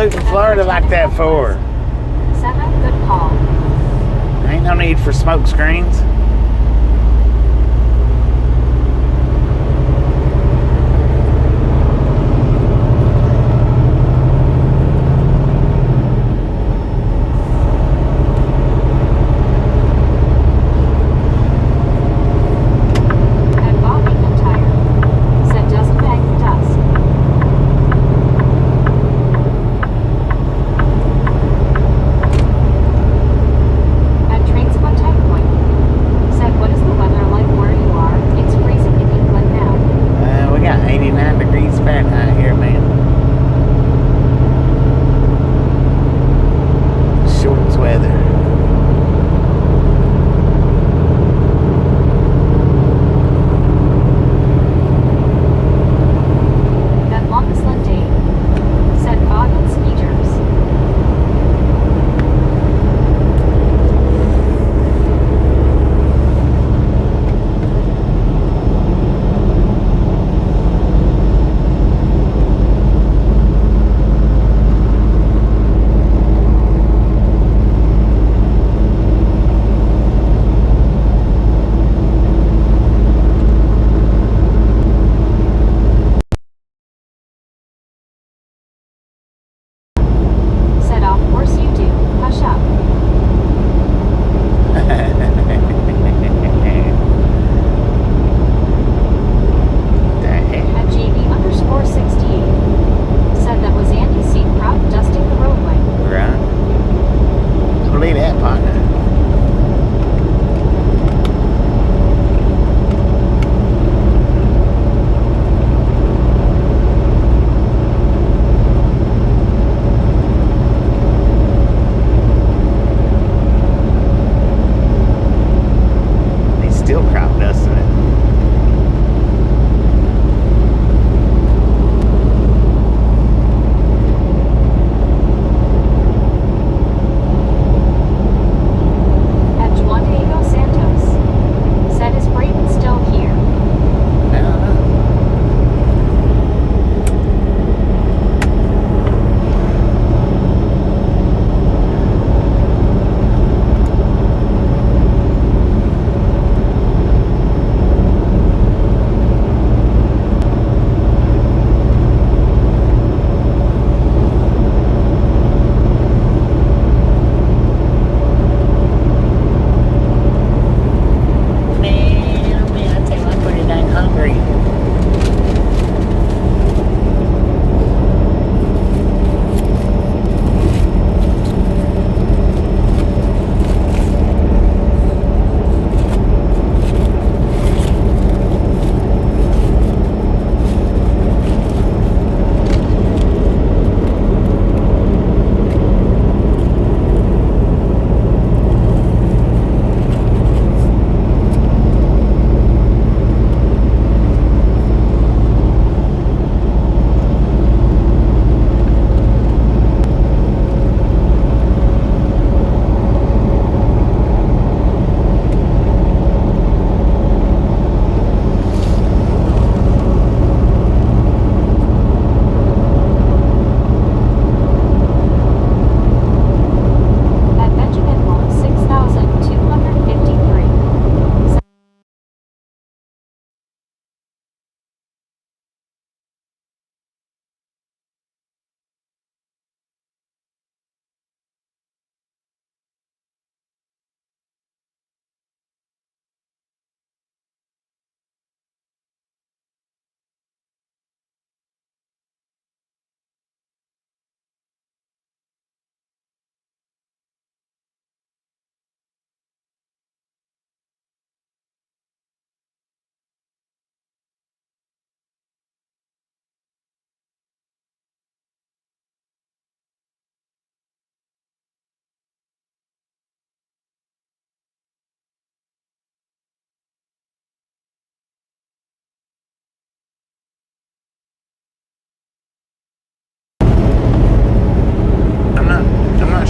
polluting Florida like that for? Good call. Ain't no need for smoke screens.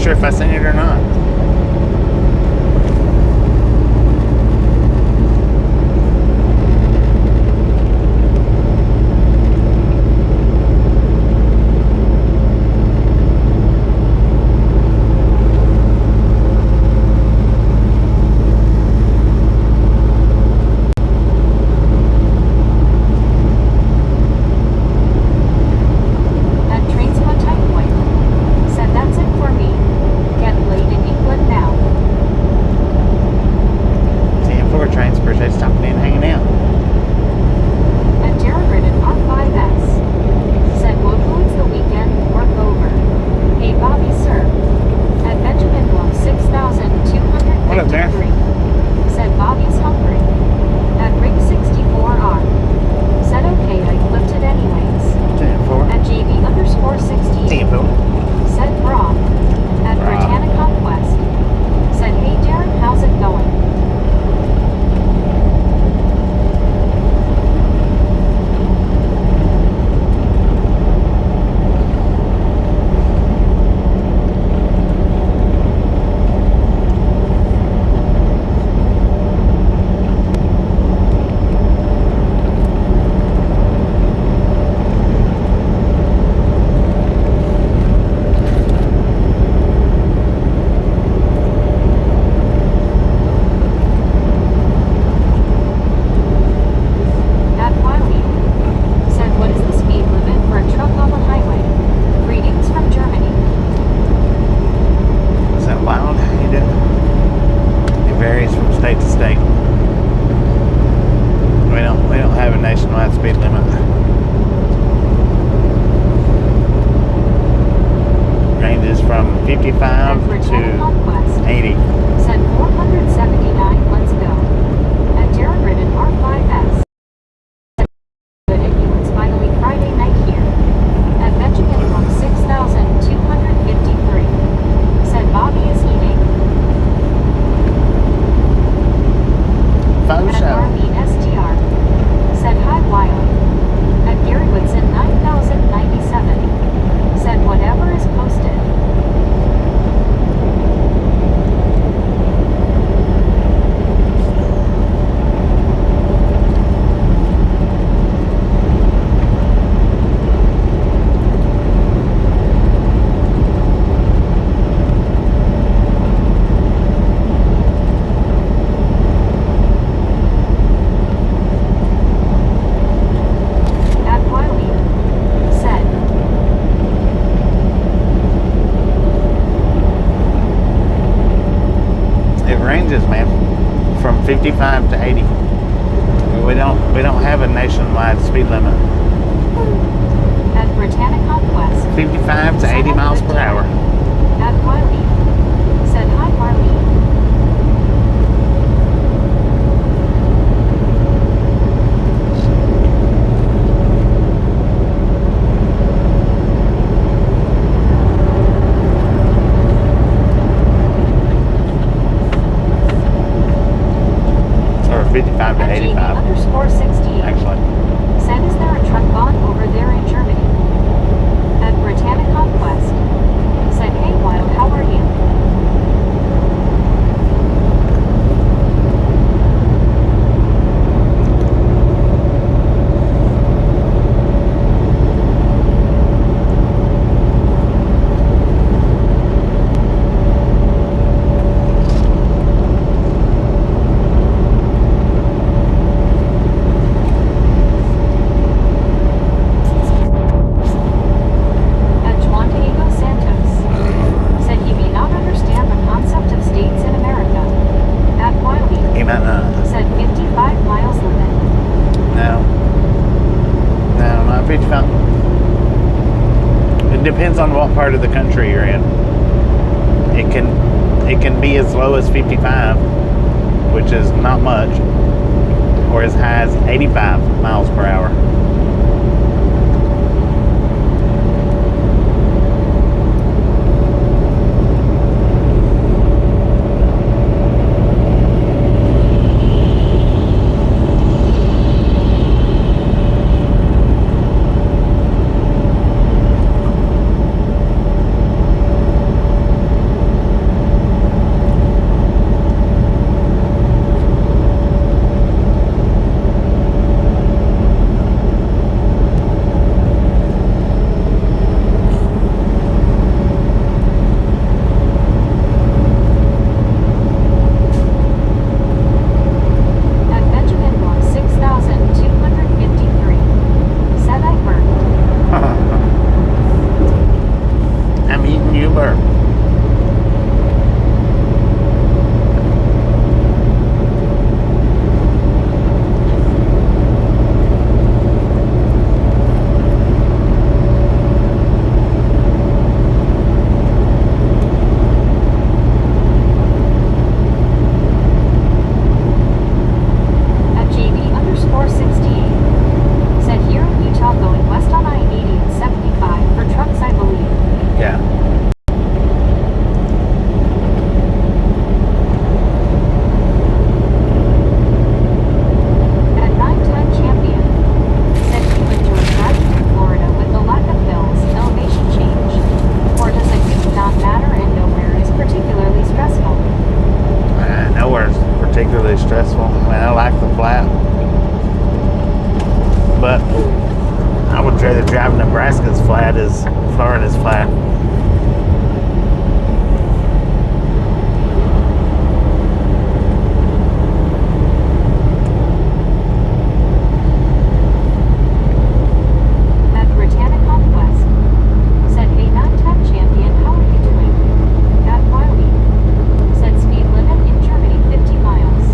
Sure if I seen it or not. state to state. We don't have a nationwide speed limit. Ranges from 55 to 80. Said 479, let's go. At Jared Ridden R5S. Good at you, it's finally Friday night here. At Benjamin Room 6253. Said Bobby is eating. Phone At show. Army STR. Said hi Wild. At Gary Woodson 9097. Said whatever is posted. At Wiley. Said. It ranges, man, from 55 to 80. We don't have a nationwide speed limit. At Britannica Quest. 55 to 80 miles per hour. At Wiley. Said hi Wiley. Or 55 to At JD 85, _68. actually. Said is there a truck bomb over there in Germany? At Britannica Quest. Said hey Wild, how are you? At Juan Diego Santos. Said he may not understand the concept of states in America. At Wiley. He might not. Said 55 miles limit. No, not 55. It depends on what part of the country you're in. It can be as low as 55, which is not much, or as high as 85 miles per hour. At Benjamin Room 6253. Said I burped. I'm eating you burp. At JD_68. Said here in Utah going west on I-80 and 75 for trucks I believe. Yeah. At 9-time champion. Said you enjoy driving in Florida with the lack of hills, elevation change. Or does it not matter and nowhere is particularly stressful? Nowhere's particularly stressful. I mean, I like the flat, but I would rather drive Nebraska's flat as Florida's flat. At Britannica Quest. Said hey 9-time champion, how are you doing? At Wiley. Said speed limit in Germany 50 miles.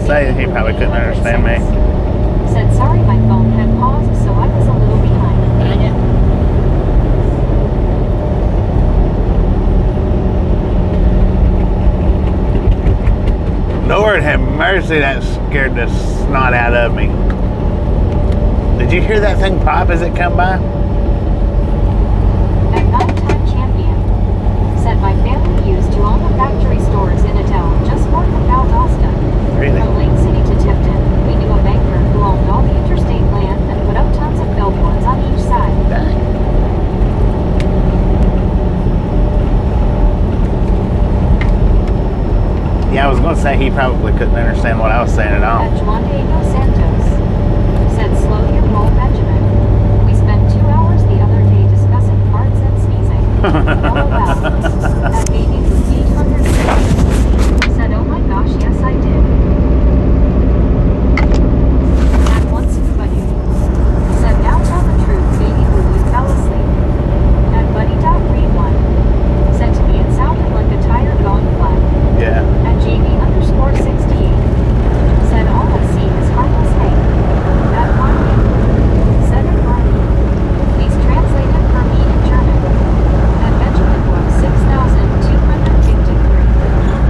say he probably couldn't understand me. Said sorry, my phone had paused, so I was a little behind. Dang it. Lord have mercy, that scared the snot out of me. Did you hear that thing pop as it come by? At 9-time champion. Said my family used to own the factory stores in a town just north of Valdosta. Really? From Lake City to Tipton, we knew a banker who owned all the interstate land and put up tons of billboards on each side. Dang. Yeah, I was going to say he probably couldn't understand what I was saying at all. At Juan Diego Santos. Said slow your roll, Benjamin. We spent 2 hours the other day discussing farts and sneezing. LOL. That baby was 800. Said oh my gosh, yes I did. At once buddy. Said now tell the truth, baby boo, you fell asleep. At buddy.read1. Said to me it sounded like a tire gone flat. Yeah. At JV_68. Said all I see is harmless hate. At Marty. Said it Marty. Please translate it for me in German. At Benjamin was 6,253.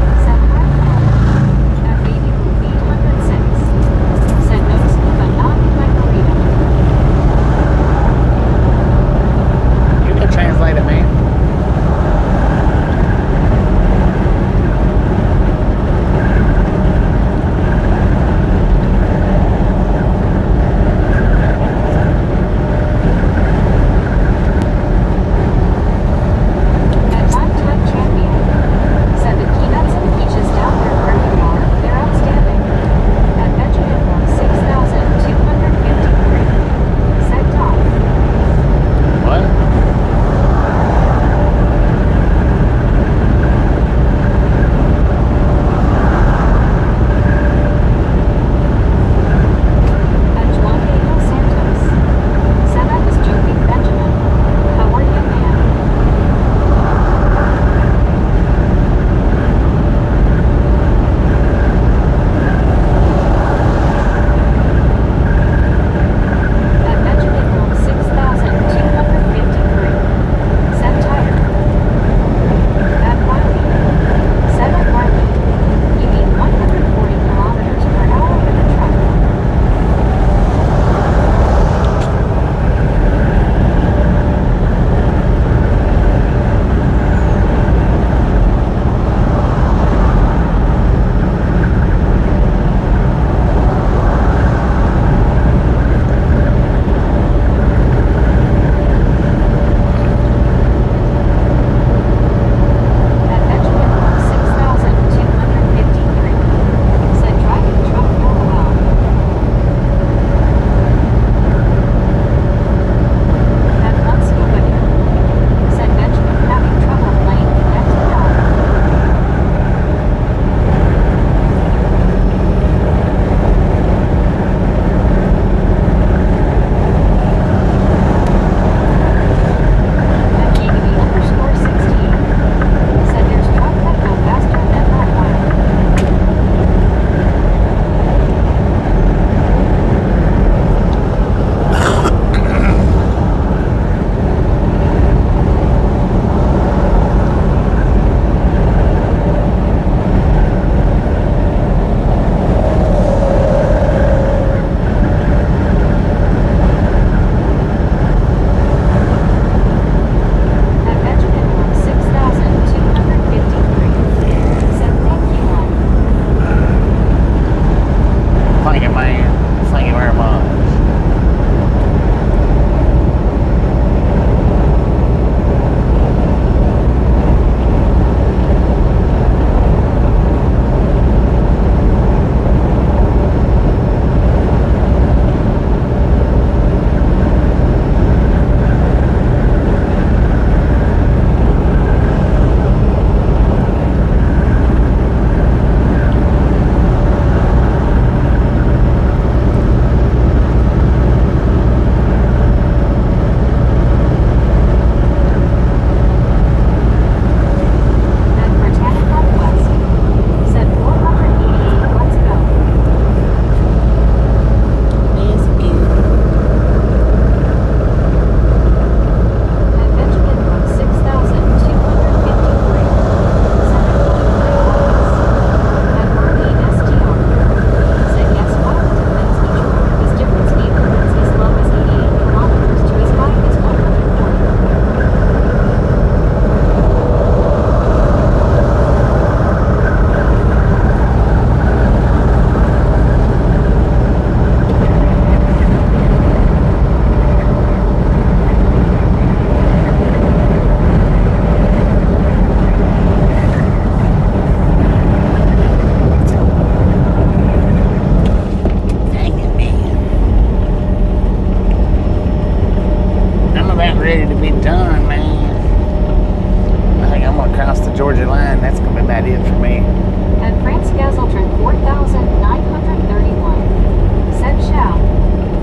At France Gazeltron 4931. Said Ciao.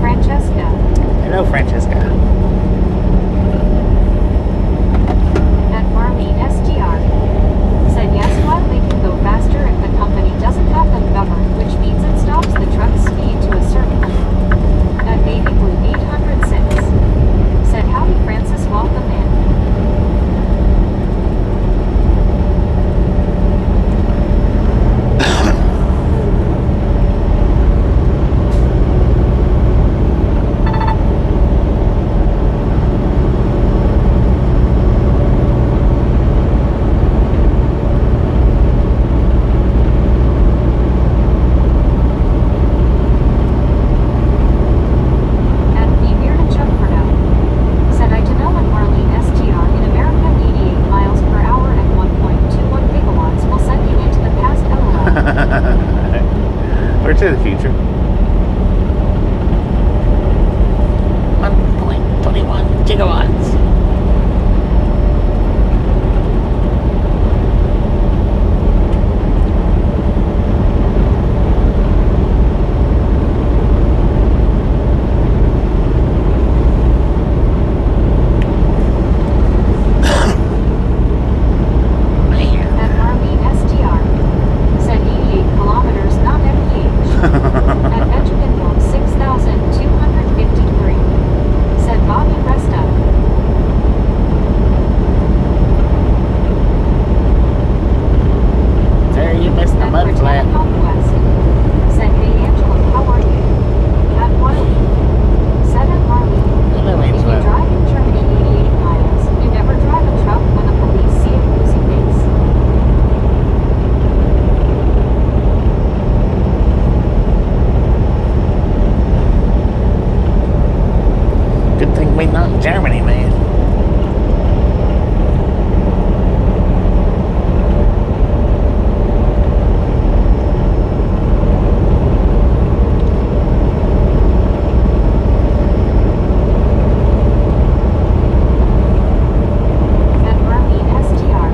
Francesca. Hello, Francesca. At Marlene STR. Said yes while they can go faster if the company doesn't have them governed, which means it stops the truck's speed to a certain limit. At Baby Blue 806. Said howdy Francis, welcome in. Or to the future. 1.21 gigawatts. Germany, man. At Marlene STR.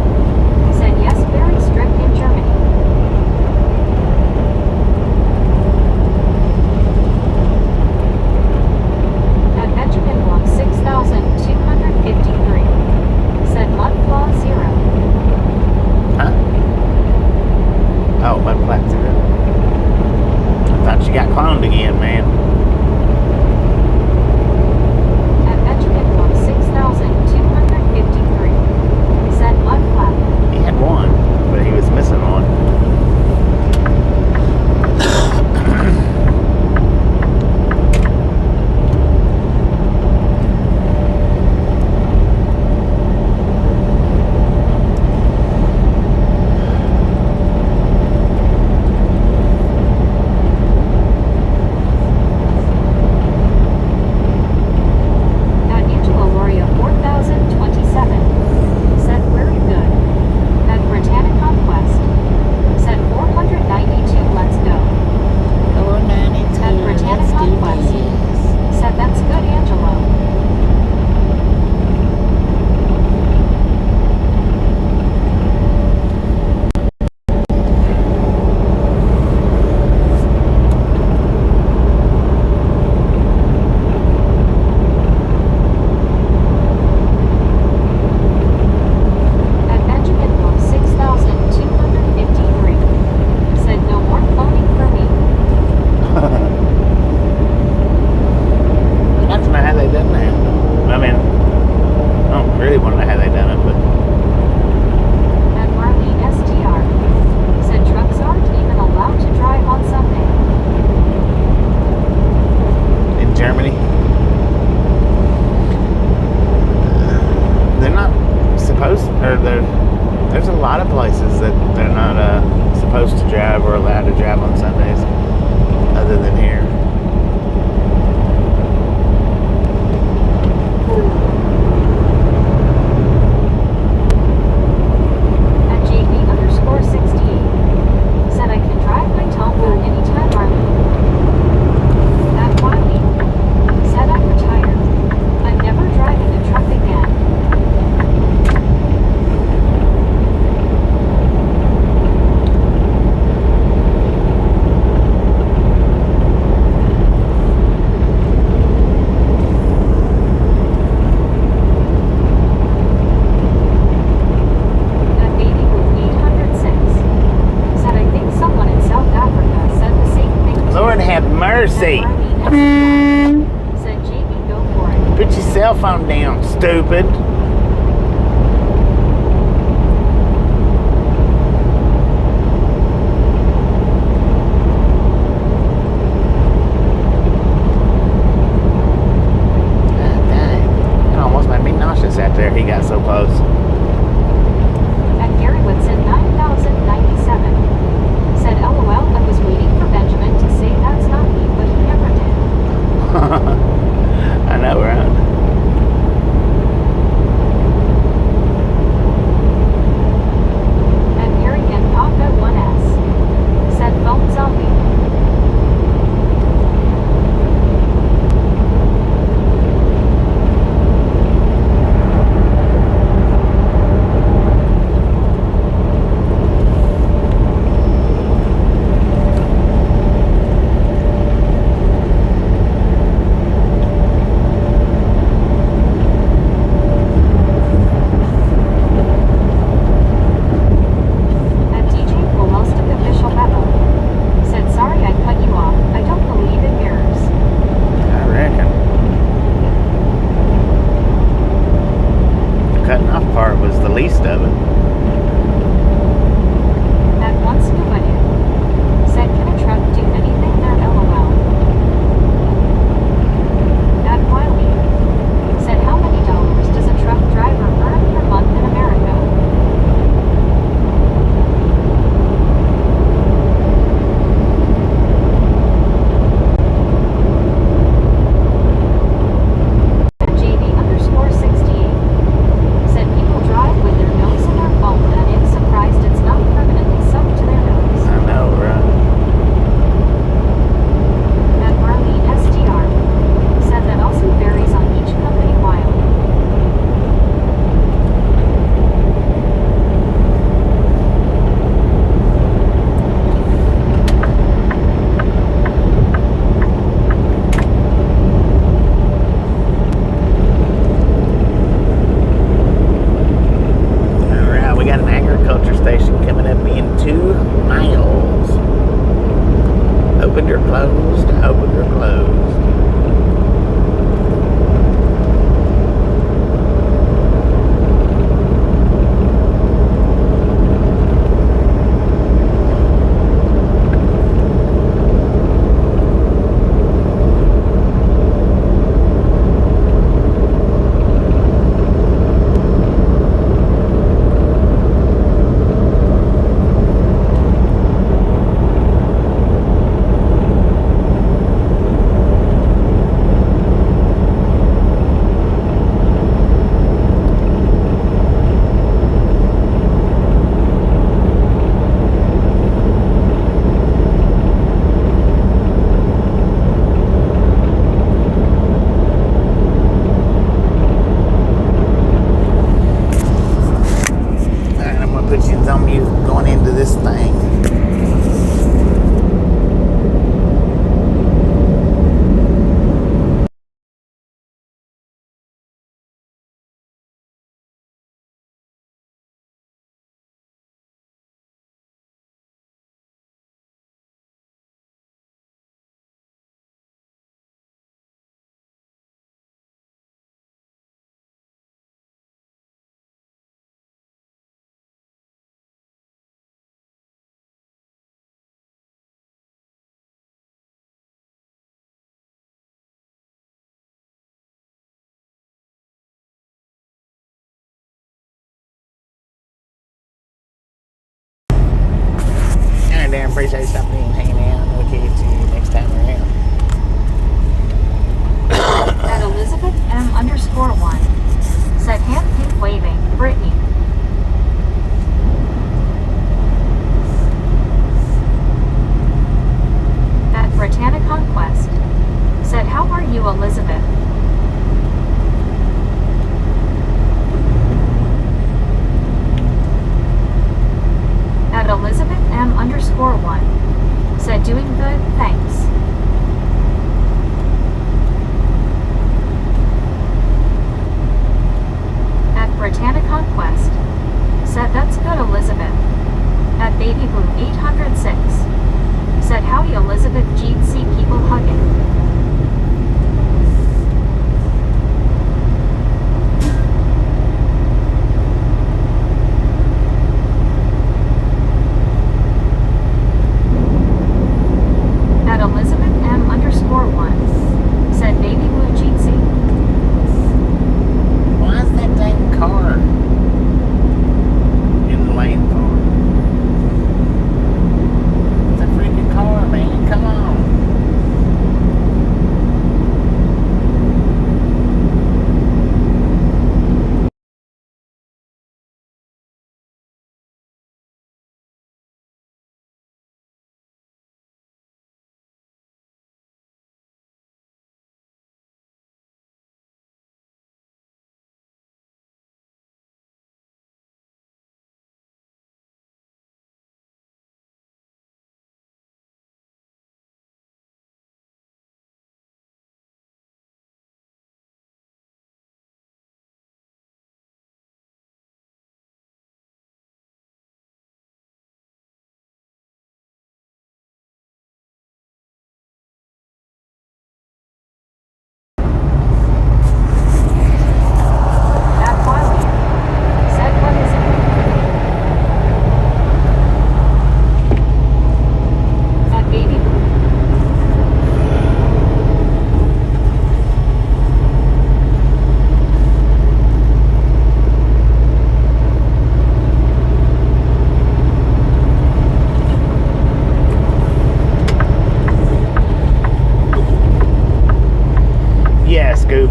Said yes, very strict in Germany. At Benjamin Block 6253. Said Mudflaw 0. Huh? Oh, Mudflat 0. I thought you got cloned again, man. At Benjamin Block 6253. Said Mudflat. He had one, but he was missing one. There's a lot of places that they're not supposed to drive or allowed to drive on Sundays, other than here. At JB_68 said I can drive my Tonka anytime, Marlene. At Wadley said I'm retired. I'm never driving a truck again. Mercy. Said JB, go for it. Put your cell phone down, stupid. Out there, he got so close. At Gary Woodson 9097 said, LOL, I was waiting for Benjamin to say that's not me, but he never did. I know, right? At Gary and Papa 1S said, phone zombie. Darren, appreciate stopping in and hanging out. We'll catch you next time around. At Elizabeth M_1 said, hand pink waving, Brittany. At Britannia Conquest said, how are you, Elizabeth? At Elizabeth M_1 said, doing good, thanks. At Britannia Conquest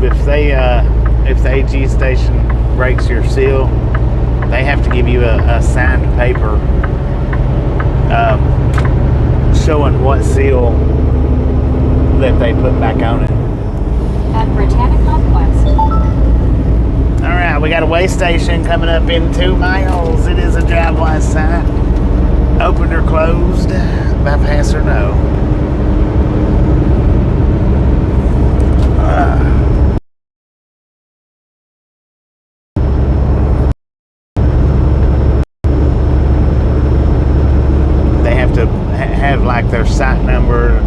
lube. If the AG station breaks your seal, they have to give you a signed paper showing what seal that they put back on it. At Britannica West. All right, we got a way station coming up in 2 miles. It is a drive-wise sign. Opened or closed, bypass or no. They have to have like their site number.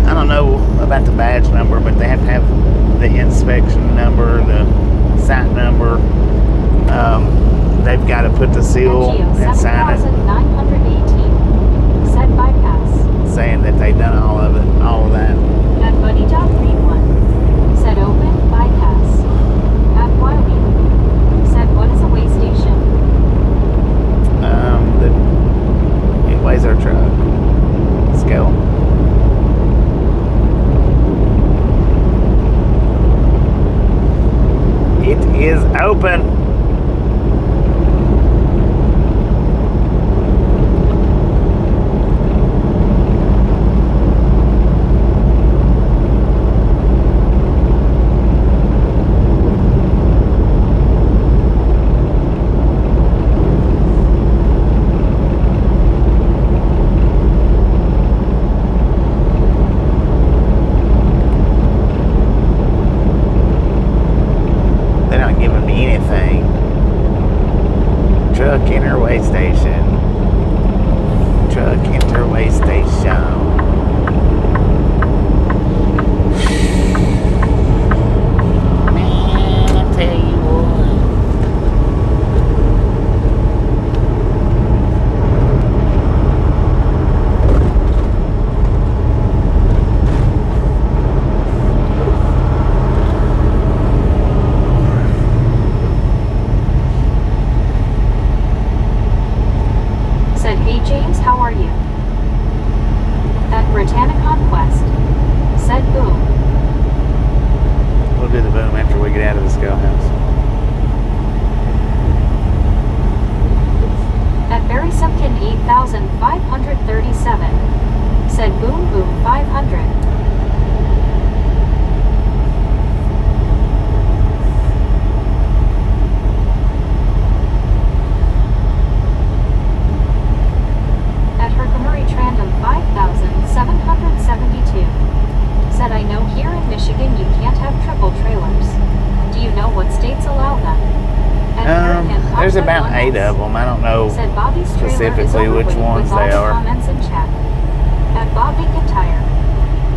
I don't know about the badge number, but they have to have the inspection number, the site number. They've got to put the seal and sign it, 7918. Said bypass. saying that they've done all of that. At Buddy Dog Green 1. Said open bypass. At Wyoming. Said what is a way station? It weighs our truck. Let's go. It is open. Truck interway station. Truck interway station. Man, I tell you what. Said hey James, how are you? At Britannica West. Said boom. We'll do the boom after we get out of the schoolhouse. At Barry Simpkin 8537. Said boom boom 500. At Herkimer Trandom 5772. Said I know here in Michigan you can't have triple trailers. Do you know what states allow them? There's about 8 of them. I don't know Said Bobby's specifically which ones they are. Comments in chat. At Bob McIntyre.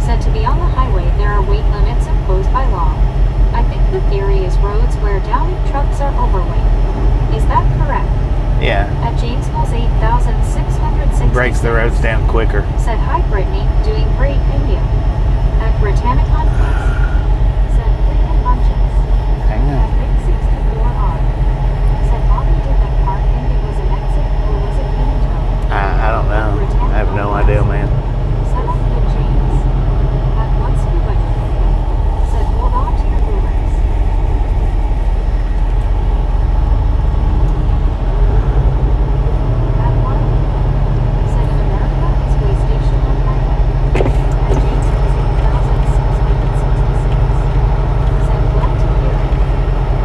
Said to be on the highway there are weight limits imposed by law. I think the theory is roads where downy trucks are overweight. Is that correct? Yeah. At James Mills 8660. Breaks the roads down quicker. Said hi Brittany, doing great thank you. At Britannica Quest. Said freaking bunches. Hang At on. Big 64R. Said Bobby did that car think it was an exit or was it being towed? I don't know. I have no idea, man. Said I'm good James. At one scuba. Said hold on to your boomers. At one. Said in America is way station on highway. At James Mills 8666. Said glad to hear it.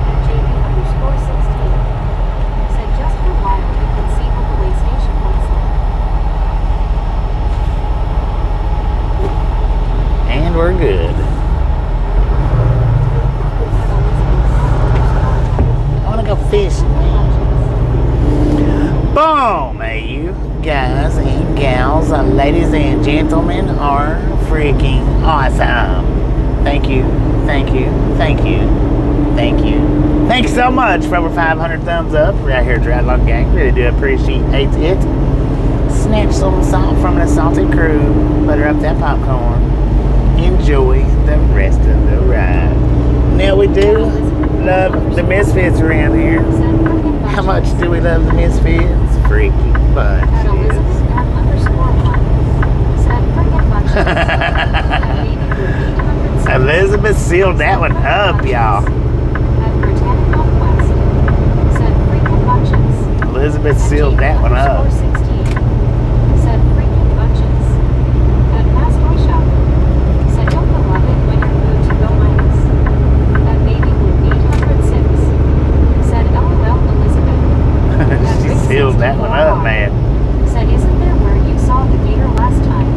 At JB_16. Said just for a while you can see what the way station looks like. And we're good. I want to go fishing, man. Boom! Hey, you guys and gals, ladies and gentlemen are freaking awesome. Thank you, thank you, thank you, thank you. Thanks so much for over 500 thumbs up right here at Dreadlock Gang. Really do appreciate it. Snatch some salt from the salty crew. Butter up that popcorn. Enjoy the rest of the ride. Now we do love the Misfits around here. How much do we love the Misfits? Freaking At bunches. Elizabeth M_1. Said freaking bunches. At Baby Blue 806. Elizabeth sealed that one up, y'all. At Britannica West. Said freaking bunches. Elizabeth sealed that one up. 16. Said freaking bunches. At Mass Toy Shop. Said don't you love it when you're moved to go minus. At Baby Blue 806. Said LOL Elizabeth. She sealed that one up, man. Said isn't there where you saw the gator last time?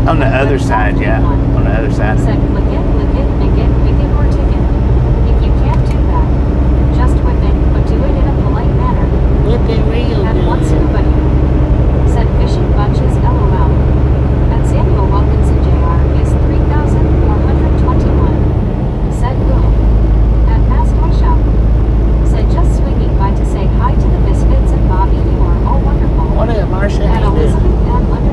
On the other side, yeah. On the other side. Said click it, or ticket. If you can't do that, just whip it, but do it in a polite manner. Whip it real At one scuba. Said fishing bunches LOL. At Samuel Wilkinson Jr. is 3,421. Said boom. At Mass Toy Shop. Said just swinging by to say hi to the Misfits and Bobby, you are all wonderful. What up, Marcia? At Elizabeth M_1.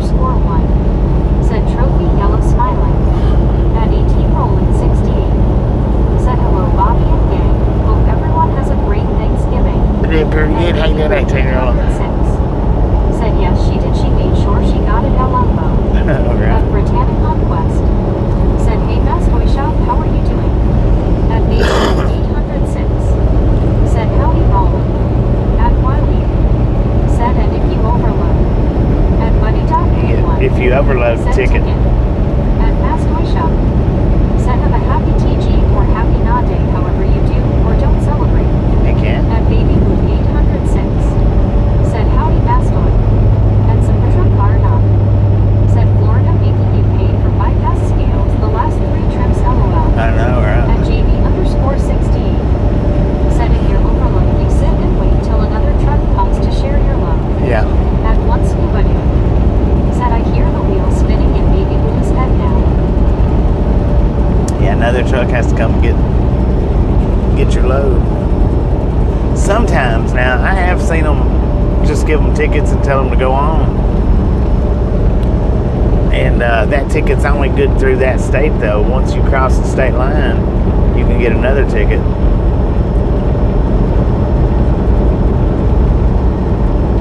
Said trophy yellow smiling. At ET Roland 68. Said hello Bobby and gang. Hope everyone has a great Thanksgiving. Did pretty good. How you doing, 18-year-old? Said yes she did. She made sure she got it El Lumbo. At Britannica Quest. Said hey Mass Toy Shop, how are you doing? At Baby 806. Said howdy Roland. At Wiley. Said and if you overload. At Buddy.81. If you overload the ticket. At Mass Toy Shop. Said have a happy TG or happy Na Day, however you do or don't celebrate. They can. At Baby Blue 806. Said howdy Mass Toy. At Sapitra Karna. Said Florida making you pay for bypass scales the last 3 trips LOL. I know, right? At JB_16. Said if you're overloaded you sit and wait till another truck comes to share your load. Yeah. At one scuba dude. Said I hear the wheels spinning in Baby Blue's head now. Yeah, another truck has to come get your load. Sometimes, now, I have seen them just give them tickets and tell them to go on. And that ticket's only good through that state, though. Once you cross the state line, you can get another ticket.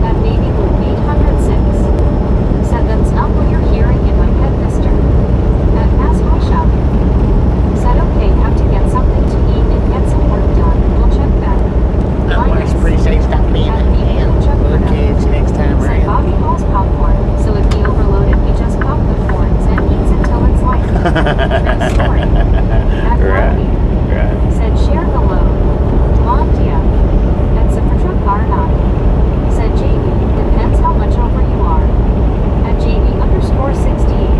At Baby Blue 806. Said that's not what you're hearing in my head, mister. At Mass Toy Shop. Said okay, have to get something to eat and get some work done. We'll check back. I always appreciate stopping in. At Baby Blue check We'll for catch you next time Said around. Bobby calls popcorn, so if he overloaded, he just popped the corns and eats until it's light. True story. At Right. Bobby. Right. Said share the load. Bon dia. At Sapitra Karna. Said JB, depends how much over you are. At JB_16.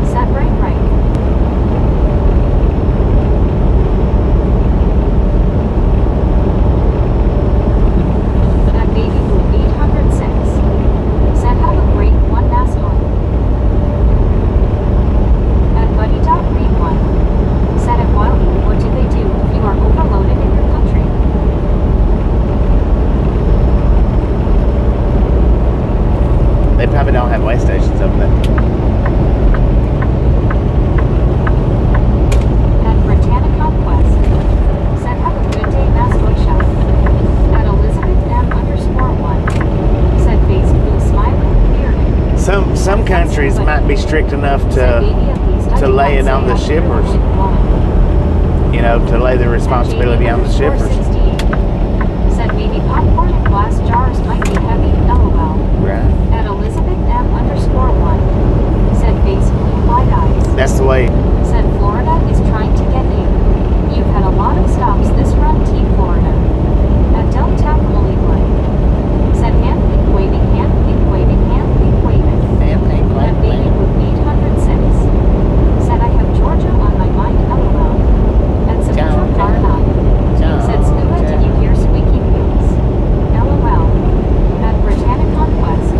Said right. At Baby Blue 806. Said have a great one NASCAR. At Buddy.Read1. Said at Wiley, what do they do if you are overloaded in your country? They probably don't have way stations over there. At Britannica Quest. Said have a good day Mass Toy Shop. At Elizabeth M_1. Said face blue smiling bearded. Some countries might be strict enough Said baby at least I to did lay not it on say the I should shippers. avoid blowing. You know, to lay the responsibility on the shippers. Said maybe popcorn in glass jars might be heavy, LOL. Right. At Elizabeth M_1. Said face blue wide eyes. That's the way. Said Florida is trying to get you. You've had a lot of stops this run, Team Florida. At Del Tap Malibu. Said hand pink waving, hand pink waving, hand pink waving. And they At Baby Blue 806. Said I have Georgia on my mind, LOL. At Sapitra Karna. Said scuba, did you hear squeaky wheels? LOL. At Britannica Quest.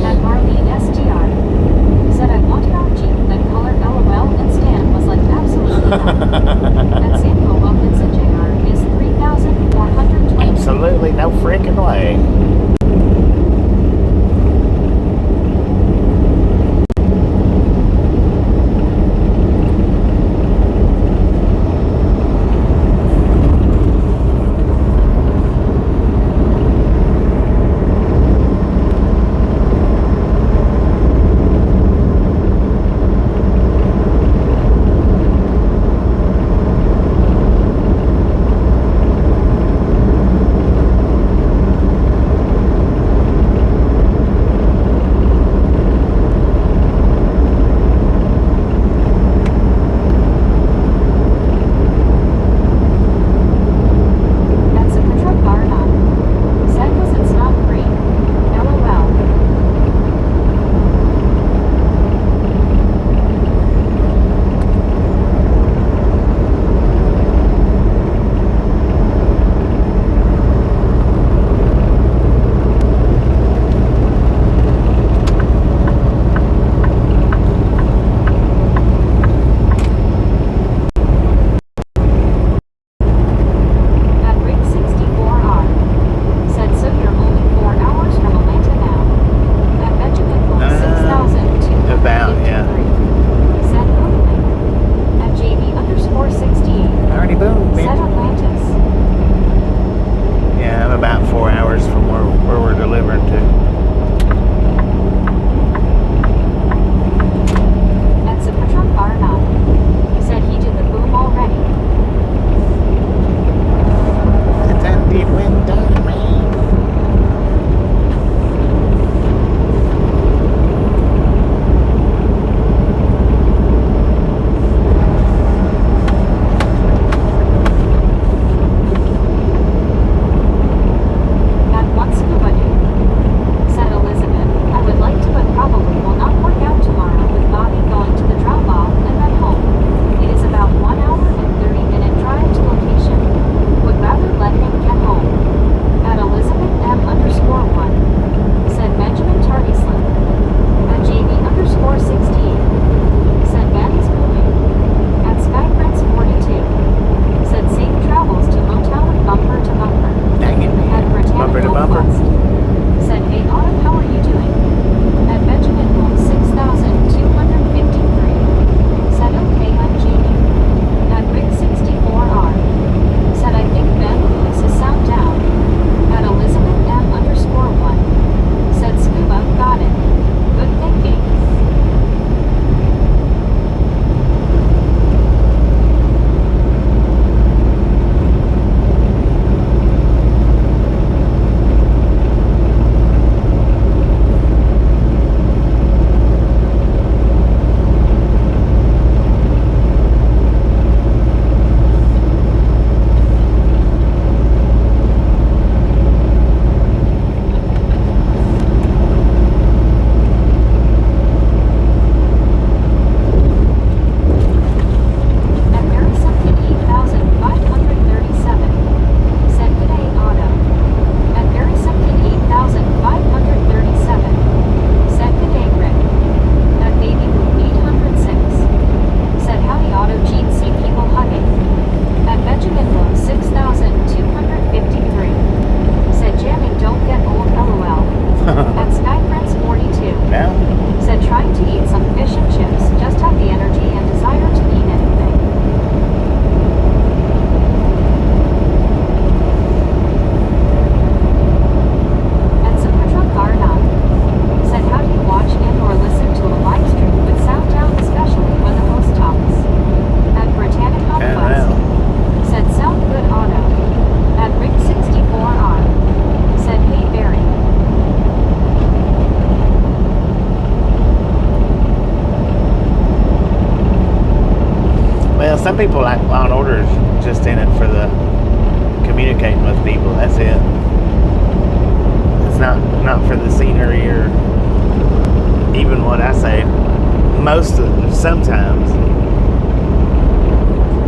At Marlene STR. Said I wanted our Jeep, then color LOL, and Stan was like absolutely not. At Sample Wilkinson Jr. is 3,420. Absolutely no freaking way. Some people like Law and Order is just in it for the communicating with people. That's it. It's not for the scenery or even what I say. Sometimes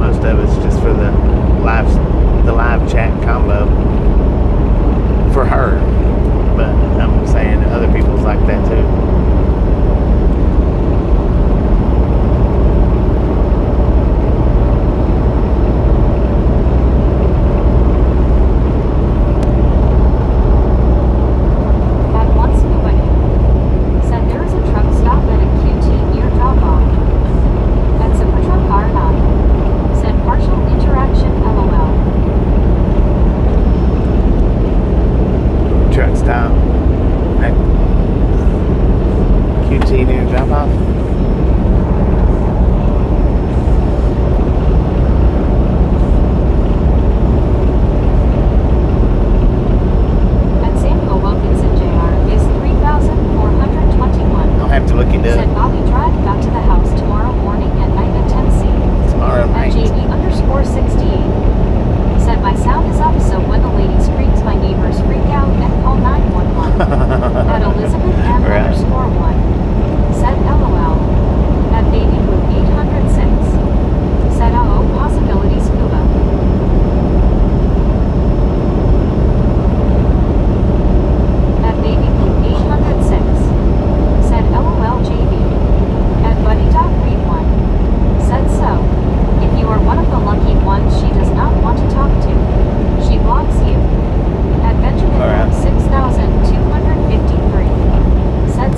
most of it's just for the live chat combo for her. But I'm saying other people's like that too. At once nobody said there is a truck stop at a QT near drop-off. At Zipper Truck R9 said partial interaction LOL. Truck stop at QT near drop off. At Samuel Wilkinson Jr. is 3,421. I'll have to look it Said up Bobby drive back to the house tomorrow morning at night at Tennessee. tomorrow At night. JB_68 said my sound is up, so when the lady screams my neighbors freak out and call 911. At Elizabeth M Right. _1 said LOL. At Baby Blue 806 said oh possibility scuba. At Baby Blue 806 said LOL JB. At Buddy Dog Read 1 said so. If you are one of the lucky ones she does not want to talk to, she blocks you. At Benjamin All right. 6253 said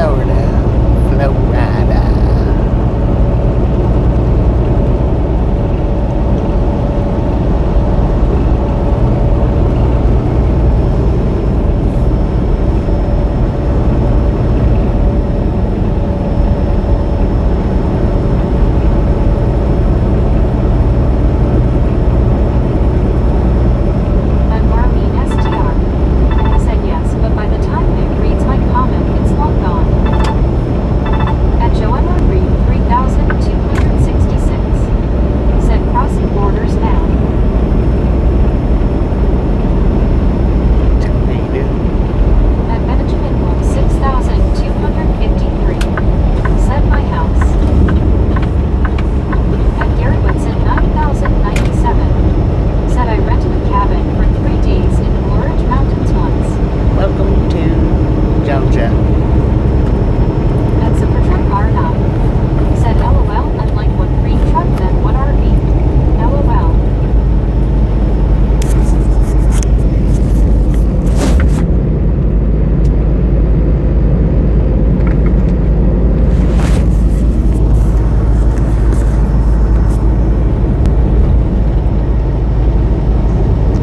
Florida. And Marlene STR said yes, but by the time Nick reads my comment, it's long gone. At Joanna Reed 3266 said crossing borders now. At Benjamin Bloom 6253 said my house. At Gary Woodson 9097 said I rented a cabin for 3 days in the Blue Ridge Mountains once. Welcome to Georgia. At Supertruck R9 said LOL, unlike one green truck then one RV. LOL.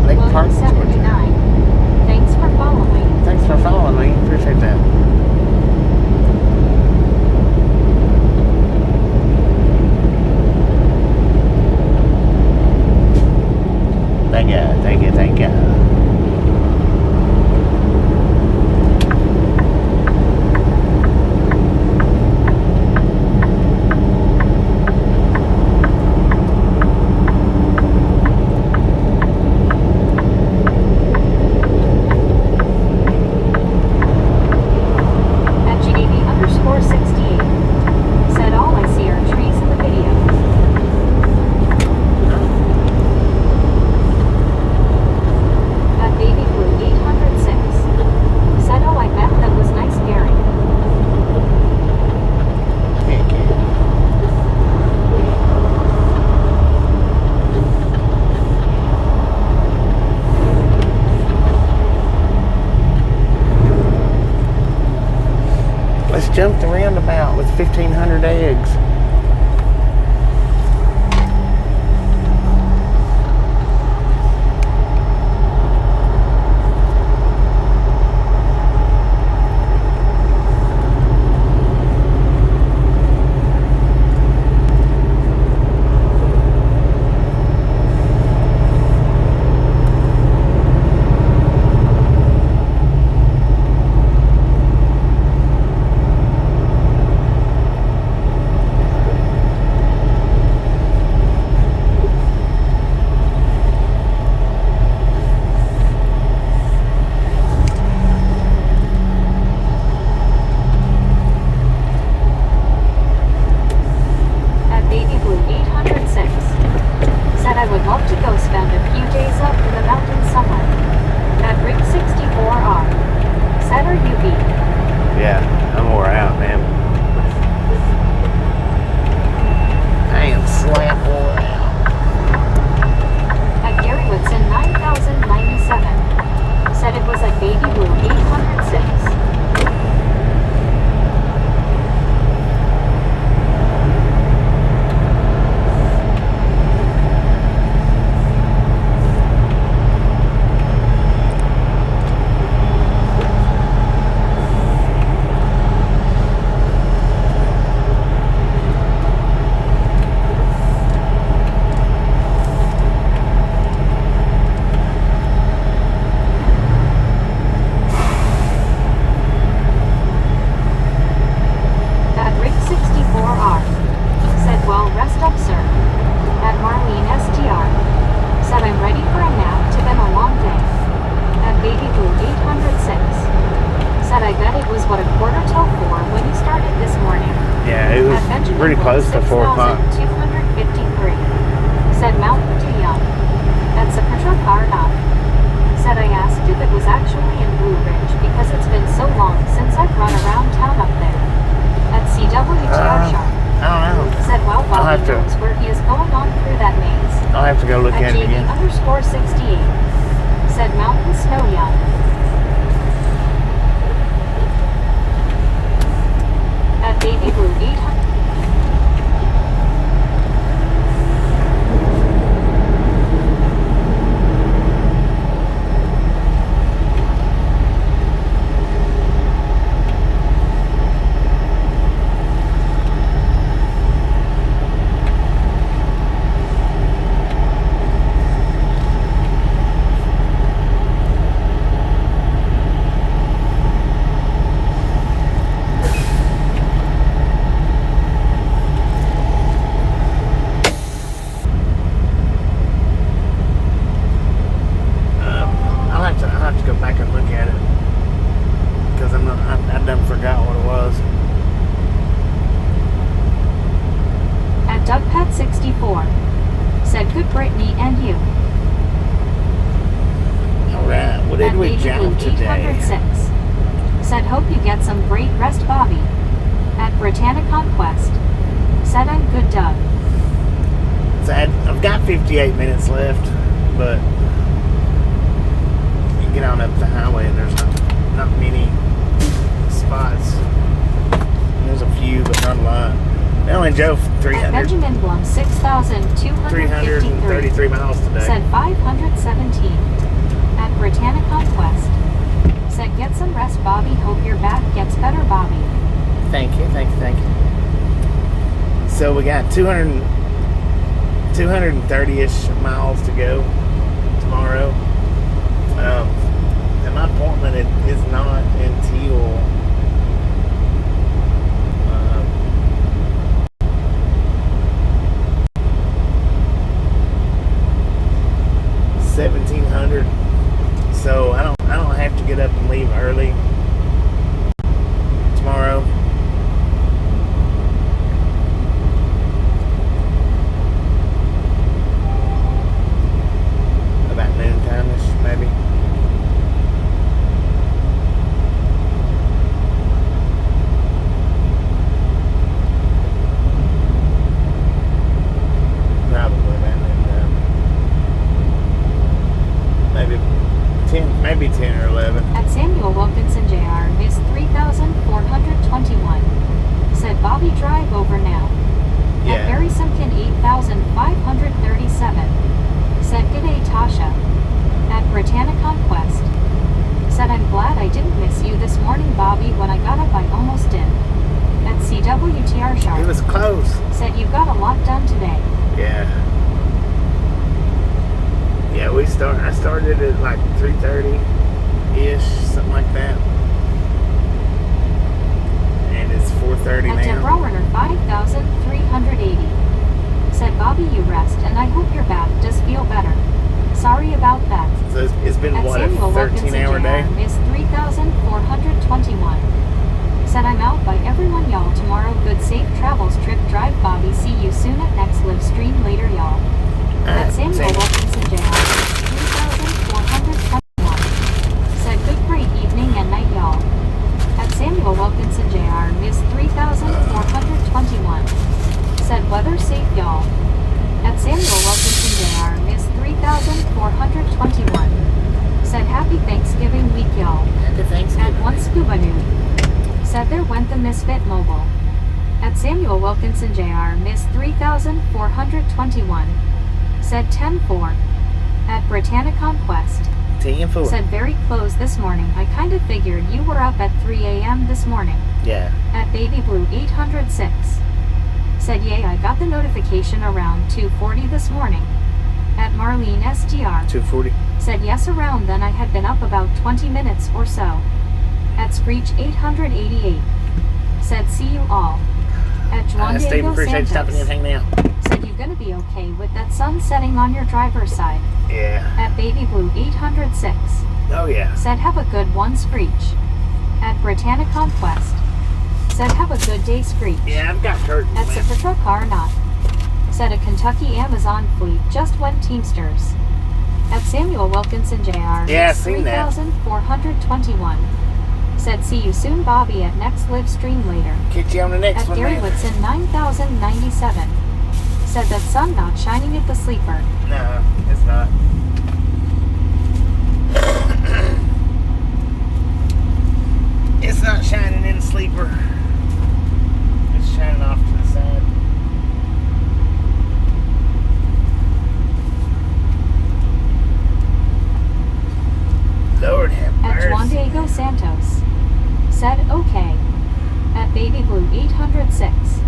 Lake Park, William Georgia. 79. Thanks for following. Thanks for following me. Appreciate that. Thank you, thank you, thank you. At GDB_68 said all I see are trees in the video. At Baby Blue 806 said oh I bet that was nice Gary. Thank you. Let's jump the roundabout with 1,500 eggs. At Baby Blue 806 said I would love to go spend a few days up in the mountains somewhere. At Rick 64R said are you beat? Yeah, I'm wore out, man. I am slap wore out. At Gary Woodson 9097 said it was at Baby Blue 806. At Rick 64R said well rest up sir. At Marlene STR said I'm ready for a nap, it's been a long day. At Baby Blue 806 said I bet it was what a 4:45 when you started this morning. Yeah, it was At Benjamin pretty close to 4 o'clock. 6253 said Mountain to Young. At Supertruck R9 said I asked if it was actually in Blue Ridge because it's been so long since I've run around town up there. At CWTR Sharp I don't know. said well I'll Bobby have to- knows where he is going on through that maze. I'll have to go look At at it again. JB_68 said Mountain Snow Young. what it was. At DougPet64. Said good Brittany and you. Alright, what did At we Baby jump Blue today? 806. Said hope you get some great rest Bobby. At Britannia Conquest. Said I'm good Doug. So I've got 58 minutes left, but you get on up the highway and there's not many spots. There's a few, but not a lot. They only drove At 300, Benjamin Blum 6,253. 333 miles today. Said 517. At Britannia Conquest. Said get some rest Bobby. Hope your back gets better Bobby. Thank you. So we got 230-ish miles to go tomorrow. And my appointment is not until 1700. So I don't have to get up and leave early tomorrow. About noontime-ish, maybe. Probably about noontime. Maybe 10 or 11. At Samuel Wilkinson Jr. is 3,421. Said Bobby drive over now. Yeah. At Barry Simpkin 8,537. Said g'day Tasha. At Britannia Conquest. Said I'm glad I didn't miss you this morning Bobby. When I got up I almost did. At CWTR It Sharp. was close. Said you got a lot done today. Yeah. Yeah, I started at like 3:30-ish, something like that. And it's 4:30 At now. Deborah Werner 5,380. Said Bobby you rest and I hope your back does feel better. Sorry about that. So it's been, At what, a Samuel Wilkinson 13-hour day? Jr. is 3,421. Said I'm out by everyone y'all tomorrow. Good safe travels trip drive Bobby. See you soon at next live stream later y'all. At Samuel Wilkinson Jr. 3,421. Said good great evening and night y'all. At Samuel Wilkinson Jr. is 3,421. Said weather safe y'all. At Samuel Wilkinson Jr. is 3,421. Said happy Thanksgiving week y'all. Happy Thanksgiving. At one scuba nude. Said there went the Misfit Mobile. At Samuel Wilkinson Jr. is 3,421. Said 10-4. At Britannia Conquest. 10-4. Said very close this morning. I kinda figured you were up at 3 a.m. this morning. Yeah. At Baby Blue 806. Said yay I got the notification around 2:40 this morning. At Marlene SDR. 2:40. Said yes around then I had been up about 20 minutes or so. At Screech 888. Said see you all. At Juan Steve, Diego appreciate you stopping in and Santos. hanging out. Said you gonna be okay with that sun setting on your driver's side. Yeah. At Baby Blue 806. Oh, yeah. Said have a good one Screech. At Britannia Conquest. Said have a good day Screech. Yeah, I've got curtains, At man. Cipra Car Not. Said a Kentucky Amazon fleet just went Teamsters. At Samuel Wilkinson Jr. Yeah, is I seen that. 3,421. Said see you soon Bobby at next live stream later. Catch you on the next At one, Gary man. Whitson 9,097. Said that sun not shining at the sleeper. No, it's not. It's not shining in the sleeper. It's shining off to the side. Lord have At Juan mercy. Diego Santos. Said okay. At Baby Blue 806.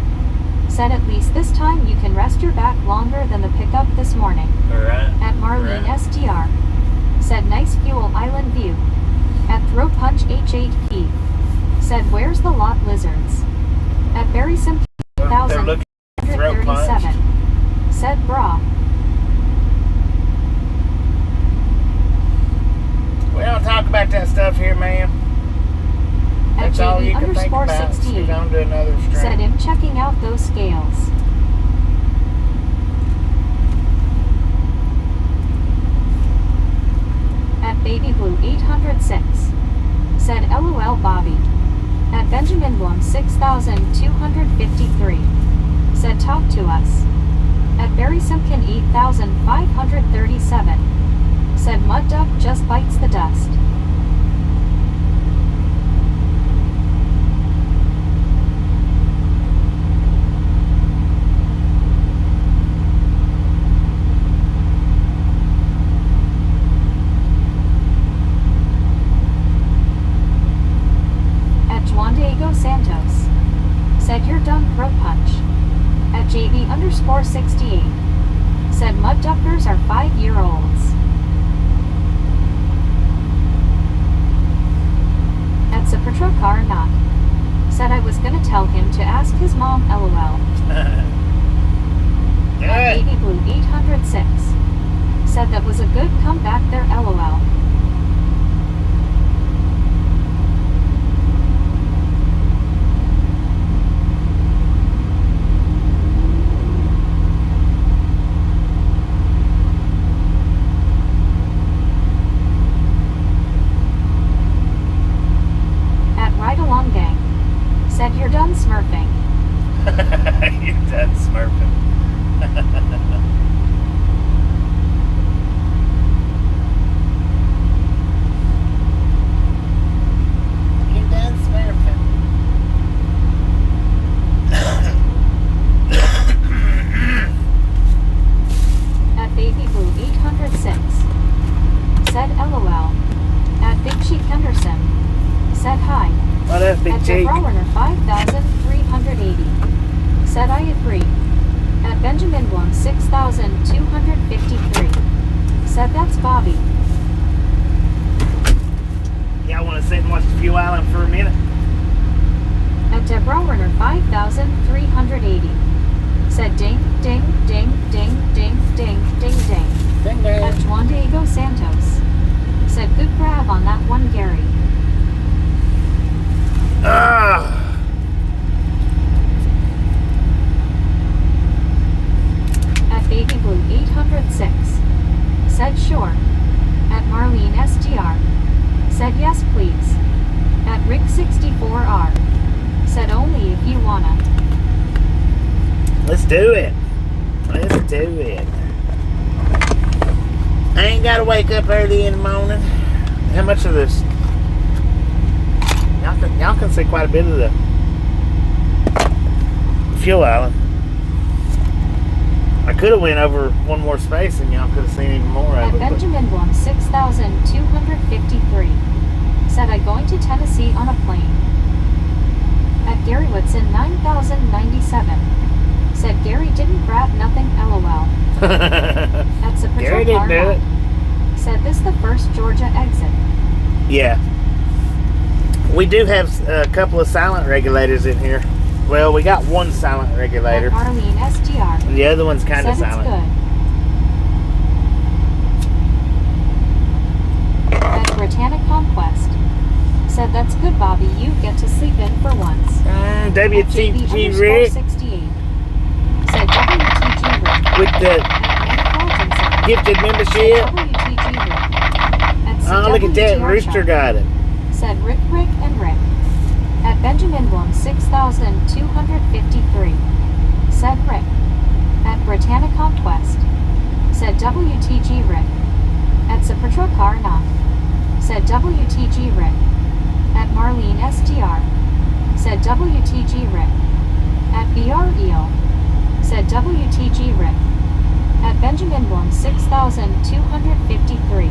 Said at least this time you can rest your back longer than the pickup this morning. Alright. At Marlene Right. SDR. Said nice fuel island view. At Throat Punch H8P. Said where's the lot lizards. At Barry Simpson Well, they're looking at Throat Punch. 1,037. Said brah. We don't talk about that stuff here, man. At That's all you can think JB about. _68 Scoot on to another string. said him checking out those scales. At Baby Blue 806 said LOL Bobby. At Benjamin Blum 6253 said talk to us. At Barry Simpkin 8537 said Mud Duck just bites the dust. Santos said you're done throat punch. At JB _68 said mud duckers are 5-year-olds. At Sapertra Knock said I was gonna tell him to ask his mom LOL. At Baby Blue 806 said that was a good comeback there LOL. Said you're done smurfing. You're done smurfing. You're done smurfing. At Baby Blue 806 said LOL. At Big Sheep Henderson said hi. What up, Big Cheek? At Runner 5380 said I agree. At Benjamin Blum 6253 said that's Bobby. Y'all want to sit and watch the Fuel Island for a minute? At Deborah Runner 5380 said ding, ding, ding, ding, ding, ding, ding, ding. Ding, ding. At Juan Diego Santos said good grab on that one, Gary. At Baby Blue 806 said sure. At Marlene SDR said yes please. At Rick 64R said only if you wanna. Let's do it. Let's do it. I ain't gotta wake up early in the morning. How much of this? Y'all can see quite a bit of the Fuel Island. I could have went over one more space and y'all could have seen even more At of it. Benjamin Blum 6253 said I going to Tennessee on a plane. At Gary Woodson 9097 said Gary didn't grab nothing LOL. At Gary didn't do it. Said this the first Georgia exit. Yeah. We do have a couple of silent regulators in here. Well, we got one silent regulator. At Arlene SDR. And the other one's kind of said silent. It's good. At Britannic Conquest said that's good, Bobby. You get to sleep in for once. WTG Rick. 68 said WTG Rick. With the gifted membership. WTG Rick. At Oh, look at that. CWTR Rooster got it. said Rick, Rick, and Rick. At Benjamin Blum 6253 said Rick. At Britannic Conquest said WTG Rick. At Sapertra Knock said WTG Rick. At Marlene SDR said WTG Rick. At BR Eel said WTG Rick. At Benjamin Blum 6253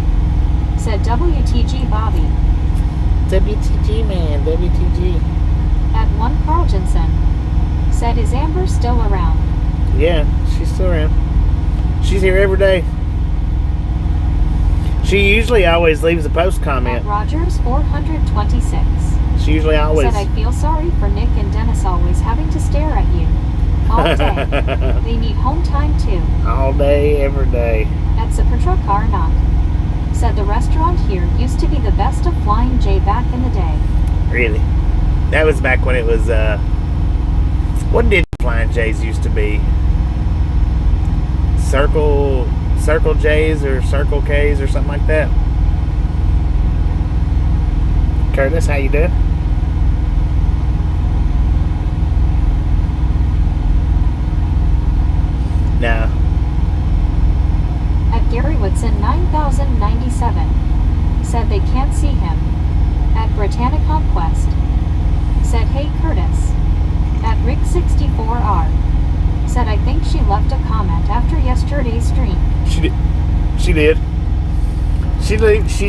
said WTG Bobby. WTG man, WTG. At one Carl Jensen said is Amber still around? Yeah, she's still around. She's here every day. She usually always leaves a post comment. At Rogers 426 She usually always. said I feel sorry for Nick and Dennis always having to stare at you all day. They need home time too. All day, every day. At Sapertra Knock said the restaurant here used to be the best of Flying J back in the day. Really? That was back when it was, what did Flying J's used to be? Circle J's or Circle K's or something like that. Curtis, how you doing? No. At Gary Woodson 9097. Said they can't see him. At Britannia Conquest. Said hey Curtis. At Rick64R. Said I think she left a comment after yesterday's stream. She did. She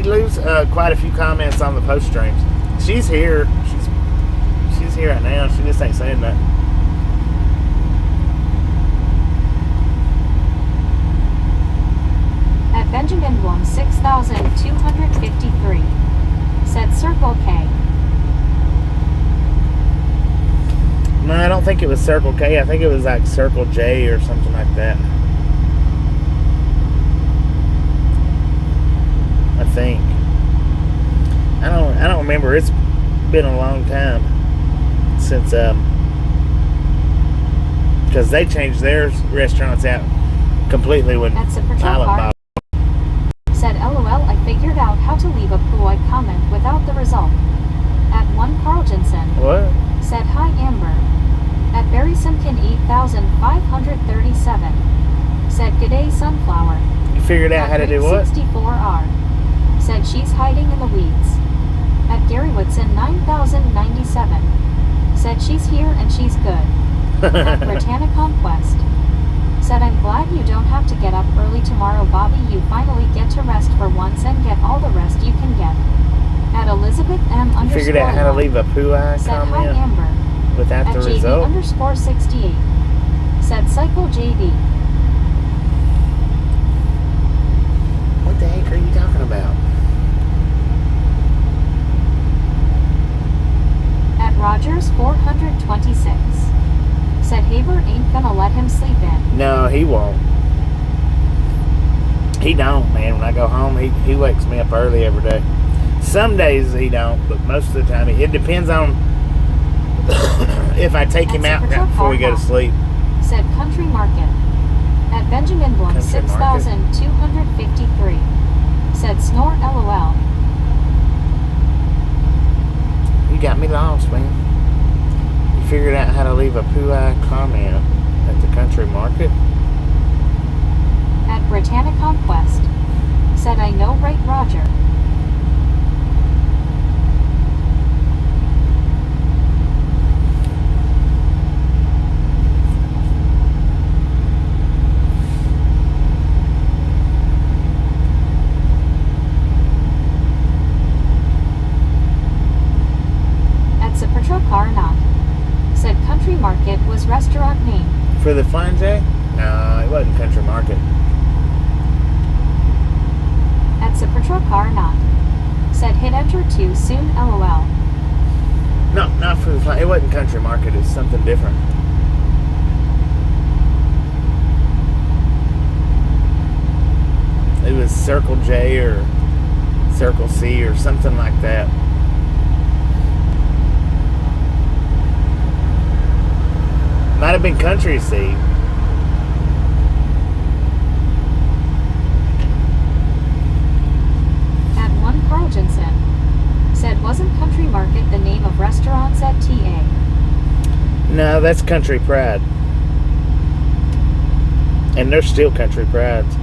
leaves quite a few comments on the post streams. She's here. She's here right now. She just ain't saying that. At Benjamin Blum 6253. Said Circle K. No, I don't think it was Circle K. I think it was like Circle J or something like that. I think. I don't remember. It's been a long time since because they changed their restaurants out completely when Pilot Bob said LOL I figured out how to leave a polite comment without the result. At 1 Carl Jensen. What? Said hi Amber. At Barry Simpkin 8537. Said g'day Sunflower. You figured out how to do what? 64R. Said she's hiding in the weeds. At Gary Woodson 9097. Said she's here and she's good. At Britannia Conquest. Said I'm glad you don't have to get up early tomorrow Bobby, you finally get to rest for once and get all the rest you can get. At Elizabeth M _ figured out how to leave a poo-eye comment hi Amber. without the JB result. _68. Said Cycle JB. What the heck are you talking about? At Rogers 426. Said Haber ain't gonna let him sleep in. No, he won't. He don't, man. When I go home, he wakes me up early every day. Some days he don't, but most of the time it depends on if I take him out right before we go to sleep. Said Country Market. At Benjamin Blum 6253. Said Snore LOL. You got me lost, man. You figured out how to leave a poo-eye comment at the Country Market? At Britannia Conquest. Said I know right Roger. Not. Said Country Market was restaurant name. For the Flying J? No, it wasn't Country Market. At Car not. Said hit enter too soon LOL. No, not for the Flying. It wasn't Country Market. It's something different. It was Circle J or Circle C or something like that. Might have been Country C. At 1 Carl Jensen. Said wasn't Country Market the name of restaurants at TA? No, that's Country Pride. And they're still Country Prides.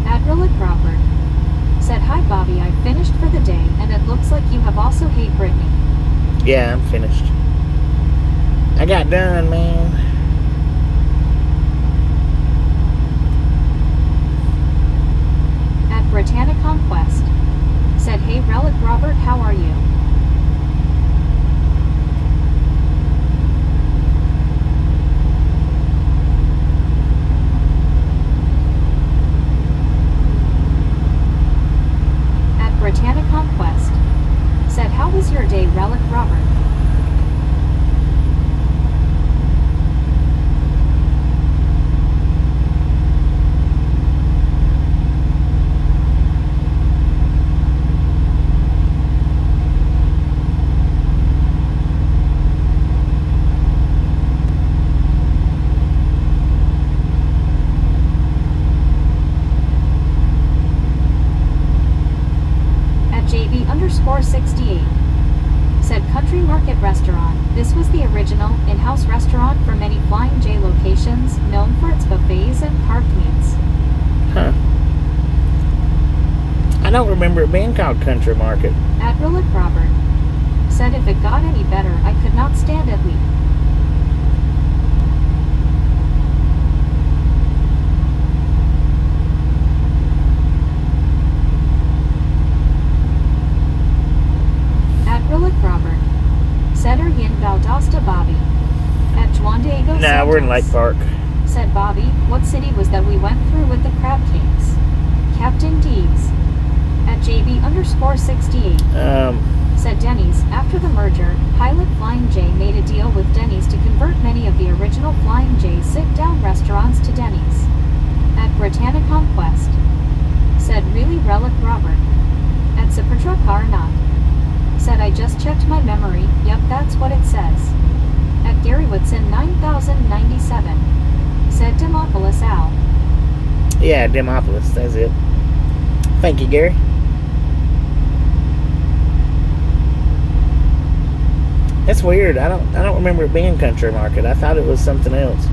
At Relic Robert. Said hi Bobby, I finished for the day and it looks like you have also hate Brittany. Yeah, I'm finished. I got done, man. At Britannia Conquest. Said hey Relic Robert, how are you? At Britannia Conquest. Said how was your day Relic Robert? Market Restaurant. This was the original in-house restaurant for many Flying J locations, known for its buffets and parked meats. Huh. I don't remember it being called Country Market. At Relic Robert said if it got any better, I could not stand it. Leave. At Relic Robert said are yin Valdosta Bobby. At Juan Diego Nah, Santos, we're in Lake Park. said Bobby, what city was that we went through with the crab cakes? Captain D's. At JB_68. Said Denny's. After the merger, Pilot Flying J made a deal with Denny's to convert many of the original Flying J sit-down restaurants to Denny's. At Britannia Conquest said really Relic Robert. At Cipertra Carnot said I just checked my memory, yep that's what it says. At Gary Whitson 9097 said Demopolis Al. Yeah, Demopolis, that's it. Thank you, Gary. That's weird. I don't remember it being Country Market. I thought it was something else.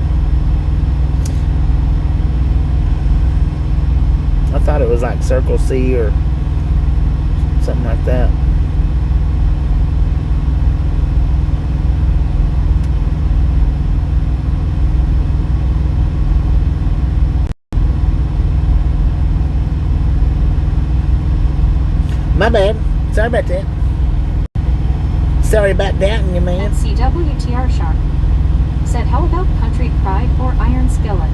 I thought it was like Circle C or something like that. My bad. Sorry about that. Sorry about doubting you, man. At CWTR Sharp said how about Country Pride or Iron Skillet?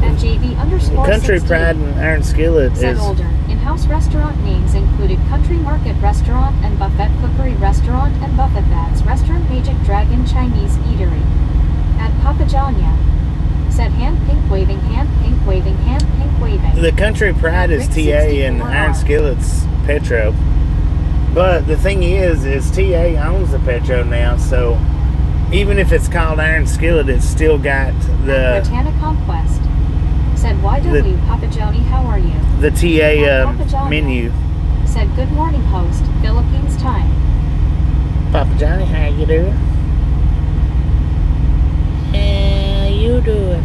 At JV_68 Country Pride and Iron Skillet said is older. In-house restaurant names included Country Market Restaurant and Buffet Cookery Restaurant and Buffet That's Restaurant Magic Dragon Chinese Eatery. At Papajanya said hand pink waving, hand pink waving, hand pink waving. the Country Pride is TA and Iron Skillet's Petro. But the thing is TA owns the Petro now, so even if it's called Iron Skillet, it's still got the Britannia Conquest said YW Papajoni, how are you? the TA menu. Said good morning host, Philippines time. Papa Johnny, how you doing? How you doing?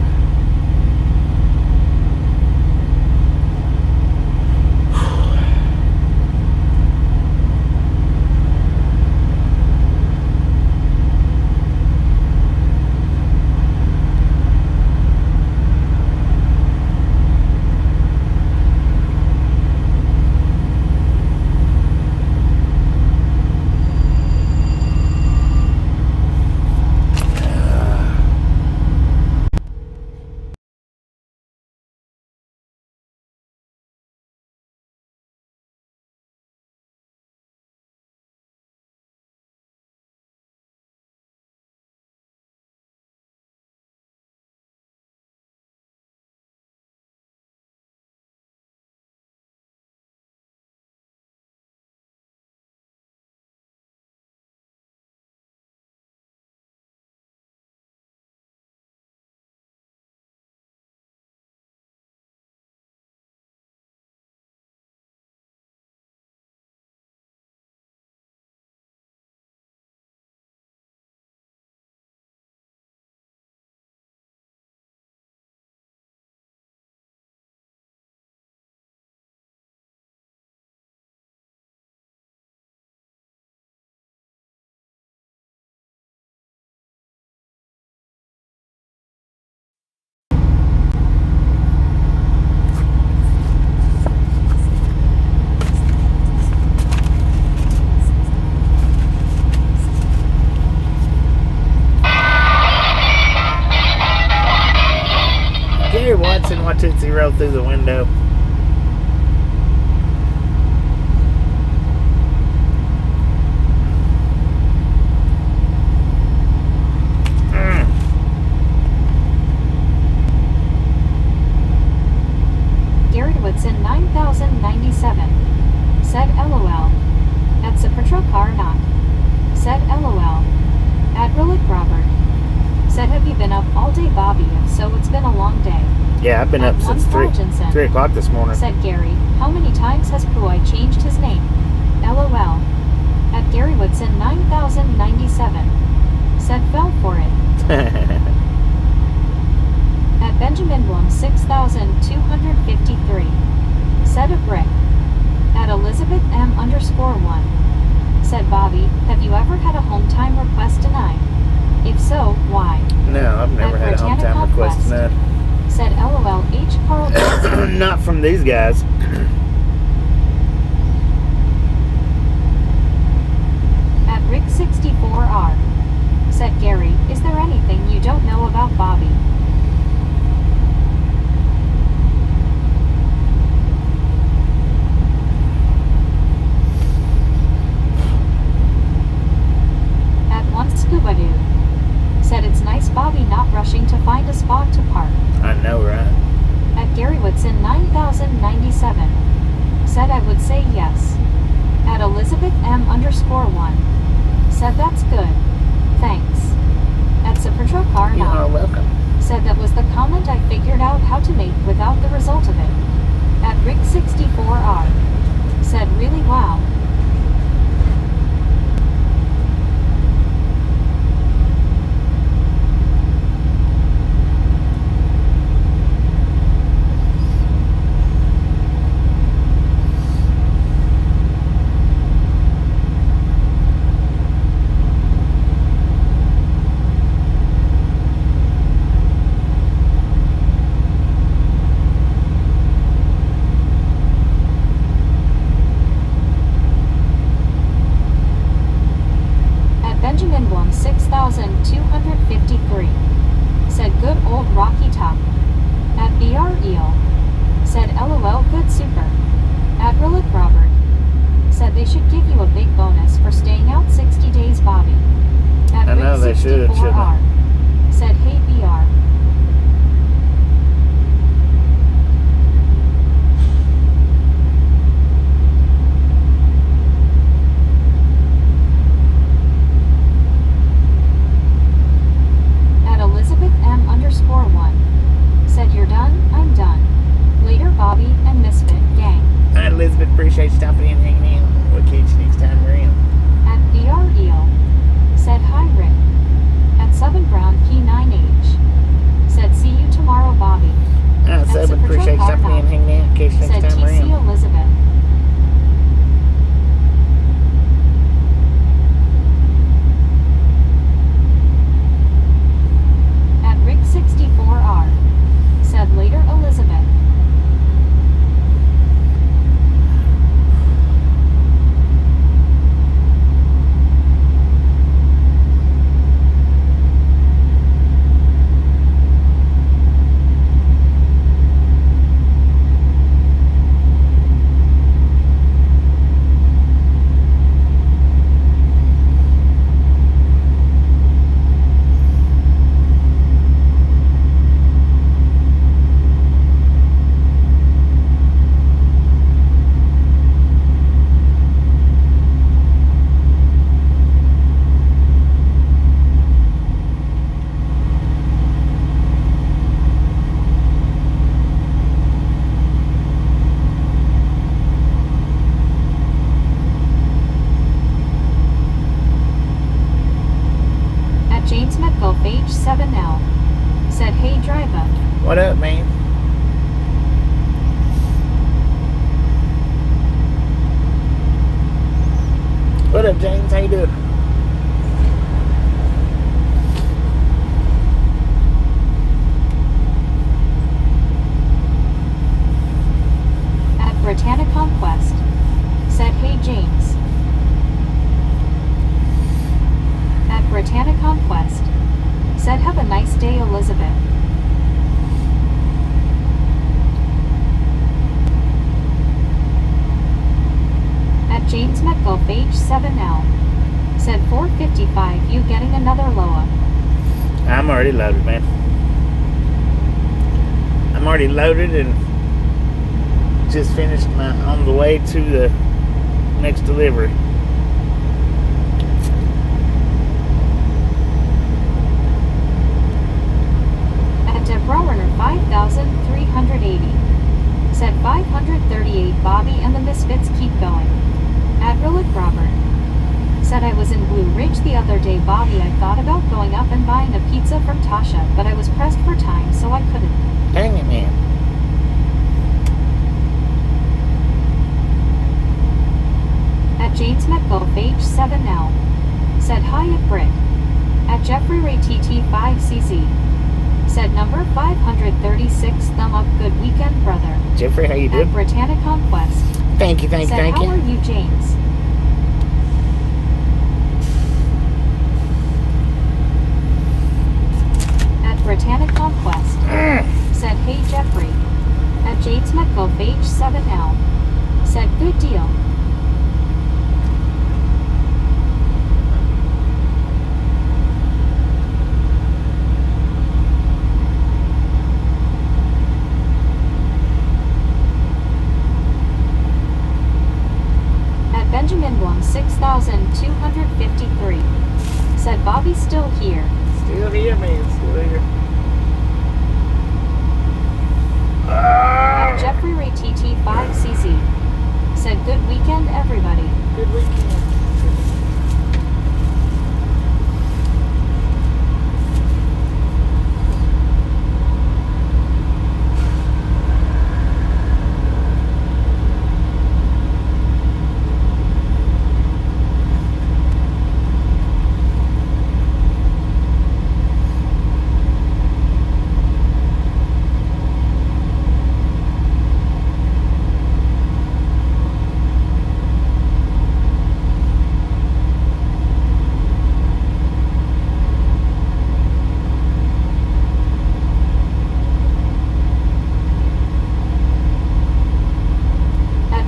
Gary Watson, watch Tootsie roll through the window. Gary Woodson 9097 said LOL. At Cipertra Carnot said LOL. At Relic Robert said have you been up all day Bobby? If so it's been a long day. Yeah, I've been At up since 3 o'clock this morning. Said Gary, how many times has Puai changed his name? LOL. At Gary Woodson 9097. Said fell for it. At Benjamin Blum 6253. Said a brick. At Elizabeth M_1. Said Bobby, have you ever had a home time request denied? If so, why? No, I've never had a home time request denied. Said LOL H. Carl Johnson. Not from these guys. At Rick64R. Said Gary, is there anything you don't know about Bobby? At Once Scuba Dude. Said it's nice Bobby not rushing to find a spot to park. I know, right? At Gary Woodson 9097. Said I would say yes. At Elizabeth M_1. Said that's good. Thanks. At Supertruck R9. You are welcome. Said that was the comment I figured out how to make without the result of it. At Rick64R. Said really wow. Benjamin Blum 6253. Said good old Rocky Top. At BR Eel. Said LOL good super. At Relic Robert. Said they should give you a big bonus for staying out 60 days Bobby. At I know they should, shouldn't they? Said hey BR. Elizabeth M_1. Said you're done, I'm done. Later Bobby and Misfit gang. Hi Elizabeth, appreciate you stopping in and hanging in. We'll catch you next time we're in. At BR Eel. Said hi Rick. At Subin Brown P9H. Said see you tomorrow Bobby. Hi Subin, appreciate you stopping in and hanging in. Catch you next said time we're in. TC Elizabeth. Rick64R. Said later Elizabeth. James Metcalf H7L. Said hey driver. What up, man? What up, James? How you doing? At Britannia Conquest. Said hey James. At Britannia Conquest. Said have a nice day Elizabeth. At James Metcalf H7L. Said 455 you getting another Loa. I'm already loaded, man. I'm already loaded and just finished on the way to the next delivery. Rower 5380. Said 538 Bobby and the Misfits keep going. At Relic Robert. Blue Ridge the other day, Bobby. I thought about going up and buying a pizza from Tasha, but I was pressed for time, so I couldn't. Dang it, man. At James Metcalf H7L. Said hi at Brit. At Jeffrey Ray TT5CZ. Said number 536 thumb up. Good weekend, brother. Jeffrey, how you At doing? Britannia Conquest. Thank you, Said, thank how you. are you, James? At Britannia Conquest. Said, hey, Jeffrey. At James Metcalf H7L. Said, good deal. Benjamin Blum 6253. Said Bobby's still here. Still here, man. Still here. At Jeffrey Ray TT5CZ. Said good weekend, everybody. Good weekend.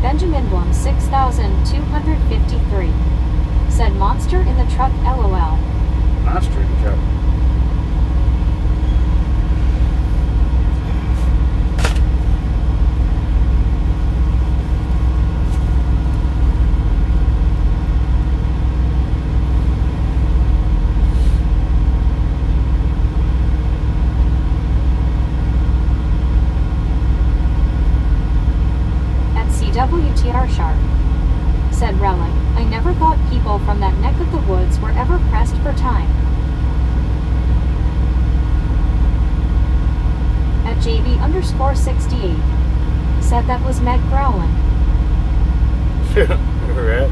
Benjamin Blum 6253. Said monster in the truck, LOL. Monster in the truck. WTR Sharp. Said Relic, I never thought people from that neck of the woods were ever pressed for time. At JB_68. Said that was Meg growling. Right.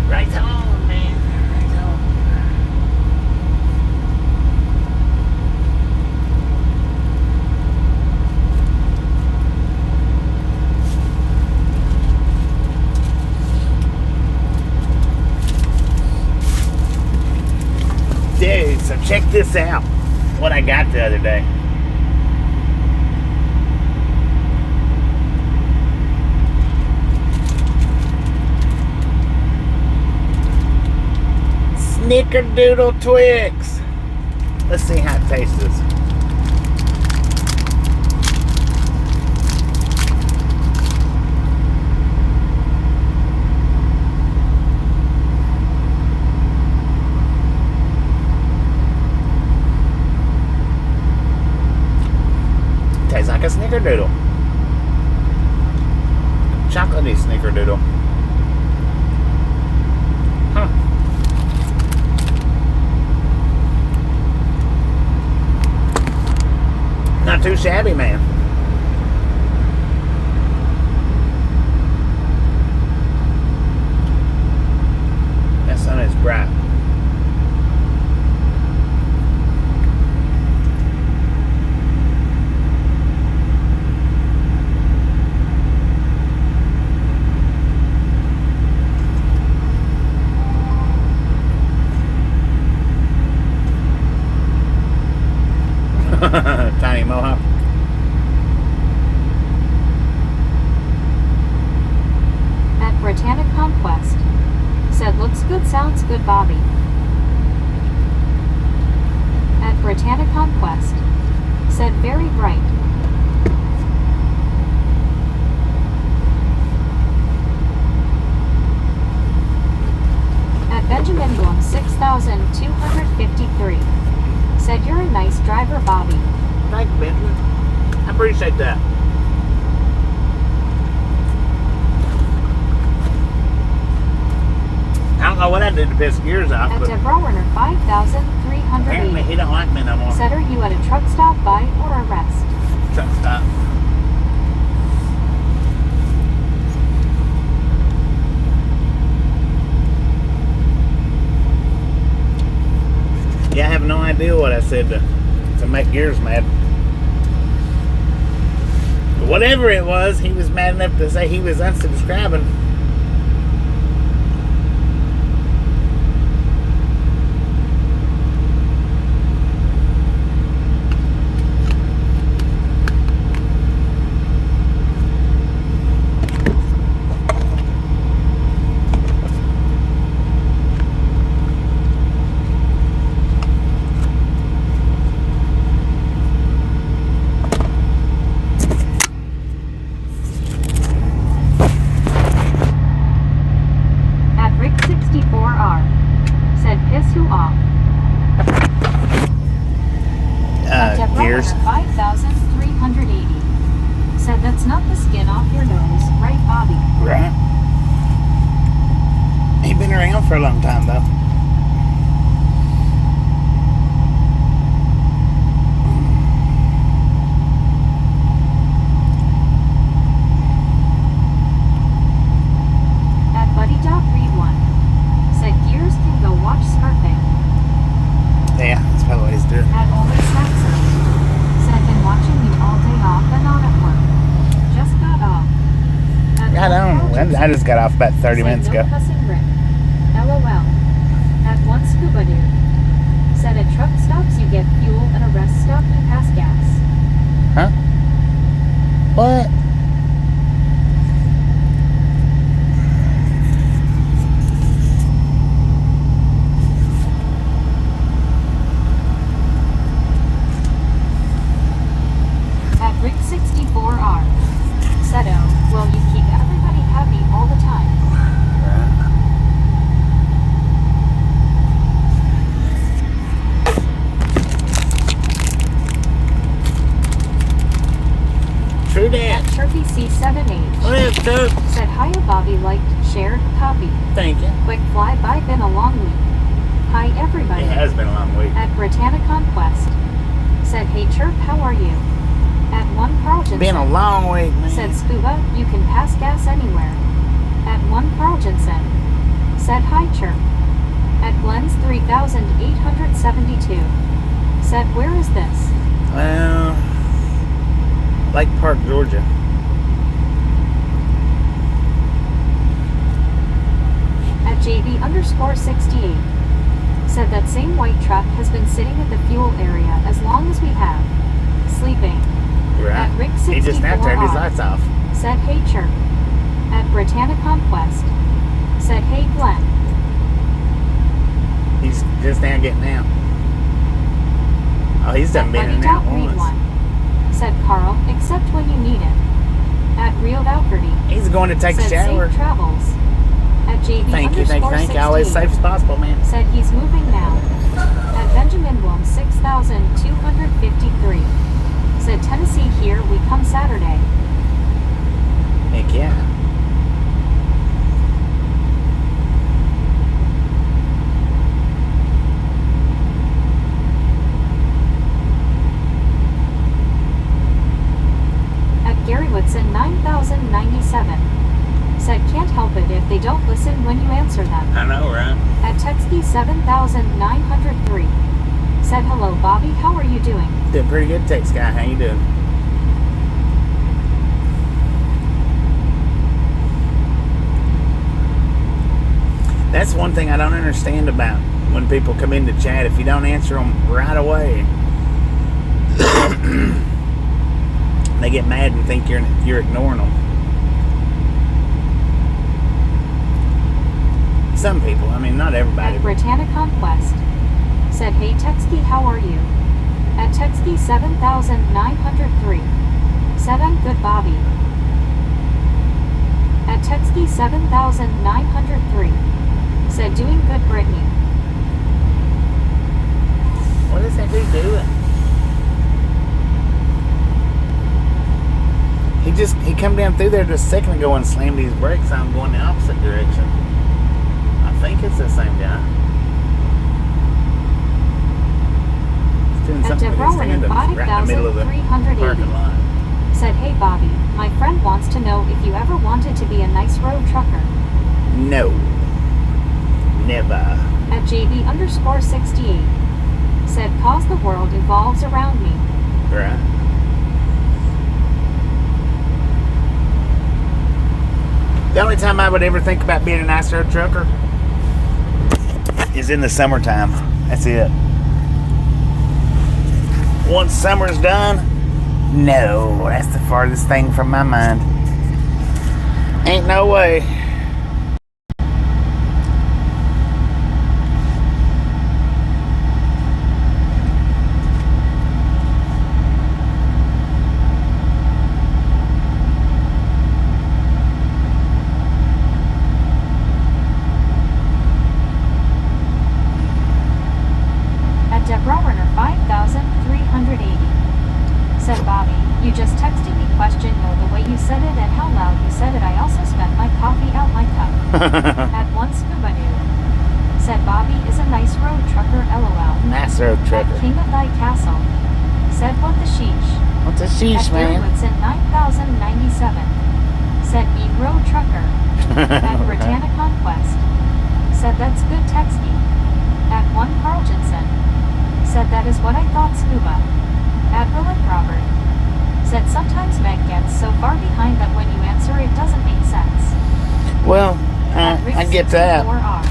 Right on, man. Right on. Dude, so check this out. What I got the other day. Snickerdoodle Twix. Let's see how it tastes. Tastes like a snickerdoodle. Chocolatey snickerdoodle. Huh. Not too shabby, man. That sun is bright. Tiny mohawk. At Britannia Conquest. Said looks good, sounds good, Bobby. At Britannia Conquest. Said very bright. At Benjamin Blum 6253. Said you're a nice driver, Bobby. Thank you, Benjamin. I appreciate that. I don't know what I did to piss gears off, At but Deborah 5,380. apparently he don't like me no more. Said, are you at a truck stop by or a rest? Truck stop. Yeah, I have no idea what I said to make yours mad. But whatever it was, he was mad enough to say he was unsubscribing. Gears. 5,380. Said that's not the skin off your nose, right, Bobby? Right. He's been around for a long time, though. At Buddy.Read1. Said Gears can go watch Smurfing. Yeah, that's probably what he's doing. At Only Saxon. Said been watching you all day off and on at work. Just got off. I don't. I just got off about 30 minutes ago. Cussing Rick. LOL. At one Scuba Dude. Said at truck stops you get fuel, at a rest stop you pass gas. Huh? What? At Rick64R. Said, oh, well, you keep everybody happy all the time. True that. At Turkey C78. What is Turk? Said, hiya Bobby, liked, shared, copy. Thank you. Quick fly by, been a long week. Hi everybody. It has been a long week. At Britannia Conquest. Said, hey Chirp, how are you? At one Carlton. Been a long week, man. Said Scuba, you can pass gas anywhere. At one Carlton. Said, hi Chirp. At Glenn's 3,872. Said, where is this? Well, Lake Park, Georgia. At JB_68. Said that same white truck has been sitting at the fuel area as long as we have. Sleeping. Right. At Rick He just now turned his 64R. lights off. Said, hey Chirp. At Britannia Conquest. Said, hey Glenn. He's just now getting out. Oh, he's done been in and out Read once. one. Said Carl, except when you need it. At Real Valkyrie. He's going to take a Said shower. safe travels. At JB Thank you. _68. Always safe as possible, man. Said he's moving now. At Benjamin Bloom 6,253. Said Tennessee here we come Saturday. Heck yeah. At Gary Woodson 9,097. Said can't help it if they don't listen when you answer them. I know, right? At Texty 7,903. Said hello Bobby, how are you doing? Doing pretty good, text guy. How you doing? That's one thing I don't understand about when people come into chat. If you don't answer them right away, they get mad and think you're ignoring them. Some people, I mean, not everybody. At Britannia Conquest. Said, hey Texty, how are you? At Texty 7,903. Said I'm good Bobby. At Texty 7,903. Said doing good Brittany. What is that dude doing? He come down through there just a second ago and slammed his brakes on going the opposite direction. I think it's the same guy. He's doing At something with his Deborah tandems right in the middle of the 5380 parking lot. said, "Hey Bobby, my friend wants to know if you ever wanted to be a nice road trucker." No. Never. At JB_68 said, "Cause the world evolves around me." Right. The only time I would ever think about being a nice road trucker is in the summertime. That's it. Once summer's done, no, that's the farthest thing from my mind. Ain't no way. Deborah 5380 said, "Bobby, you just texted me question the way you said it and how loud you said it. I also spent my coffee out my cup." At one scuba noob said, "Bobby is a nice road trucker, lol." Nice road trucker. At King of Thy Castle said, "What the sheesh?" What's a sheesh, At man? Derwoodson 9097 said, "Mean road trucker." At Britannia Conquest said, "That's good texting." At one Carl Jensen said, "That is what I thought, scuba." At Relic Robert said, "Sometimes Meg gets so far behind that when you answer it doesn't make sense." Well, I get that. 64R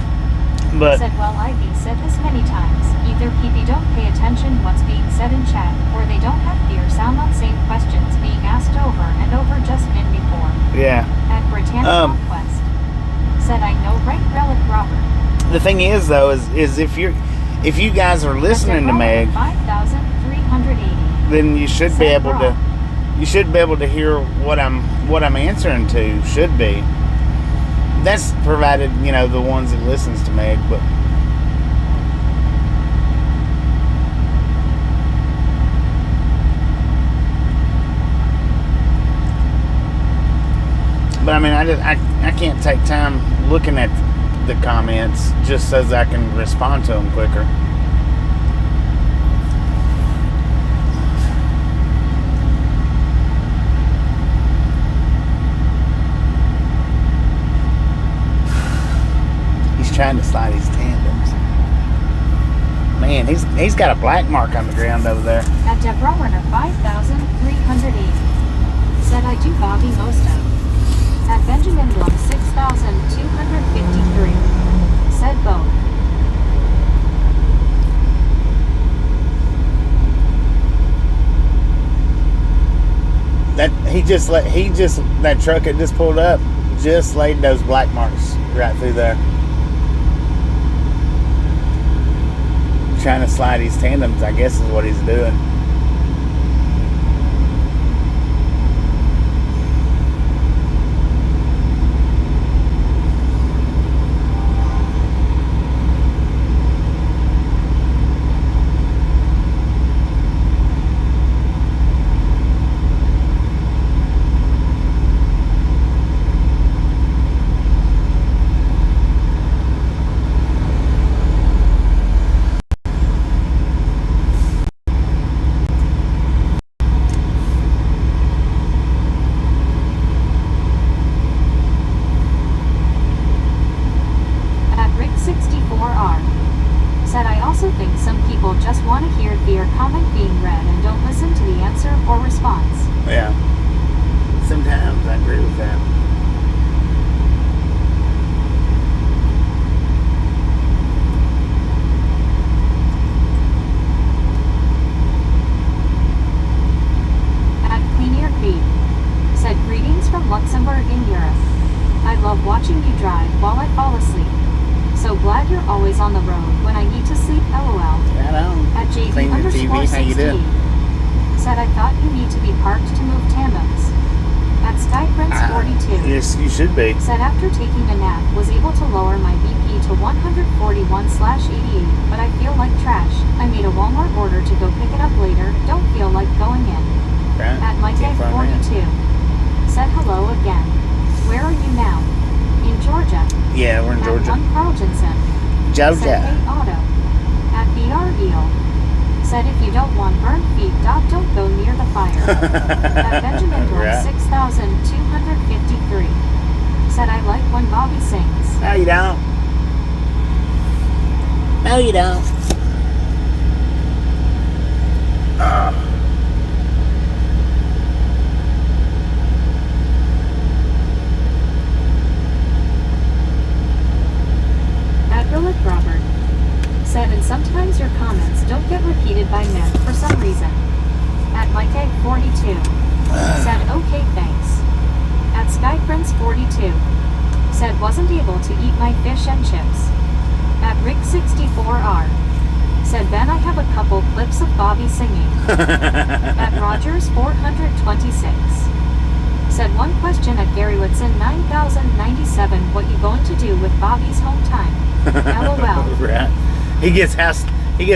But said, "Well, I've said this many times. Either people don't pay attention what's being said in chat, or they don't have fear sound on same questions being asked over and over just been before." yeah. At Britannia Conquest said, "I know, right, Relic Robert." The thing is, though, is if you guys are listening to Meg, 5380 then you should be able to hear what I'm answering to. Should be. That's provided, the ones that listens to Meg, but I mean, I can't take time looking at the comments just so I can respond to them quicker. He's trying to slide his tandems. Man, he's got a black mark on the ground over there. At Deborah Werner 5380 said, "I do Bobby most of." At Benjamin Blum 6253 said, "Both." That truck that just pulled up just laid those black marks right through there. Trying to slide his tandems, I guess, is what he's doing. Said, "I also think some people just want to hear their comment being read and don't listen to the answer or response." Yeah. Sometimes I agree with that. At Clean Ear Pete said, "Greetings from Luxembourg in Europe. I love watching you drive while I fall asleep. So glad you're always on the road when I need to sleep, lol." Right on. At Clean your TV. How you doing? JB_68 said, "I thought you need to be parked to move tandems." At Skyprince42 Yes, you should be. said, "After taking a nap, was able to lower my BP to 141/88, but I feel like trash. I made a Walmart order to go pick it up later. Don't feel like going in." Right. At Mike Can't find that. 42 Jojo. Said, hey, Otto. At BR Deal. Said, if you don't want burnt feet, don't go near the fire. At Benjamin Bloom, Right. 6,253. Said, I like when Bobby sings. No, you don't. No, you don't. At Relic Robert. Said, and sometimes your comments don't get repeated by men for some reason. At Mike Egg 42. Said, okay, thanks. At Sky Prince 42. Said, wasn't able to eat my fish and chips. At Rick 64R. Said, Ben, I have a couple clips of Bobby singing. At Rogers 426. Said, one question at Gary Whitson 9097. What you going to do with Bobby's home time? LOL. Right. He gets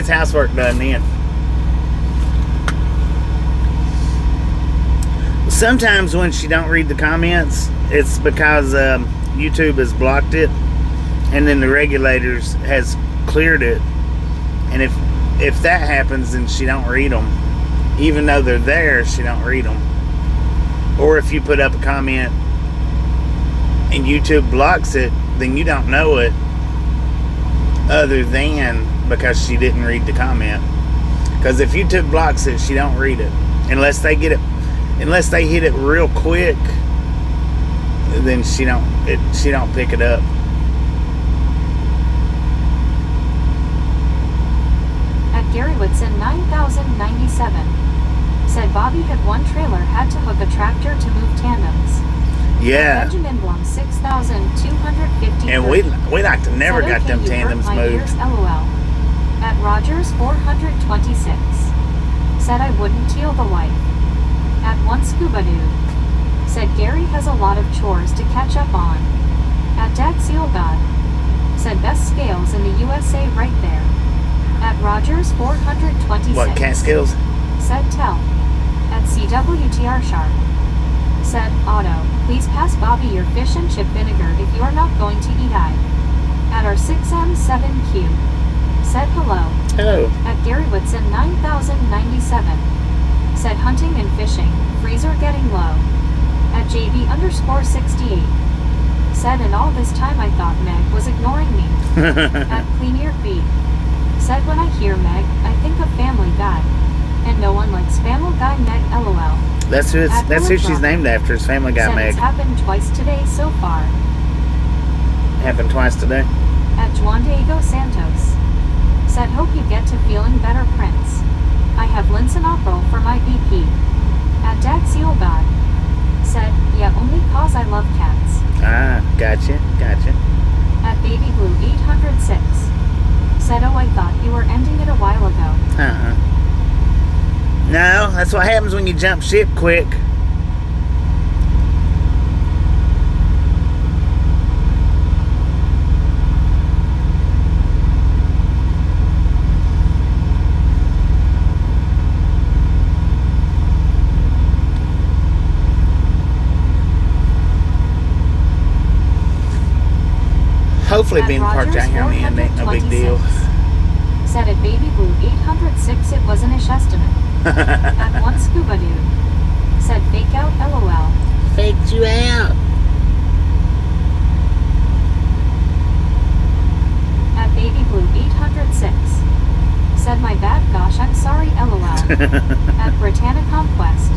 housework done then. Sometimes when she don't read the comments, it's because YouTube has blocked it, and then the regulators has cleared it. And if that happens, then she don't read them, even though they're there. She don't read them. Or if you put up a comment and YouTube blocks it, then you don't know it, other than because she didn't read the comment. Because if YouTube blocks it, she don't read it unless they hit it real quick. Then she don't pick it up. At Gary Whitson 9097. Said Bobby had one trailer, had to hook a tractor to move tandems. Yeah. Benjamin Blum 6,250. And we like to never Said, got okay, them you hurt tandems my moved. ears, LOL. At Rogers 426. Said I wouldn't teal the wife. At one scuba dude. Said Gary has a lot of chores to catch up on. At Dag Seal God. Said best scales in the USA right there. At Rogers 426. What, cat skills? Said tell. At CWTR Sharp. Said Otto, please pass Bobby your fish and chip vinegar if you are not going to eat I. At our 6M7Q. Said hello. Hello. At Gary Whitson 9097. Said hunting and fishing, freezer getting low. At JB_68. Said, and all this time I thought Meg was ignoring me. At Clean Ear Feed. Said, when I hear Meg, I think of Family Guy. And no one likes Family Guy Meg, LOL. That's who she's named after, is Family Guy Said Meg. it's happened twice today so far. Happened twice today. At Juan Diego Santos. Said, hope you get to feeling better, Prince. I have Linsinopro for my BP. At Dag Seal God. Said, yeah, only cause I love cats. Ah, gotcha. At Baby Blue 806. Said, oh, I thought you were ending it a while ago. No, that's what happens when you jump ship quick. Hopefully being parked out here on the end ain't no big deal. Said at Baby Blue 806 it was an ish estimate. At one scuba dude. Said fake out LOL. Faked you out. At Baby Blue 806. Said my bad, gosh I'm sorry LOL. At Britannia Conquest.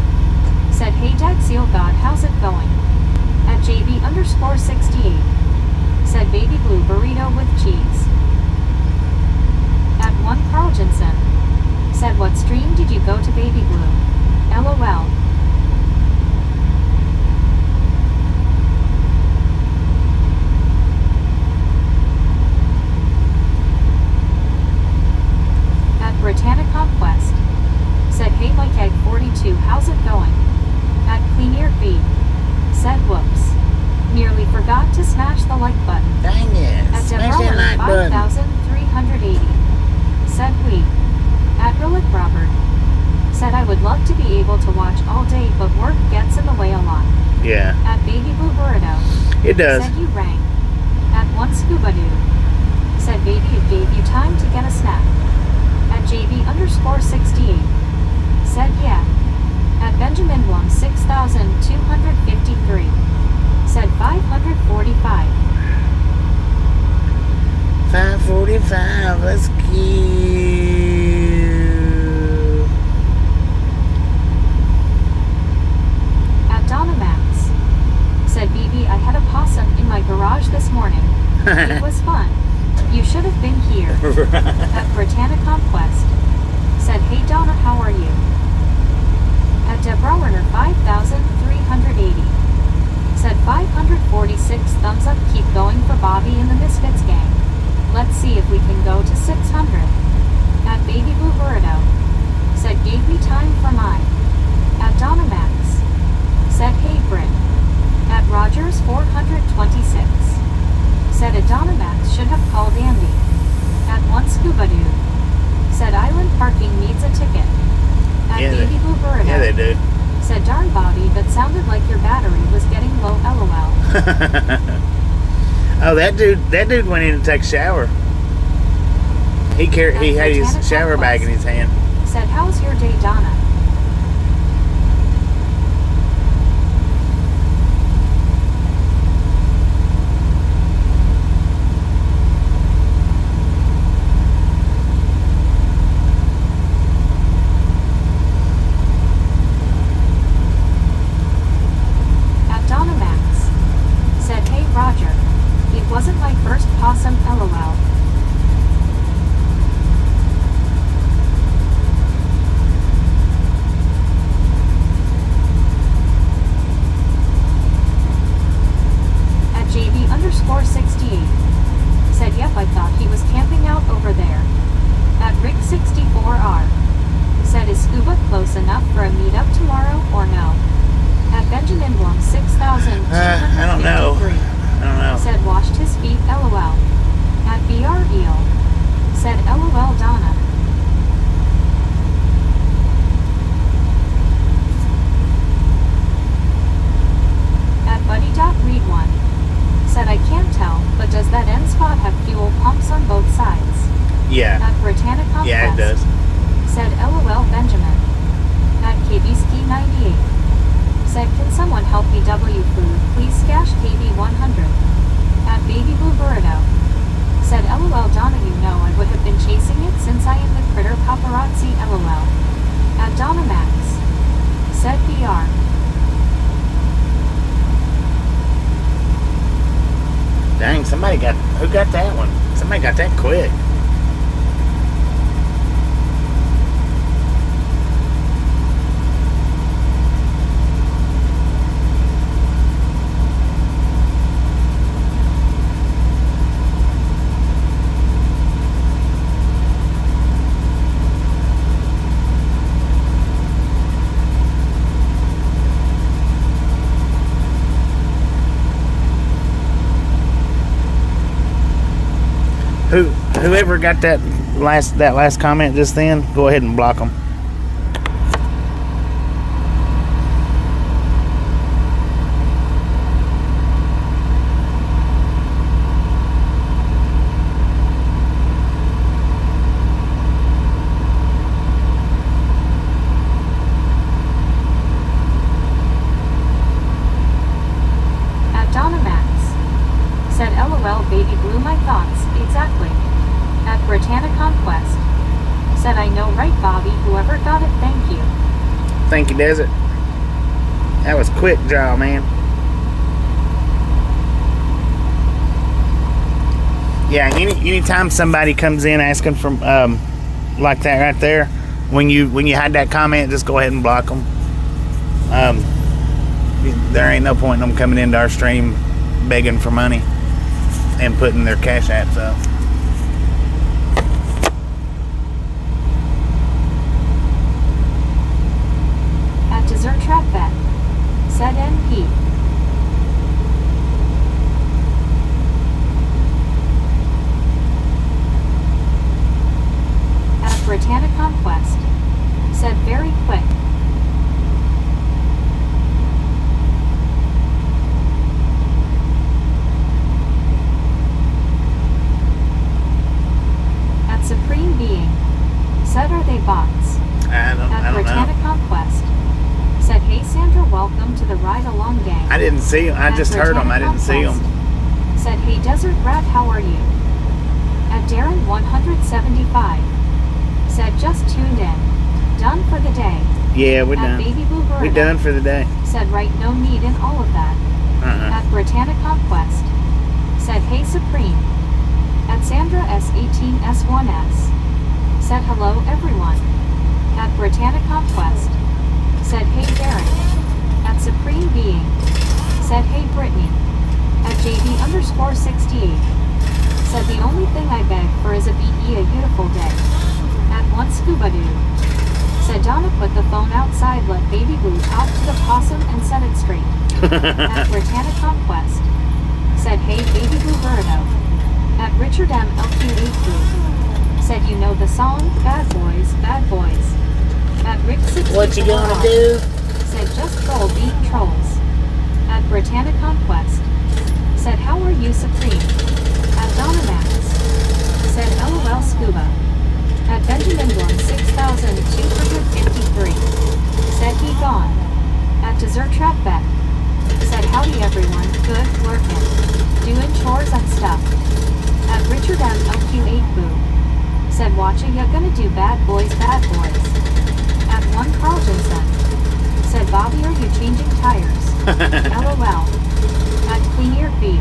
Said hey Dag Seal God, how's it going? At JB_68. Said Baby Blue burrito with cheese. At one Carl Jensen. Said what stream did you go to Baby Blue? LOL. At Britannia Conquest. Said hey Mike Egg 42, how's it going? At Clean Ear Feed. Said whoops. Nearly forgot to smash the like button. Dang it. At Smash that like button. 5,380. Said we. At Relic Robert. Said I would love to be able to watch all day, but work gets in the way a lot. Yeah, At Baby Blue Burrito. it does. Said you rang. At one scuba dude. said baby it gave you time to get a snack. At JB_68, said yeah. At Benjamin Blum 6253, said 545. 545, that's cute. At Donna Max, said BB I had a possum in my garage this morning. It was fun. You should have been here. At Britannicon Quest, said hey Donna how are you? At Deborah Werner 5380, said 546 thumbs up keep going for Bobby and the Misfits gang. Let's see if we can go to 600. At Baby Blue Burrito, said gave me time for mine. At Donna Max, said hey Brit. At Rogers 426, said Adonna Max should have called Andy. At One Scuba Dude, said island parking needs a ticket. At Yeah, Baby Blue Burrito, Yeah, they do. said darn Bobby that sounded like your battery was getting low LOL. Oh, that dude went in to take a shower. He had his shower bag in his hand. Said how's your day Donna? At Donna Max, said hey Roger, it wasn't my first possum LOL. JB_68, said yep I thought he was camping out over there. At Rick64R, said is scuba close enough for a meetup tomorrow or no? At Benjamin Blum 6253, I don't know. said washed his feet LOL. At BR Eel, said LOL Donna. At Buddy.Read1, said I can't tell, but does that end spot have fuel pumps on both sides? Yeah. At Britannicon Yeah, it does. said LOL Benjamin. At KBski98, said can someone help BW food, please scash KB100. At Baby Blue Burrito, said LOL Donna you know I would have been chasing it since I am the critter paparazzi LOL. At Donna Max, said BR. Dang, who got that one? Somebody got that quick. Whoever got that last comment just then, go ahead and block them. At Donna Max, said LOL baby blew my thoughts, exactly. At Britannicon Quest, said I know right Bobby, whoever got it thank you. Thank you, Desert. That was quick draw, man. Yeah, anytime somebody comes in asking for like that right there, when you had that comment, just go ahead and block them. There ain't no point in them coming into our stream begging for money and putting their cash apps up. At Dessert Trap Bet, said NP. At Britannicon Quest, said very quick. didn't see him. I At just heard him. I Britannica didn't see him. Quest said, hey Desert Rat, how are you? At Darren 175 said, just tuned in. Done for the day. Yeah, we're At done. Baby Blue Bird We're done for the day. said, right, no need in all of that. At Britannica Conquest said, hey Supreme. At Sandra S18S1S said, hello everyone. At Britannica Conquest said, hey Darren. At Supreme Being said, hey Brittany. At JB_68 said, the only thing I beg for is a beautiful day. At One Scuba Doo said, Donna, put the phone outside, let Baby Blue talk to the possum and set it straight. At Britannica Conquest said, hey Baby Blue Birdo. At Richard M. LQ8 said, you know the song, Bad Boys, Bad Boys. At Rick 64 What you gonna do? said, just troll beat trolls. At Britannica Conquest said, how are you Supreme? At Donna Max said, LOL Scuba. At Benjamin Blum 6253 said, he gone. At Dessert Trap Bet said, howdy everyone, good working, doing chores and stuff. At Richard M. LQ8 Boo said, watching ya gonna do bad boys, bad boys. At One Carl Jensen said, Bobby, are you changing tires? LOL. At Clean Your Feet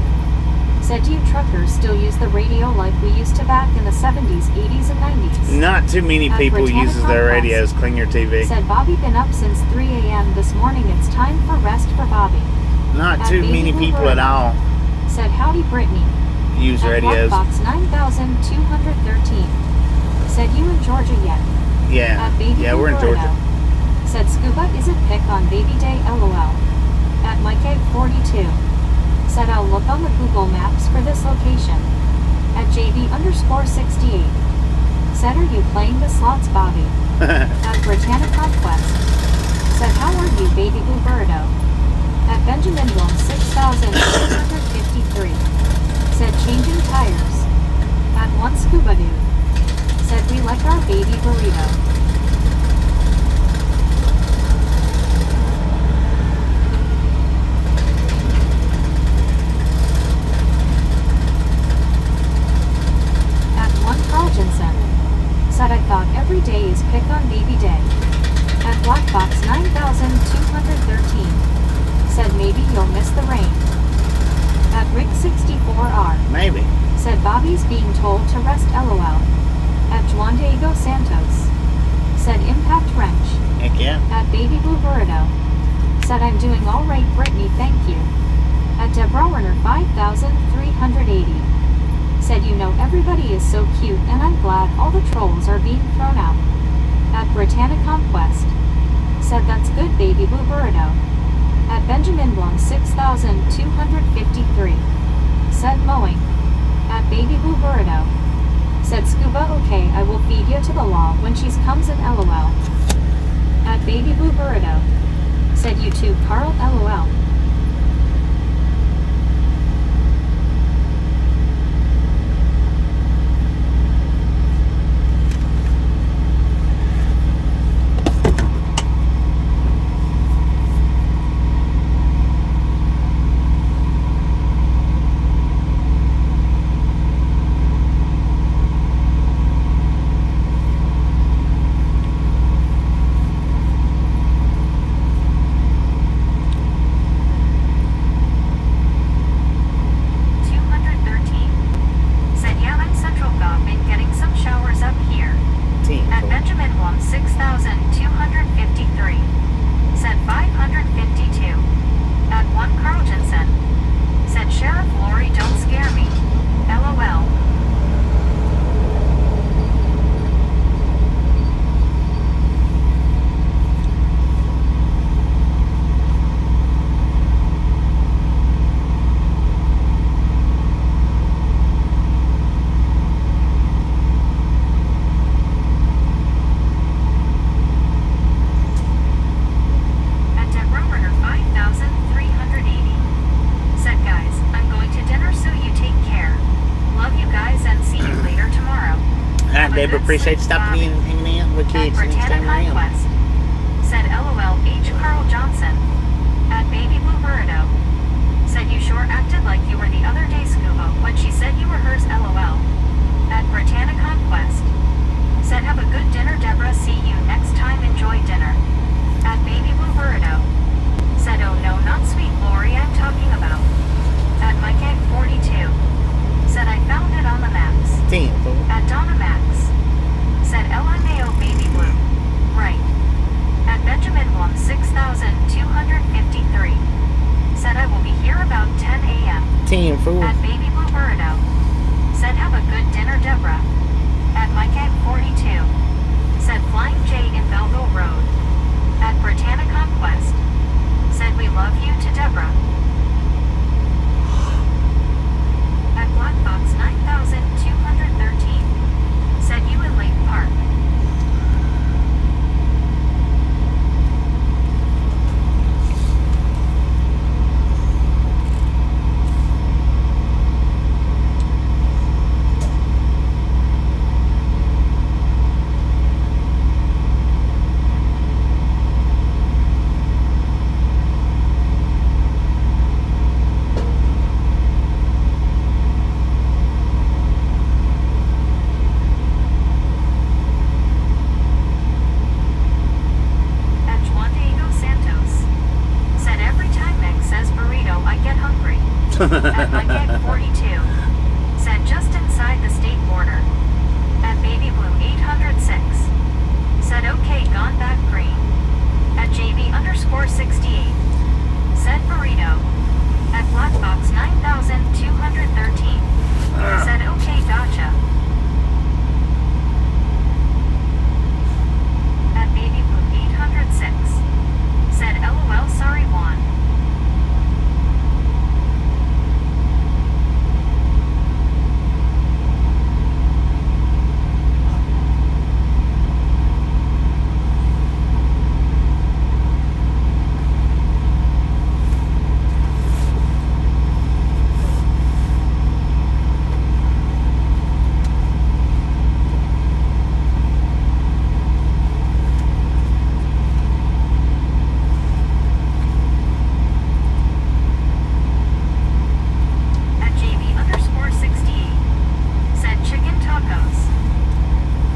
said, do you truckers still use the radio like we used to back in the 70s, 80s, and 90s? Not too many At people Britannica uses their Conquest radios. Clean your TV. said, Bobby been up since 3 a.m. this morning, it's time for rest for Bobby. Not At too Baby many Blue people Bird at all said, howdy Brittany. use At radios. Box 9213 said, you in Georgia yet? Yeah, At Baby yeah, Blue we're in Birdo Georgia. said, Scuba isn't pick on baby day, LOL. At Mike Egg 42 said, I'll look on the Google Maps for this location. At JB_68 said, are you playing the slots, Bobby? At Britannica Conquest said, how are you Baby Blue Birdo? At Benjamin Blum 6253 said, changing tires. At One Scuba Doo said, we like our baby burrito. At One Carl Jensen said, I thought every day is pick on baby day. At Blackbox 9213 said, maybe you'll miss the rain. At Rick64R Maybe. said, Bobby's being told to rest, LOL. At Juan Diego Santos said, impact wrench. Heck yeah. At Baby Blue Burrito said, I'm doing all right, Brittany, thank you. At Deborah Werner 5380 said, you know everybody is so cute and I'm glad all the trolls are being thrown out. At Britannica Conquest said, that's good, Baby Blue Burrito. At Benjamin Blum 6253 said, mowing. At Baby Blue Burrito said, Scuba, okay, I will feed you to the law when she's comes in, LOL. At Baby Blue Burrito said, you too, Carl, LOL. Deborah, appreciate you stopping in and hanging out with kids next time around. Said LOL H. Carl Johnson. At Baby Blue Burrito At Mike 42. Said just inside the state border. At Baby Blue 806. Said okay, gone back green. At JB_68. Said burrito. At Blackbox 9213. Said okay, gotcha. At Baby Blue 806. Said LOL, sorry, Juan.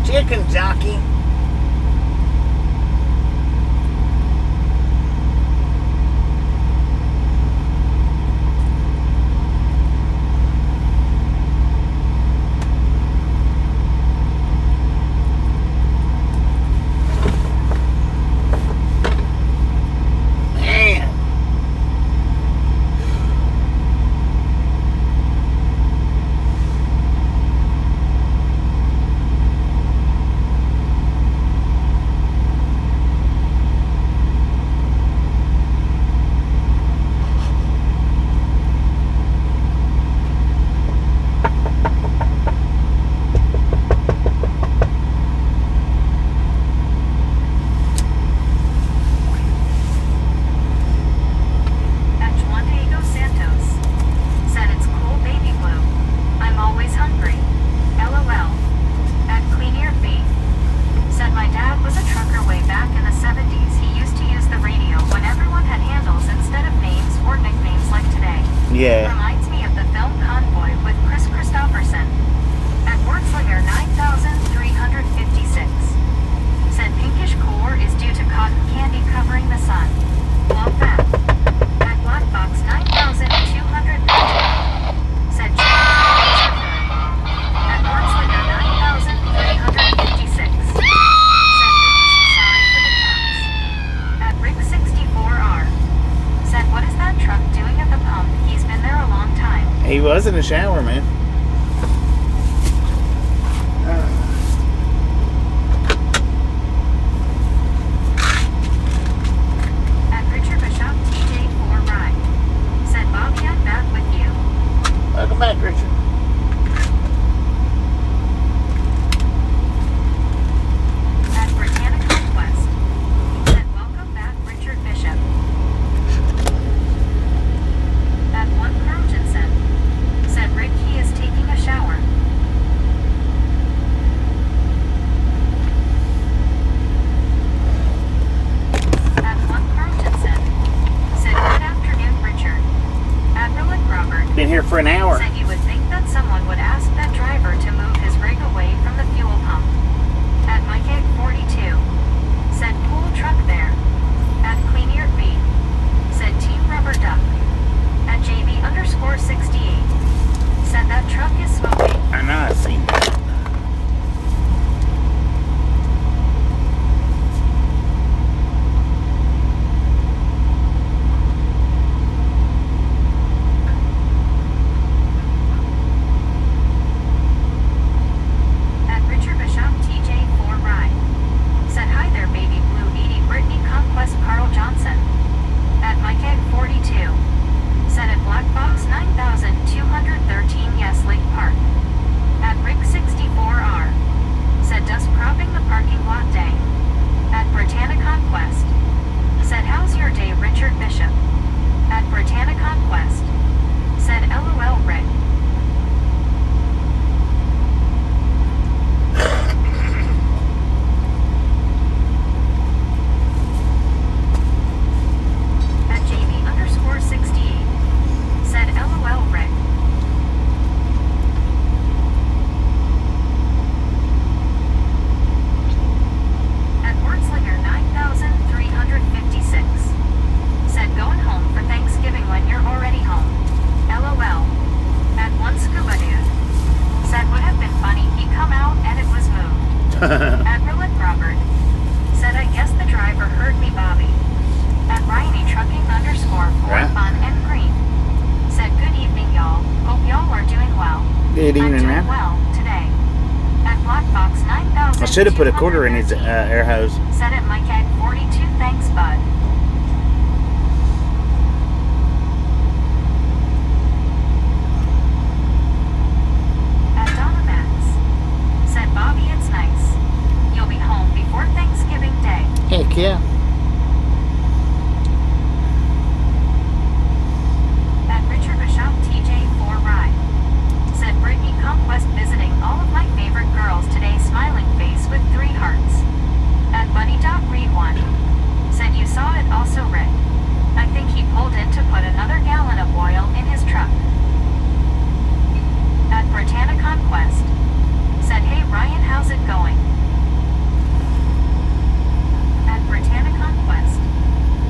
Chicken jockey. Man. Yeah. Reminds me of the film Convoy with Chris Christopherson. At Wurtzlinger 9356. Said pinkish core is due to cotton candy covering the sun. Long fact. At Blackbox 9213. Said James. At Wurtzlinger 9356. Said Oops, sorry for the trucks. At Rick 64R. Said what is that truck doing at the pump? He's been there a long time. He was in the shower, man. At Richard Bishop TJ4 Ride. Said Bobby, I'm back with you. Welcome back, Richard. At Britannica West. Said welcome back, Richard Bishop. At one Crogensen. Said Rick, he is taking a shower. At one Crogensen. Said good afternoon, Richard. Admiral and Robert. Been here for an hour. Said you would think that someone would ask that driver to move his rig away from the fuel pump. At Mike 42. Said pool truck there. At Clean Ear B. Said Team Rubber Duck. At JB_68. Said that truck is smoking. I know, I seen that. Good I'm evening, doing man. well today. At Black Box 9000. I should have put a quarter in his air hose. Said at Mike Egg 42. Thanks, bud. At Donna Max. Said Bobby, it's nice. You'll be home before Thanksgiving Day. Heck yeah. At Richard Bishop TJ4 Rye. Said Brittany Conquest visiting all of my favorite girls today, smiling face with 3 hearts. At Buddy.Read1. Said you saw it also, Rick. I think he pulled in to put another gallon of oil in his truck. At Britannia Conquest. Said hey Ryan, how's it going? At Britannia Conquest.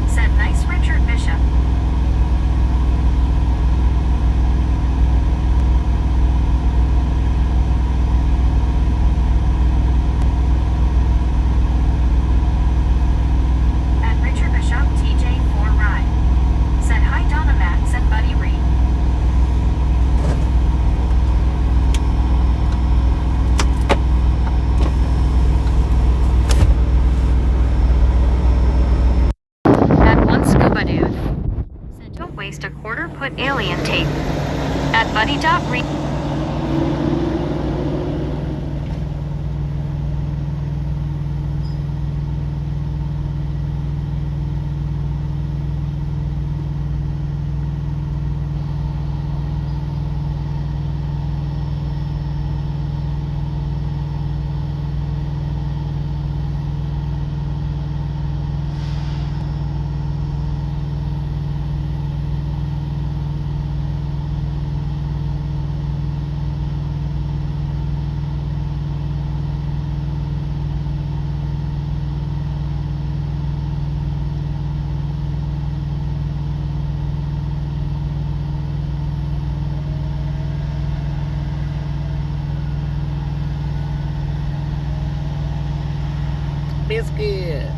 Said nice Richard Bishop. At Richard Bishop TJ4 Rye. Said hi Donna Max and Buddy Reed. At one scuba dude. Said don't waste a quarter, put alien tape. At Buddy.Reed. Biscuit.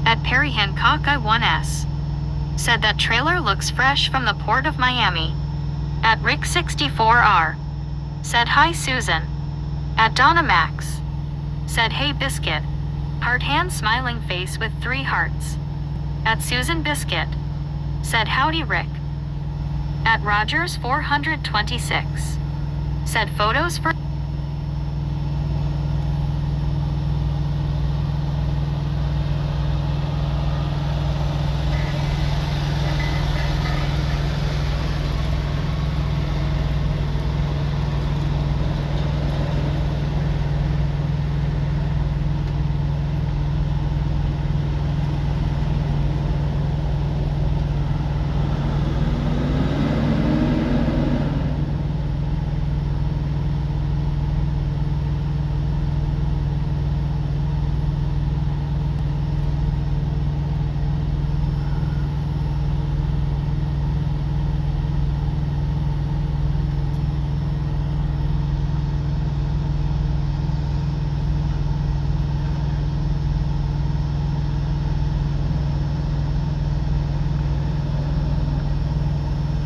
At Perry Hancock I1S. Said that trailer looks fresh from the port of Miami. At Rick64R. Said hi Susan. At Donna Max. Said hey Biscuit. Heart hand smiling face with 3 hearts. At Susan Biscuit. Said howdy Rick. At Rogers 426. Said photos for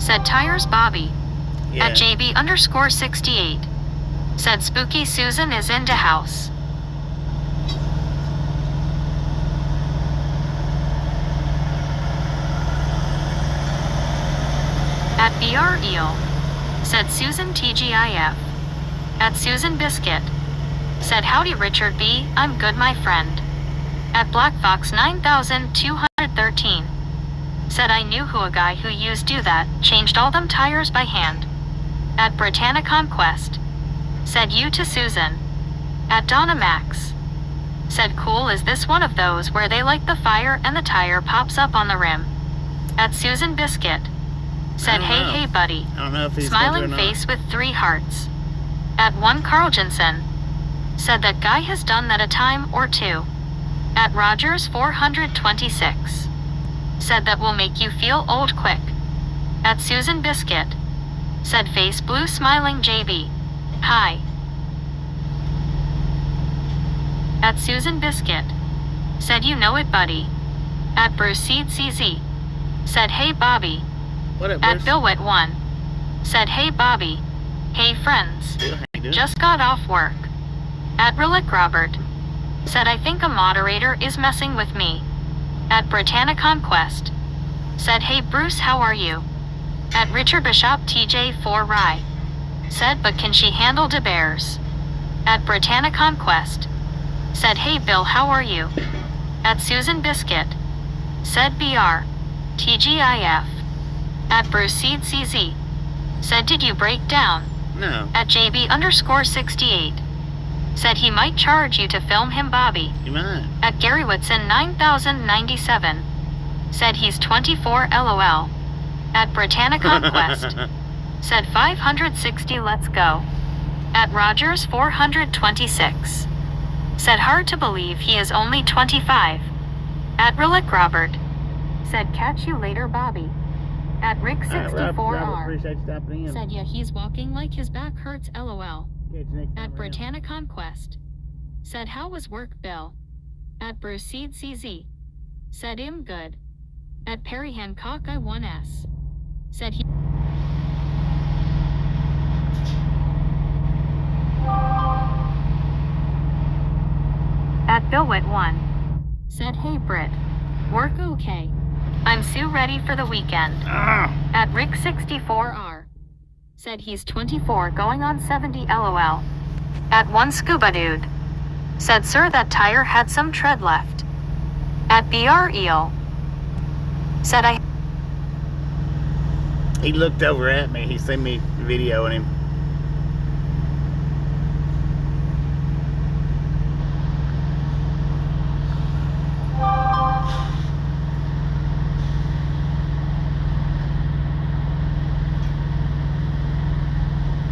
Said tires Bobby. Yeah. At JB_68. Said spooky Susan is into house. At BR Eel. Said Susan TGIF. At Susan Biscuit. Said howdy Richard B, I'm good my friend. At Black Fox 9213. Said I knew who a guy who used do that, changed all them tires by hand. At Britannia Conquest. Said you to Susan. At Donna Max. Said cool, is this one of those where they light the fire and the tire pops up on the rim? At Susan Biscuit. Said hey buddy. I don't know if he's Smiling face with 3 hearts. At one Carl Jensen. Said that guy has done that a time or 2. At Rogers 426. Said that will make you feel old quick. At Susan Biscuit. Said face blue smiling JB. Hi. At Susan Biscuit. Said you know it buddy. At Bruce Seed CZ. Said hey Bobby. What up, At Bruce? Bill Wit 1. Said hey Bobby. Hey friends. Bill, how you doing? Just got off work. At Relic Robert. Said I think a moderator is messing with me. At Britannia Conquest. Said hey Bruce how are you? At Richard Bishop TJ4 Rye. Said but can she handle the bears? At Britannia Conquest. Said hey Bill how are you? At Susan Biscuit. Said BR. TGIF. At Bruce Seed CZ. Said did you break down? No. At JB_68. Said he might charge you to film him Bobby. You might. At Gary Whitson 9097. Said he's 24 LOL. At Britannia Conquest. Said 560 let's go. At Rogers 426. Said hard to believe he is only 25. At Relic Robert. Said catch you later Bobby. At Rick 64R. Robert, appreciate you stopping in. Said yeah he's walking like his back hurts LOL. Catch you next time At around. Britannia Conquest. Said how was work Bill? At Bruce Seed CZ. Said him good. At Perry Hancock I1S. Said he At Bill Wit 1. Said hey Brit. Work okay. I'm Sue ready for the weekend. Ah, At Rick 64R. Said he's 24 going on 70 LOL. At one scuba dude. Said sir that tire had some tread left. At BR Eel. Said I he looked over at me. He seen me videoing him.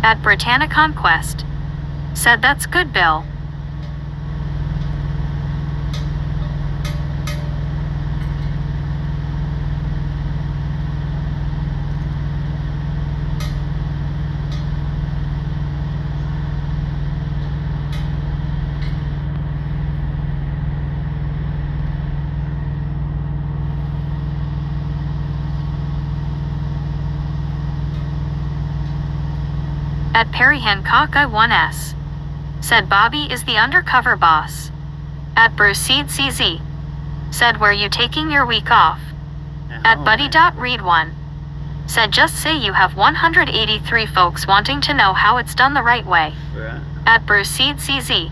At Britannia Conquest. Said that's good Bill. At Perry Hancock I1S. Said Bobby is the undercover boss. At Bruce Seed CZ. Said where you taking your week off? At Buddy.Read 1. Said just say you have 183 folks wanting to know how it's done the right way. Right. At Bruce Seed CZ.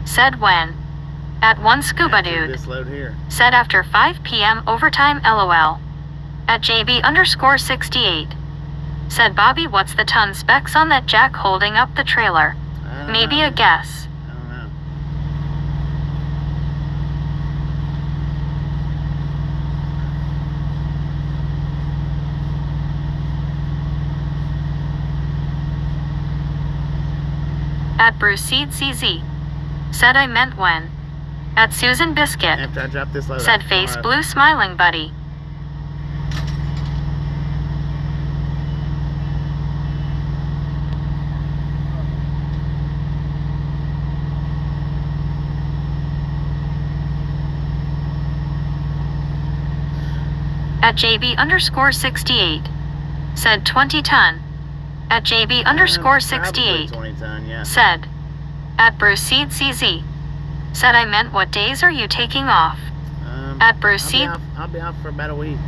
Said when? At one scuba After dude. this load here. Said after 5 p.m. overtime LOL. At JB_68. Said Bobby what's the ton specs on that jack holding up the trailer? I don't Maybe know. a guess. I don't know. At Bruce Seed CZ. Said I meant when. At Susan Biscuit. After I drop this load Said off face tomorrow. blue smiling buddy. At JB_68. Said 20 ton. At JB_68. Probably 20 ton, yeah. Said. At Bruce Seed CZ. Said I meant what days are you taking off? At Bruce Seed. I'll be off for about a week.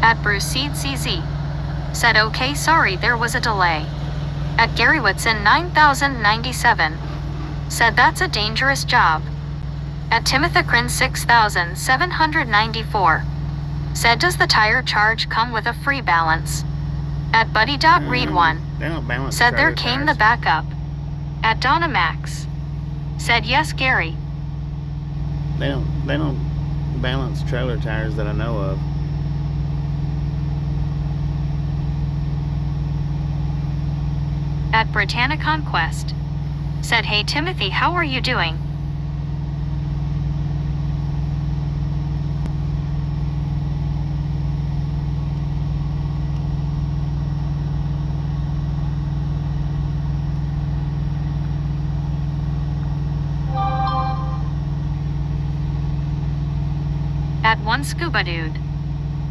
At Bruce Seed CZ. Said okay, sorry there was a delay. At Gary Whitson 9097. Said that's a dangerous job. At Timothy Crin 6794. Said does the tire charge come with a free balance? At Buddy.Read1. They don't balance Said there trailer came tires. the backup. At Donna Max. Said yes, Gary. They don't balance trailer tires that I know of. At Britannia Conquest. Said hey Timothy, how are you doing? At One Scuba Dude.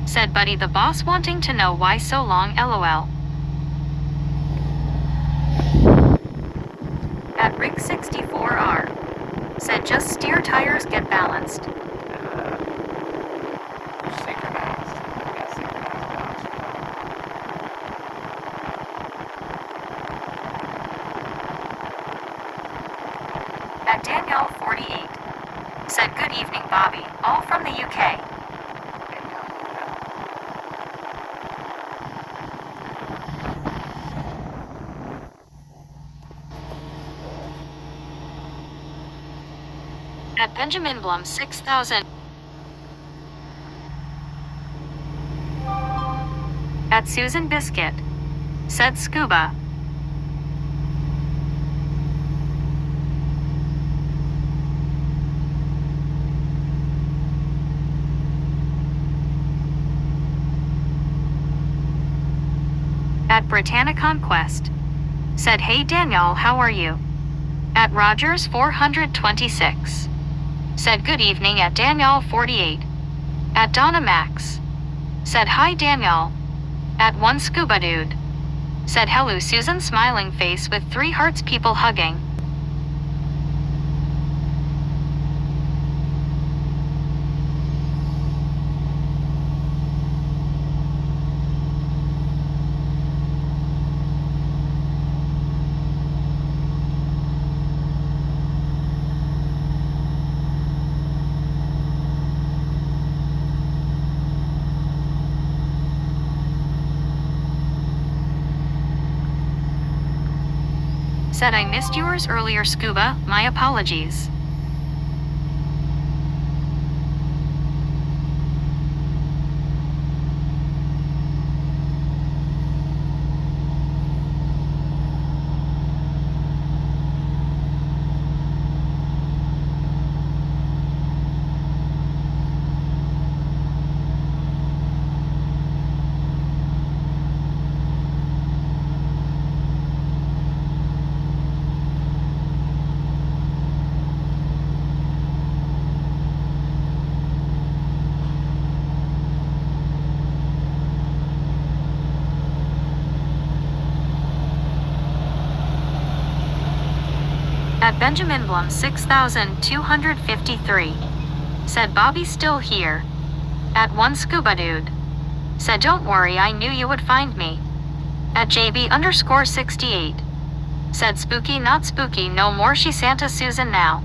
Said Buddy the boss wanting to know why so long, lol. At Rick64R. Said just steer tires get balanced. Synchronized. Got synchronized balance. At Danielle48. Said good evening Bobby, all from the UK. At Benjamin Blum 6000. At Susan Biscuit. Said scuba. At Britannia Conquest. Said hey Danielle, how are you? At Rogers 426. Said good evening at Danielle 48. At Donna Max. Said hi Danielle. At One Scuba Dude. Said hello Susan smiling face with 3 hearts people hugging. Said I missed yours earlier scuba, my apologies. At Benjamin Blum 6253. Said Bobby's still here. At One Scuba Dude. Said don't worry, I knew you would find me. At JB_68. Said spooky not spooky no more, she Santa Susan now.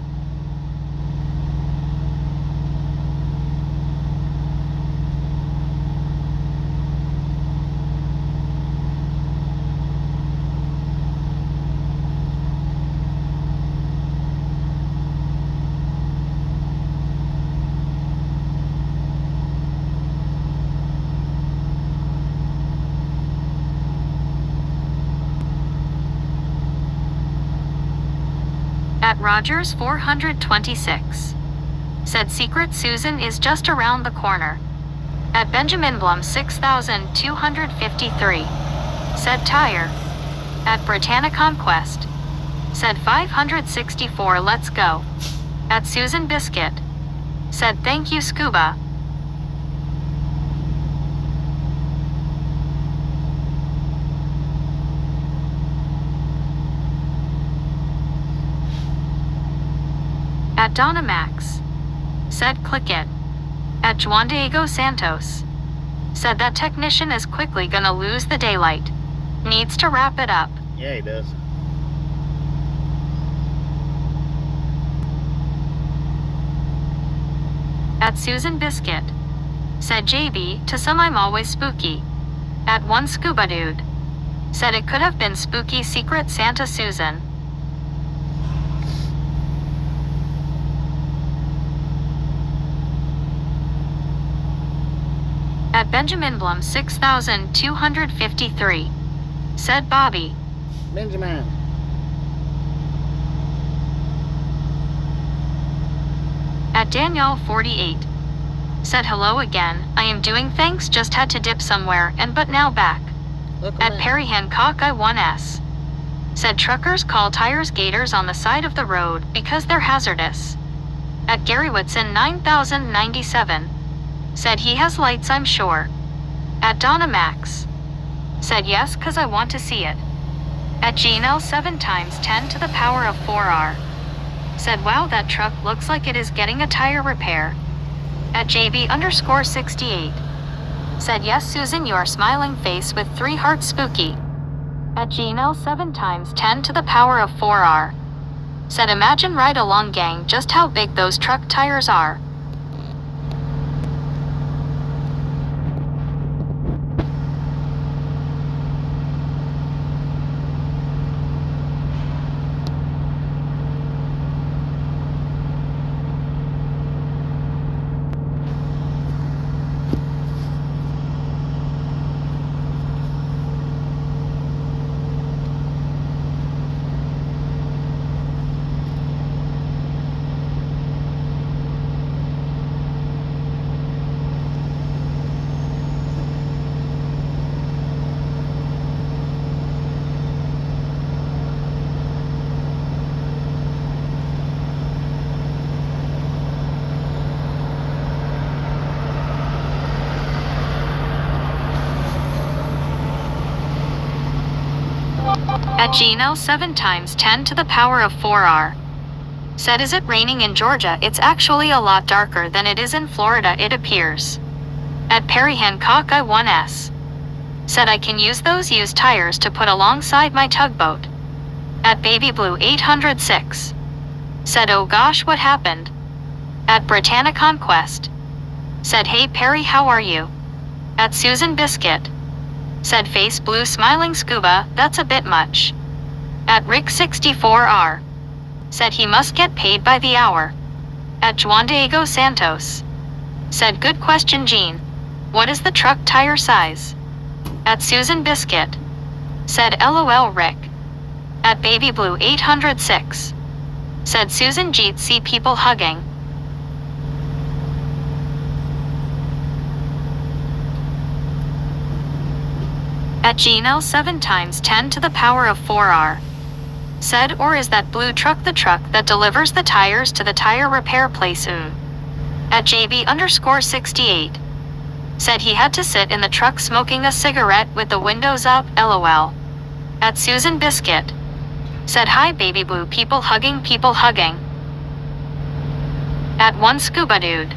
At Rogers 426. Said Secret Susan is just around the corner. At Benjamin Blum 6253. Said Tire. At Britannia Conquest. Said 564 let's go. At Susan Biscuit. Said thank you Scuba. At Donna Max. Said click it. At Juan Diego Santos. Said that technician is quickly gonna lose the daylight. Needs to wrap it up. Yeah, he does. At Susan Biscuit. Said JB, to some I'm always spooky. At one Scuba Dude. Said it could have been spooky Secret Santa Susan. At Benjamin Blum 6253. Said Bobby. Benjamin. At Danielle 48. Said hello again, I am doing thanks, just had to dip somewhere and but now back. Look At that. Perry Hancock I1S. Said truckers call tires gators on the side of the road because they're hazardous. At Gary Whitson 9097. Said he has lights I'm sure. At Donna Max. Said yes cause I want to see it. At Janelle 7 times 10 to the power of 4R. Said wow that truck looks like it is getting a tire repair. At JB_68. Said yes Susan your smiling face with 3 hearts spooky. At Janelle 7 times 10 to the power of 4R. Said imagine ride along gang just how big those truck tires are. At Gino 7 times 10 to the power of 4R. Said is it raining in Georgia? It's actually a lot darker than it is in Florida it appears. At Perry Hancock I1S. Said I can use those used tires to put alongside my tugboat. At Baby Blue 806. Said oh gosh what happened? At Britannia Conquest. Said hey Perry how are you? At Susan Biscuit. Said face blue smiling scuba, that's a bit much. At Rick64R. Said he must get paid by the hour. At Juan Diego Santos. Said good question Gene. What is the truck tire size? At Susan Biscuit. Said LOL Rick. At Baby Blue 806. Said Susan Jeet see people hugging. At Gino 7 times 10 to the power of 4R. Said or is that blue truck the truck that delivers the tires to the tire repair place? At JB_68. Said he had to sit in the truck smoking a cigarette with the windows up, LOL. At Susan Biscuit. Said hi Baby Blue people hugging people hugging. At one Scuba Dude.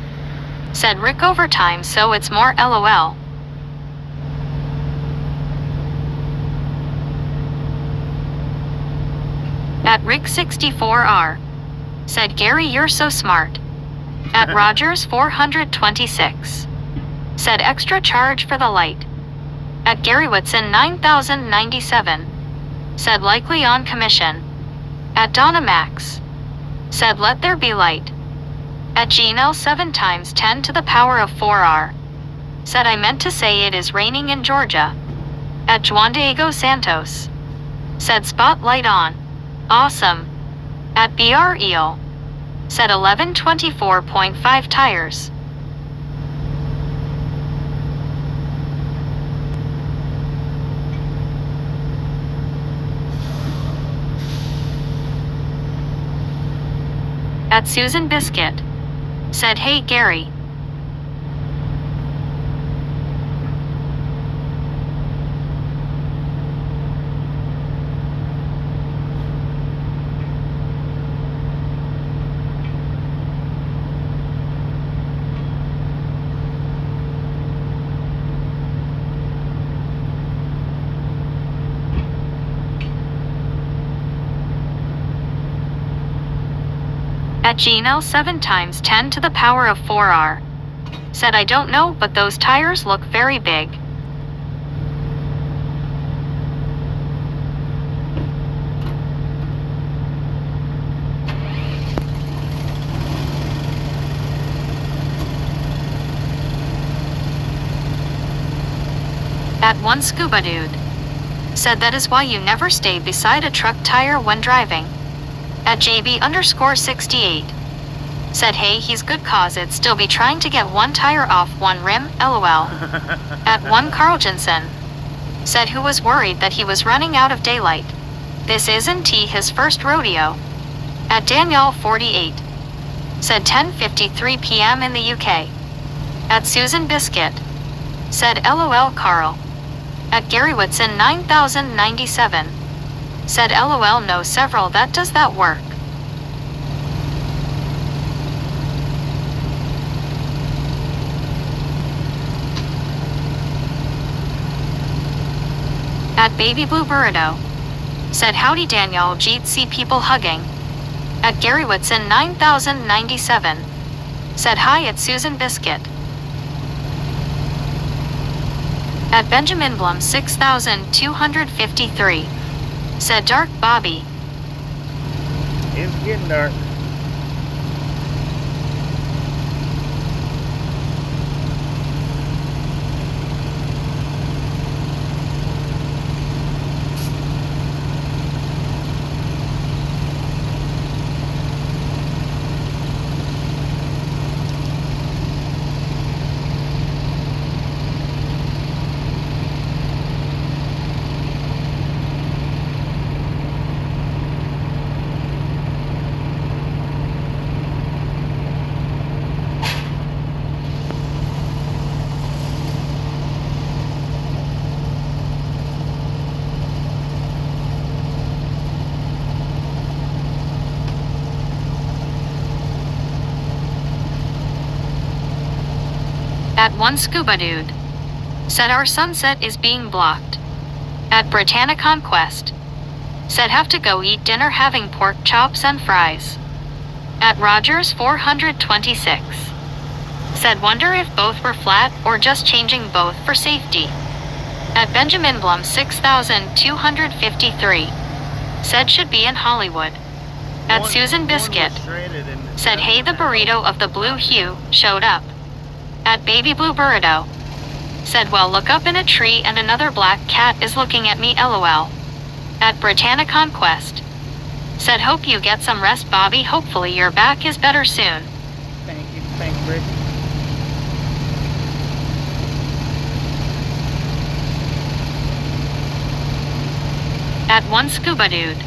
Said Rick overtime so it's more LOL. At Rick64R. Said Gary you're so smart. At Rogers 426. Said extra charge for the light. At Gary Whitson 9097. Said likely on commission. At Donna Max. Said let there be light. At Gino 7 times 10 to the power of 4R. Said I meant to say it is raining in Georgia. At Juan Diego Santos. Said spotlight on. Awesome. At BR Eel. Said 1124.5 tires. At Susan Biscuit. Said hey Gary. At Gino 7 times 10 to the power of 4R. Said I don't know, but those tires look very big. At one scuba dude. Said that is why you never stay beside a truck tire when driving. At JB_68. Said hey, he's good cause it'd still be trying to get one tire off one rim, lol. At one Carl Jensen. Said who was worried that he was running out of daylight. This isn't his first rodeo. At Danielle 48. Said 10:53 p.m. in the UK. At Susan Biscuit. Said lol Carl. At Gary Whitson 9097. Said lol no several that does that work. At Baby Blue Burrito. Said howdy Danielle Jeet see people hugging. At Gary Whitson 9097. Said hi at Susan Biscuit. At Benjamin Blum 6253. Said dark Bobby. It's getting dark. At one scuba dude. Said our sunset is being blocked. At Britannia Conquest. Said have to go eat dinner having pork chops and fries. At Rogers 426. Said wonder if both were flat or just changing both for safety. At Benjamin Blum 6253. Said should be in Hollywood. At Susan Biscuit. Said hey, the burrito of the blue hue showed up. At Baby Blue Burrito. Said well look up in a tree and another black cat is looking at me lol. At Britannia Conquest. Said hope you get some rest Bobby, hopefully your back is better soon. Thank you, Rick. At one scuba dude.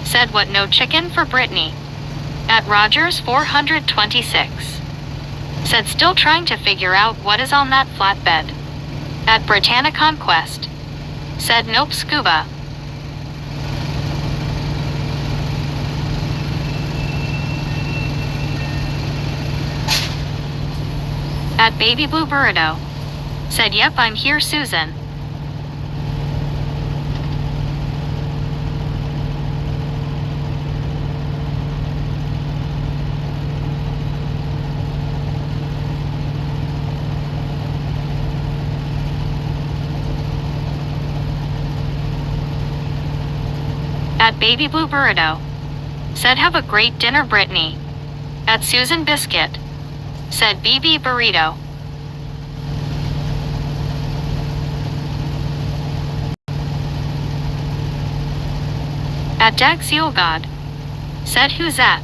Said what no chicken for Brittany. At Rogers 426. Said still trying to figure out what is on that flatbed. At Britannia Conquest. Said nope scuba. At Baby Blue Burrito. Said yep I'm here Susan. At Baby Blue Burrito. Said have a great dinner Brittany. At Susan Biscuit. Said BB Burrito. At Dag Seal God. Said who's that?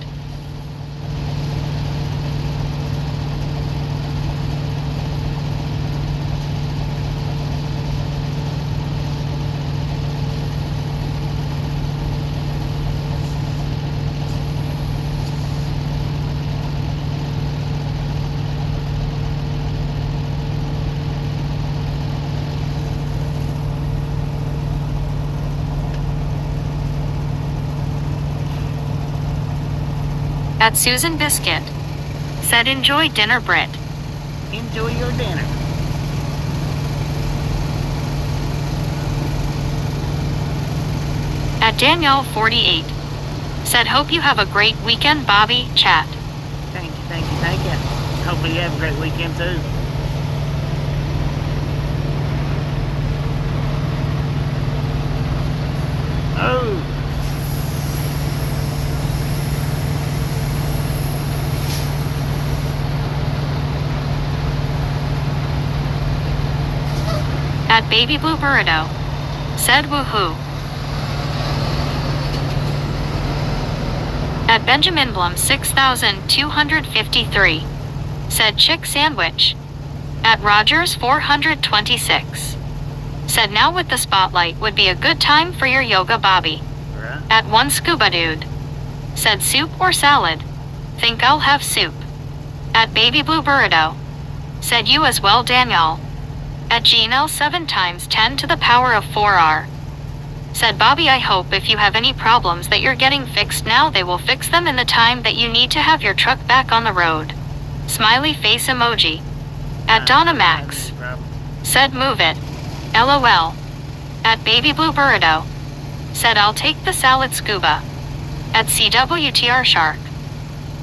At Susan Biscuit. Said enjoy dinner Brit. Enjoy your dinner. At Danielle 48. Said hope you have a great weekend, Bobby. Chat. Thank you, thank you, thank you. Hopefully you have a great weekend too. Oh. At Baby Blue Burrito. Said woohoo. At Benjamin Blum 6253. Said chick sandwich. At Rogers 426. Said now with the spotlight would be a good time for your yoga, Bobby. Right. At one scuba dude. Said soup or salad. Think I'll have soup. At Baby Blue Burrito. Said you as well, Danielle. At Gmail 7 times 10 to the power of 4R. Said Bobby, I hope if you have any problems that you're getting fixed now, they will fix them in the time that you need to have your truck back on the road. Smiley face emoji. At Donna Max. Said move it. LOL. At Baby Blue Burrito. Said I'll take the salad scuba. At CWTR Shark.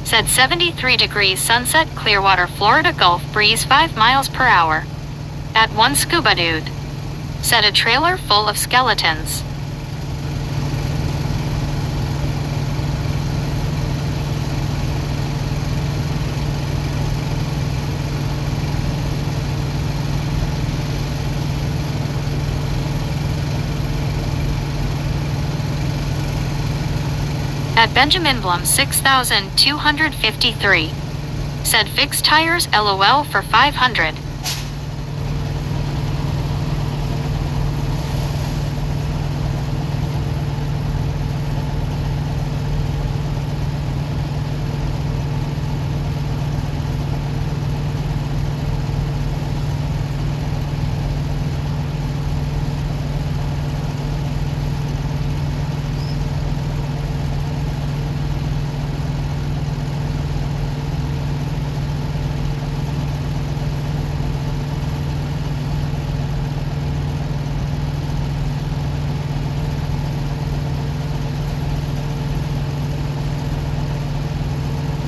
Said 73 degrees sunset, Clearwater, Florida Gulf breeze 5 miles per hour. At one scuba dude. Said a trailer full of skeletons. At Benjamin Blum 6253. Said fix tires LOL for 500.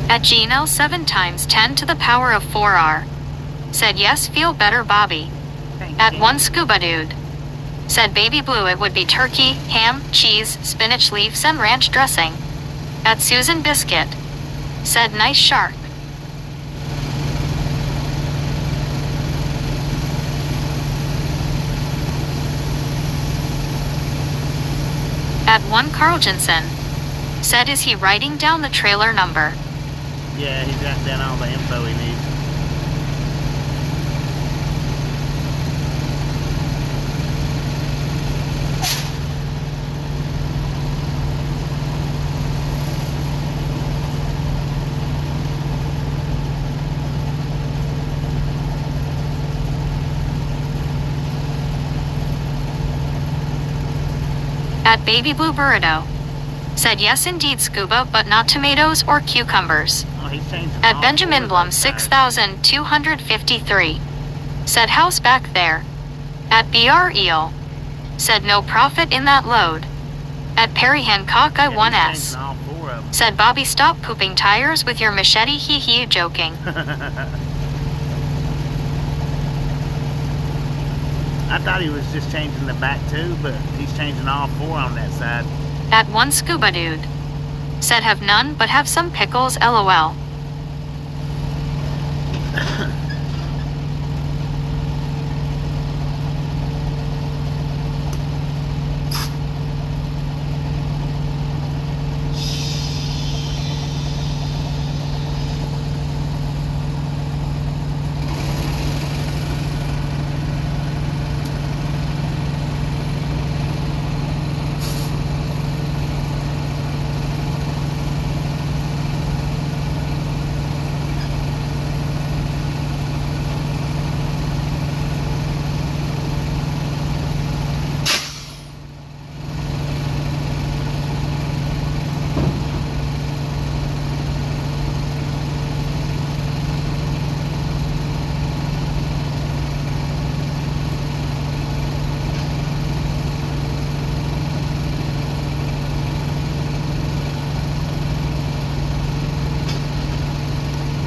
At Gino 7 times 10 to the power of 4R. Said yes, feel better, Bobby. At one scuba dude. Said Baby Blue it would be turkey, ham, cheese, spinach leaves and ranch dressing. At Susan Biscuit. Said nice shark. At one Carl Jensen. Said is he writing down the trailer number? Yeah, he's got down all the info he needs. At Baby Blue Burrito. Said yes indeed scuba but not tomatoes or cucumbers. Oh, he's changing At all Benjamin four Blum of those tires. 6253. Said house back there. At BR Eel. Said no profit in that load. At Perry Hancock Yeah, I1S. he's changing all four of them. Said Bobby stop pooping tires with your machete, hee hee, joking. I thought he was just changing the back too, but he's changing all four on that side. At one scuba dude. Said have none but have some pickles, LOL.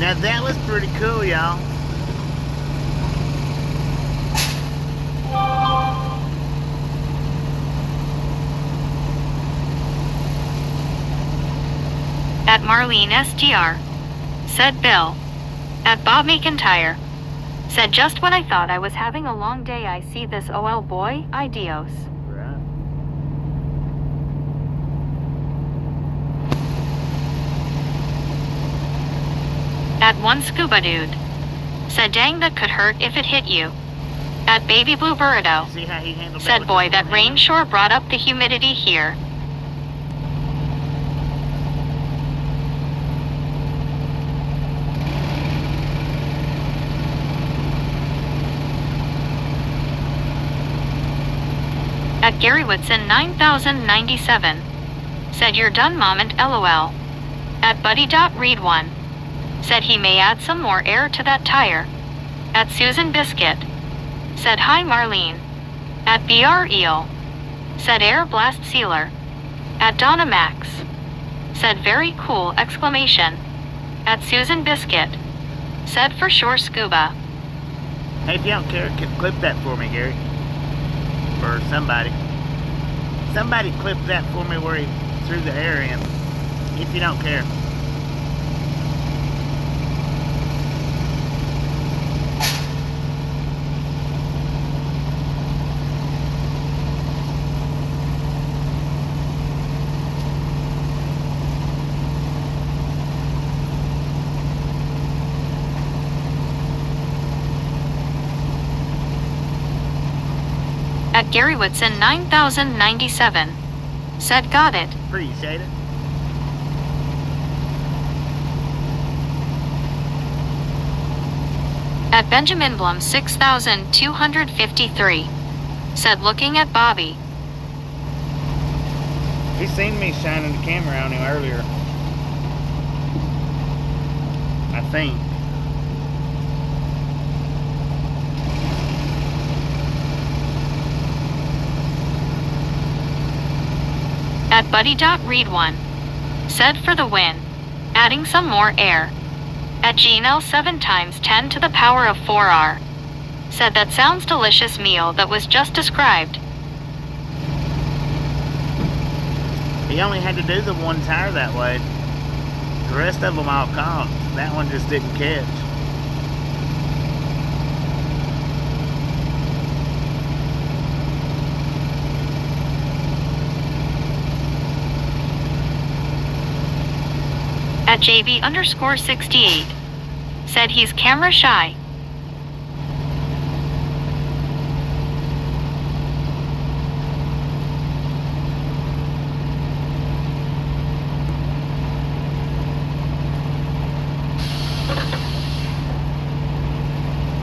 Now that was pretty cool, y'all. At Marlene SDR, said Bill. At Bob McIntyre, said just when I thought I was having a long day I see this OL boy, adios. Right. At One Scuba Dude, said dang that could hurt if it hit you. At Baby Blue Burrito, See how he handled said with boy his that one rain hand? sure brought up the humidity here. At Gary Whitson 9097, said you're done mom and LOL. At Buddy.Read1, said he may add some more air to that tire. At Susan Biscuit, said hi Marlene. At BR Eel, said air blast sealer. At Donna Max, said very cool exclamation. At Susan Biscuit, said for sure scuba. Hey, if you don't care, clip that for me, Gary. Or somebody. Somebody clip that for me where he threw the air in. If you don't care. At Gary Whitson 9097, said got it. Appreciate it. At Benjamin Blum 6253, said looking at Bobby. He seen me shining the camera on him earlier. I think. At Buddy.Read1, said for the win, adding some more air. At GNL 7 times 10 to the power of 4R, said that sounds delicious meal that was just described. He only had to do the one tire that way. The rest of them all caught. That one just didn't catch. At JB_68, said he's camera shy.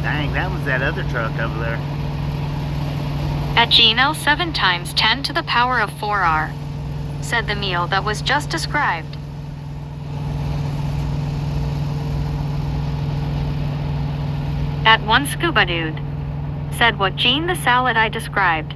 Dang, that was that other truck over there. At GNL 7 times 10 to the power of 4R, said the meal that was just described. At One Scuba Dude, said what Gene the salad I described.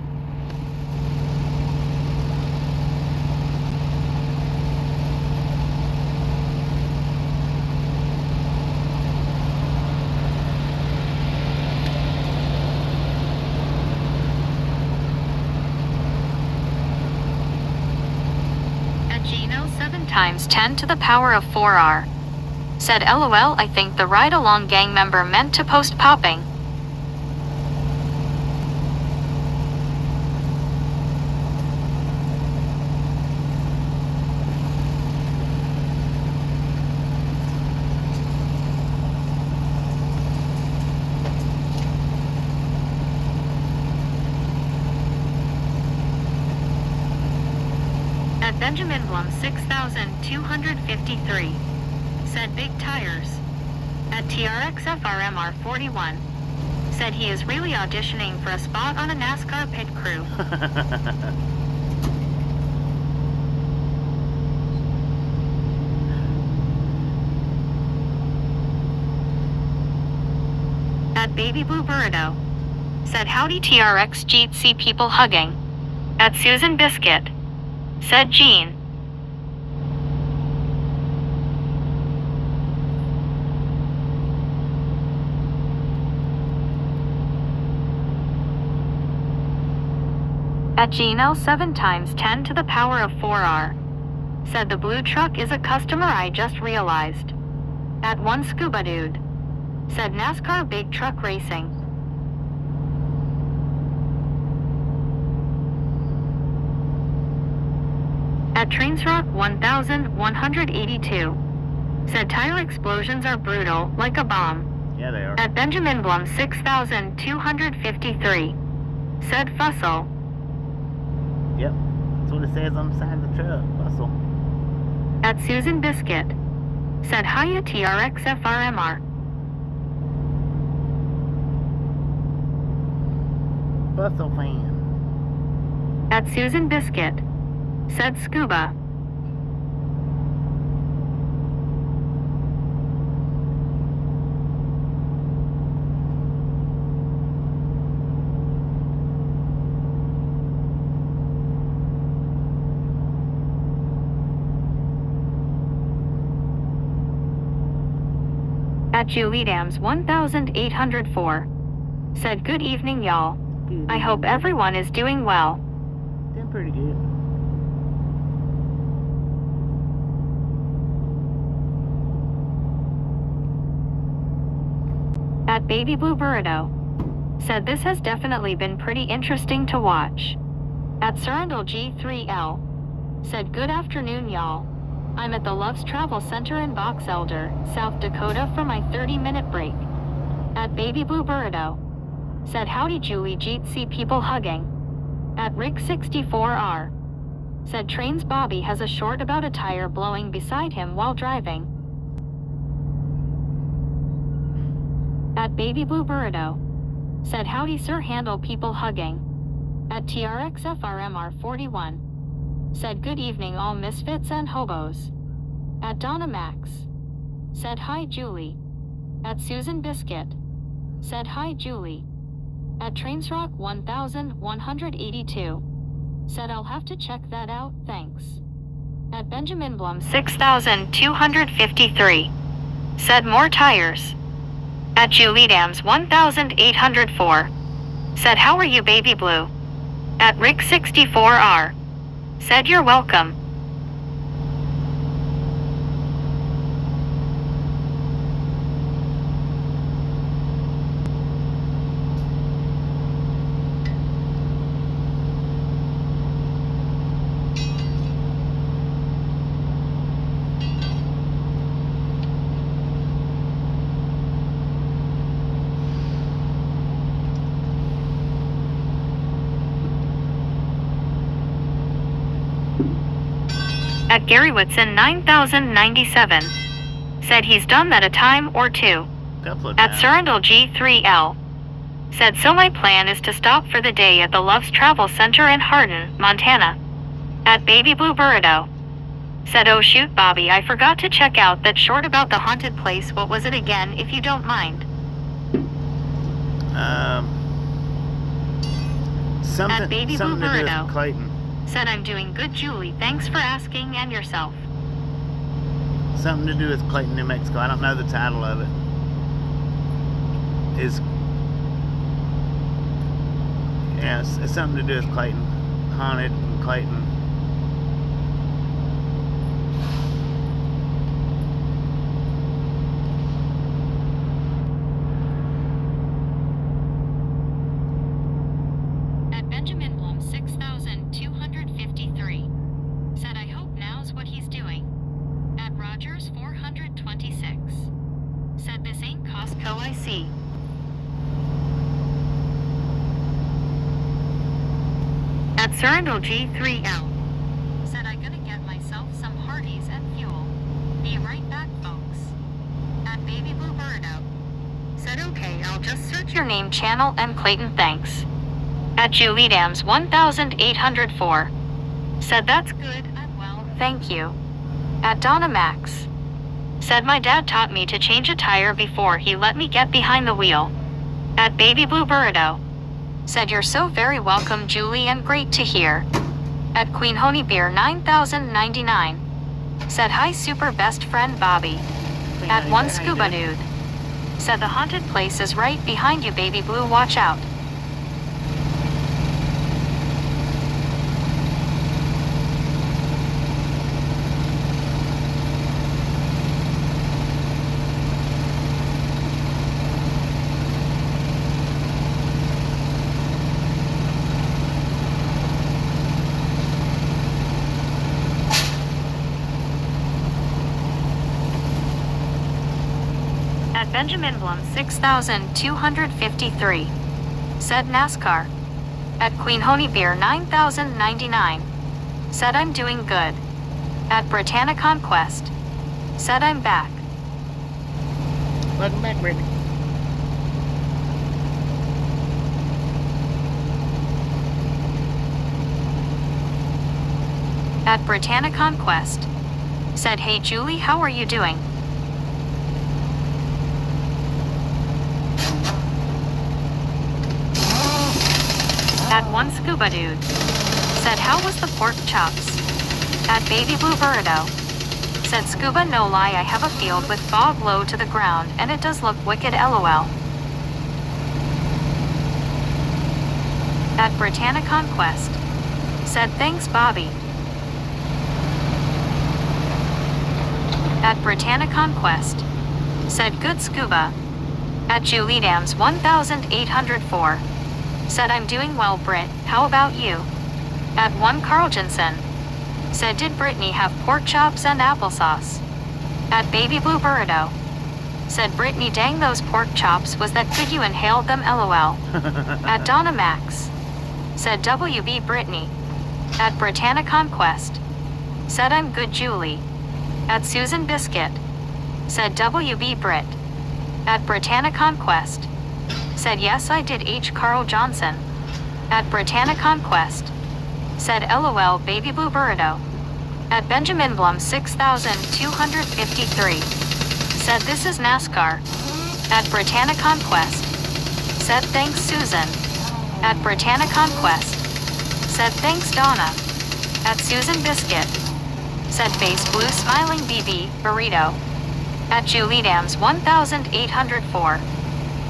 At Gino 7 times 10 to the power of 4R, said LOL I think the ride-along gang member meant to post popping. At Benjamin Blum 6253, said big tires. At TRXFRMR 41, said he is really auditioning for a spot on a NASCAR pit crew. At Baby Blue Burrito, said howdy TRX Jeet see people hugging. At Susan Biscuit, said Jean. At Gino 7 times 10 to the power of 4R. Said the blue truck is a customer I just realized. At 1 Scuba Dude. Said NASCAR big truck racing. At Trains Rock 1182. Said tire explosions are brutal, like a bomb. Yeah, they are. At Benjamin Blum 6253. Said Fussell. Yep. That's what it says on the side of the truck. Bustle. At Susan Biscuit. Said Hiya TRX FRMR. Bustle fan. At Susan Biscuit. Said Scuba. At Julie Dams 1804. Said good evening y'all. I hope everyone is doing well. Doing pretty good. At Baby Blue Burrito. Said this has definitely been pretty interesting to watch. At Surrendel G3L. Said good afternoon y'all. I'm at the Love's Travel Center in Box Elder, South Dakota for my 30-minute break. At Baby Blue Burrito. Said howdy Julie Jeet see people hugging. At Rick64R. Said Trains Bobby has a short about a tire blowing beside him while driving. At Baby Blue Burrito. Said howdy sir handle people hugging. At TRXFRMR41. Said good evening all misfits and hobos. At Donna Max. Said hi Julie. At Susan Biscuit. Said hi Julie. At Trains Rock 1182. Said I'll have to check that out, thanks. At Benjamin Blum 6253. Said more tires. At Julie Dams 1804. Said how are you Baby Blue? At Rick64R. Said you're welcome. At Gary Whitson 9097. Said he's done that a time or two. At Surrendel G3L. Said so my plan is to stop for the day at the Love's Travel Center in Hardin, Montana. At Baby Blue Burrito. Said oh shoot Bobby I forgot to check out that short about the haunted place, what was it again if you don't mind? Something, At Baby Blue something to do Burrito. with Clayton. Said I'm doing good Julie, thanks for asking and yourself. Something to do with Clayton, New Mexico. I don't know the title of it. It's something to do with Clayton. Haunted in Clayton. At Benjamin Blum 6253. Said I hope now's what he's doing. At Rogers 426. Said this ain't Costco I see. At Surrendel G3L. Said I gonna get myself some Hardee's and fuel. Be right back folks. At Baby Blue Burrito. Said okay I'll just search your name channel and Clayton thanks. At Julie Dams 1804. Said that's good and well thank you. At Donna Max. Said my dad taught me to change a tire before he let me get behind the wheel. At Baby Blue Burrito. Said you're so very welcome Julie and great to hear. At Queen Honey Beer 9099. Said hi super best friend Bobby. At One Scuba Dude. Said the haunted place is right behind you Baby Blue watch out. At Benjamin Blum 6253. Said NASCAR. At Queen Honey Beer 9099. Said I'm doing good. At Britannia Conquest. Said I'm back. Welcome back, Brittany. At Britannia Conquest. Said hey Julie, how are you doing? At One Scuba Dude. Said how was the pork chops? At Baby Blue Burrito. Said Scuba no lie, I have a field with fog low to the ground and it does look wicked lol. At Britannia Conquest. Said thanks Bobby. At Britannia Conquest. Said good Scuba. At Julie Dams 1804. Said I'm doing well Britt, how about you? At One Carl Jensen. Said did Brittany have pork chops and applesauce? At Baby Blue Burrito. Said Brittany dang those pork chops, was that good you inhaled them lol. At Donna Max. Said WB Brittany. At Britannia Conquest. Said I'm good Julie. At Susan Biscuit. Said WB Brit. At Britannia Conquest. Said yes I did H. Carl Johnson. At Britannia Conquest. Said LOL Baby Blue Burrito. At Benjamin Blum 6253. Said this is NASCAR. At Britannia Conquest. Said thanks Susan. At Britannia Conquest. Said thanks Donna. At Susan Biscuit. Said face blue smiling BB Burrito. At Julie Dams 1804.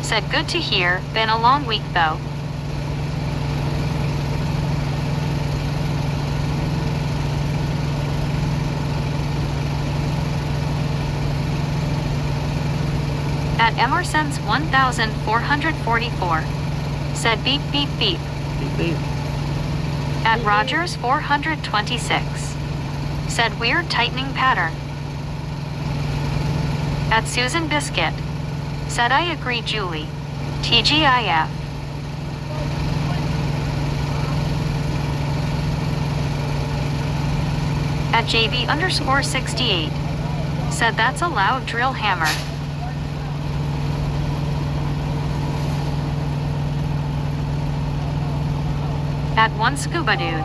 Said good to hear, been a long week though. At Emerson's 1444. Said beep beep beep. Beep, beep. At Rogers 426. Said weird tightening pattern. At Susan Biscuit. Said I agree Julie. TGIF. At JV_68. Said that's a loud drill hammer. At One Scuba Dude.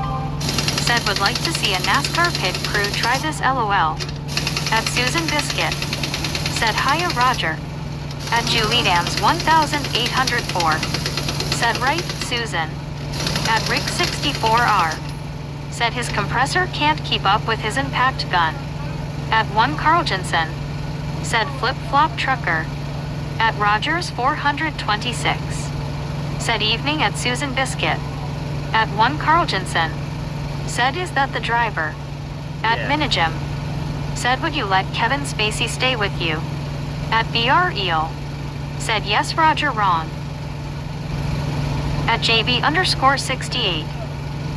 Said would like to see a NASCAR pit crew try this lol. At Susan Biscuit. Said hiya Roger. At Julie Dams 1804. Said right, Susan. At Rick64R. Said his compressor can't keep up with his impact gun. At One Carl Jensen. Said flip-flop trucker. At Rogers 426. Said evening at Susan Biscuit. At One Carl Jensen. Said is that the driver? At Yeah. Minijim. Said would you let Kevin Spacey stay with you? At BR Eel. Said yes Roger wrong. At JB_68.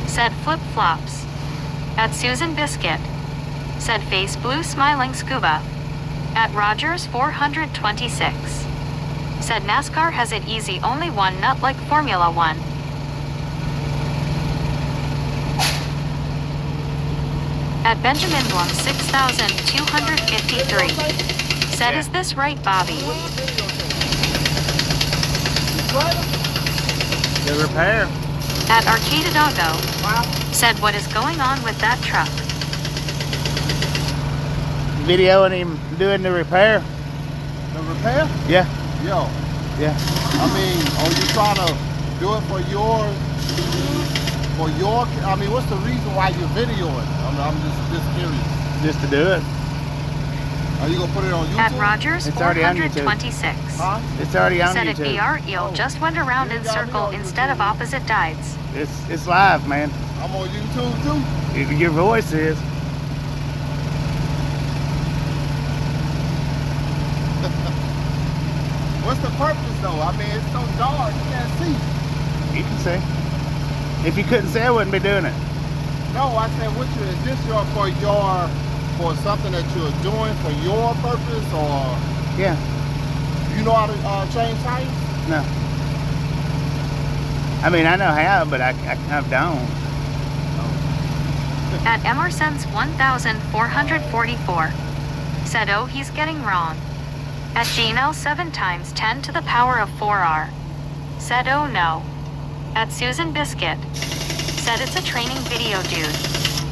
Said flip flops. At Susan Biscuit. Said face blue smiling scuba. At Rogers 426. Said NASCAR has it easy, only one nut like Formula One. At Benjamin Blum 6253. Said is this right Bobby? The repair. At Arcade Doggo. Said what is going on with that truck? Videoing him doing the repair. The repair? Yeah. Yo, Yeah. I mean, are you trying to do it for your, I mean, what's the reason why you're videoing? I'm just curious. Just to do it. Are you gonna put it on YouTube? At Rogers It's already on YouTube. 426. Huh? It's already on Said at YouTube. BR Eel just went around in circle instead of opposite dides. It's live, man. I'm on YouTube too. Your voice is. What's the purpose though? I mean, it's so dark, you can't see. You can see. If you couldn't see, I wouldn't be doing it. No, I said, is this for something that you're doing for your purpose, or Yeah. you You know how to change tires? No. I mean, I know how, but I don't. At Emerson's 1444. Said, oh, he's getting wrong. At Gmail 7 times 10 to the power of 4R. Said, oh no. At Susan Biscuit. Said, it's a training video, dude.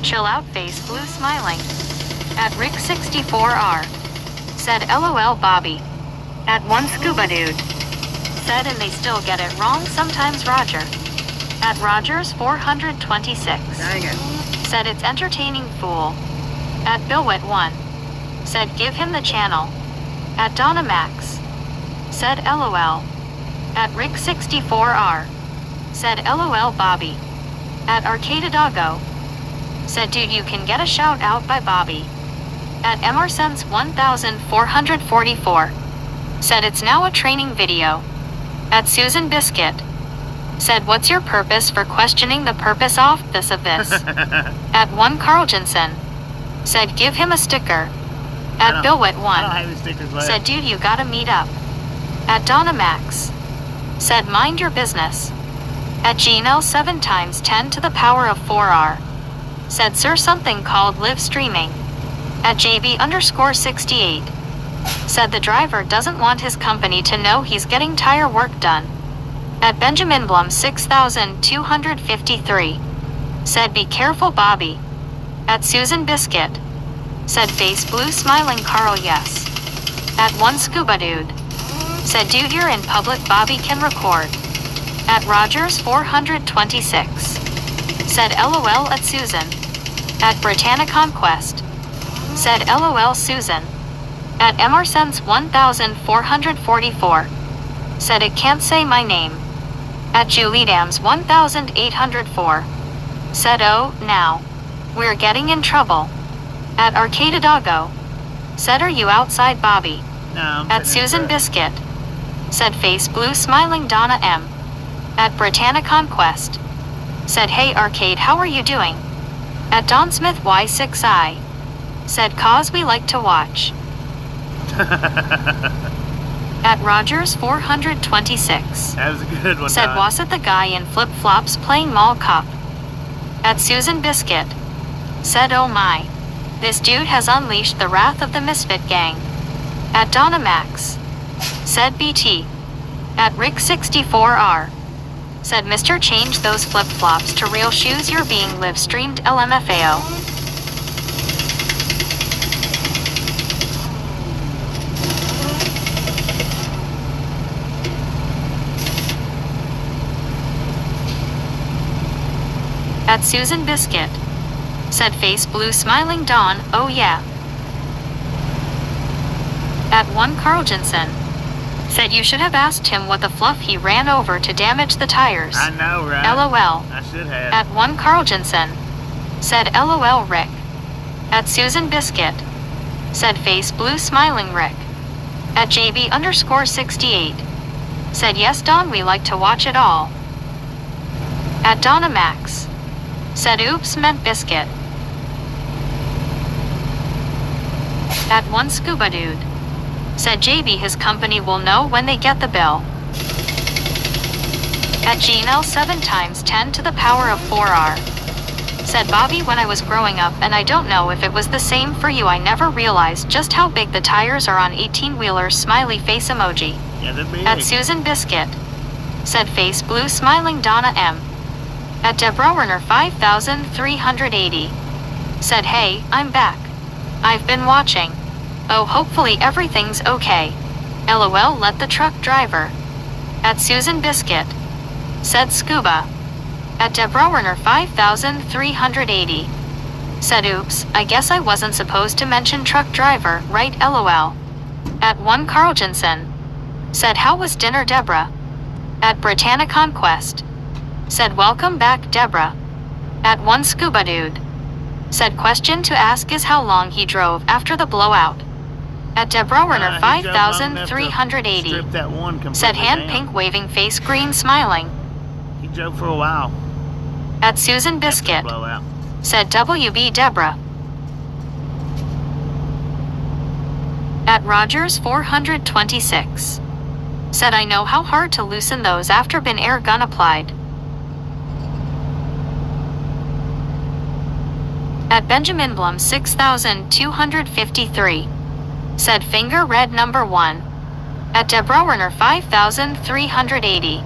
Chill out, face blue smiling. At Rick64R. Said, LOL Bobby. At one Scuba Dude. Said, and they still get it wrong sometimes, Roger. At Rogers 426. Dang it. Said, it's entertaining, fool. At Billwit1. Said, give him the channel. At Donna Max. Said, LOL. At Rick64R. Said, LOL Bobby. At Arcadadoggo. Said, dude, you can get a shout out by Bobby. At Emerson's 1444. Said, it's now a training video. At Susan Biscuit. Said, what's your purpose for questioning the purpose of this? At one Carl Jensen. Said, give him a sticker. At I don't have Billwit1. any stickers left. Said, dude, you gotta meet up. At Donna Max. Said, mind your business. At Gmail 7 times 10 to the power of 4R. Said, sir, something called live streaming. At JB_68. Said, the driver doesn't want his company to know he's getting tire work done. At Benjamin Blum 6253. Said, be careful, Bobby. At Susan Biscuit. Said, face blue smiling Carl, yes. At one Scuba Dude. Said, dude, you're in public, Bobby can record. At Rogers 426. Said, LOL at Susan. At Britannia Conquest. Said, LOL Susan. At Emerson's 1444. Said, it can't say my name. At Julie Dams 1804. Said, oh, now. We're getting in trouble. At Arcadadoggo. Said, are you outside, Bobby? No, I'm At sitting in Susan the- Biscuit. Said, face blue smiling Donna M. At Britannia Conquest. Said, hey Arcade, how are you doing? At Don Smith Y6I. Said, cause we like to watch. At Rogers 426. That was a good one. Said, Don. was it the guy in flip-flops playing mall cop? At Susan Biscuit. Said, oh my. This dude has unleashed the wrath of the Misfit Gang. At Donna Max. Said, BT. At Rick64R. Said, Mr. Change those flip-flops to real shoes, you're being live-streamed LMFAO. At Susan Biscuit. Said, face blue smiling Dawn, oh yeah. At one Carl Jensen. Said, you should have asked him what the fluff he ran over to damage the tires. I know, right? LOL. I should have. At one Carl Jensen. Said, LOL Rick. At Susan Biscuit. Said, face blue smiling Rick. At JB_68. Said, yes Don, we like to watch it all. At Donna Max. Said, oops, meant biscuit. At one Scuba Dude. Said, JB, his company will know when they get the bill. At Gmail 7 times 10 to the power of 4R. Said, Bobby, when I was growing up, and I don't know if it was the same for you, I never realized just how big the tires are on 18-wheelers, smiley face emoji. Yeah, they're big. At Susan Biscuit. Said, face blue smiling Donna M. At Deborah Werner 5380. Said, hey, I'm back. I've been watching. Oh, hopefully everything's okay. LOL, let the truck driver. At Susan Biscuit. Said, Scuba. At Deborah Werner 5380. Said, oops, I guess I wasn't supposed to mention truck driver, right? LOL. At one Carl Jensen. Said, how was dinner, Deborah? At Britannia Conquest. Said, welcome back, Deborah. At one Scuba Dude. Said, question to ask is how long he drove after the blowout. At Deborah Werner He drove long enough to 5380. strip that one completely Said, hand down. pink waving face green smiling. He drove for a while. At Susan After the Biscuit. blowout. Said, WB Deborah. At Rogers 426. Said I know how hard to loosen those after been air gun applied. At Benjamin Blum 6253. Said finger red number 1. At Deborah Werner 5380.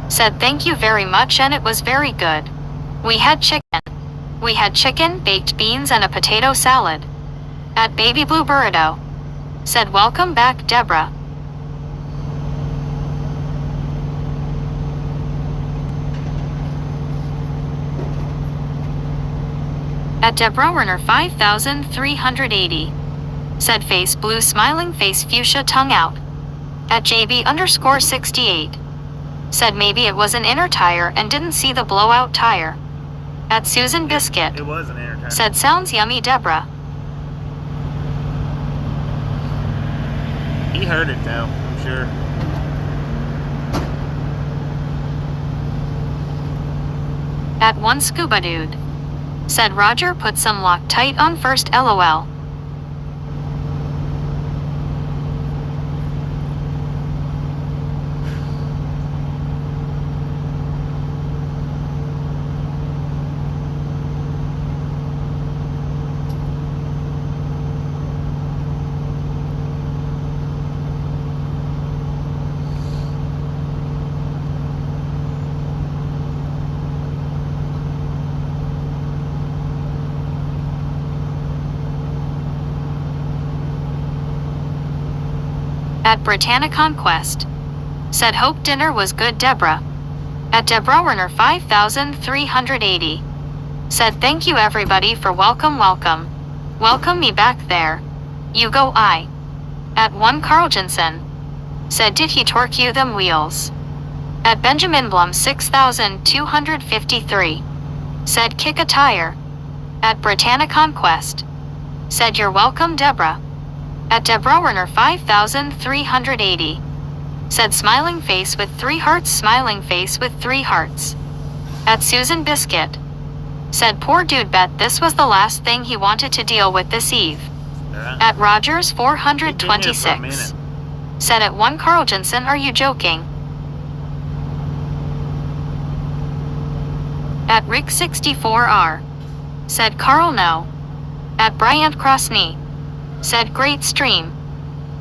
Said thank you very much and it was very good. We had chicken. We had chicken, baked beans and a potato salad. At Baby Blue Burrito. Said welcome back Deborah. At Deborah Werner 5380. Said face blue smiling face fuchsia tongue out. At JB_68. Said maybe it was an inner tire and didn't see the blowout tire. At Susan Biscuit. It was an inner tire. Said sounds yummy Deborah. He heard it though, I'm sure. At one scuba dude. Said Roger put some Loctite on first LOL. At Britannia Conquest. Said hope dinner was good Deborah. At Deborah Werner 5380. Said thank you everybody for welcome. Welcome me back there. You go I. At one Carl Jensen. Said did he torque you them wheels? At Benjamin Blum 6253. Said kick a tire. At Britannia Conquest. Said you're welcome Deborah. At Deborah Werner 5380. Said smiling face with 3 hearts smiling face with 3 hearts. At Susan Biscuit. Said poor dude bet this was the last thing he wanted to deal with this eve. At Rogers 426. Said at one Carl Jensen are you joking? At Rick 64R. Said Carl no. At Bryant Crossney. Said great stream.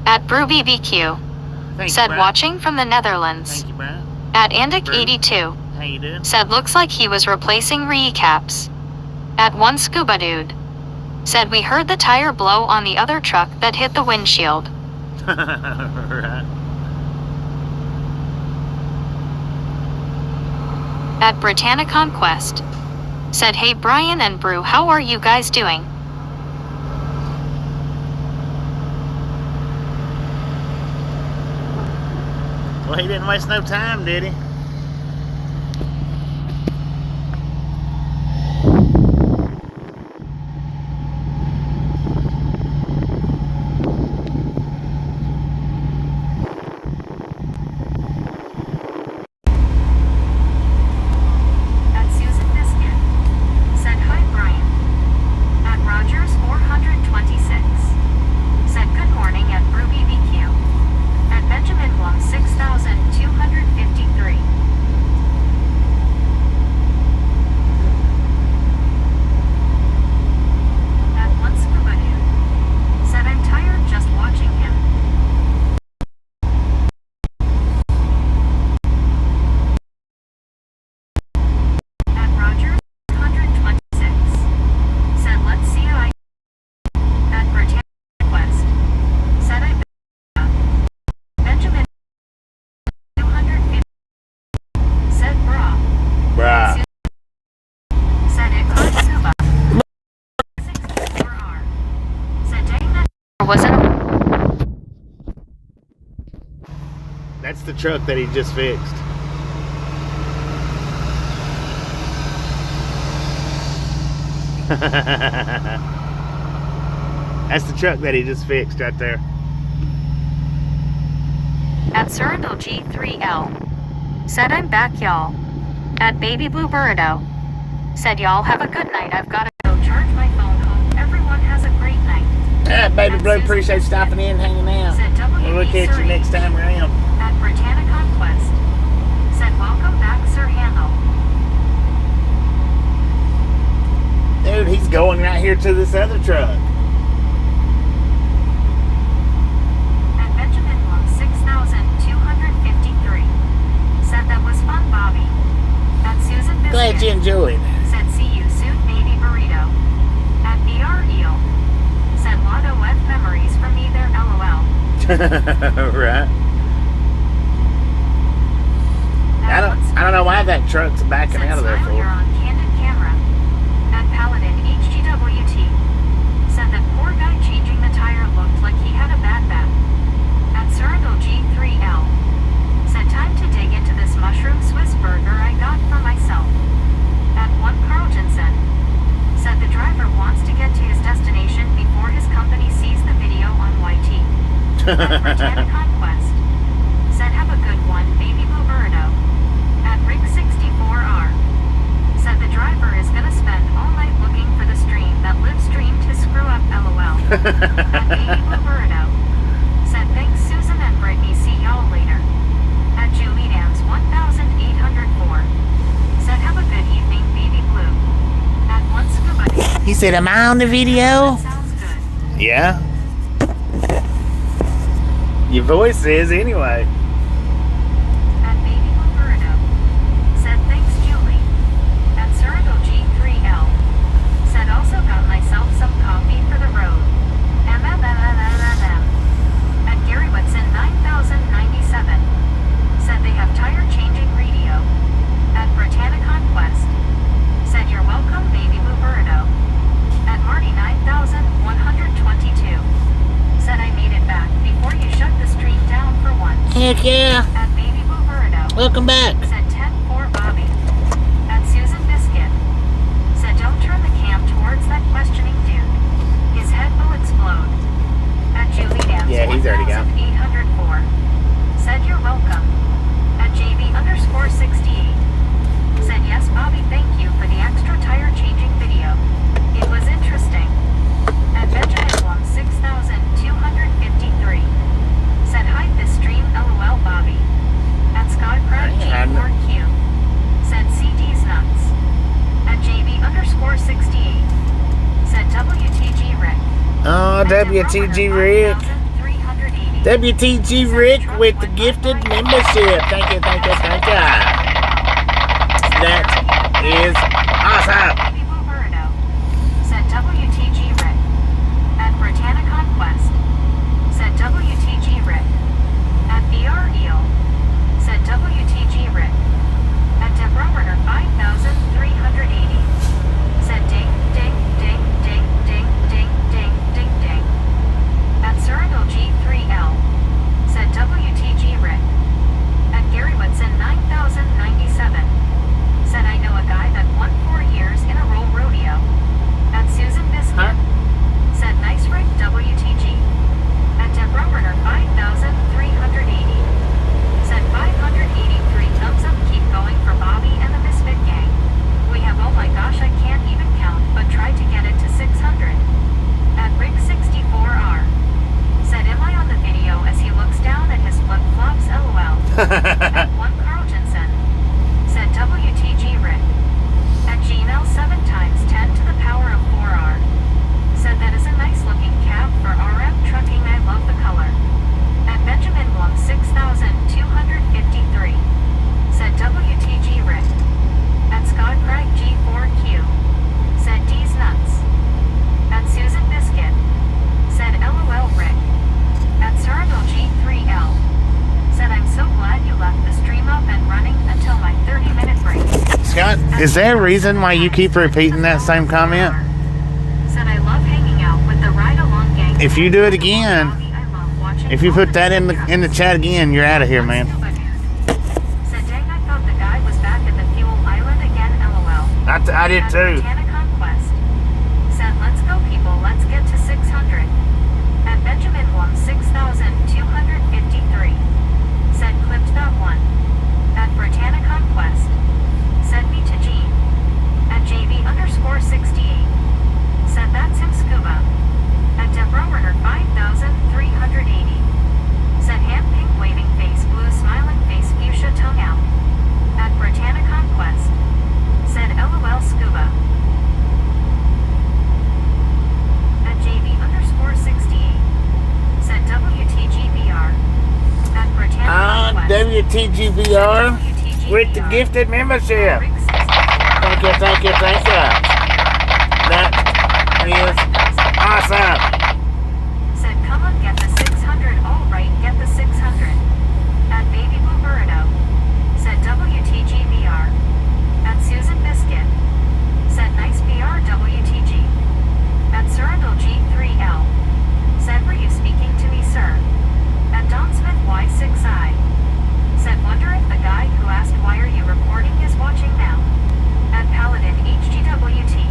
At Brew BBQ. Said watching from the Netherlands. Thank you, Brian. At Andic82. How you doing? Said looks like he was replacing recaps. At one scuba dude. Said we heard the tire blow on the other truck that hit the windshield. Right. At Britannia Conquest. Said hey Brian and Brew how are you guys doing? Well, he didn't waste no time, did he? At Susan Biscuit. Said hi Brian. At Rogers 426. Said good morning at Brew BBQ. At Benjamin Blum 6253. At one scuba dude. Said I'm tired just watching him. At Rogers 126. Said let's see I. At Britannia Quest. Said I. Benjamin 250. Said bra. Bruh. Said it on scuba. 64R. Said dang that. Was it? That's the truck that he just fixed. That's the truck that he just fixed right there. At Surrendal G3L. Said I'm back y'all. At Baby Blue Burrito. Said y'all have a good night I've gotta Go charge my phone home. Everyone has a great night. Baby Blue, appreciate stopping in, hanging out. Said W. We'll catch you next time around. At Britannia dude, he's going right here to this other truck. At Benjamin Blum 6,253. Said that was fun, Bobby. At Susan Biscuit. Glad you enjoyed. Said see you soon, baby burrito. At BR Eel. Said lot of wet memories from me there, LOL. Right. I don't know why that truck's backing out of there You're for. on candid camera. At Paladin HGWT. Said that poor guy changing the tire looked like he had a bad back. At Cyrano G3L. Said time to dig into this mushroom Swiss burger I got for myself. At one Carl Jensen. Said the driver wants to get to his destination before his company sees the video on YT. At Britannia Conquest. Said have a good one, baby Bluebirdo. At Rig64R. Said the driver is gonna spend all night looking for the stream that live streamed his screw up, LOL. At baby Bluebirdo. Said thanks Susan and Brittany, see y'all later. At Julie Dams 1804. Said have a good evening, baby blue. At one scuba. He said, am I on the video? Sounds good. Yeah. Your voice is anyway. At baby Bluebirdo. Said thanks Julie. At Cyrano G3L. Said also got myself some coffee for the road. MMMMMMM. At Gary Whitson 9097. Said they have tire changing radio. At Britannia Conquest. Said you're welcome, baby Bluebirdo. At Marty 9122. Said I made it back before you shut the stream down for once. Heck yeah. At baby Bluebirdo. Welcome back. Said 10-4 Bobby. At Susan Biscuit. Said don't turn the cam towards that questioning dude. His head will explode. At Julie Dams Yeah, he's already gone. 1804. Said you're welcome. At JB_68. Said yes Bobby, thank you for the extra tire changing video. It was interesting. At Benjamin Blum 6253. Said hide this stream, LOL Bobby. At Scott Craig G4Q. Said CD's nuts. At JB_68. Said WTG Rick. Oh, WTG Rick. 380. WTG Rick with the gifted membership. Thank you, thank you, thank you. That is awesome. Baby Bluebirdo. Said WTG Rick. At Britannia Conquest. Said WTG Rick. At BR Eel. Said WTG Rick. At Debrowner 5380. Said ding, ding, ding, ding, ding, ding, ding, ding, ding. At Cyrano G3L. Said WTG Rick. At Gary Whitson 9097. Said I know a guy that won 4 years in a roll rodeo. At Susan Biscuit. Said nice Rick WTG. At Debrowner 5380. Said 583 thumbs up, keep going for Bobby and the Misfit Gang. We have oh my gosh I can't even count but tried to get it to 600. At Rig64R. Said am I on the video as he looks down at his flip-flops, LOL. At one Carl Jensen. Said WTG Rick. At Gmail 7 times 10 to the power of 4R. Said that is a nice looking cab for RM trucking, I love the color. At Benjamin Blum 6253. Said WTG Rick. At Scott Craig G4Q. Said D's nuts. At Susan Biscuit. Said LOL Rick. At Cyrano G3L. Said I'm so glad you left the stream up and running until my 30-minute break. Scott, is there a reason why you keep repeating that same comment? Said I love hanging out with the ride-along gang. If you do it again, I love watching if you put that in the chat again, you're out of here, man. Said dang, I thought the guy was back at the fuel island again, LOL. I did At too. Britannia Conquest. Said let's go people, let's get to 600. At Benjamin Blum 6253. Said clipped that one. At Britannia Conquest. Said me to Gene. At JB_68. Said that's him scuba. At Debrowner 5380. Said hand pink waving face, blue smiling face, fuchsia tongue out. At Britannia Conquest. Said LOL scuba. WTGVR with the gifted membership. Thank you, thank you, thank you. That is awesome. Said, come on, get the 600. All right, get the 600. At Baby Blue Burrito. Said WTGVR. At Susan Biscuit. Said nice BR WTG. At Surrendal G3L. Said, were you speaking to me, sir? At Don Smith Y6I. Said, wonder if the guy who asked why are you recording is watching now. At Paladin HGWT.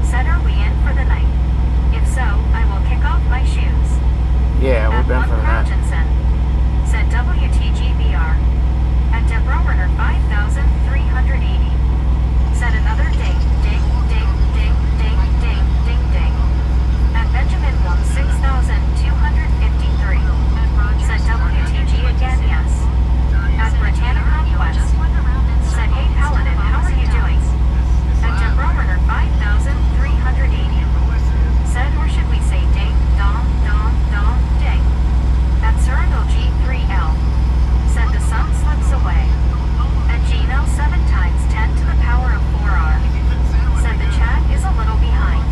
Said, are we in for the night? If so, I will kick off my shoes. Yeah, we're done for the night. Said WTGBR. At Deborah Werner 5,380. Said another ding, ding, ding, ding, ding, ding, ding, ding. At Benjamin Blum 6,253. Said WTG again, yes. At Britannia Conquest. Said, hey Paladin, how are you doing? At Deborah Werner 5,380. Said, or should we say ding, dong, dong, dong, ding. At Surrendal G3L. Said the sun slips away. At Gino 7 times 10 to the power of 4R. Said the chat is a little behind.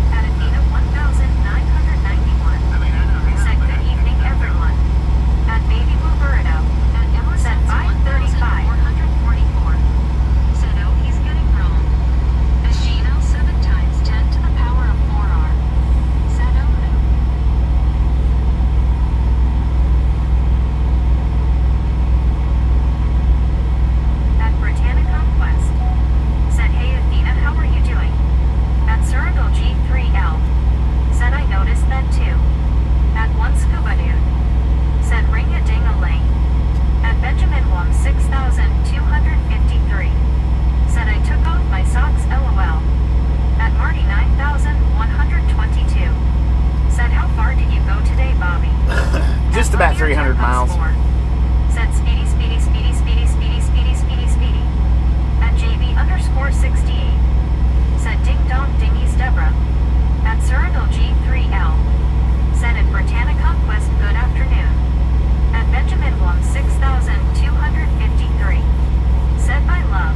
At Athena 1,991. Said good evening everyone. At Baby Blue Burrito. Said 535. 444. Said oh he's getting wrong. At Gino 7 times 10 to the power of 4R. Said oh no. At Britannia Conquest. Said hey Athena, how are you doing? At Surrendal G3L. Said I noticed that too. At one Scuba Dude. Said ring a ding a ling. At Benjamin Wong 6,253. Said I took off my socks LOL. At Marty 9,122. Said how far did you go today, Bobby? Just At about Love Your 300 Tip miles. Once More. Said speedy, speedy, speedy, speedy, speedy, speedy, speedy, speedy. At JB_68. Said ding dong dingies Deborah. At Surrendal G3L. Said at Britannia Conquest good afternoon. At Benjamin Blum 6,253. Said by love.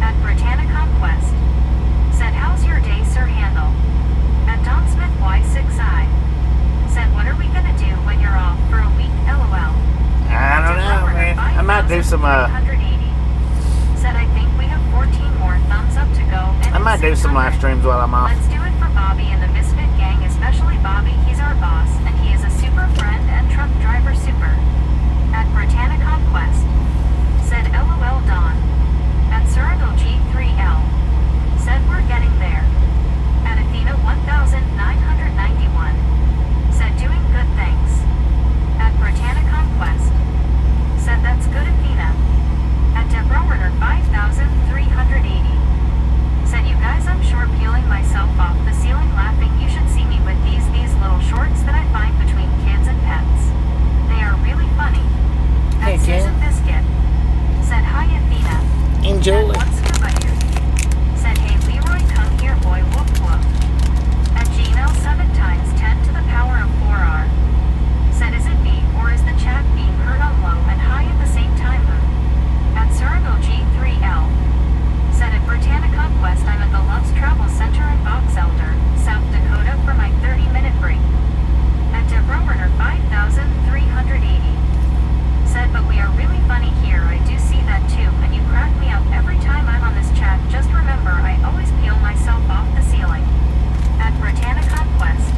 At Britannia Conquest. Said how's your day, Sir Handle? At Don Smith Y6I. Said what are we gonna do when you're off for a week, LOL? I don't know, man. I might do some, 5,380. Said I think we have 14 more thumbs up to go. And I might do some 600. live streams while I'm off. Let's do it for Bobby and the Misfit Gang, especially Bobby. He's our boss, and he is a super friend and truck driver super. At Britannia Conquest. Said LOL Don. At Surrendal G3L. Said we're getting there. At Athena 1,991. Said doing good things. At Britannia Conquest. Said that's good Athena. At Deborah Werner 5,380. Said you guys I'm sure peeling myself off the ceiling laughing. You should see me with these little shorts that I find between kids and pets. They are really funny. At Hey, kid. Susan Biscuit. Said hi Athena. Enjoy. At What's Scuba Dude. Said hey Leroy come here boy whoop whoop. At Gino 7 times 10 to the power of 4R. Said is it me or is the chat being heard on low and high at the same time? At Surrendal G3L. Said at Britannia Conquest I'm at the Loves Travel Center in Box Elder, South Dakota for my 30-minute break. At Deborah Werner 5,380. Said but we are really funny here. I do see that too and you crack me up every time I'm on this chat. Just remember I always peel myself off the ceiling. At Britannia Conquest.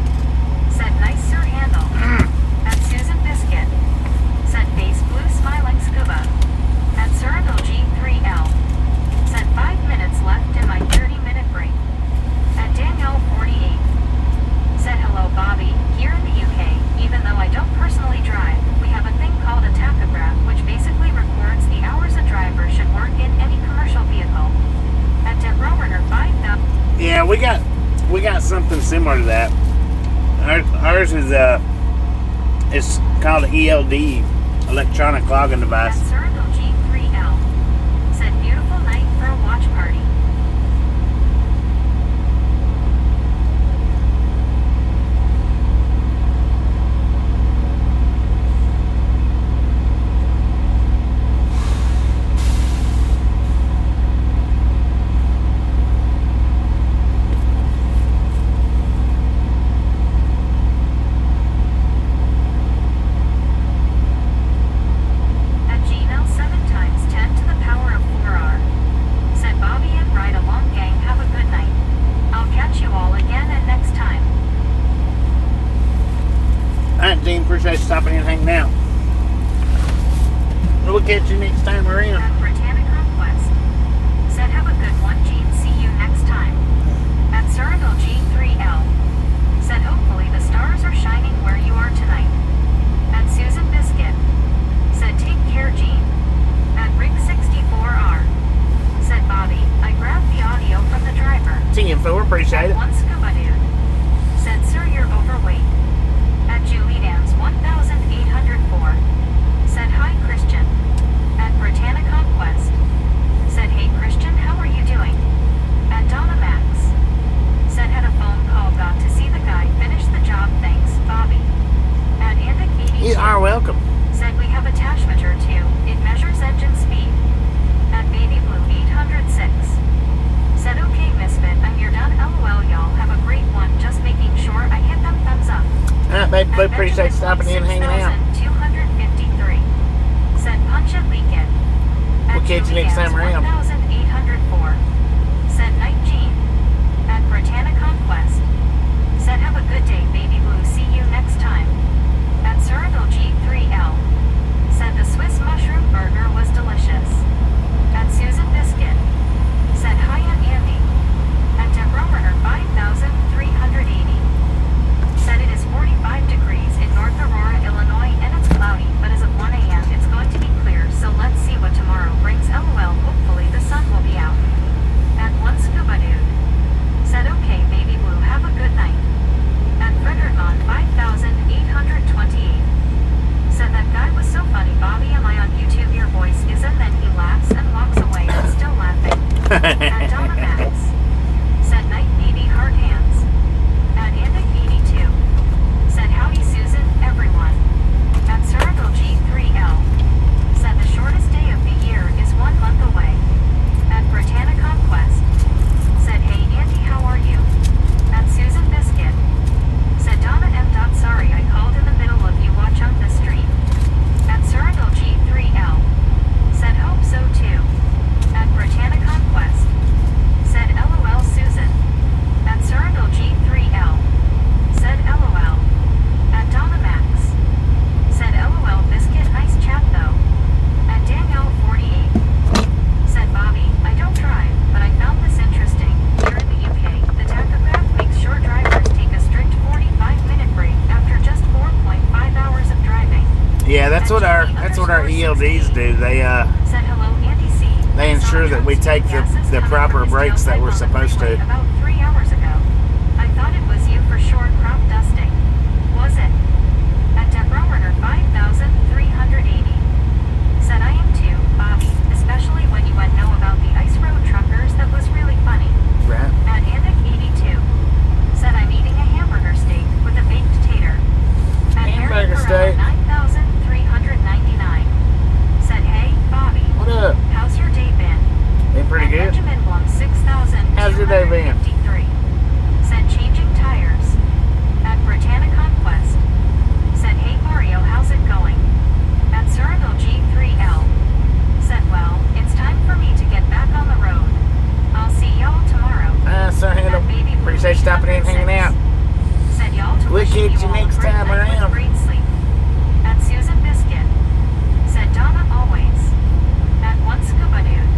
Said nice Sir Handle. At Susan Biscuit. Said face blue smiling scuba. At Surrendal G3L. Said 5 minutes left in my 30-minute break. At Danielle 48. Said hello Bobby, here in the UK, even though I don't personally drive, we have a thing called a tachograph which basically records the hours a driver should work in any commercial vehicle. At Deborah Werner 5,000. Yeah, we got something similar to that. Ours is it's called an ELD, electronic logging device. At Surrendal G3L. Said beautiful night for a watch party. stopping in and hanging out. We'll catch you next time around. At Britannica West. Said have a good one, Gene. See you next time. At Cyrano G3L. Said hopefully the stars are shining where you are tonight. At Susan Biscuit. Said take care, Gene. At Rig64R. Said Bobby, I grabbed the audio from the driver. See you, Thor. Appreciate it. One scuba dude. Said, sir, you're overweight. At Julie Dance 1804. Said, hi, Christian. At Britannica Quest. Said, hey, Christian, how are you doing? At Donna Max. Said, had a phone call, got to see the guy, finish the job, thanks, Bobby. At Andic 82. You are welcome. Said, we have attachment or two, it measures engine speed. At Baby Blue 806. Said, okay, Misfit, I'm your done. LOL, y'all have a great one. Just making sure I hit them thumbs up. Alright, baby, we appreciate stopping in and hanging out. 253. Said, punch it, leak it. We'll catch you next time around. 1804. Said, night, Gene. At Britannica Quest. Said, have a good day, Baby Blue. See you next time. At Cyrano G3L. Said, the Swiss mushroom burger was delicious. At Susan Biscuit. Said, hi, I'm Andy. At Deborah Runner 5380. Said it is 45 degrees in North Aurora, Illinois, and it's cloudy, but as of 1 a.m. it's going to be clear, so let's see what tomorrow brings. LOL, hopefully the sun will be out. At one scuba dude. Said, okay, Baby Blue, have a good night. At Frederickmon 5828. Said that guy was so funny, Bobby, am I on YouTube? Your voice is, and then he laughs and walks away and still laughing. At Donna Max. Said night, baby, heart hands. At Andic 82. Said howdy, Susan, everyone. At Cyrano G3L. Said the shortest day of the year is 1 month away. At Britannica Quest. Said hey, Andy, how are you? At Susan Biscuit. Said Donna M. Sorry I called in the middle of you watch on the stream. At Cyrano G3L. Said hope so too. At Britannica Quest. Said LOL, Susan. At Cyrano G3L. Said LOL. At Donna Max. Said LOL, Biscuit, nice chat though. At Danielle 48. Said Bobby, I don't drive, but I found this interesting. Here in the UK, the tachograph makes sure drivers take a strict 45-minute break after just 4.5 hours of driving. Yeah, that's what our ELDs do. They Said hello, Andy C. they ensure that we take the proper breaks that we're supposed to. About 3 hours ago. I thought it was you for sure, crop dusting. Was it? At Deborah Runner 5380. Said I am too, Bobby, especially when you went know about the ice road truckers. That was really funny. Right. At Andic 82. Said I'm eating a hamburger steak with a baked tater. At Hamburger steak. 9399. Said hey, Bobby. What up? How's your day been? Been pretty At good. Benjamin Blum 6000. How's your day been? Said changing tires. At Britannica Quest. Said hey Mario, how's it going? At Cyrano G3L. Said well, it's time for me to get back on the road. I'll see y'all tomorrow. Sir Handle. At Baby Blue Appreciate stopping in and hanging out. Said y'all to We'll wishing catch you all a next great time night with around. great sleep. At Susan Biscuit. Said Donna always. At one scuba dude.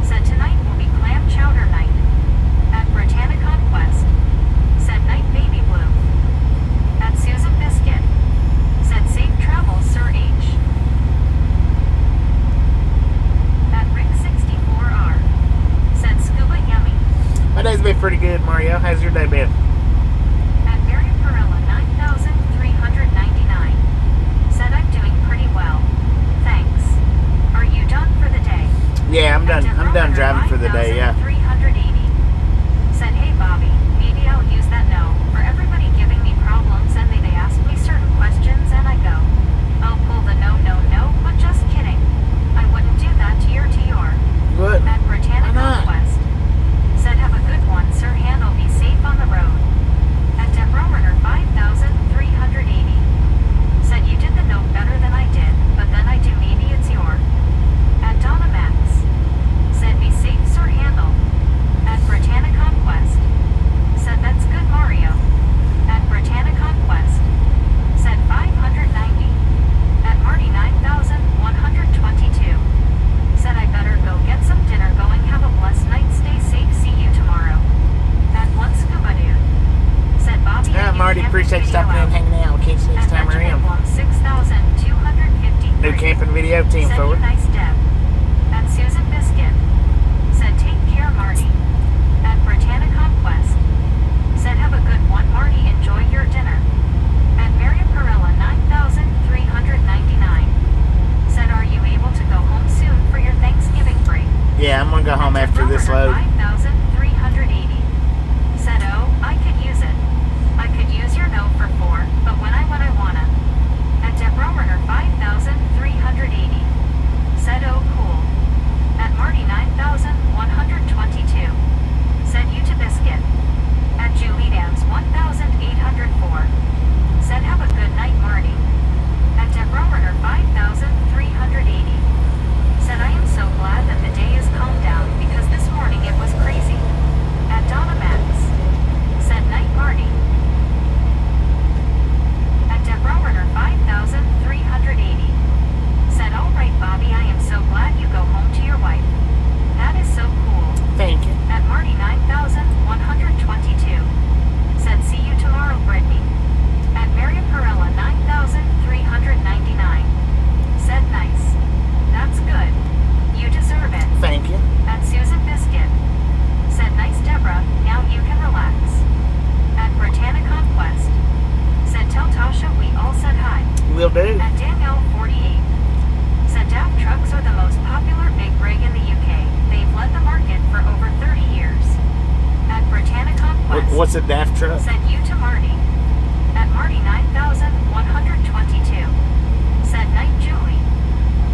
Said tonight will be clam chowder night. At Britannica Quest. Said night, Baby Blue. At Susan Biscuit. Said safe travels, Sir H. At Rick64R. Said scuba yummy. My day's been pretty good, Mario. How's your day been? At Mary Perella 9399. Said I'm doing pretty well. Thanks. Are you done for the day? Yeah, I'm done. I'm done driving for the day. Yeah. 380. Said hey Bobby, maybe I'll use that no for everybody giving me problems and they ask me certain questions and I go, I'll pull the no, but just kidding. I wouldn't do that to your TR. Good. At Why Britannica not? Quest. Said have a good one, Sir Handle, be safe on the road. At Deborah Runner 5380. Said you did the note better than I did, but then I do maybe it's your. At Donna Max. Said be safe, Sir Handle. stopping in and hanging out with kids next time around. 6,253. New camping video team Said forward. you nice Deb. At Susan Biscuit. Said take care Marty. At Britannia Conquest. Said have a good one Marty, enjoy your dinner. At Maria Perella 9,399. Said are you able to go home soon for your Thanksgiving break? Yeah, I'm gonna go home after this load. 5,380. Said oh, I could use it. I could use your no for 4, but when I wanna. At Deborah Werner 5,380. Said oh cool. At Marty 9,122. Said you to Biscuit. At Julie Dams 1,804. Said have a good night Marty. At Deborah Werner 5,380. Said I am so glad that the day is calmed down because this morning it was crazy. At Donna Max. Said night Marty. At Deborah Werner 5,380. Said alright Bobby, I am so glad you go home to your wife. That is so cool. Thank you. At Marty 9,122. Said see you tomorrow Brittany. At Maria Perella 9,399. Said nice. That's good. You deserve it. Thank you. At Susan Biscuit. Said nice Deborah, now you can relax. At Britannia Conquest. Said tell Tasha we all said hi. Will do. At Danielle 48. Said DAF trucks are the most popular big rig in the UK. They've led the market for over 30 years. At Britannia Conquest. What's a daft truck? Said you to Marty. At Marty 9,122. Said night Julie.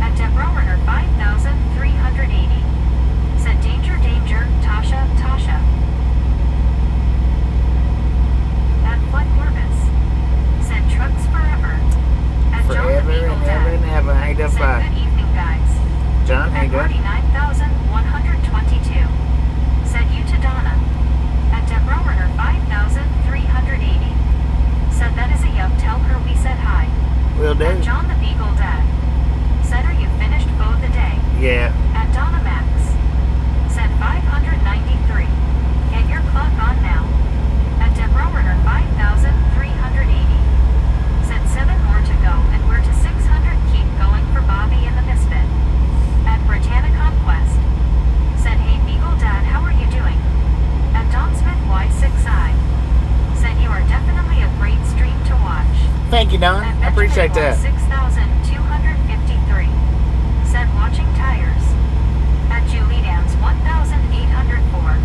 At Deborah Werner 5,380. Said danger, Tasha. At Flood Corvus. Said trucks forever. At John the Forever Beagle and ever Dad. and ever. How you doing, Said fly? good evening guys. John, how you At Marty doing? 9,122. Said you to Donna. At Deborah Werner 5,380. Said that is a yup, tell her we said hi. Will do. At John the Beagle Dad. Said are you finished for the day? Yeah. At Donna Max. Said 593. Get your clock on now. At Deborah Werner 5,380. Said 7 more to go and we're to 600. Keep going for Bobby and the Misfit. At Britannia Conquest. Said hey Beagle Dad, how are you doing? At Don Smith Y6I. Said you are definitely a great stream to watch. Thank you, Don. At I appreciate that. 6,253. Said watching tires. At Julie Dams 1,804.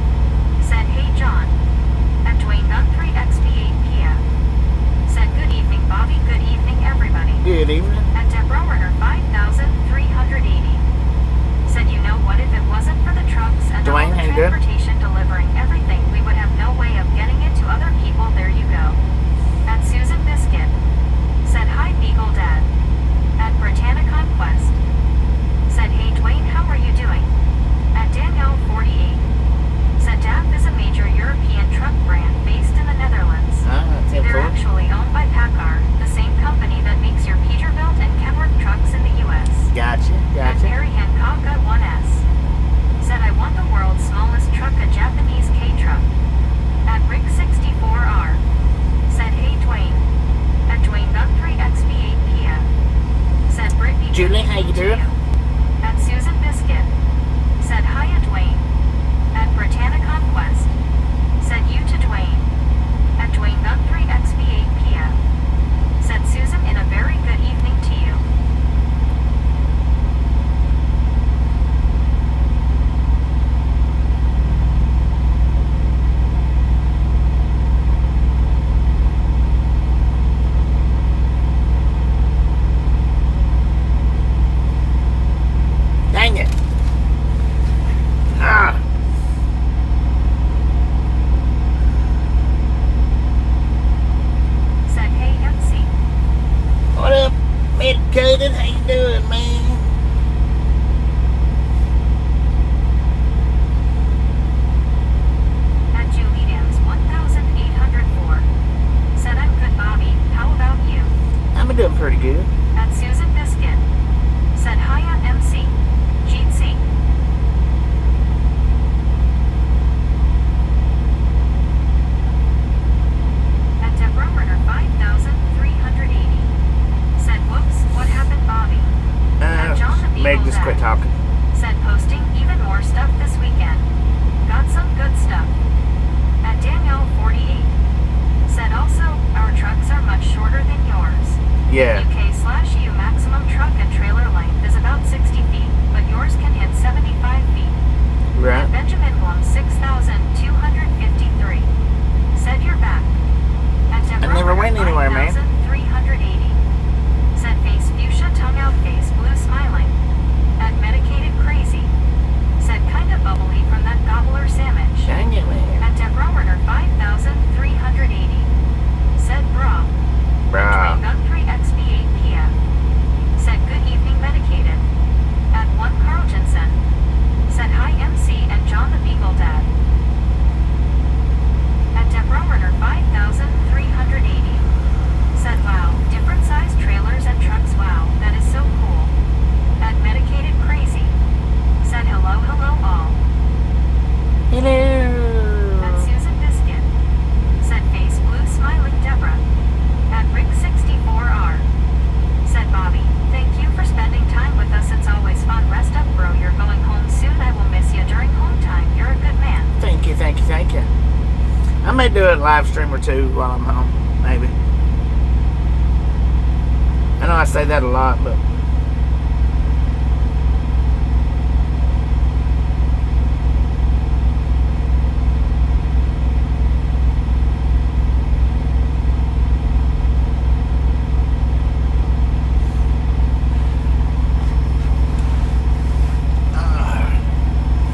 Said hey John. At Dwayne Guthrie XP8 Kia. Said good evening Bobby, good evening everybody. Good evening. At Deborah Werner 5,380. Said you know what, if it wasn't for the trucks and all Dwayne, the how you doing? transportation delivering everything, we would have no way of getting it to other people. There you go. At Susan Biscuit. Said hi Beagle Dad. just quit talking. Said posting even more stuff this weekend. Got some good stuff. At Danielle 48. Said also, our trucks are much shorter than yours. Yeah. UK/U maximum truck and trailer length is about 60 feet, but yours can hit 75 feet. Right. At Benjamin Blum 6,253. Said you're back. At I never went anywhere, man. 5,380. Said face fuchsia, tongue out face, blue smiling. At medicated crazy. Said kinda bubbly from that gobbler sandwich. Dang it, man. At Deborah 5,380. Said bra. Bruh. Gun 3 XB8 PM. Said good evening medicated. At 1 Carl Jensen. Said hi MC and John the Beagle Dad. At Deborah 5,380. Said wow, different size trailers and trucks, wow, that is so cool. At medicated crazy. Said hello all. Hello. At Susan Biscuit. Said face blue smiling Deborah. At Rick 64R. Said Bobby, thank you for spending time with us. It's always fun. Rest up, bro. You're going home soon. I will miss you during home time. You're a good man. Thank you. I may do a live stream or two while I'm home, maybe. I know I say that a lot, but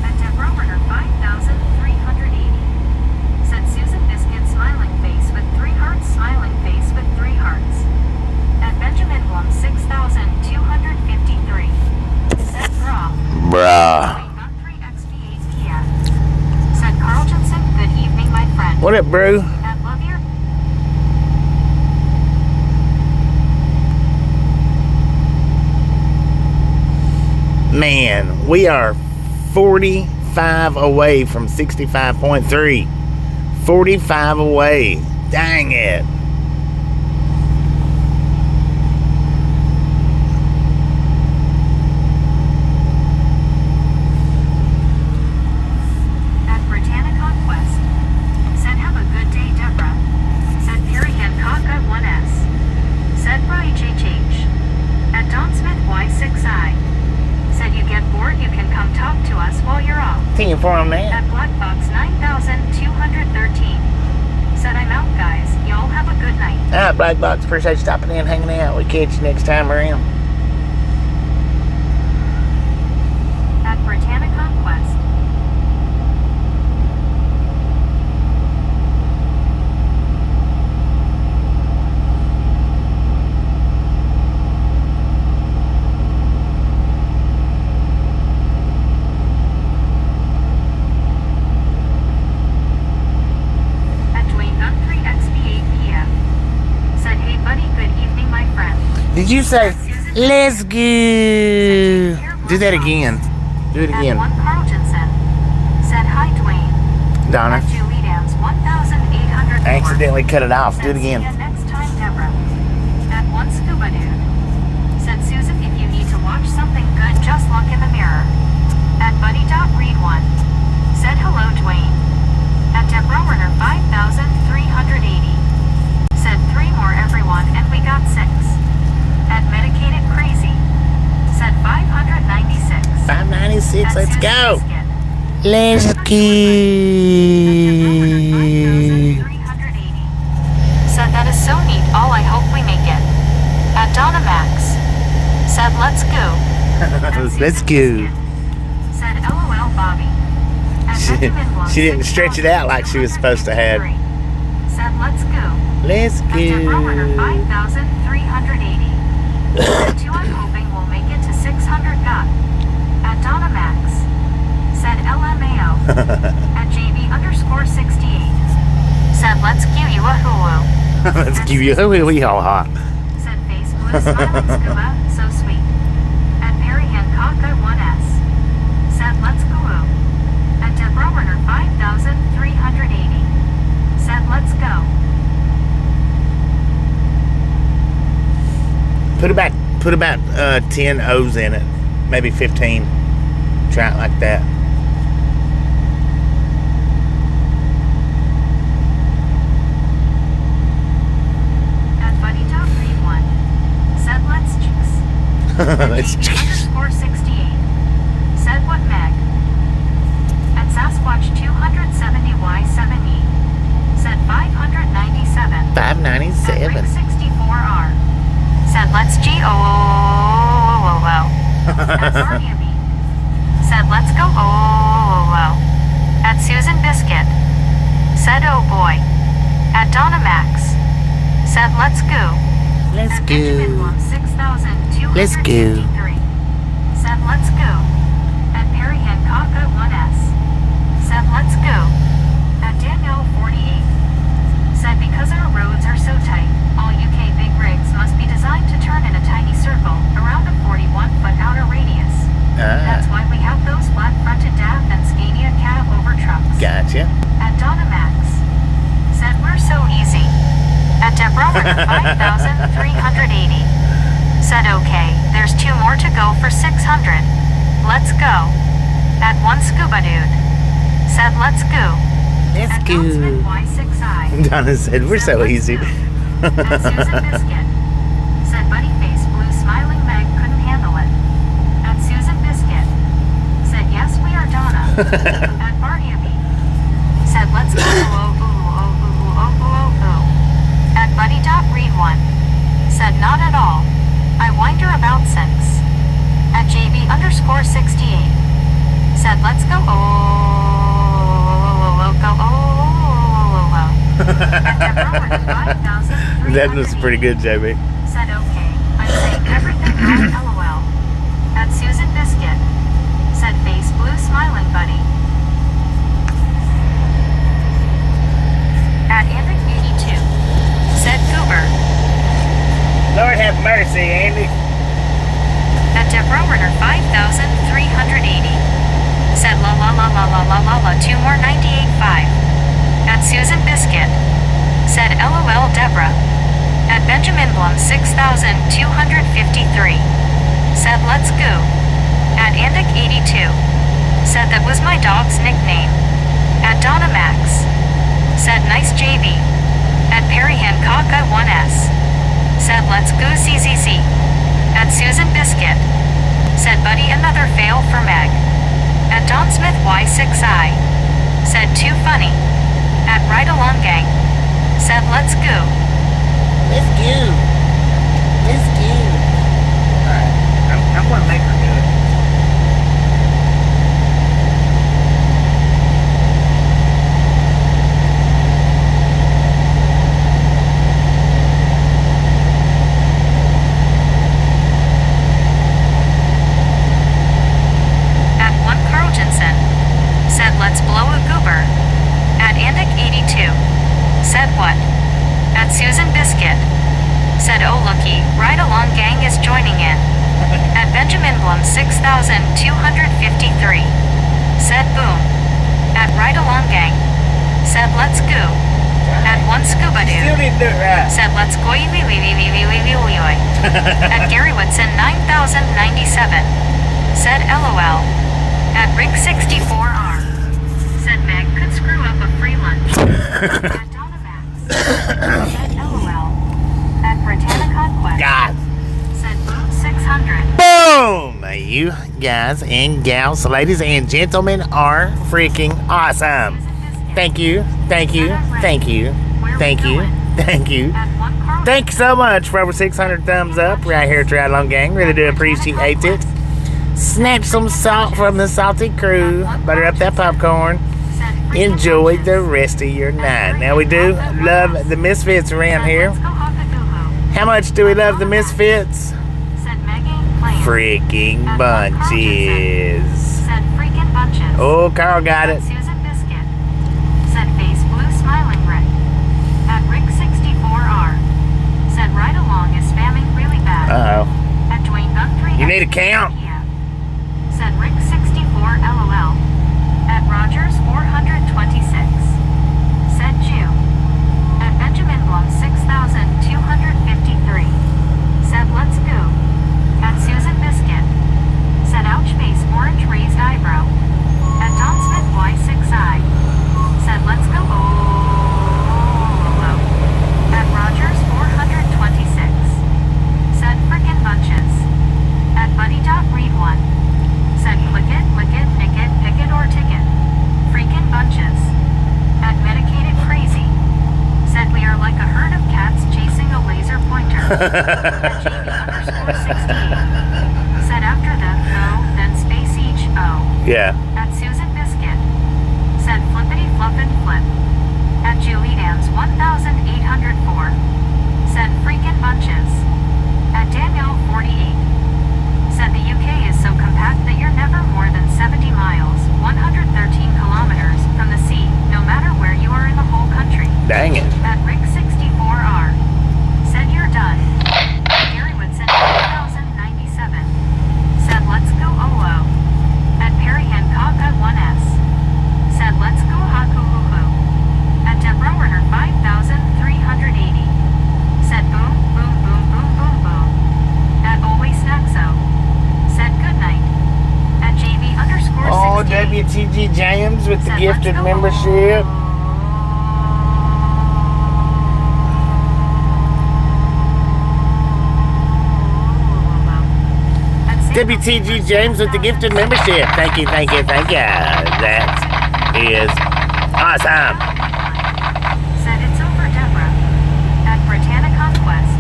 At Deborah 5,380. Said Susan Biscuit smiling face with 3 hearts, smiling face with 3 hearts. At Benjamin Blum 6,253. Said bra. bruh. Gun 3 XB8 PM. Said Carl Jensen, good evening my friend. What up, bro? At love your Man, we are 45 away from 65.3. 45 away. Dang it. At Britannica Quest. Said have a good day Deborah. Said Perry Hancock at 1S. Said bro HHH. At Don Smith Y6I. Said you get bored, you can come talk to us while you're off. Thank you for on that. At Black Box 9,213. Said I'm out guys, y'all have a good night. All right, Black Box. Appreciate you stopping in, hanging out. We'll catch you next time around. At Britannica Quest. At Dwayne Gun 3 XB8 PM. Said hey buddy, good evening my friend. Did you say, let's go? Do that again. Do it At again. 1 Carl Jensen. Said hi Dwayne. Donna, At Julie Dams 1,804. I accidentally cut it off. Do it Said, again. see ya next time, Deborah. At 1 Scuba Dude. Said Susan, if you need to watch something good, just look in the mirror. At Buddy.Read1. Said hello, Dwayne. At Deborah Werner 5,380. Said 3 more everyone, and we got 6. At Medicated Crazy. Said 596. 596. At Let's Susan go. Biscuit. Let's go. 380. Said that is so neat. All I hope we make it. At Donna Max. Said let's go. Let's go. Said LOL Bobby. At Benjamin Blum She didn't stretch it out like she was supposed to have. 6,253. Said let's go. Let's At Deborah Werner go. 5,380. Said 2 I'm hoping we'll make it to 600 got. At Donna Max. Said LMAO. At JB_68. Said let's give you a hulu. Let's give you a wee haw ha. Said face blue smiling scuba, so sweet. At Perry Hancock at 1S. Said let's go. At Deborah Werner 5,380. Said let's go. Put about 10 O's in it. maybe 15. Try it like that. At Buddy Top 31 said let's chicks. Let's underscore 68 said what Meg. At Sasquatch 270Y7E said 597. 597. At Rick 64R said let's G-O-O-O-O-O-O. At Barnaby said let's go O-O-O-O-O. At Susan Biscuit said oh boy. At Donna Max said let's go. Let's At go. Benjamin Blum 6253 Let's go. said let's go. At Perry Hancock 1S said let's go. At Danielle 48 said because our roads are so tight, all UK big rigs must be designed to turn in a tiny circle around a 41-foot outer radius. That's why we have those flat-fronted DAF and Scania cab over trucks. Gotcha. At Donna Max said we're so easy. At Deborah 5380 said okay, there's 2 more to go for 600. Let's go. At One Scuba Dude said let's go. Let's At go. Don Smith Y6I Donna said, we're so let's easy. go. At Susan Biscuit said Buddy Face Blue Smiling Meg couldn't handle it. At Susan Biscuit said yes we are Donna. At Barnaby said let's go. Oh, ooh, oh, ooh, oh, ooh, oh, ooh. At Buddy Dot Read 1 said not at all. I wonder about 6. At JB underscore 68 said let's go. Oh, go. Oh. At Deborah 5380 That was pretty good, JB. said okay. I'm saying everything wrong, LOL. At Susan Biscuit said face blue smiling buddy. At Andy 82 said goober. Lord have mercy, Andy. At Deborah Werner 5380 said la la la la la la la la 2 more 98.5. At Susan Biscuit said LOL Deborah. At Benjamin Blum 6253 said let's go. At Andic 82 said that was my dog's nickname. At Donna Max said nice JB. At Perry Hancock 1S said let's go ZZZ. At Susan Biscuit said buddy another fail for Meg. At Don Smith Y6I said too funny. At Ride Along Gang said let's go. Let's go. Let's go. Alright. I'm going to make her do it. At one Carl Jensen said let's blow a goober. At Andic 82 said what? At Susan Biscuit said oh looky, Ride Along Gang is joining in. At Benjamin Blum 6253 said boom. At Ride Along Gang said let's go. At one Scuba Still Dude didn't do it right. said let's go. At Gary Woodson 9097 said LOL. At Rick 64R said Meg could screw up a free lunch. At Donna Max said LOL. At Britannica Quest God. said boom 600. Boom! You guys and gals, ladies and gentlemen are freaking awesome. Thank you. Thank you. Thank you. Thank you. Thank you. At one Carl Thank you so much for over 600 thumbs up right here at Ride Along Gang. Really do appreciate it. Snatch some salt from the salty crew. Butter up that popcorn. Enjoy the rest of your night. Now, we do love the Misfits around here. How much do we love the Misfits? Said Meg ain't playing. Freaking bunches. Said freaking bunches. Oh, Carl got it. Susan Biscuit said face blue smiling Rick. At Rick 64R said Ride Along is spamming really bad. Uh-oh. At Dwayne Gunthree You need a count. said Rick 64 LOL. At Rogers 426 said Jew. At Benjamin Blum 6253 said let's go. At Susan Biscuit said Said after the O, then space each O. Yeah. At Susan Biscuit. Said flippity fluffin flip. At Julie Ann's 1804. Said freakin' bunches. At Danielle 48. Said the UK is so compact that you're never more than 70 miles, 113 kilometers from the sea, no matter where you are in the whole country. Dang it. At Rick 64R. Said you're done. Gary Woodson 1097. Said let's go Olo. At Perry Hancock at 1S. Said let's go Hakuhuhu. At Deborah Werner 5380. Said boom, boom, boom, boom, boom, boom. At Always Snackso. Said good night. At JB underscore 68. Oh, WTG James with the Said, gifted "Let's go membership. Olo." At Sam WTG James with the gifted membership. Thank you, thank you, thank you. That is awesome. Said it's over, Deborah. At Britannia Conquest.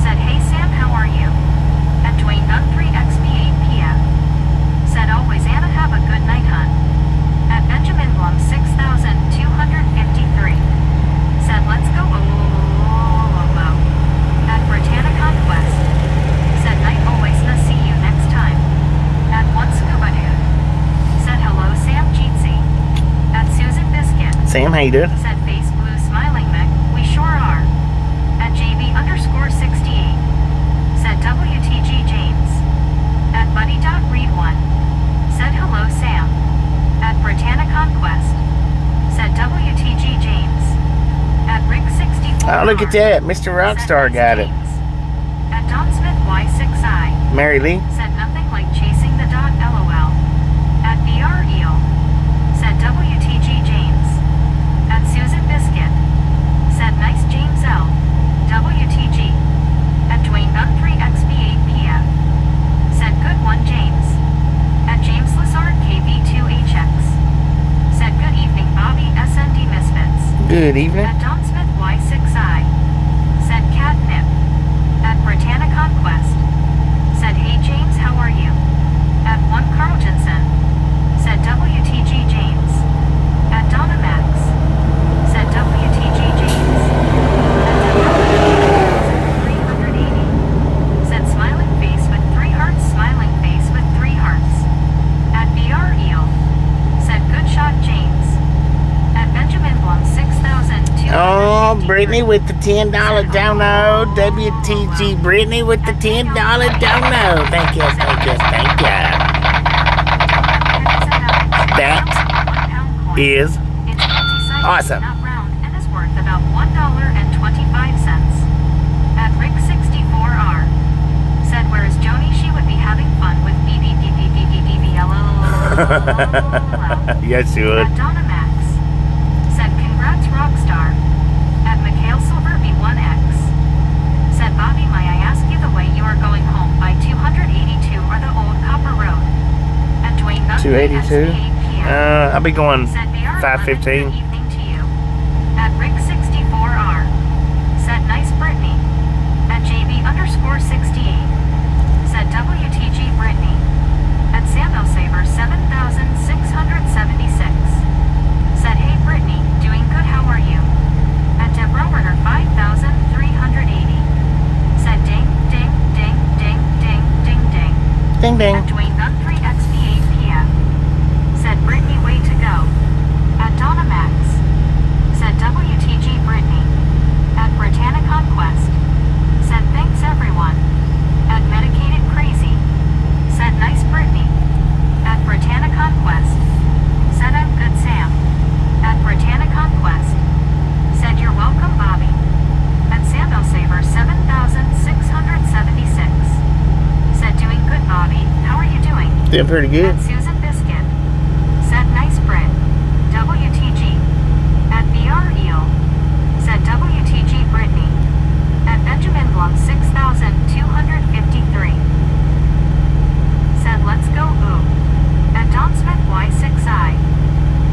Said hey Sam, how are you? At Dwayne Gun 3XB8 PM. Said always Anna, have a good night, hun. At Benjamin Blum 6253. Said let's go Olo. At Britannia Conquest. Said night always, na see you next time. At one scuba dude. Said hello Sam Jeetsy. At Susan Biscuit. Sam, how you doing? Said face blue smiling Mick, we sure are. At JB underscore 68. Said WTG James. At buddy.read1. Said hello Sam. At Britannia Conquest. Said WTG James. At Rick 64. Oh, look at that. Mr. Rockstar got it. At Don Smith Y6I. Mary Lee. Said nothing like chasing the dot LOL. At BR Eel. Said WTG James. At Susan Biscuit. Said nice James L. WTG. At Dwayne Gun 3XB8 PM. Said good one James. At James Lazard KB2HX. Said good evening Bobby SND Misfits. Good evening. At Don Smith Y6I. Said catnip. At Britannia Conquest. Said hey James, how are you? At one Carl Jensen. Said WTG James. At Donna Max. Said WTG James. At 380. Said smiling face with 3 hearts, smiling face with 3 hearts. At BR Eel. Said good shot James. At Benjamin Blum 6253. Oh, Brittany with the $10 download. WTG Brittany with the $10 download. Thank you, thank you, thank you. That is awesome. Not round and is worth about $1.25. At Rick 64R. Said where is Joni? She would be having fun with BBBBBBBLL. Yes, you would. At Donna Max. Said congrats Rockstar. At Mikhail Silver B1X. Said Bobby, may I ask you the way you are going home by 282 or the old Copper Road? At Dwayne Gun 282? I'll be going Said BR 515. Good evening to you. At Rick 64R. Said nice Brittany. At JB underscore 68. Said WTG Brittany. At Samuel Saver 7676. Said hey Brittany, doing good, how are you? At Deborah Werner 5380. Said ding, ding, ding, ding, ding, ding, ding. Ding, ding. At Dwayne Gun 3XB8 PM. Said Brittany, way to go. At Donna Max. Said WTG Brittany. At Britannia Conquest. Said thanks everyone. At Medicated Crazy. Said nice Brittany. At Britannia Conquest. Said I'm good Sam. At Britannia Conquest. Said you're welcome Bobby. At Samuel Saver 7676. Said doing good Bobby, how are you doing? Doing pretty good. At Susan Biscuit. Said nice bread. WTG. At BR Eel. Said WTG Brittany. At Benjamin Blum 6253. Said let's go ooh. At Don Smith Y6I.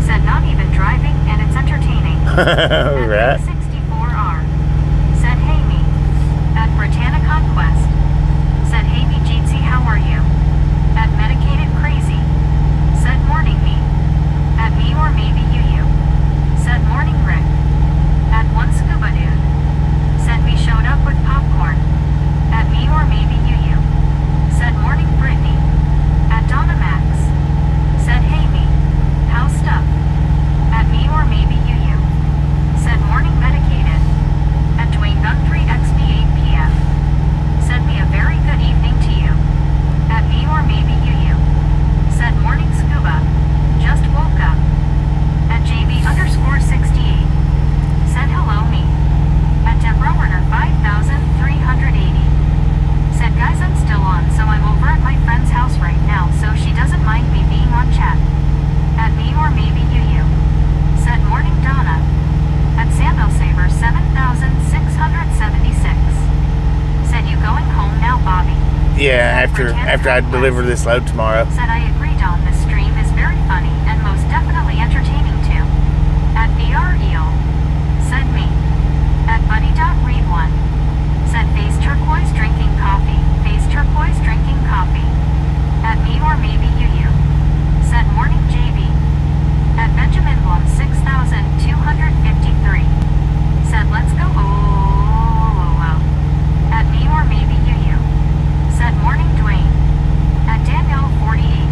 Said not even driving and it's entertaining. Right. At 64R. Said hey me. At Britannia after I deliver this load tomorrow. Said I agree, Don. This stream is very funny and most definitely entertaining too. At BREO. Said me. At Buddy.Read1. Said face turquoise drinking coffee. Face turquoise drinking coffee. At me or maybe you. Said morning JB. At Benjamin Blum 6253. Said let's go. Oh. At me or maybe you. Said morning Dwayne. At Danielle 48.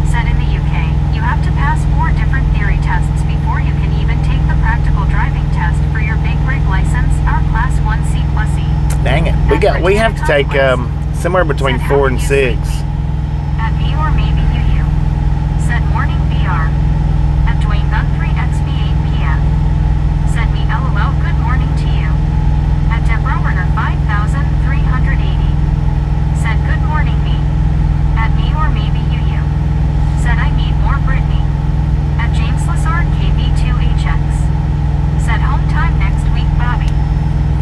Said in the UK, you have to pass 4 different theory tests before you can even take the practical driving test for your big rig license, our class 1C plus E. Dang it. We have to take somewhere between 4 and 6. At me or maybe you. Said morning BR. At Dwayne Gun 3XB8 PM. Said me LOL good morning to you. At Deborah Werner 5380. Said good morning me. At me or maybe you. Said I need more Brittany. At James Lazard KB2HX. Said home time next week Bobby.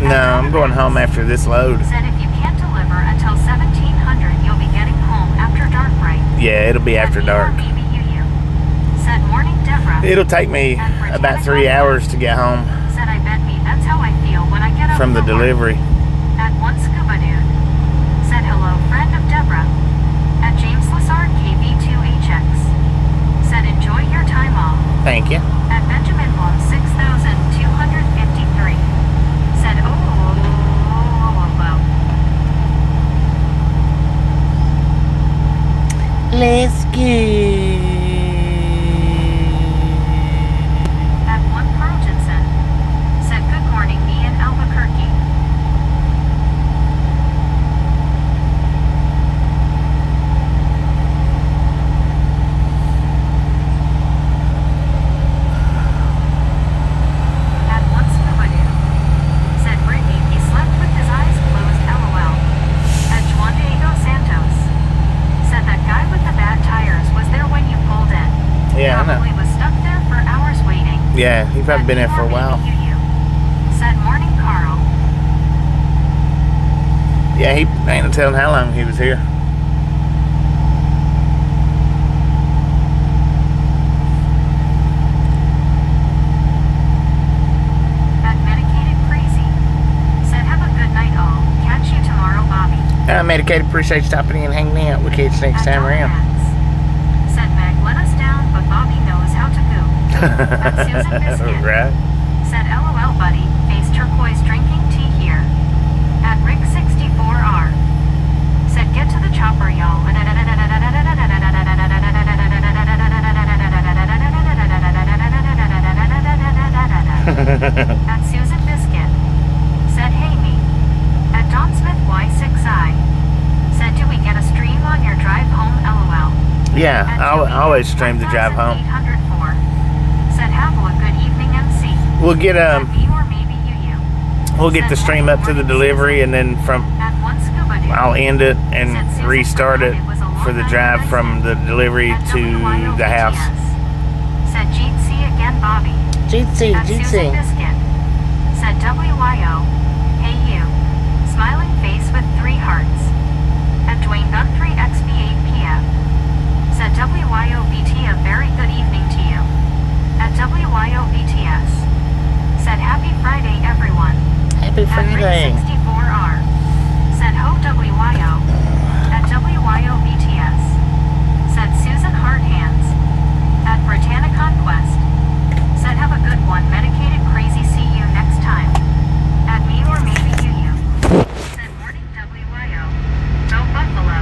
No, I'm going home after this load. Said if you can't deliver until 1700 you'll be getting home after dark, right? Yeah, it'll be after dark. Maybe you. Said morning Deborah. It'll take me about 3 hours to get home Said I bet me that's how I feel when I get up from the for work. delivery. At one scuba dude. Said hello friend of Deborah. At James Lazard KB2HX. Said enjoy your time off. Thank you. At Benjamin Blum 6253. Said oh. Let's go. At one Carl Jensen. Said good morning me in Albuquerque. At one scuba dude. Said Brittany he slept with his eyes closed LOL. At Juan Diego Santos. Said that guy with the bad tires was there when you pulled in. Yeah, I know. Probably was stuck there for hours waiting. Yeah, he's probably been there for a while. Said morning Carl. Yeah, he ain't no telling how long he was here. At medicated crazy. Said have a good night all. Catch you tomorrow Bobby. Medicated, appreciate you stopping in and hanging out. We'll catch you next At time Don around. Max. Said Meg let us down but Bobby knows how to go. At Susan Biscuit. Right. Said LOL buddy. Face turquoise drinking tea here. At Rick 64R. Said get to the chopper y'all. At Susan Biscuit. Said hey me. At Don Smith Y6I. Said do we get a stream on your drive home LOL. Yeah, At I Joey always stream the drive home. 1804. Said have a good evening MC. We'll get At me or maybe you. we'll get the stream up to the delivery, and then from At one scuba dude. I'll end it and restart it for the drive from the delivery At to the house. WYOBTS. Said GC again Bobby. GC, At Susan Biscuit. Said WYO. Hey you. Smiling face with 3 hearts. At Dwayne Gun 3XB8 PM. Said WYOBT a very good evening to you. At WYOBTS. Said happy Friday everyone. Happy At Friday. Rick 64R. Said ho WYO. At WYOBTS. Said Susan Hard Hands. At Britannia Conquest. Said have a good one medicated crazy see you next time. At me or maybe you. Said morning WYO. Go Buffalo.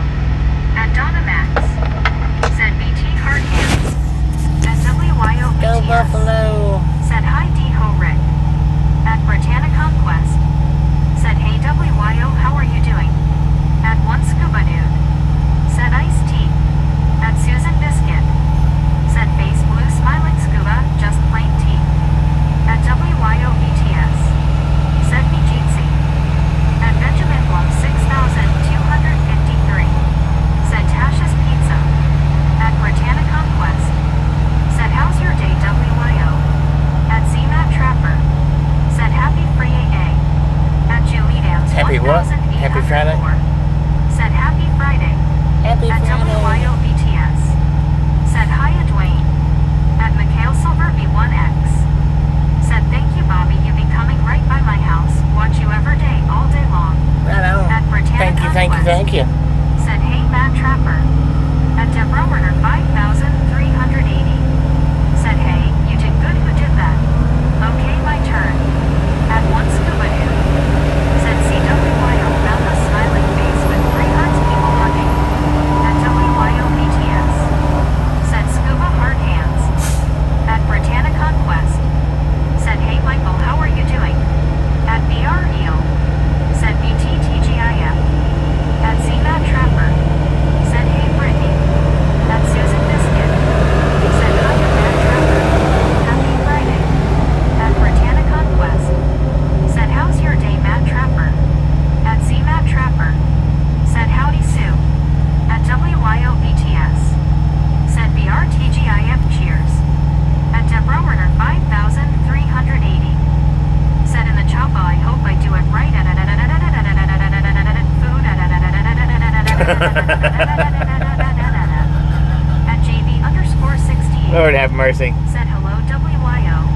Lord have mercy. Said hello WYO.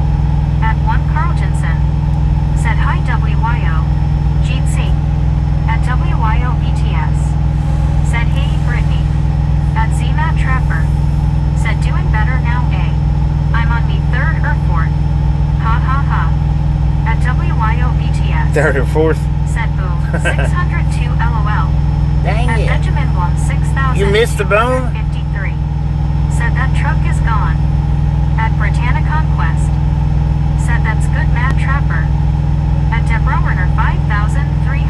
At 1 Carl Jensen. Said hi WYO. Gene C. At WYO BTS. Said hey Brittany. At ZMAT Trapper. Said doing better now A. I'm on me 3rd or 4th. Ha ha ha. At WYO BTS. 3rd or 4th. Said boom. 602 LOL. Dang At it. Benjamin Blum 6,000. You missed the bone? 53. Said that truck is gone. At Britannia Conquest. Said that's good Matt Trapper. At Deborah Werner 5,380.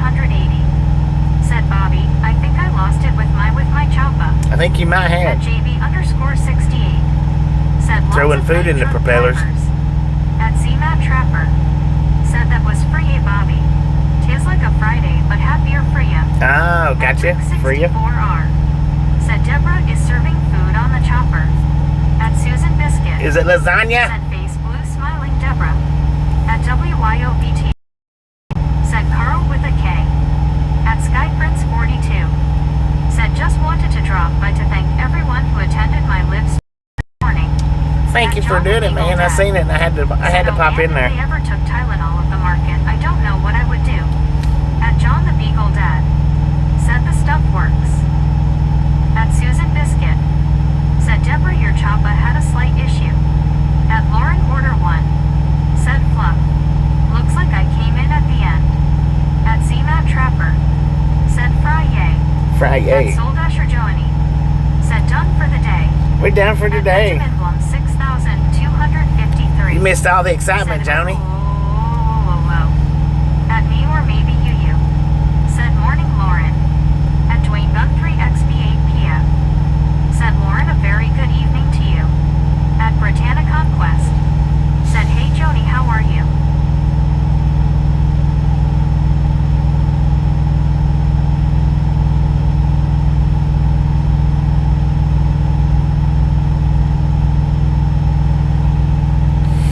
Said Bobby, I think I lost it with my choppa. I think you might At have. JB_68. Said lots Throwing of food night in the truck propellers. drivers. At ZMAT Trapper. Said that was free Bobby. Tis like a Friday, but happier for ya. Oh, gotcha. For you. 64R. Said Deborah is serving food on the chopper. At Susan Biscuit. Is it lasagna? Said face blue smiling Deborah. At WYOBT. Said Carl with a K. At Sky Prince 42. Said just wanted to drop by to thank everyone who attended my live stream this morning. Thank you for doing it, man. I seen it and I had to pop in there. If they ever took Tylenol of the market, I don't know what I would do. At John the Beagle Dad. Said the stuff works. At Susan Biscuit. Said Deborah your choppa had a slight issue. At Lauren Order 1. Said Fluff. Looks like I came in at the end. At ZMAT Trapper. Said Friday. Friday. At Soul Dasher Joanie. Said done for the day. We're done for At today. Benjamin Blum 6,253. You missed all the excitement, Said, Joni. oh. At me or maybe you. Said morning Lauren. At Dwayne Guthrie XB8PF. Said Lauren a very good evening to you. At Britannia Conquest. Said hey Joni how are you?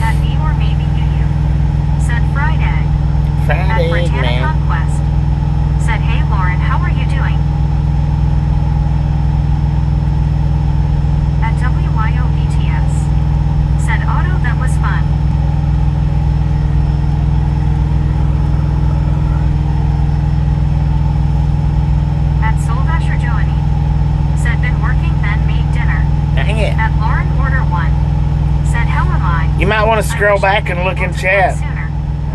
At me or maybe you. Said Friday. At Friday, Britannia man. Conquest. Said hey Lauren how are you doing? At WYOBTS. Said Otto that was fun. At Soul Dasher Joanie. Said been working then made dinner. Dang it. At Lauren Order 1. Said how am I? You might want to I scroll wish back I'd and been look in able to chat. come sooner.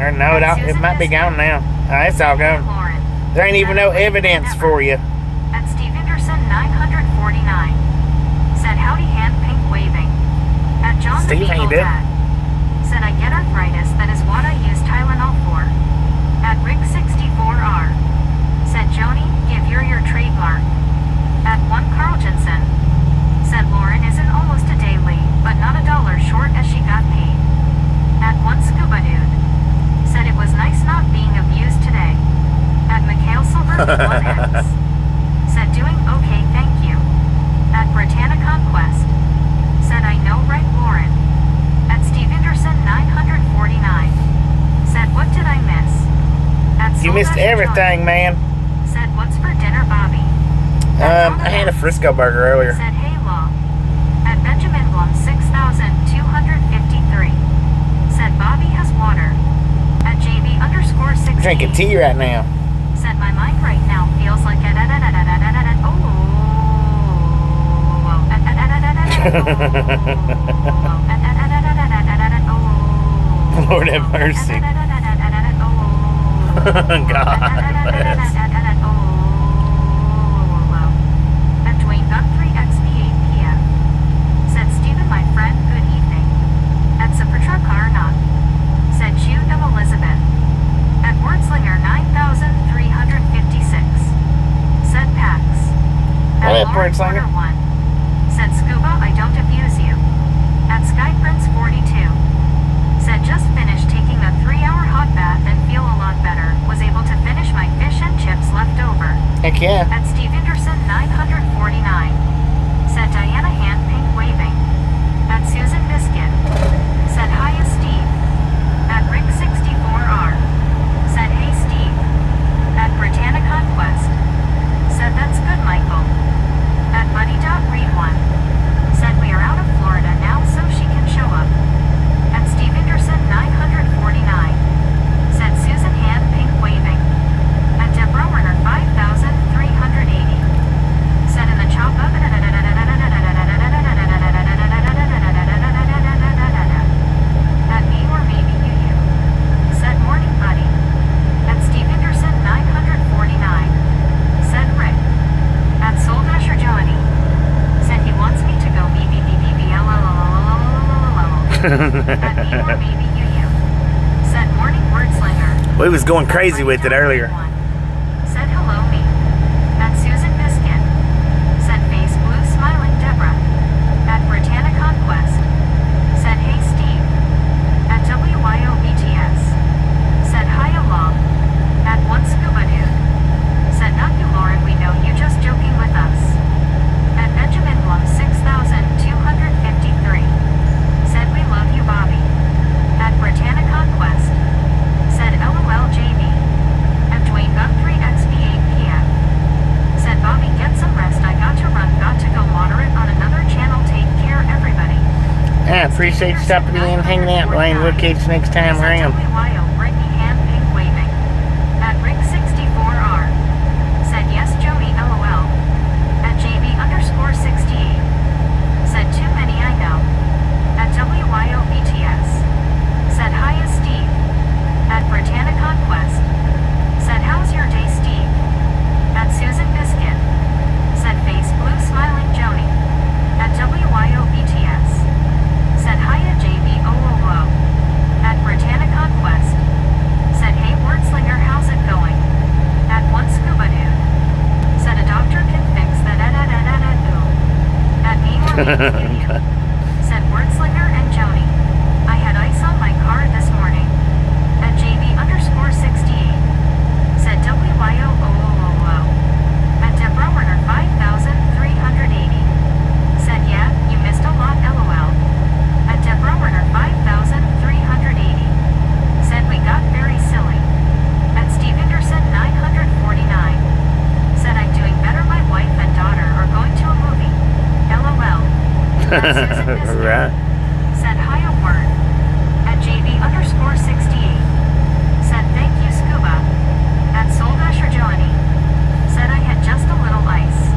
Or no, it might be gone now. It's all Hey, gone. Lauren. There ain't even no Better late than evidence never. for you. At Steve Anderson 949. Said howdy hand pink waving. At John Steve, the how you Beagle doing? Dad. Said I get arthritis, that is what I use Tylenol for. At Rick64R. Said Joni, give your trademark. At 1 Carl Jensen. Said Lauren isn't almost a day late, but not $1 short as she got paid. At 1 Scuba Dude. Said it was nice not being abused today. At Mikhail Silver 1X. Said doing okay thank you. At Britannia Conquest. Said I know right Lauren. At Steve Anderson 949. Said what did I miss? At You Soul missed Dasher everything, man. Johnny. Said what's for dinner Bobby? I had a Frisco burger earlier. Said hey Law. At Benjamin Blum 6,253. Said Bobby has water. At JB_60. Drinking tea right now. Said my mind right now feels like Lord have mercy. God bless. At Dwayne Guthrie XB8PF. Said Stephen my friend good evening. At Supertruck Arnott. Said Jude of Elizabeth. At Wordslinger 9,356. Said Pax. At What up, Lauren Wordslinger? Porter 1. Said Scuba I don't abuse you. At Sky Prince 42. Said just finished taking a 3-hour hot bath and feel a lot better. Was able to finish my fish and chips left over. Heck yeah. At Steve Anderson 949. Said Diana hand pink waving. At Susan Biscuit. Said hiya Steve. At Rick64R. Said hey Steve. At Britannia Conquest. Said that's good Michael. At Buddy.Read1. Said we are out of Florida now so At me or maybe you. Said morning wordslinger. We was going crazy with it earlier. Said hello me. At Susan Biscuit. Said face blue smiling Deborah. At Britannia Conquest. Said hey Steve. At WYOBTS. Said hi along. At one scuba dude. Said not you Lauren, we know you just joking with us. At Benjamin Blum 6253. Said we love you Bobby. At Britannia Conquest. Said LOL JV. At Dwayne Gun 3XB8PF. Said Bobby get some rest, I got to run, got to go moderate on another channel, take care everybody. I appreciate you stopping in and hanging out, Wayne. We'll catch you next time around. WYO Brittany hand pink waving. At Rick64R. Said yes Joey LOL. At JB_68. Said too many I know. At WYOBTS. Said hi is Steve. At Britannia Conquest. Said how's your day Steve. At Susan Biscuit. Said face blue smiling Joni. At WYOBTS. Said hi at JBOOO. At Britannia Conquest. Said hey wordslinger how's it going. At one scuba dude. Said a doctor can fix that At me or maybe you. Said wordslinger and Joni. I had ice on my car this morning. At JB_68. Said WYOOOO. At Deborah Werner 5380. Said yeah, you missed a lot LOL. At Deborah Werner 5380. Said we got very silly. At Steve Anderson 949. Said I'm doing better, my wife and daughter are going to a movie. LOL. At Susan Biscuit. Right. Said hi a word. At JB_68. Said thank you Scuba. At Soldasher Joanie. Said I had just a little ice.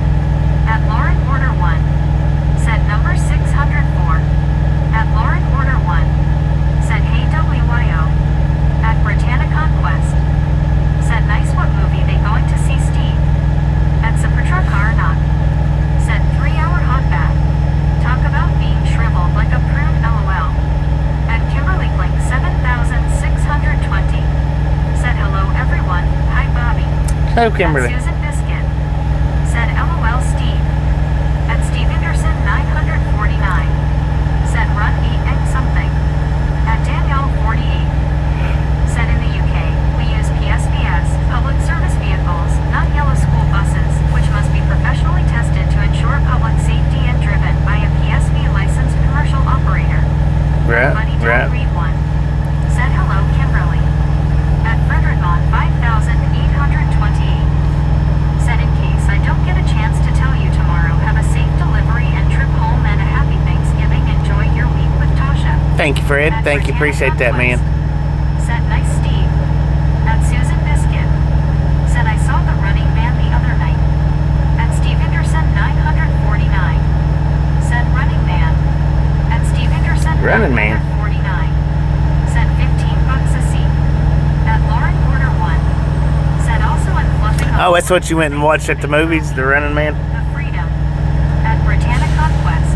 At Lauren Order 1. Said number 604. At Lauren Order 1. Said hey WYO. At Britannia Conquest. Said nice what movie they going to see Steve. At Supertruck or not. Said 3-hour hot bath. Talk about being shriveled like a prune LOL. At Kimberly Blink 7620. Said hello everyone, hi Bobby. Hello, Kimberly. At Susan Biscuit. Said LOL Steve. At Steve Anderson 949. Said run eat egg something. At Danielle 48. Said in the UK, we use PSVS, public service vehicles, not yellow school buses, which must be professionally tested to ensure public safety and driven by a PSV licensed commercial operator. Right, Buddy right. Read one. Said hello Kimberly. At Frederickmont 5828. Said in case I don't get a chance to tell you tomorrow, have a safe delivery and trip home and a happy Thanksgiving. Enjoy your week with Tasha. Thank you, Fred. At Thank you. Britannia Appreciate that, man. Conquest. Said nice Steve. At Susan Biscuit. Said I saw the Running Man the other night. At Steve Anderson 949. Said Running Man. At Steve Anderson Running Man. 949. Said $15 a seat. At Lauren Order 1. Said also I'm fluffing Oh, that's what you went and watched at the movies, The Running Man? The Freedom. At Britannia Conquest.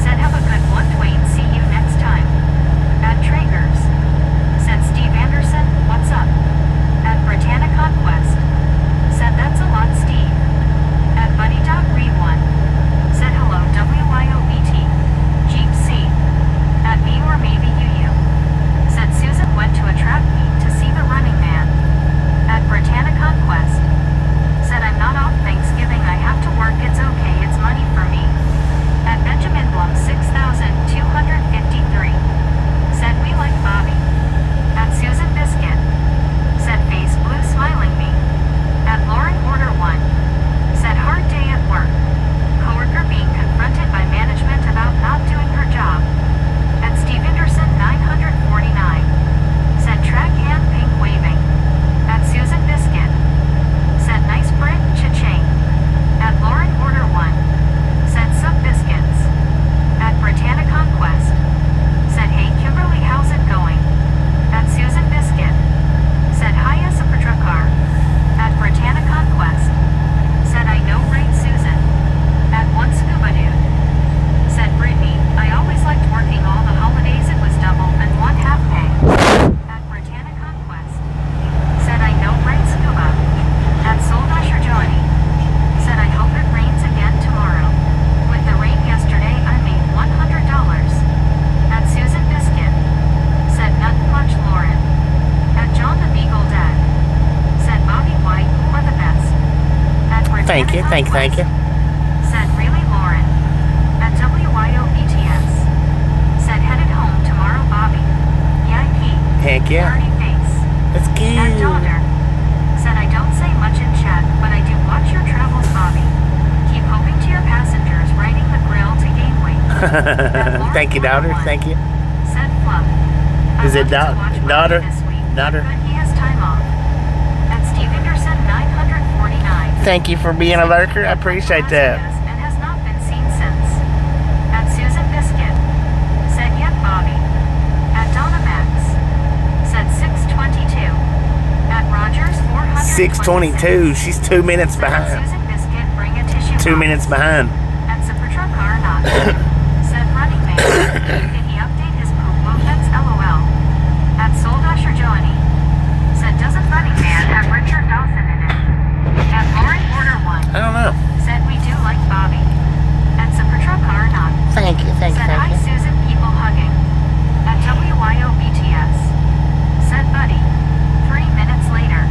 Said have a good one Dwayne, see you next time. At Traeger's. Said Steve Anderson, what's up? At Britannia Conquest. Said that's a lot Steve. At Buddy Dog Read 1. Said hello WYOBT. Jeep C. At me or maybe you. Said Susan went to a track meet to see the Running Man. At Britannia Conquest. Said I'm not off Thanksgiving, I have to Thank you. Said really Lauren. At WYOBTS. Said headed home tomorrow, Bobby. Yankee. Heck yeah. Party face. That's At cute. daughter. Said I don't say much in chat, but I do watch your travels, Bobby. Keep hoping to your passengers riding the grill to Gateway. Thank you, daughter. Thank you. Said Fluff. Is it I wanted to watch daughter? Bobby this week, Daughter? but he has time off. At Steve Anderson 949. Thank you for being a lurker. I appreciate that. And has not been seen since. At Susan Biscuit. Said yet Bobby. At Donna Max. Said 622. At Rogers 426. 6:22. She's 2 minutes Said behind. Susan Biscuit, bring a tissue 2 box. minutes behind. At Supertruck car not. Said Running Man. Did he update his poop movements? LOL. At Soul Dasher Joanie. Said doesn't Running Man have Richard Dawson in it? At Lauren Order 1. I don't know. Said we do like Bobby. At Supertruck car not. Thank you. Said hi Susan, people hugging. At WYOBTS. Said Buddy. 3 minutes later.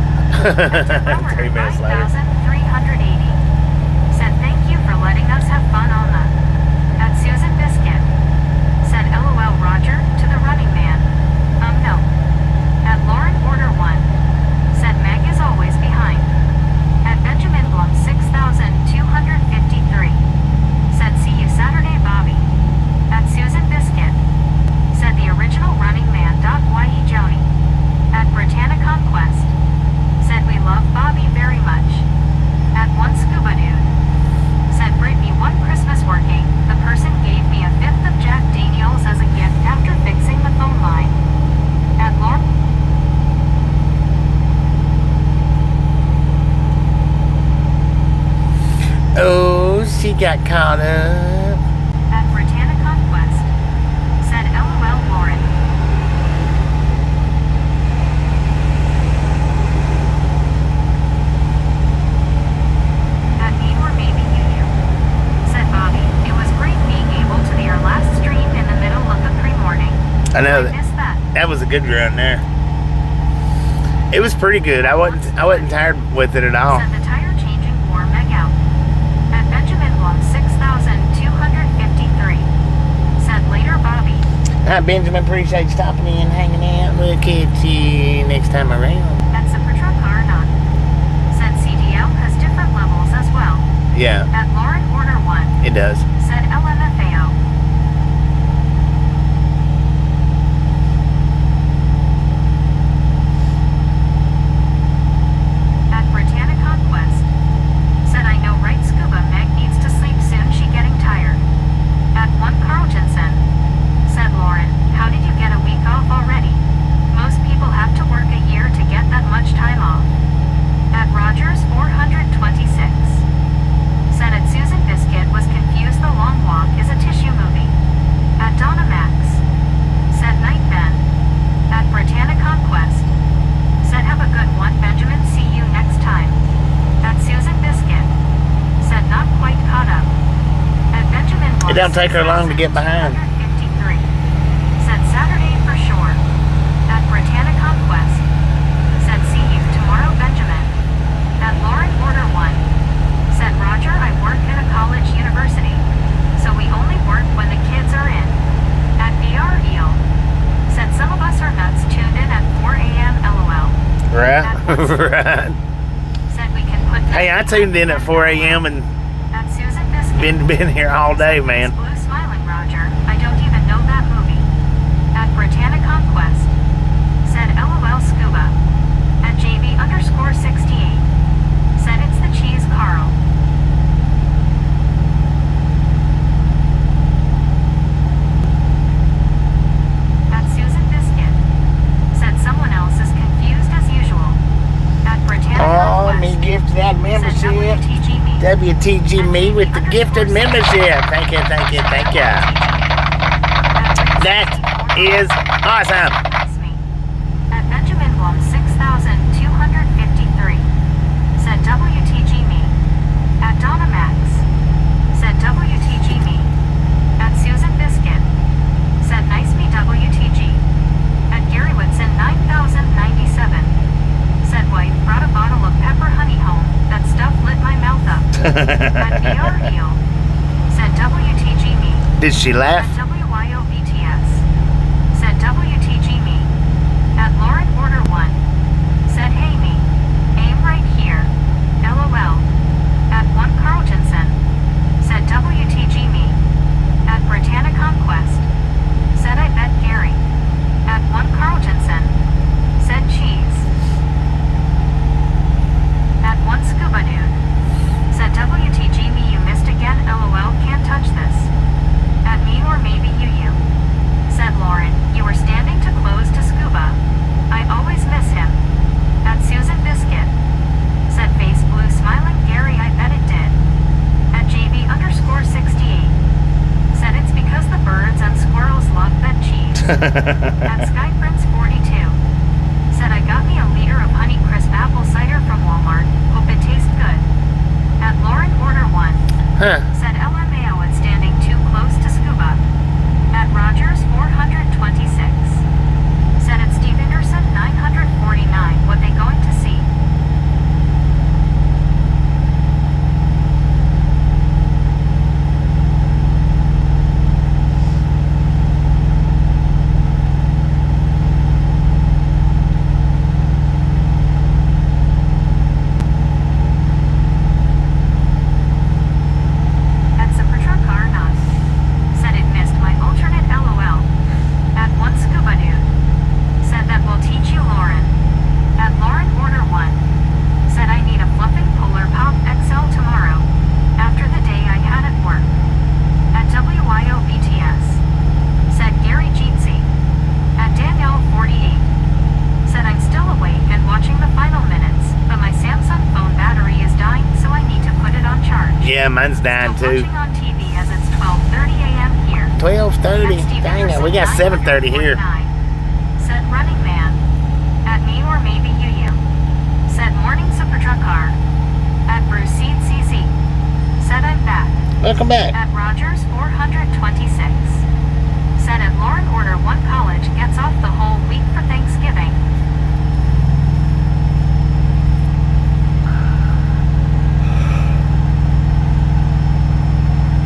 At 3 minutes later. 9,380. Said thank you for letting us have fun on the. At Susan Biscuit. Said LOL Roger to the Running Man. No. At Lauren Order 1. Said Meg is always behind. At Benjamin Blum 6,253. Said see you Saturday Bobby. At Susan Biscuit. Said the original Running Man. Y.E. Joni. At Britannia Conquest. Said we love Bobby very much. At One Scuba Dude. Said Brittany one Christmas working, the person gave me a fifth of Jack Daniels as a gift after fixing the phone line. At Lauren. Oh, she got caught up. At Britannia Conquest. Said LOL Lauren. At me or maybe you. Said Bobby, it was great being able to be our last stream in the middle of the pre-morning. I know I missed that. that was a good run there. It was pretty good. I wasn't tired with it at all. Said the tire changing wore Meg out. At Benjamin Blum 6,253. Said later Bobby. Hi, Benjamin. Appreciate you stopping in, hanging out. We'll catch you next time around. At Supertruck car not. Said CDL has different levels as well. Yeah, At Lauren Order 1. it does. Said LMFAO. At Britannia Conquest. Said I know right Scuba Meg needs to sleep soon, she getting tired. At one Carl Jensen. Said Lauren, how did you get a week off already? Most people have to work a year to get that much time off. At Rogers 426. Said at Susan Biscuit was confused the long walk is a tissue movie. At Donna Max. Said night Ben. At Britannia Conquest. Said have a good one Benjamin, see you next time. At Susan Biscuit. Said not quite caught up. At Benjamin It don't take her long to get behind. 253. Said Saturday for sure. At Britannia Conquest. Said see you tomorrow Benjamin. At Lauren Order 1. Said Roger I work at a college university. So we only work when the kids are in. At VR Eel. Said some of us are nuts tuned in at 4 a.m. LOL. Right, right. Said we can put. Hey, I tuned in at 4 a.m. and At Susan Biscuit. been here all day, man. Blue smiling Roger. I don't even know that movie. At Britannia Conquest. Said LOL Scuba. At JB_68. Said it's the cheese Carl. At Susan Biscuit. Said someone else is confused as usual. At Britannia Oh, Conquest. me gifted that Said membership. WTG me. WTG me with the gifted membership. Thank you. That is awesome. At Benjamin Blum 6,253. Said WTG me. At Donna Max. Said WTG me. At Susan Biscuit. Said nice me WTG. At Gary Whitson 9,097. Said wife brought a bottle of pepper honey home. That stuff lit my mouth up. At VR Heel, said WTG me. Did she laugh? At WYOBTS, said WTG me. At Lauren Order 1, said hey me. Aim right here. LOL. At 1 Carltonson, said WTG me. At Britannia Conquest, said I bet Gary. At 1 Carltonson, said cheese. At 1 Scuba Dude, said WTG me you missed again LOL can't touch this. At me or maybe you, said Lauren, you were standing too close to Scuba. I always miss him. At Susan Biscuit, said face blue smiling Gary I bet it did. At JB_68, said it's because the birds and squirrels love that cheese. At Sky Prince 42, said I got me a liter of Honey Crisp apple cider from Walmart, hope it tastes good. At Lauren Order 1, said LMAO it's standing too close to Scuba. At Rogers 426, said at Steve Anderson 949 what they going to see. At Supertruck Car Not, said it missed my alternate LOL. At 1 Scuba Dude, said that will teach you Lauren. At Lauren Order 1, said I need a fluffing Polar Pop XL tomorrow, after the day I had at work. At WYOBTS, said Gary Jeetsy. At Danielle 48, said I'm still awake and watching the final minutes, but my Samsung phone battery is dying so I need to put it on charge. Yeah, mine's dying Still too. watching on TV as it's 12:30 a.m. here. 12:30. At Steve Dang it, we got Anderson 7:30 here. 949, said Running Man. At me or maybe you, said Morning Supertruck Car. At Bruce Seed CZ, said I'm back. Welcome back. At Rogers 426, said at Lauren Order 1 College gets off the whole week for Thanksgiving.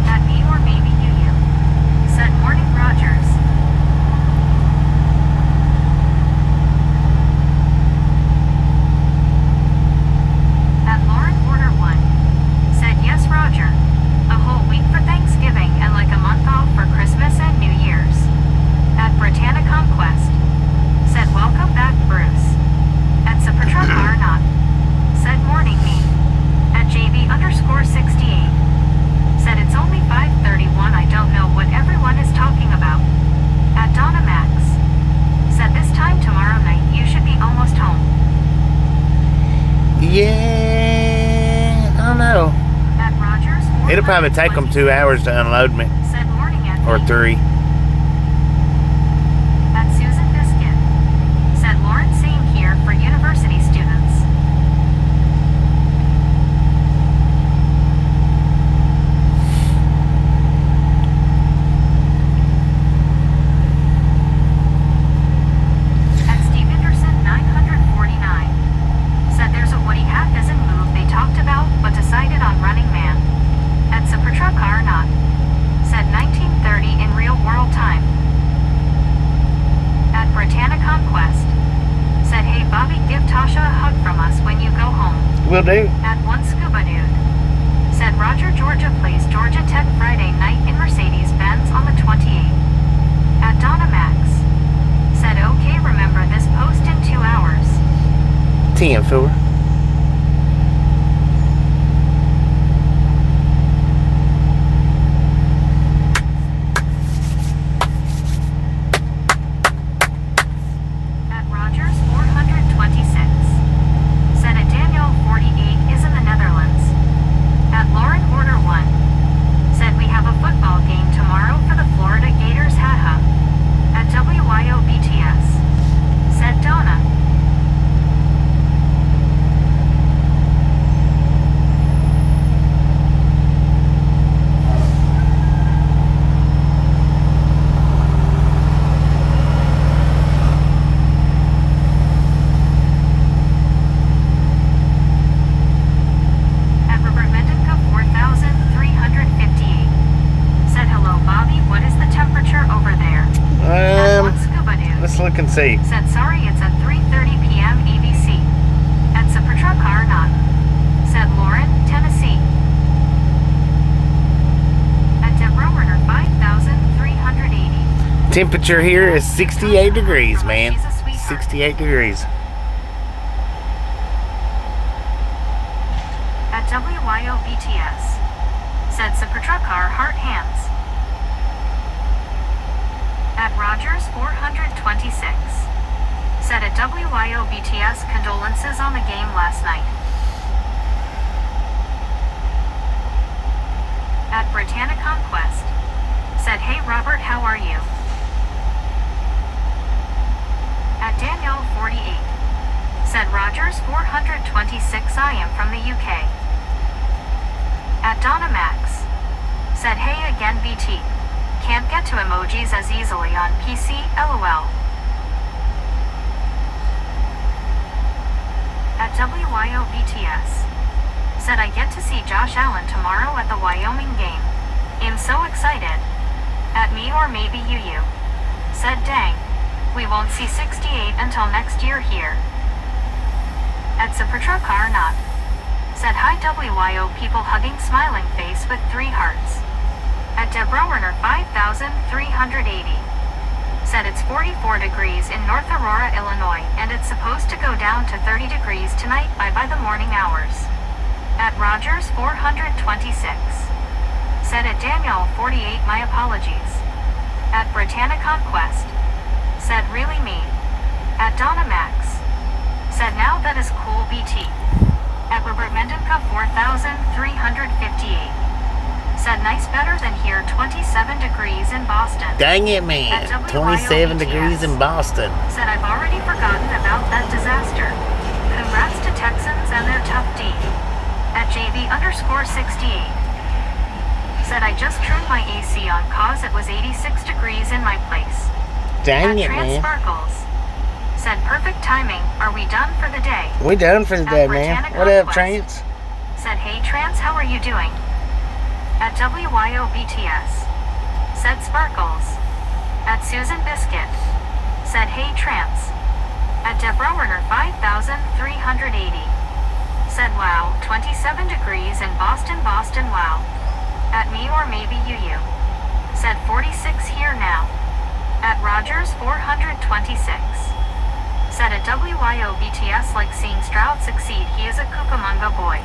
At me or maybe you, said Morning Rogers. At Lauren Order 1, said yes Roger. A whole week for Thanksgiving and like a month off for Christmas and New Year's. At Britannia Conquest, said welcome back Bruce. At Supertruck Car Not, said morning me. At JB_68, said it's only 5:31 I don't know what everyone is talking about. At Donna Max, said this time tomorrow night you should be almost home. Yeah, I don't know. At Rogers It'll probably take them 2 hours to unload me, said morning at or me. 3. At Susan Biscuit, said Lauren same here for university students. At Steve Anderson 949, said there's a Woody half-dozen move they talked about but decided on Running Man. At Supertruck Car Not, said 1930 in real world time. At Britannia Conquest, said hey Bobby give Tasha a hug from us when you go home. Will do. At 1 Scuba Dude, said Roger Georgia plays Georgia Tech Friday night in Mercedes-Benz on the 28th. At Donna Max, said okay remember this post in 2 hours. 10-4. At Rogers 426, said at Danielle 48 is in the Netherlands. At Lauren Order 1, said we have a football game tomorrow for the Florida Gators haha. At WYOBTS, said Donna. Tennessee. Said sorry, it's at 3:30 p.m. ABC. At Supertruck not. Said Lauren, Tennessee. At Deborah Werner 5,380. Temperature here is 68 degrees, man. She's a sweetheart. 68 degrees. At WYOBTS. Said Supertruck heart hands. At Rogers 426. Said at WYOBTS condolences on the game last night. At Britannia Conquest. Said hey Robert, how are you? At Danielle 48. Said Rogers 426, I am from the UK. At Donna Max. Said hey again BT. Can't get to emojis as easily on PC, LOL. At WYOBTS. Said I get to see Josh Allen tomorrow at the Wyoming game. I'm so excited. At me or maybe you. Said dang. We won't see 68 until next year here. At Supertruck not. Said hi WYO people hugging smiling face with 3 hearts. At Deborah Werner 5,380. Said it's 44 degrees in North Aurora, Illinois, and it's supposed to go down to 30 degrees tonight by the morning hours. At Rogers 426. Said at Danielle 48, my apologies. At Britannia Conquest. Said really me. At Donna Max. Said now that is cool BT. At Robert Mendenka 4,358. Said nice better than here, 27 degrees in Boston. Dang it, man. 27 degrees in Boston. Said I've already forgotten about that disaster. Congrats to Texans and their tough D. At JB_68. Said I just turned my AC on cause it was 86 degrees in my place. Dang it, At Trans man. Sparkles. Said perfect timing, are we done for the day? We done for the day, man. Britannia What up, Conquest. Trans? Said hey Trans, how are you doing? At WYOBTS. Said Sparkles. At Susan Biscuit. Said hey Trans. At Deborah Werner 5,380. Said wow, 27 degrees in Boston, wow. At me or maybe you. Said 46 here now. At Rogers 426. Said at WYOBTS like seeing Stroud succeed, he is a Cucamonga boy.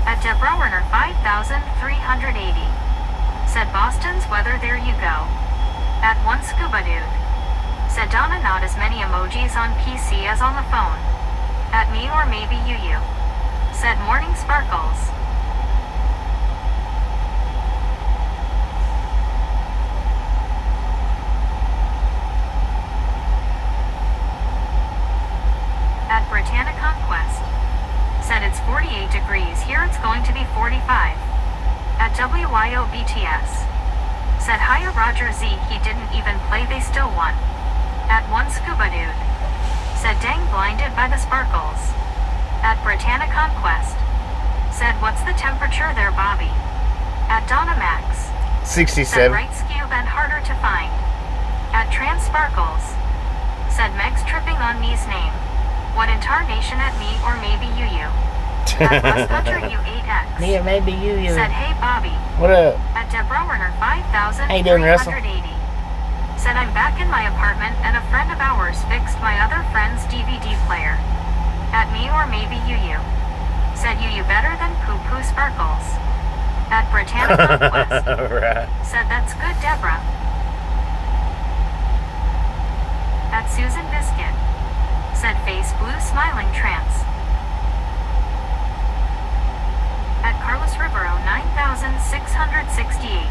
At Deborah Werner 5,380. Said Boston's weather, there you go. At one scuba dude. Said Donna not as many emojis on PC as on the phone. At me or maybe you. Said morning sparkles. At Britannia Conquest. Said it's 48 degrees here, it's going to be 45. At WYOBTS. Said hiya Roger Z, he didn't even play, they still won. At one scuba dude. Said dang, blinded by the sparkles. At Britannia Conquest. Said what's the temperature there Bobby? At Donna Max. 67. Said right skew and harder to find. At Trans Sparkles. Said Meg's tripping on me's name. What in tarnation at me or maybe you. At West Hunter U8X. Yeah, maybe you. Said hey Bobby. What up? At Deborah Werner 5,380. How you doing, Russell? Said I'm back in my apartment and a friend of ours fixed my other friend's DVD player. At me or maybe you. Said you better than poo poo sparkles. At Britannia Conquest. Right. Said that's good Deborah. At Susan Biscuit. Said face blue smiling trance. At Carlos Rivero 9,668.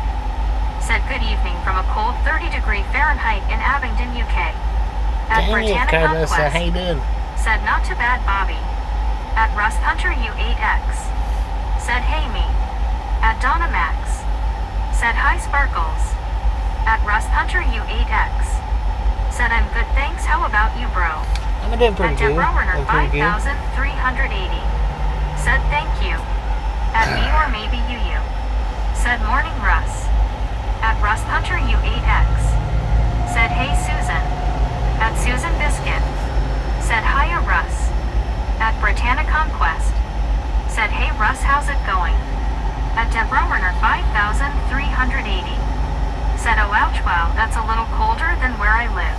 Said good evening from a cold 30-degree Fahrenheit in Abingdon, UK. At Dang it, Britannia Carlos. Conquest. How you doing? Said not too bad Bobby. At Rust Hunter U8X. Said hey me. At Donna Max. Said hi Sparkles. At Rust Hunter U8X. Said I'm good thanks, how about you bro? I'm doing pretty At good. Deborah Werner I'm pretty good. 5,380. Said thank you. At me or maybe you. Said morning Russ. At Rust Hunter U8X. Said hey Susan. At Susan Biscuit. how's it going? At Debrowerner 5380. Said oh ouch wow, that's a little colder than where I live.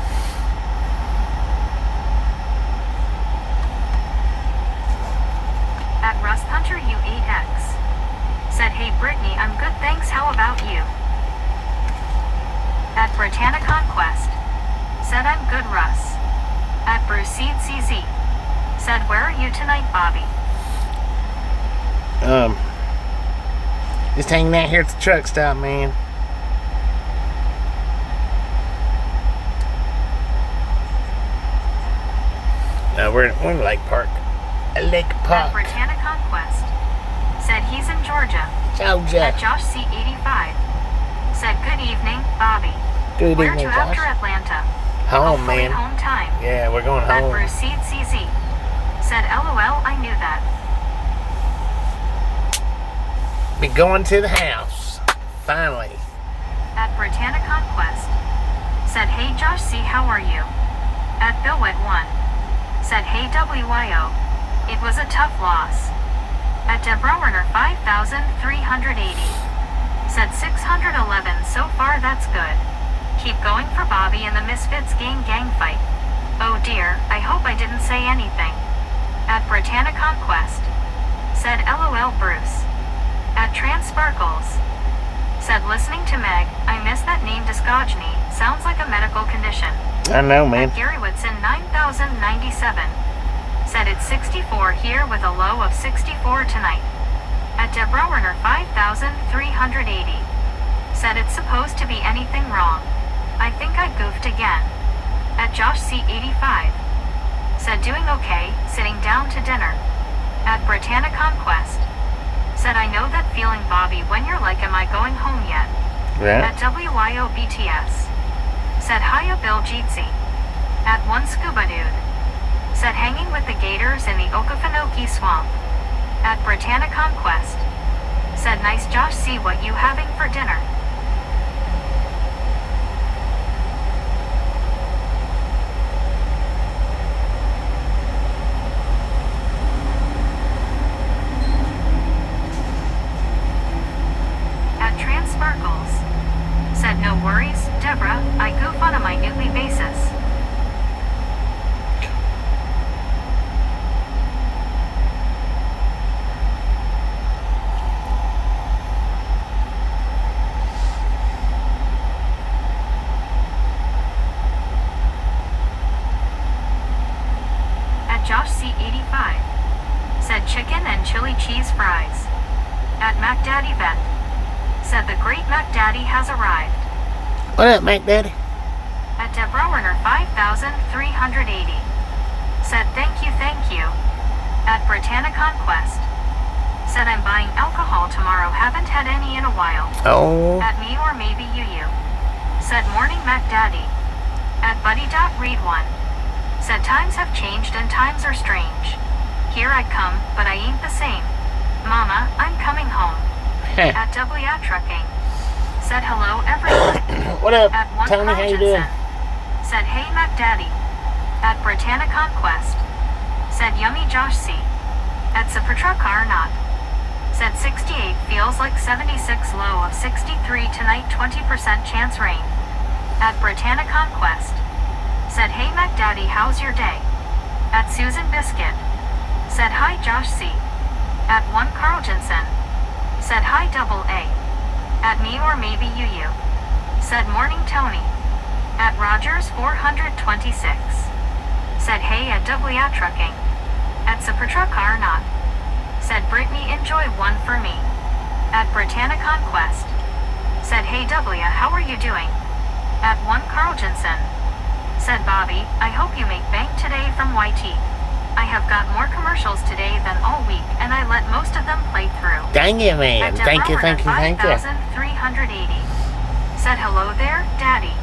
At Rust Hunter U8X. Said hey Brittany, I'm good thanks, how about you? At Britannia Conquest. Said I'm good Russ. At Bruce Seed CZ. Said where are you tonight Bobby? Just hanging out here at the truck stop, man. We're in Lake Park. Lake At Park. Britannia Conquest. Said he's in Georgia. Georgia. At Josh C85. Said good evening, Bobby. Good Where evening, to after Josh. Atlanta? Home, Hopefully man. home time. Yeah, we're going At home. Bruce Seed CZ. Said LOL, I knew that. Be going to the house. Finally. At Britannia Conquest. Said hey Josh C, how are you? At Billwit1. Said hey WYO. It was a tough loss. At Debrowerner 5380. Said 611, so far that's good. Keep going for Bobby and the Misfits gang fight. Oh dear, I hope I didn't say anything. At Britannia Conquest. Said LOL Bruce. At Transparkles. Said listening to Meg, I miss that name dysgogeny, sounds like a medical condition. I know, man. At Gary Whitson 9097. Said it's 64 here with a low of 64 tonight. At Debrowerner 5380. Said it's supposed to be anything wrong. I think I goofed again. At Josh C85. Said doing okay, sitting down to dinner. At Britannia Conquest. Said I know that feeling Bobby when you're like am I going home yet? Yeah. At WYO BTS. Said hiya Bill Jeetsy. At one scuba dude. Said hanging with the gators in the Okefenokee swamp. At Britannia Conquest. Said nice Josh see what you having for dinner. At Transparkles. Said no worries, Deborah, I goof on a minutely basis. At Josh C85. Said chicken and chili cheese fries. At MacDaddy Vet. Said the great MacDaddy has arrived. What up, Mac Daddy? At Debrowerner 5380. Said thank you. At Britannia Conquest. Said I'm buying alcohol tomorrow, haven't had any in a while. Oh. At me or maybe you. Said morning MacDaddy. At Buddy.Read1. Said times have changed and times are strange. Here I come, but I ain't the same. Mama, I'm coming home. At WA Trucking. Said hello everyone. What up, At one Tony? How you doing? Said hey MacDaddy. At Britannia Conquest. Said yummy Josh C. At Supertruck are not. Said 68 feels like 76 low of 63 tonight 20% chance rain. At Britannia Conquest. Said hey MacDaddy how's your day? At Susan Biscuit. Said hi Josh C. At one Carl Jensen. Said hi double A. At me or maybe you. Said morning Tony. At Rogers 426. Said hey at WA Trucking. At Supertruck are not. Said Brittany enjoy one for me. At Britannia Conquest. Said hey W how are you doing? At one Carl Jensen. Said Bobby, I hope you make bank today from YT. I have got more commercials today than all week and I let most of them play through. Dang it, man. At Thank you. 5380. Said hello there, Daddy.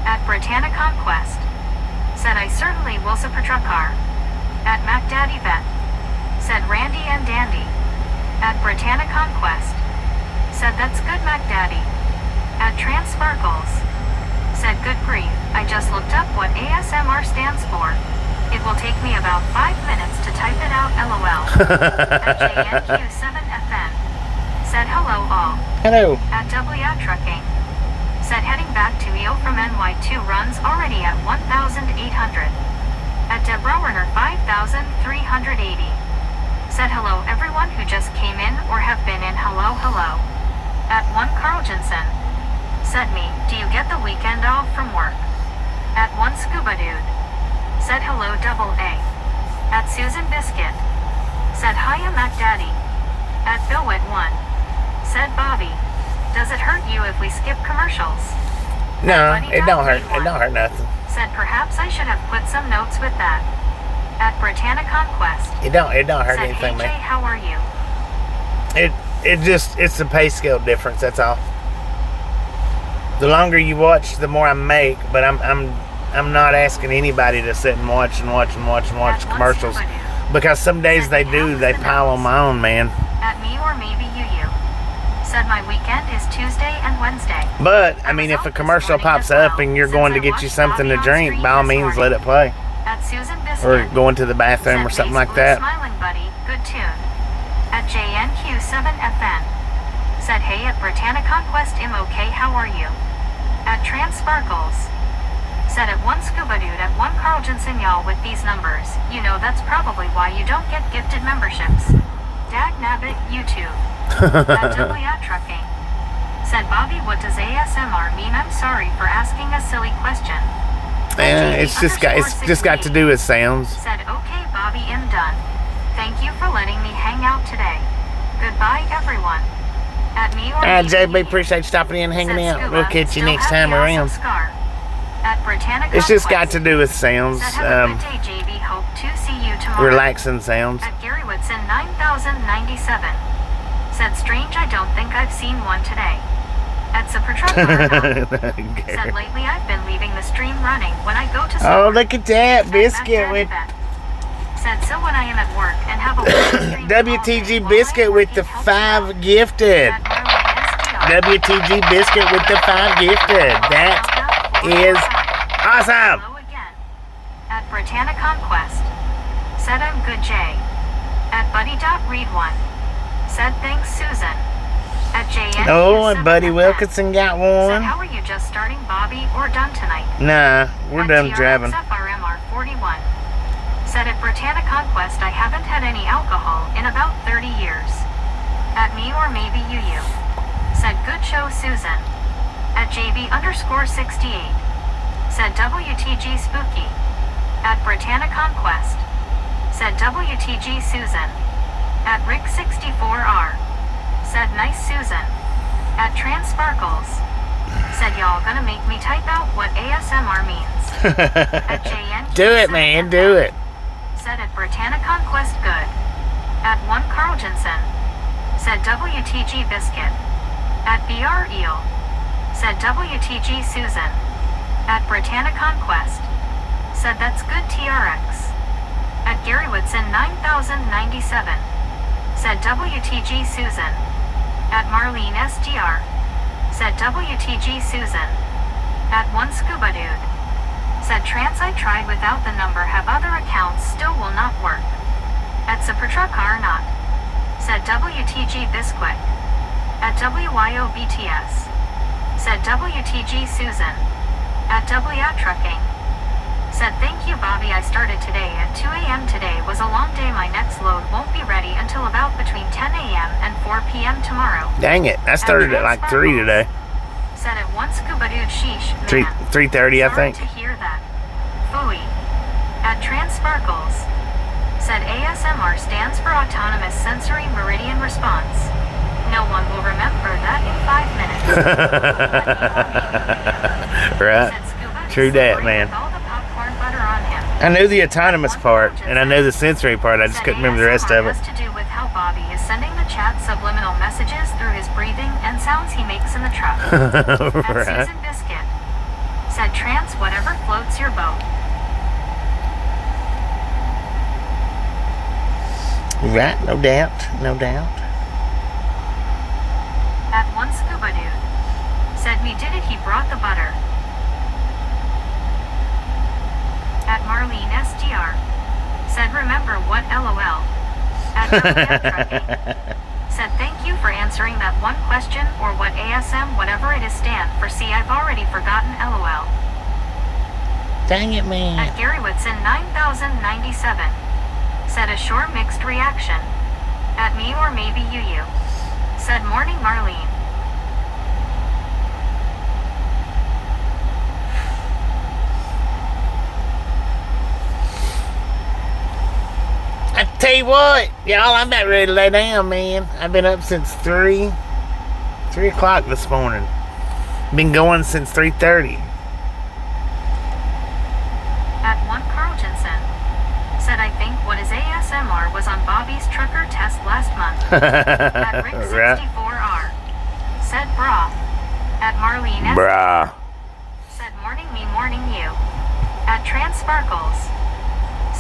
At Britannia Conquest. Said I certainly will Supertruck car. At MacDaddy Vet. Said Randy and Dandy. At Britannia Conquest. Said that's good MacDaddy. At Transparkles. Said good grief, I just looked up what ASMR stands for. It will take me about 5 minutes to type it out LOL. At JNQ7FM. Said hello all. Hello. At WA Trucking. Said heading back to EO from NY2 runs already at 1,800. At Debrowerner 5,380. Said hello everyone who just came in or have been in. Hello hello. At 1 Carl Jensen. Said me, do you get the weekend off from work? At 1 Scuba Dude. Said hello double A. At Susan Biscuit. Said hi I'm at Daddy. At Billwit 1. Said Bobby. Does it hurt you if we skip commercials? No, At it don't hurt. Buddy.B1. It don't hurt nothing. Said perhaps I should have put some notes with that. At Britannia Conquest. It don't hurt Said anything, hey Jay, man. how are you? It's the pay scale difference. That's all. The longer you watch, the more I make. But I'm not asking anybody to sit and watch At 1 commercials, Scuba Dude. because some days Said they how do. was They the pile on notes? my own, man. At me or maybe you. Said my weekend is Tuesday and Wednesday. But I mean, if a commercial pops up and you're going to get you something to drink, by all means, let it play. At Susan Biscuit. Or going to the bathroom Said or something Base like Blue that. Smiling buddy, good tune. At JNQ7FN. Said hey at Britannia Conquest I'm okay, how are you? At Trans Sparkles. Said at 1 Scuba Dude at 1 Carl Jensen. Y'all with these numbers, you know that's probably why you don't get gifted memberships. Dag nabbit, YouTube. At WA Trucking. Said Bobby, what does ASMR mean? I'm sorry for asking a silly question. It's just got to do with sounds. Said okay Bobby, I'm done. Thank you for letting me hang out today. Goodbye everyone. At me or JB, me. appreciate you stopping in and hanging Said out. Scuba, We'll catch you still next have time the awesome around. Scar. At Britannia It's just got Conquest. to do with sounds, Said have a good day JB, hope to see you tomorrow. relaxing sounds. At Gary Whitson 9097. Said strange, I don't think I've seen one today. At Supertruck said lately I've been leaving the stream running when I go to Oh, sleep. look at that Said biscuit Matt with Daddy said so when I am at work and have a live stream all day WTG while biscuit I'm with the working, helps you 5 gifted. out. At Marlon SDR. WTG biscuit with the 5 gifted. That is awesome. Hello again. At Britannia Conquest. Said I'm good Jay. At Buddy.Read1. Said thanks Susan. At JN. Oh, and Buddy Wilkinson got Said one. how are you just starting Bobby or done tonight? Nah, we're done driving. FRMR 41. Said at Britannia Conquest I haven't had any alcohol in about 30 years. At me or maybe you. Said good show Susan. At JB_68. Said WTG Spooky. At Britannia Conquest. Said WTG Susan. At Rick64R. Said nice Susan. At Trans Sparkles. Said y'all gonna make me type out what ASMR means. At JN. Do it, man, do it. Said at Britannia Conquest good. At 1 Carl Jensen. Said WTG Biscuit. At BR Eel. Said WTG Susan. At Britannia Conquest. Said that's good TRX. At Gary Whitson 9097. Said WTG Susan. At Marlene SDR. Said WTG Susan. At 1 Scuba Dude. Said trans I tried without the number have other accounts still will not work. At Supertruck are not. Said WTG Bisquick. At WYOBTS. Said WTG Susan. At WA Trucking. Said thank you Bobby, I started today at 2 a.m. Today was a long day, my next load won't be ready until about between 10 a.m. and 4 p.m. tomorrow. Dang it, I started at like 3 today. Said at 1 Scuba Dude sheesh, man. 3:30, I Sorry think. to hear that. Phooey. At Trans Sparkles. Said ASMR stands for Autonomous Sensory Meridian Response. No one will remember that in 5 minutes. Right. Said Scuba True that, celebrated man. with all the popcorn butter on him. I knew the autonomous part, and I know the sensory part. I just Said couldn't remember the rest ASMR of it. has to do with how Bobby is sending the chat subliminal messages through his breathing and sounds he makes in the truck. At Right. Susan Biscuit. Said trans whatever floats your boat. Right, no doubt, no doubt. At 1 Scuba Dude. Said we did it, he brought the butter. At Marlene SDR. Said remember what LOL. At WF Trucking. Said thank you for answering that one question, or what ASM whatever it is stand for. See, I've already forgotten, lol. Dang it, man. At Gary Whitson 9097. Said a sure mixed reaction. At me or maybe you. Said morning Marlene. I tell you what, y'all, I'm about ready to lay down, man. I've been up since 3 o'clock this morning. Been going since 3:30. At one Carl Jensen. Said I think what is ASMR was on Bobby's trucker test last month. At Rick 64R. Said brah. At Marlene S. Bruh. Said morning me morning you. At Trans Sparkles.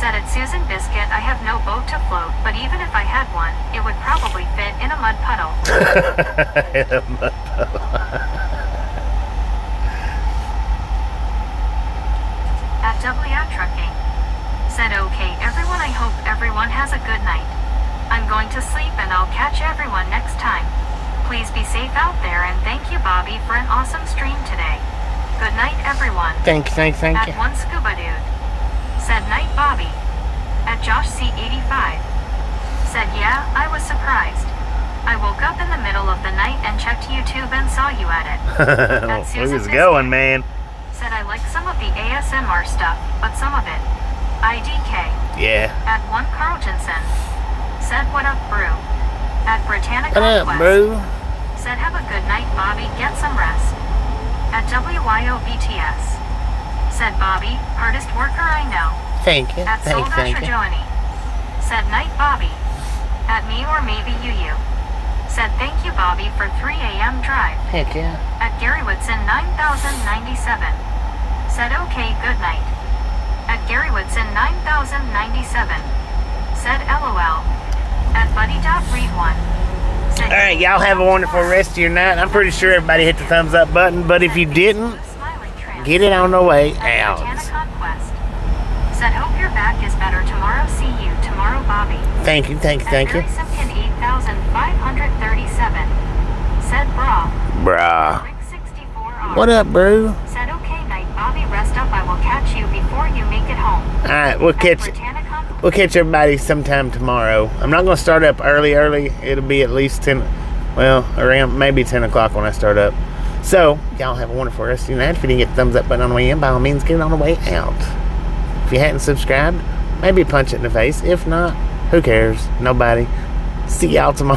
Said at Susan Biscuit, I have no boat to float, but even if I had one, it would probably fit in a mud puddle. At WA Trucking. Said okay everyone, I hope everyone has a good night. I'm going to sleep and I'll catch everyone next time. Please be safe out there and thank you Bobby for an awesome stream today. Good night everyone. Thank you. At one Scuba Dude. Said night Bobby. At Josh C85. Said yeah, I was surprised. I woke up in the middle of the night and checked YouTube and saw you at it. At Where Susan was going, man? Said I like some of the ASMR stuff, but some of it. IDK. Yeah. At one Carl Jensen. Said what up brew. At Britannica What up, Quest. bro? Said have a good night Bobby, get some rest. At WYOBTS. Said Bobby, hardest worker I know. Thank you. At Thank Soldash you. Joanie. Said night Bobby. At me or maybe you. Said thank you Bobby for 3 a.m. drive. Heck yeah. At Gary Whitson 9097. Said okay good night. At Gary Whitson 9097. Said LOL. At Buddy.Read1. Said Alright, y'all have a wonderful rest of your night. I'm pretty sure everybody hit the thumbs up button, but if you didn't, get it on the way out. Quest. Said hope your back is better tomorrow. See you tomorrow, Bobby. Thank you. At Barry Simpkin 8537. Said brah. Bruh. Rick 64R. What up, bro? Said okay night, Bobby. Rest up. I will catch you before you make it home. Alright, we'll catch everybody sometime tomorrow. I'm not gonna start up early. It'll be at least 10, well, around maybe 10 o'clock when I start up. So, y'all have a wonderful rest of your night. If you didn't get the thumbs up button on the way in, by all means, get it on the way out. If you hadn't subscribed, maybe punch it in the face. If not, who cares? Nobody. See y'all tomorrow.